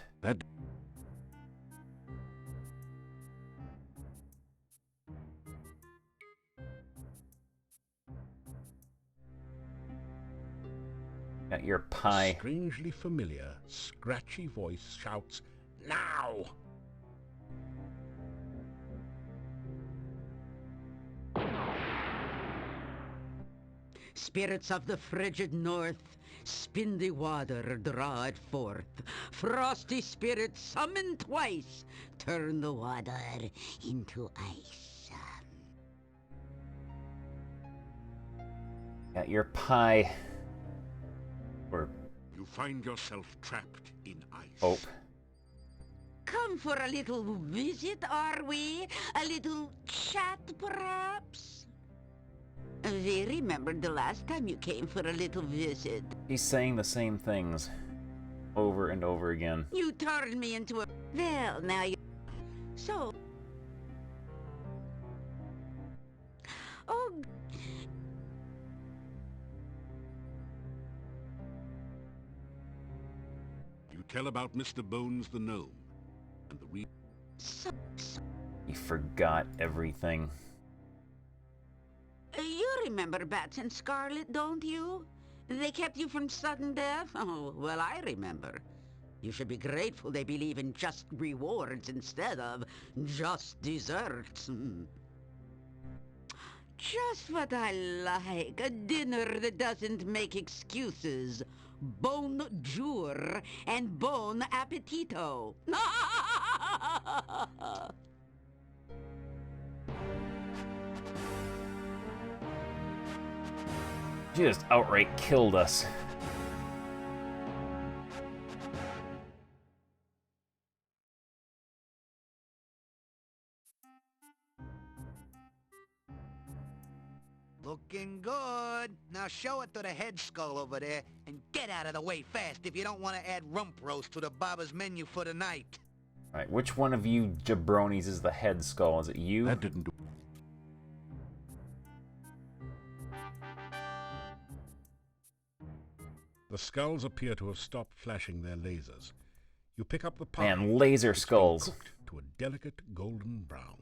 A: Got your pie.
C: A strangely familiar, scratchy voice shouts, "Now!"
H: Spirits of the frigid north, spin the water, draw it forth. Frosty spirits, summon twice, turn the water into ice.
A: Got your pie. Or
C: you find yourself trapped in ice.
A: Hope.
H: Come for a little visit, are we? A little chat, perhaps? We remembered the last time you came for a little visit.
A: He's saying the same things over and over again.
H: You turned me into a... Well, now you... So... Oh...
C: You tell about Mr. Bones the Gnome and the
A: He forgot everything.
H: You remember Bats and Scarlet, don't you? They kept you from sudden death? Oh, well, I remember. You should be grateful they believe in just rewards instead of just desserts. Just what I like. A dinner that doesn't make excuses. Bon jour and bon appetito.
A: She just outright killed us.
S: Looking good. Now show it to the head skull over there and get out of the way fast if you don't want to add rump roast to the Baba's menu for the night.
A: Alright, which one of you jabronis is the head skull? Is it you?
C: That didn't do. The skulls appear to have stopped flashing their lasers. You pick up the pie.
A: Man, laser
C: it's
A: skulls.
C: been cooked to a delicate golden brown.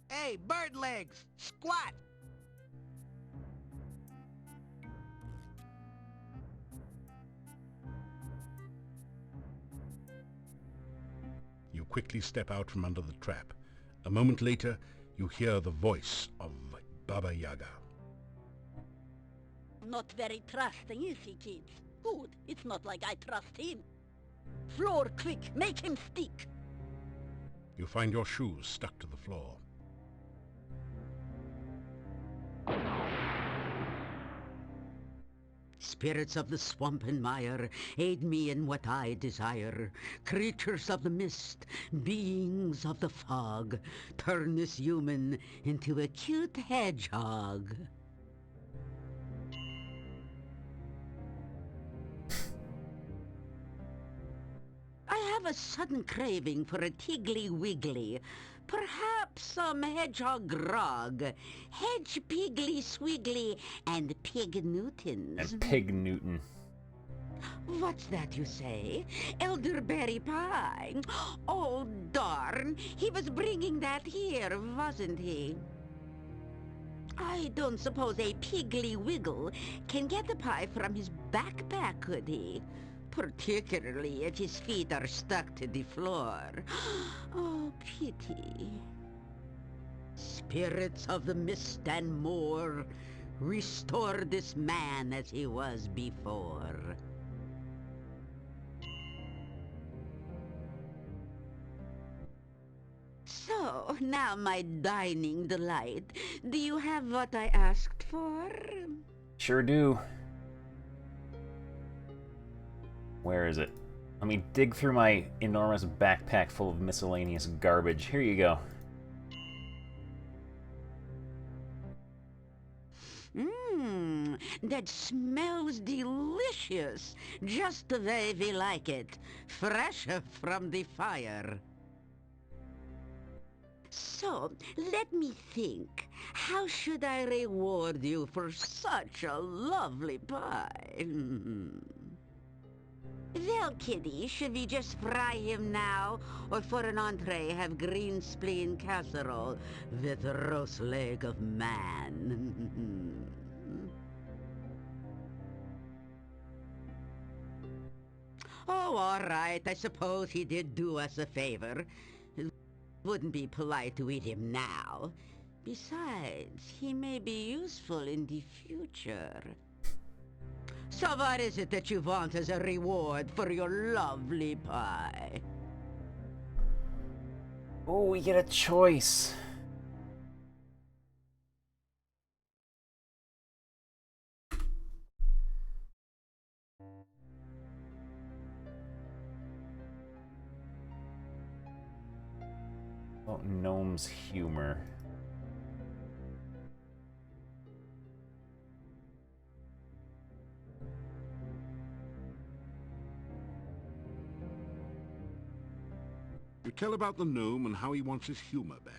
S: Hey, bird legs! Squat!
C: You quickly step out from under the trap. A moment later, you hear the voice of Baba Yaga.
T: Not very trusting, is he, kids? Good. It's not like I trust him. Floor click. Make him stick.
C: You find your shoes stuck to the floor.
H: Spirits of the swamp and mire, aid me in what I desire. Creatures of the mist, beings of the fog, turn this human into a cute hedgehog. I have a sudden craving for a Tiggly Wiggly. Perhaps some hedgehog grog. Hedge Piggly Swiggly and Pig Newtons.
A: And Pig Newton.
H: What's that you say? Elderberry pie. Oh, darn. He was bringing that here, wasn't he? I don't suppose a Piggly Wiggle can get the pie from his backpack, could he? Particularly if his feet are stuck to the floor. Oh, pity. Spirits of the mist and moor, restore this man as he was before. So, now my dining delight, do you have what I asked for?
A: Sure do. Where is it? Let me dig through my enormous backpack full of miscellaneous garbage. Here you go.
H: Mmm, that smells delicious. Just the way we like it. Fresh from the fire. So, let me think. How should I reward you for such a lovely pie? Well, Kitty, should we just fry him now? Or for an entree, have green spleen casserole with roast leg of man? Oh, all right. I suppose he did do us a favor. It wouldn't be polite to eat him now. Besides, he may be useful in the future. So what is it that you want as a reward for your lovely pie?
A: Oh, we get a choice. Oh, gnome's humor.
C: You tell about the gnome and how he wants his humor back.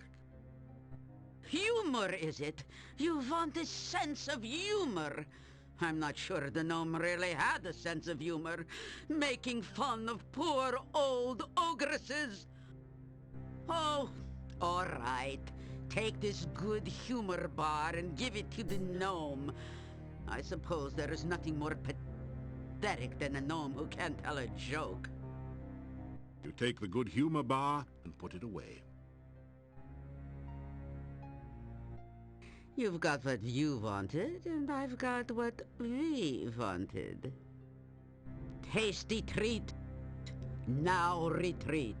H: Humor, is it? You want a sense of humor? I'm not sure the gnome really had a sense of humor, making fun of poor old ogresses. Oh, all right. Take this good humor bar and give it to the gnome. I suppose there is nothing more pathetic than a gnome who can't tell a joke.
C: You take the good humor bar and put it away.
H: You've got what you wanted, and I've got what we wanted. Tasty treat. Now retreat.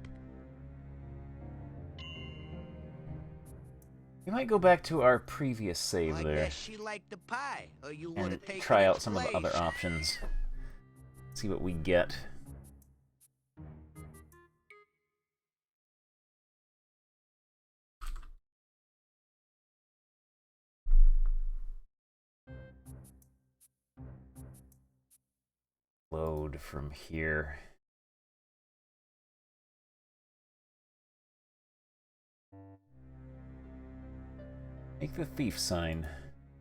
A: We might go back to our previous save
S: I
A: there
S: guess she liked the pie, or you would
A: and
S: have taken
A: try out
S: its
A: some of the
S: place.
A: other options. See what we get. Load from here. Make the thief sign.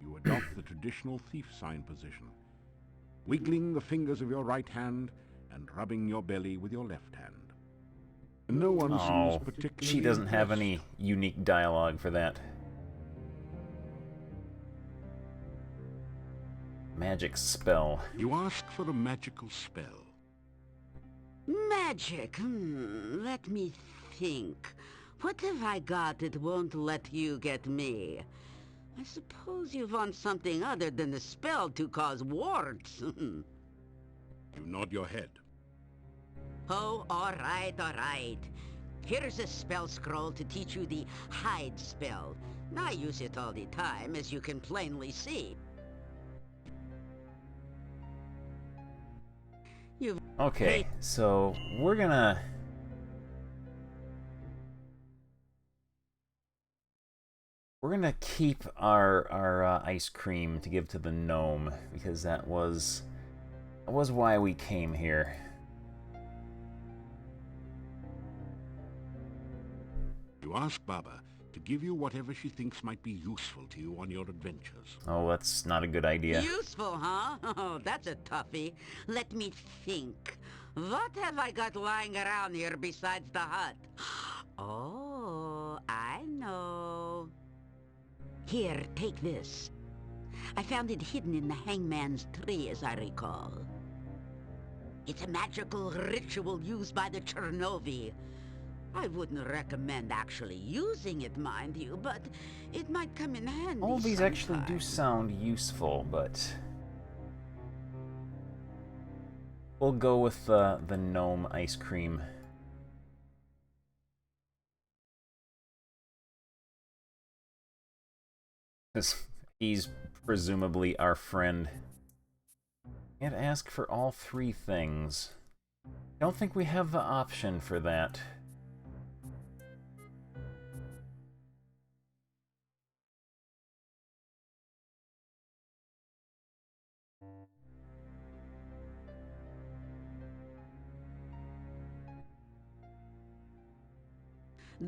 C: You adopt the traditional thief sign position, wiggling the fingers of your right hand and rubbing your belly with your left hand. No one seems particularly
A: she doesn't have
C: impressed.
A: any unique dialogue for that. Magic spell.
C: You ask for a magical spell.
H: Magic. Let me think. What have I got that won't let you get me? I suppose you want something other than the spell to cause warts.
C: You nod your head.
H: Oh, all right. Here's a spell scroll to teach you the hide spell. I use it all the time, as you can plainly see.
A: Okay, so we're gonna... keep our ice cream to give to the gnome, because that was why we came here.
C: You ask Baba to give you whatever she thinks might be useful to you on your adventures.
A: Oh, that's not a good idea.
H: Useful, huh? Oh, that's a toughie. Let me think. What have I got lying around here besides the hut? Oh, I know. Here, take this. I found it hidden in the hangman's tree, as I recall. It's a magical ritual used by the Chernovi. I wouldn't recommend actually using it, mind you, but it might come in handy.
A: All these
H: sometime.
A: actually do sound useful, but we'll go with the gnome ice cream. He's presumably our friend. Can't ask for all three things. Don't think we have the option for that.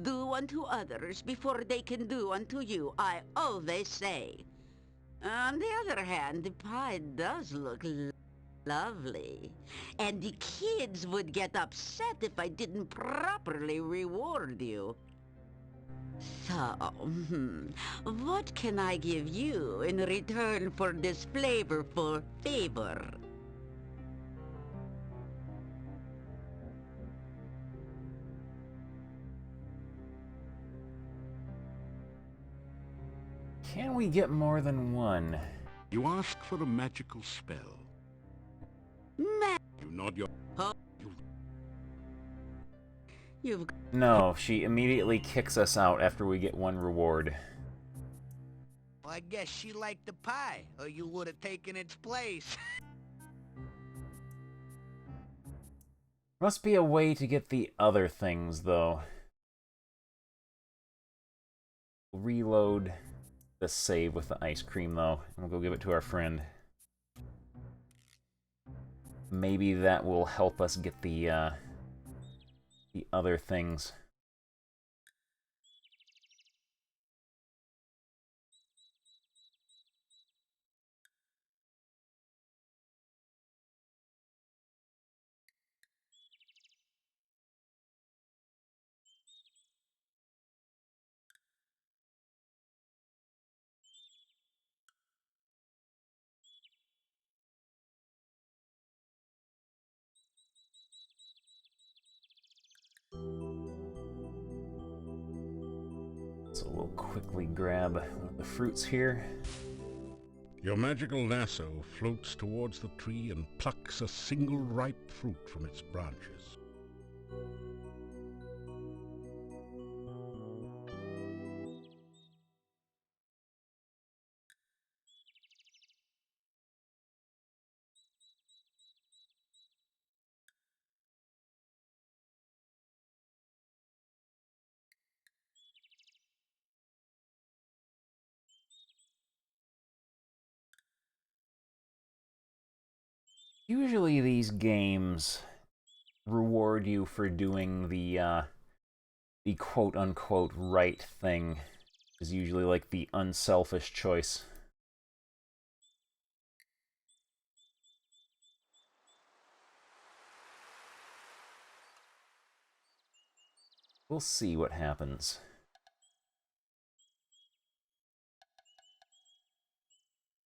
H: Do unto others before they can do unto you, I always say. On the other hand, the pie does look lovely. And the kids would get upset if I didn't properly reward you. So, what can I give you in return for this flavorful favor?
A: Can we get more than one?
C: You ask for a magical spell. You nod your...
A: No, she immediately kicks us out after we get one reward.
S: Well, I guess she liked the pie, or you would have taken its place.
A: Must be a way to get the other things, though. Reload the save with the ice cream, though, and we'll go give it to our friend. Maybe that will help us get the other things. So we'll quickly grab one of the fruits here.
C: Your magical lasso floats towards the tree and plucks a single ripe fruit from its branches.
A: Usually these games reward you for doing the quote-unquote right thing. Is usually like the unselfish choice. We'll see what happens.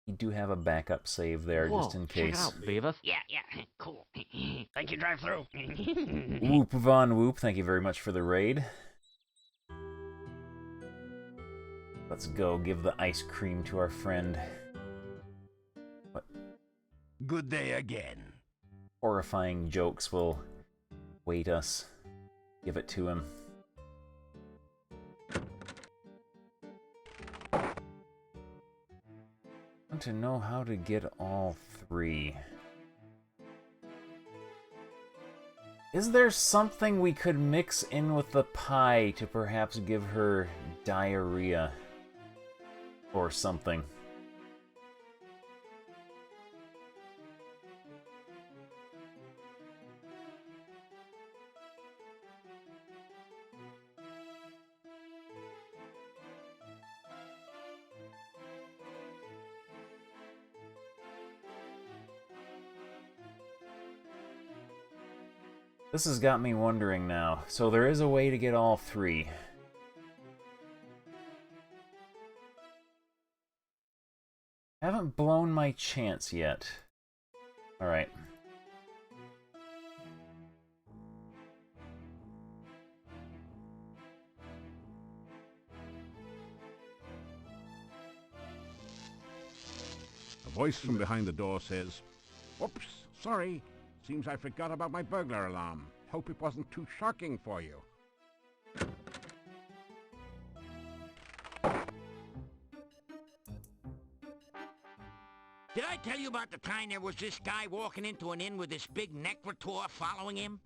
A: You do have a backup save there, just in case.
M: Check it out, Beavis.
N: Yeah, cool. Thank you, drive-through.
A: Whoop Von Whoop, thank you very much for the raid. Let's go give the ice cream to our friend. What?
E: Good day again.
A: Horrifying jokes will wait us. Give it to him. I want to know how to get all three. Is there something we could mix in with the pie to perhaps give her diarrhea? Or something. This has got me wondering now. So there is a way to get all three. Haven't blown my chance yet. Alright.
C: voice from behind the door says, "Oops, sorry. Seems I forgot about my burglar alarm. Hope it wasn't too shocking for you."
D: Did I tell you about the time there was this guy walking into an inn with this big necrotor following him?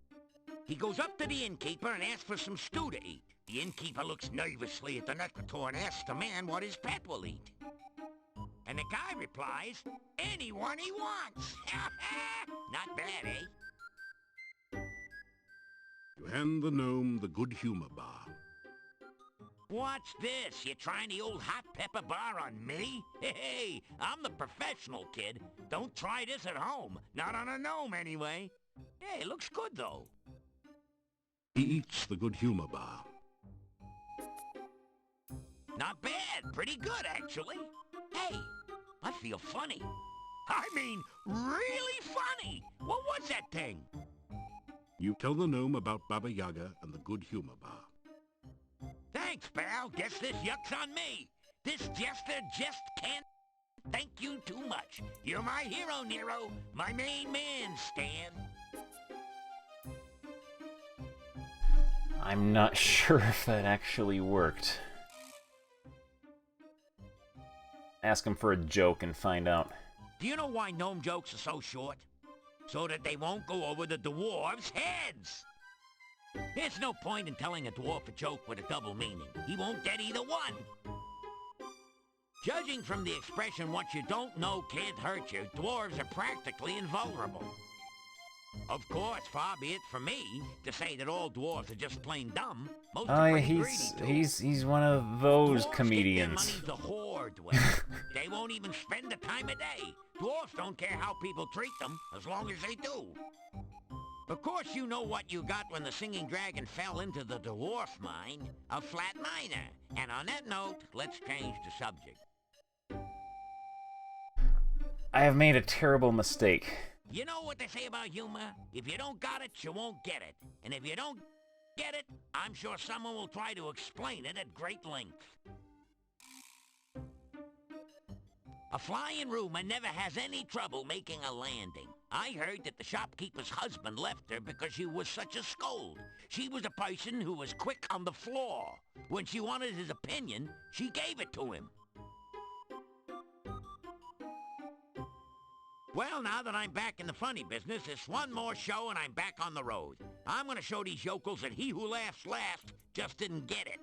D: He goes up to the innkeeper and asks for some stew to eat. The innkeeper looks nervously at the necrotor and asks the man what his pet will eat. And the guy replies, anyone he wants. Not bad, eh?
C: You hand the gnome the good humor bar.
D: What's this? You trying the old hot pepper bar on me? Hey, I'm the professional, kid. Don't try this at home. Not on a gnome, anyway. Hey, it looks good, though.
C: He eats the good humor bar.
D: Not bad. Pretty good, actually. Hey, I feel funny. I mean, really funny. What was that thing?
C: You tell the gnome about Baba Yaga and the good humor bar.
D: Thanks, pal. Guess this yuck's on me. This jester just can't thank you too much. You're my hero, Nero. My main man, Stan.
A: I'm not sure if that actually worked. Ask him for a joke and find out.
D: Do you know why gnome jokes are so short? So that they won't go over the dwarves' heads. There's no point in telling a dwarf a joke with a double meaning. He won't get either one. Judging from the expression, what you don't know can't hurt you, dwarves are practically invulnerable. Of course, far be it from me to say that all dwarves are just plain dumb. Most are pretty greedy, too.
A: he's one of those
D: Dwarves
A: comedians.
D: Get their money the hoard way. They won't even spend the time of day. Dwarves don't care how people treat them, as long as they do. Of course, you know what you got when the singing dragon fell into the dwarf mine. A flat miner. And on that note, let's change the subject.
A: I have made a terrible mistake.
D: You know what they say about humor? If you don't got it, you won't get it. And if you don't get it, I'm sure someone will try to explain it at great length. A flying rumor never has any trouble making a landing. I heard that the shopkeeper's husband left her because she was such a scold. She was a person who was quick on the floor. When she wanted his opinion, she gave it to him. Well, now that I'm back in the funny business, it's one more show and I'm back on the road. I'm gonna show these yokels that he who laughs last just didn't get it.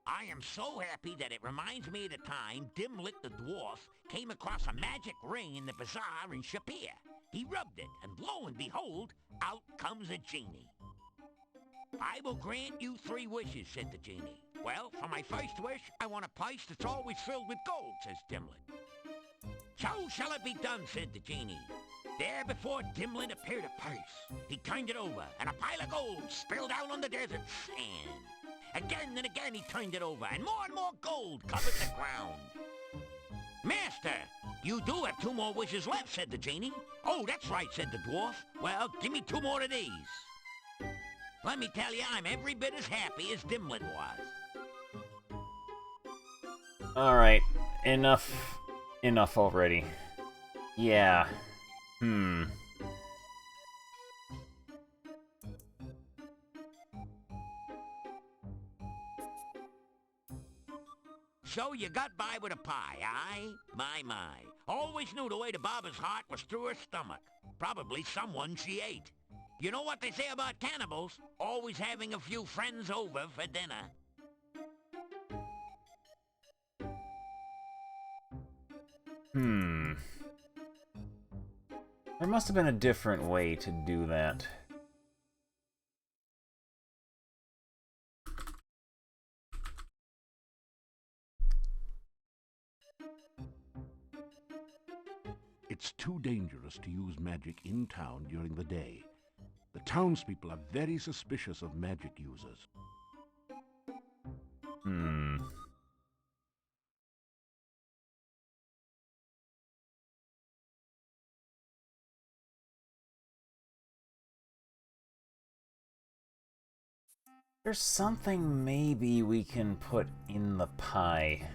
D: I am so happy that it reminds me of the time Dimlit the dwarf came across a magic ring in the bazaar in Shapir. He rubbed it, and lo and behold, out comes a genie. I will grant you 3 wishes, said the genie. Well, for my first wish, I want a place that's always filled with gold, says Dimlit. So shall it be done, said the genie. There before Dimlit appeared a purse. He turned it over, and a pile of gold spilled out on the desert sand. Again and again he turned it over, and more gold covered the ground. Master, you do have 2 more wishes left, said the genie. Oh, that's right, said the dwarf. Well, give me 2 more of these. Let me tell you, I'm every bit as happy as Dimlit was.
A: Alright, enough already. Yeah.
D: So you got by with a pie, aye? My. Always knew the way to Baba's heart was through her stomach. Probably someone she ate. You know what they say about cannibals? Always having a few friends over for dinner.
A: There must have been a different way to do that.
C: It's too dangerous to use magic in town during the day. The townspeople are very suspicious of magic users.
A: There's something maybe we can put in the pie.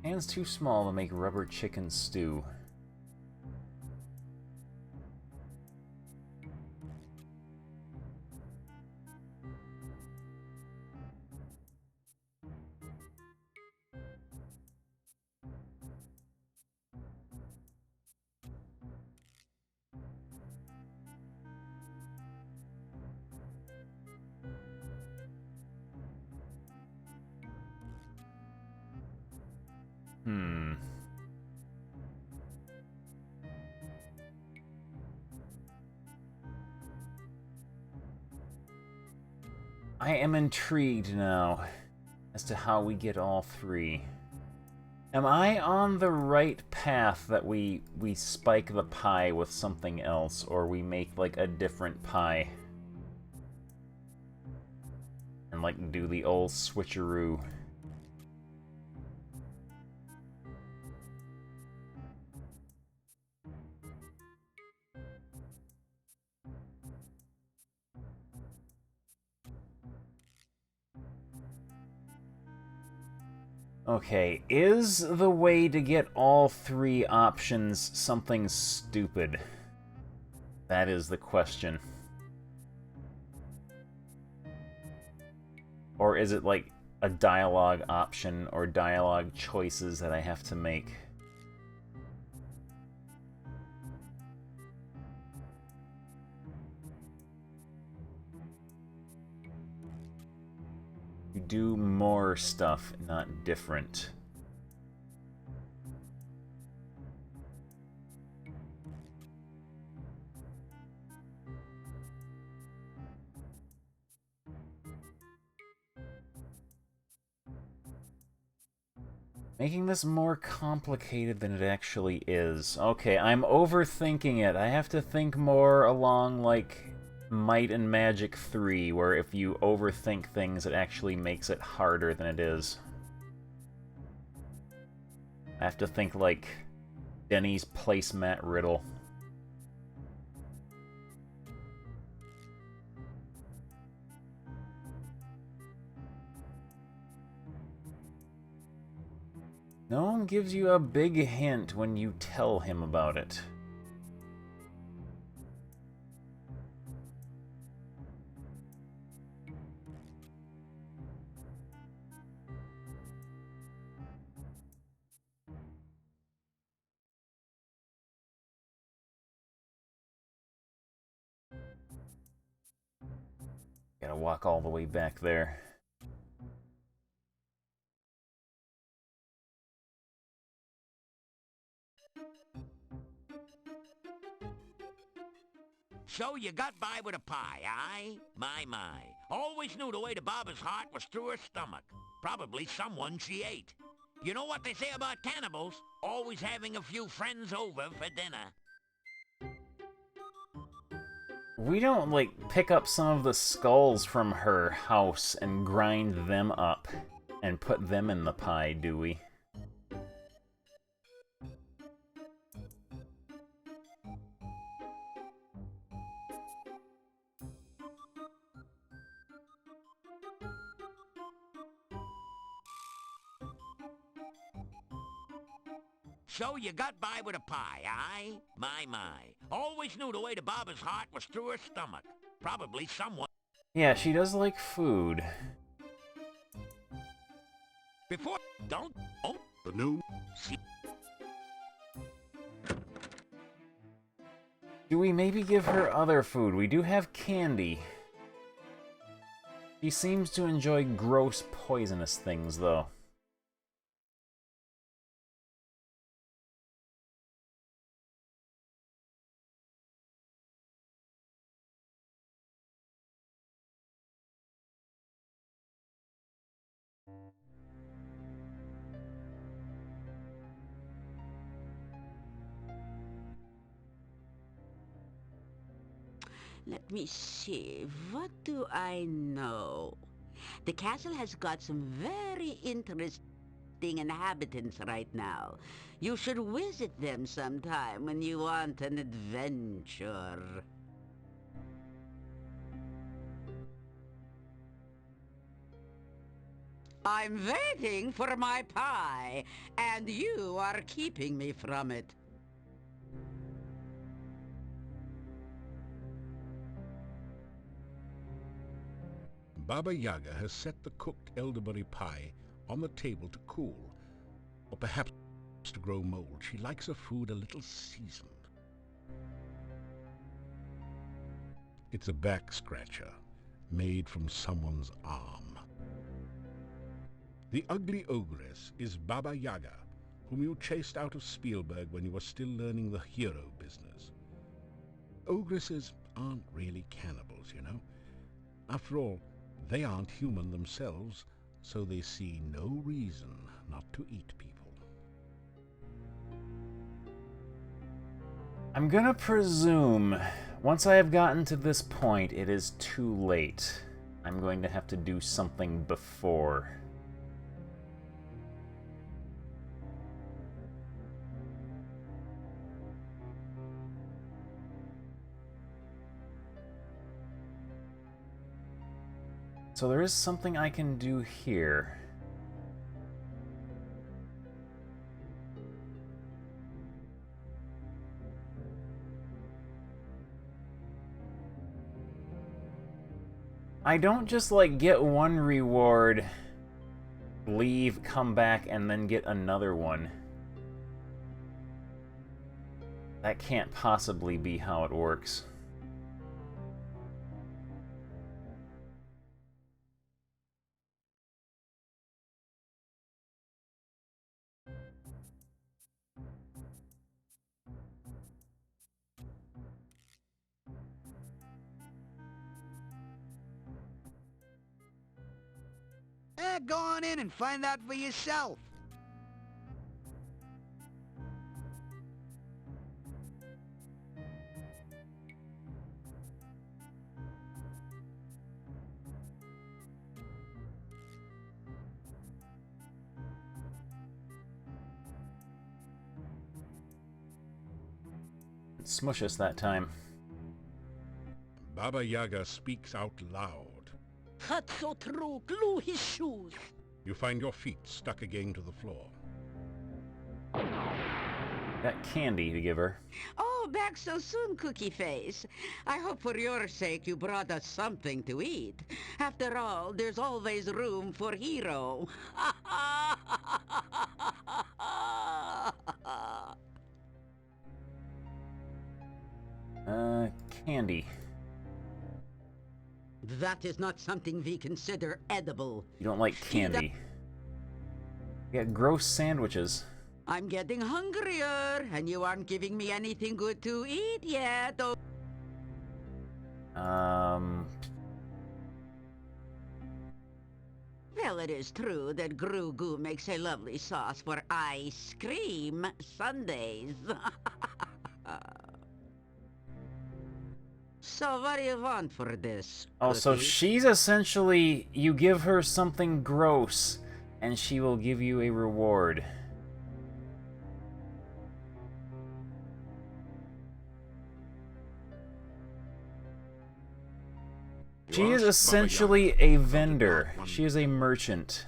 A: Pan's too small to make rubber chicken stew. I am intrigued now as to how we get all three. Am I on the right path that we spike the pie with something else, or we make like a different pie? And like do the old switcheroo. Okay, is the way to get all three options something stupid? That is the question. Or is it like a dialogue option or dialogue choices that I have to make? You do more stuff, not different. Making this more complicated than it actually is. Okay, I'm overthinking it. I have to think more along, like, Might and Magic 3, where if you overthink things, it actually makes it harder than it is. I have to think, like, Denny's placemat riddle. Gnome gives you a big hint when you tell him about it. Gotta walk all the way back there.
D: So you got by with a pie, aye? My. Always knew the way to Baba's heart was through her stomach. Probably someone she ate. You know what they say about cannibals? Always having a few friends over for dinner.
A: We don't, like, pick up some of the skulls from her house and grind them up and put them in the pie, do we?
D: So you got by with a pie, aye? My. Always knew the way to Baba's heart was through her stomach. Probably someone...
A: Yeah, she does like food.
D: Before... Don't... Oh...
C: The gnome...
D: See...
A: Do we maybe give her other food? We do have candy. She seems to enjoy gross, poisonous things, though.
H: Let me see, what do I know? The castle has got some very interesting inhabitants right now. You should visit them sometime when you want an adventure.
T: I'm waiting for my pie, and you are keeping me from it.
C: Baba Yaga has set the cooked elderberry pie on the table to cool, or perhaps to grow mold. She likes her food a little seasoned. It's a back scratcher made from someone's arm. The ugly ogress is Baba Yaga, whom you chased out of Spielberg when you were still learning the hero business. Ogresses aren't really cannibals, you know. After all, they aren't human themselves, so they see no reason not to eat people.
A: I'm gonna presume, once I have gotten to this point, it is too late. I'm going to have to do something before. So there is something I can do here. I don't just, like, get one reward, leave, come back, and then get another one. That can't possibly be how it works.
S: Go on in and find out for yourself.
A: Smush us that time.
C: Baba Yaga speaks out loud.
T: That's so true. Glue his shoes.
C: You find your feet stuck again to the floor.
A: Got candy to give her.
T: Oh, back so soon, Cookie Face. I hope for your sake you brought us something to eat. After all, there's always room for hero.
A: Candy.
T: That is not something we consider edible.
A: You don't like candy. You got gross sandwiches.
T: I'm getting hungrier, and you aren't giving me anything good to eat yet. Oh. Well, it is true that Gru Goo makes a lovely sauce for ice cream sundaes. So what do you want for this,
A: Oh, so
T: Cookie?
A: she's essentially, you give her something gross, and she will give you a reward. She is essentially a vendor. She is a merchant.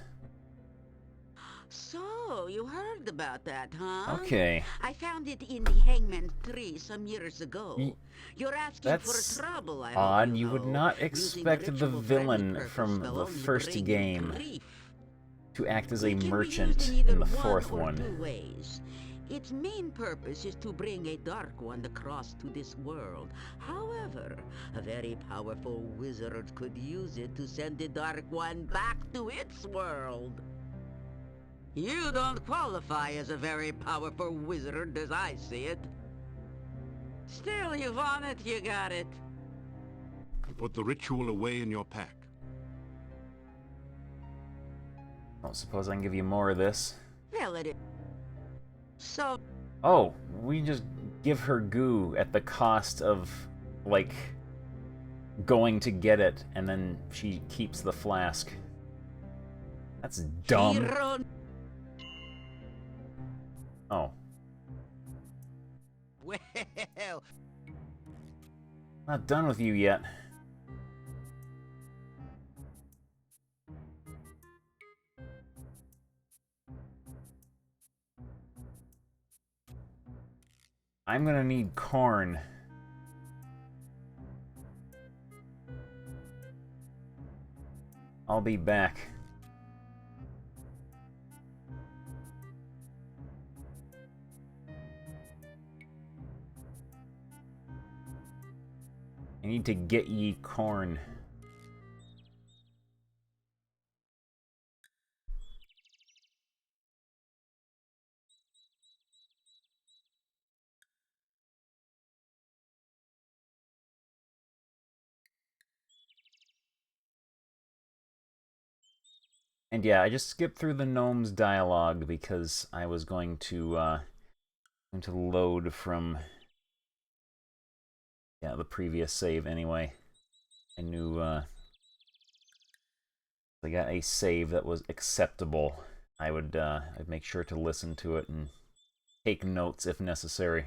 T: So, you heard about that, huh?
A: Okay.
T: I found it in the hangman tree some years ago. You're asking
A: That's
T: for trouble, I
A: odd.
T: hope
A: You would not expect the villain from the first game to act as a merchant in the fourth one.
T: Two ways. Its main purpose is to bring a Dark One across to this world. However, a very powerful wizard could use it to send the Dark One back to its world. You don't qualify as a very powerful wizard as I see it. Still, you want it, you got it.
C: Put the ritual away in your pack.
A: Don't suppose I can give you more of this.
T: Well, it is. So...
A: Oh, we just give her goo at the cost of, like, going to get it, and then she keeps the flask. That's dumb. Oh.
S: Well...
A: Not done with you yet. I'm gonna need corn. I'll be back. I need to get ye corn. And yeah, I just skipped through the gnome's dialogue because I was going to load from the previous save anyway. I knew I got a save that was acceptable. I'd make sure to listen to it and take notes if necessary.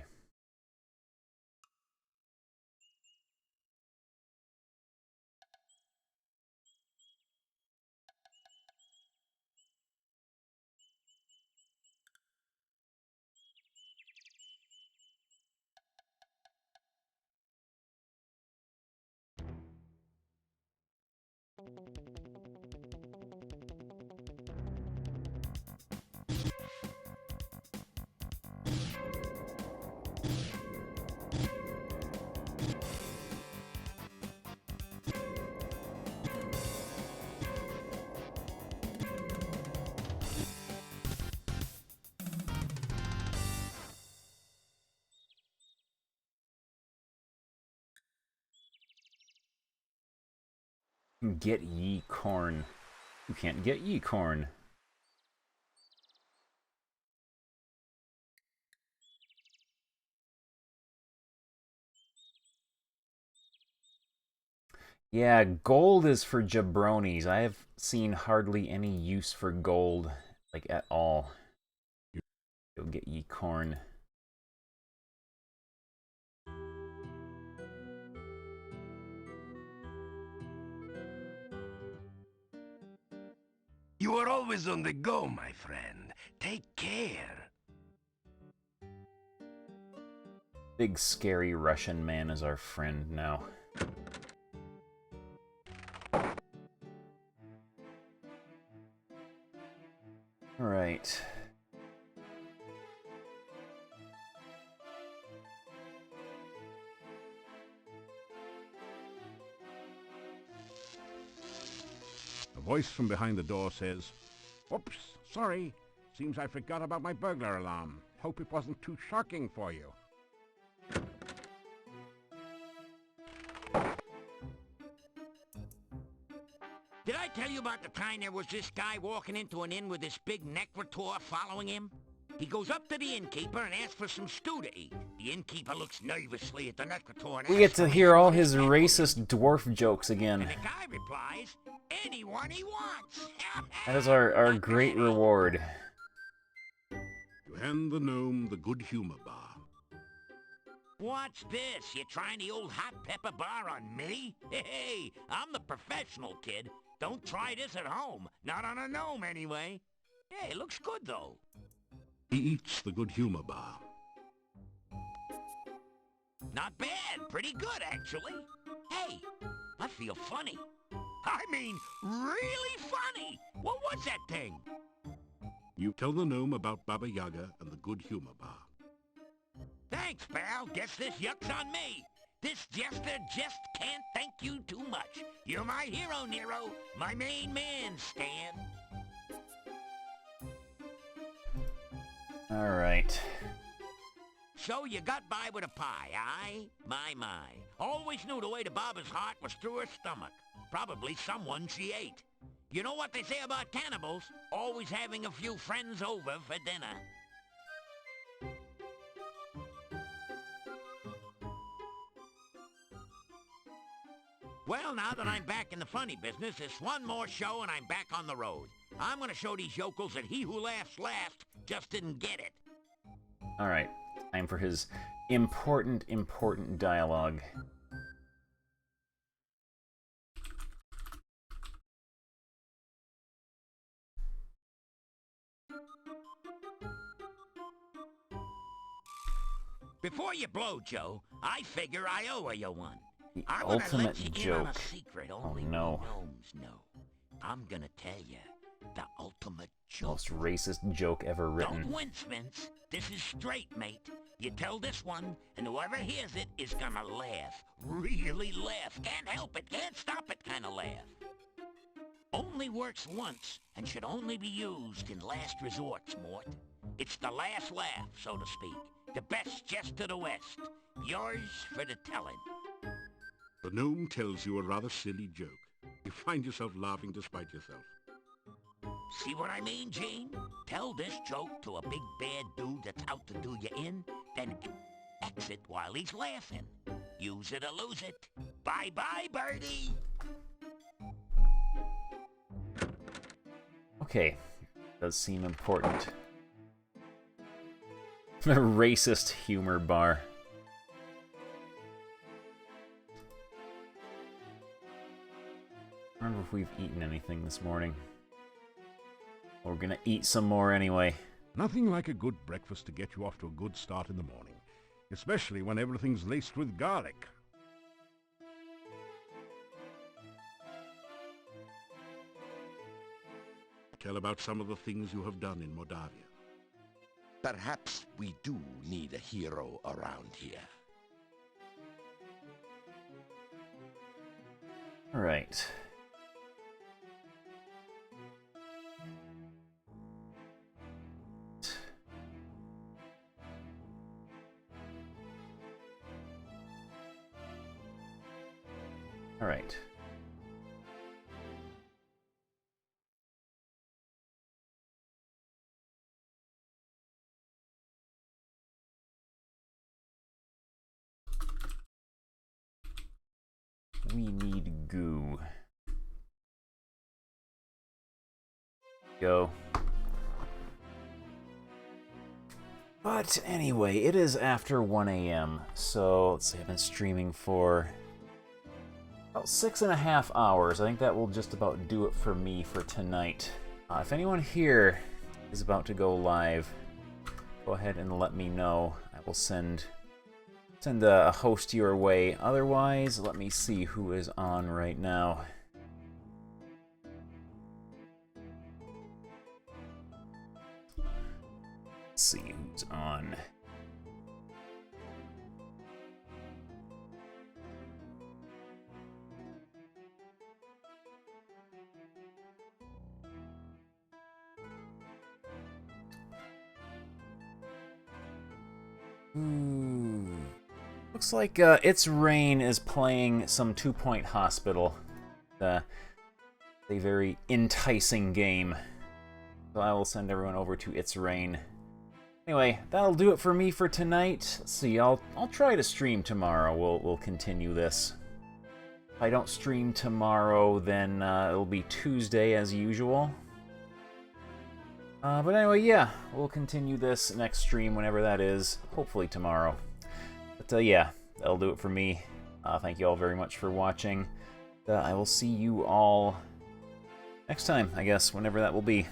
A: Get ye corn. You can't get ye corn. Yeah, gold is for jabronis. I have seen hardly any use for gold, like, at all. Go get ye corn.
E: You are always on the go, my friend. Take care.
A: Big scary Russian man is our friend now. Alright.
C: A voice from behind the door says, "Oops, sorry. Seems I forgot about my burglar alarm. Hope it wasn't too shocking for you."
D: Did I tell you about the time there was this guy walking into an inn with this big necrotor following him? He goes up to the innkeeper and asks for some stew to eat. The innkeeper looks nervously at the necrotor and
A: We get
D: asks
A: to
D: him
A: hear all
D: what
A: his
D: head
A: racist dwarf jokes
D: and
A: again.
D: the guy replies, anyone he wants.
A: That is our great reward.
C: You hand the gnome the good humor bar.
D: What's this? You trying the old hot pepper bar on me? Hey, I'm the professional, kid. Don't try this at home. Not on a gnome, anyway. Hey, it looks good, though.
C: He eats the good humor bar.
D: Not bad. Pretty good, actually. Hey, I feel funny. I mean, really funny. What was that thing?
C: You tell the gnome about Baba Yaga and the good humor bar.
D: Thanks, pal. Guess this yuck's on me. This jester just can't thank you too much. You're my hero, Nero. My main man, Stan.
A: Alright.
D: So you got by with a pie, aye? My. Always knew the way to Baba's heart was through her stomach. Probably someone she ate. You know what they say about cannibals? Always having a few friends over for dinner. Well, now that I'm back in the funny business, it's one more show and I'm back on the road. I'm gonna show these yokels that he who laughs last just didn't get it.
A: Alright. Time for his important dialogue.
D: Before you blow, Joe, I figure I owe you one.
A: The
D: I'm gonna
A: ultimate
D: let you in on a
A: joke.
D: secret
A: Oh
D: only
A: no.
D: we gnomes know. I'm gonna tell you the ultimate joke.
A: Most racist joke ever written.
D: Don't wince, Vince. This is straight, mate. You tell this one, and whoever hears it is gonna laugh. Really laugh. Can't help it, can't stop it kind of laugh. Only works once, and should only be used in last resorts, Mort. It's the last laugh, so to speak. The best jest to the west. Yours for the telling.
C: The gnome tells you a rather silly joke. You find yourself laughing despite yourself.
D: See what I mean, Gene? Tell this joke to a big bad dude that's out to do you in, then exit while he's laughing. Use it or lose it. Bye-bye, birdie!
A: Okay, does seem important. The racist humor bar. I wonder if we've eaten anything this morning. We're gonna eat some more anyway.
C: Nothing like a good breakfast to get you off to a good start in the morning, especially when everything's laced with garlic. Tell about some of the things you have done in Moldavia.
B: Perhaps we do need a hero around here.
A: All right. All right. We need goo. Go. But anyway, it is after 1 a.m. So let's see, I've been streaming for about 6.5 hours. I think that will just about do it for me for tonight. If anyone here is about to go live, go ahead and let me know. I will send a host your way. Otherwise, let me see who is on right now. Let's see who's on. Ooh. Looks like It's Rain is playing some 2 Point Hospital. A very enticing game. So I will send everyone over to It's Rain. Anyway, that'll do it for me for tonight. Let's see, I'll try to stream tomorrow. We'll continue this. If I don't stream tomorrow, then it'll be Tuesday as usual. But anyway, yeah, we'll continue this next stream whenever that is. Hopefully tomorrow. But yeah, that'll do it for me. Thank you all very much for watching. I will see you all next time, I guess, whenever that will be.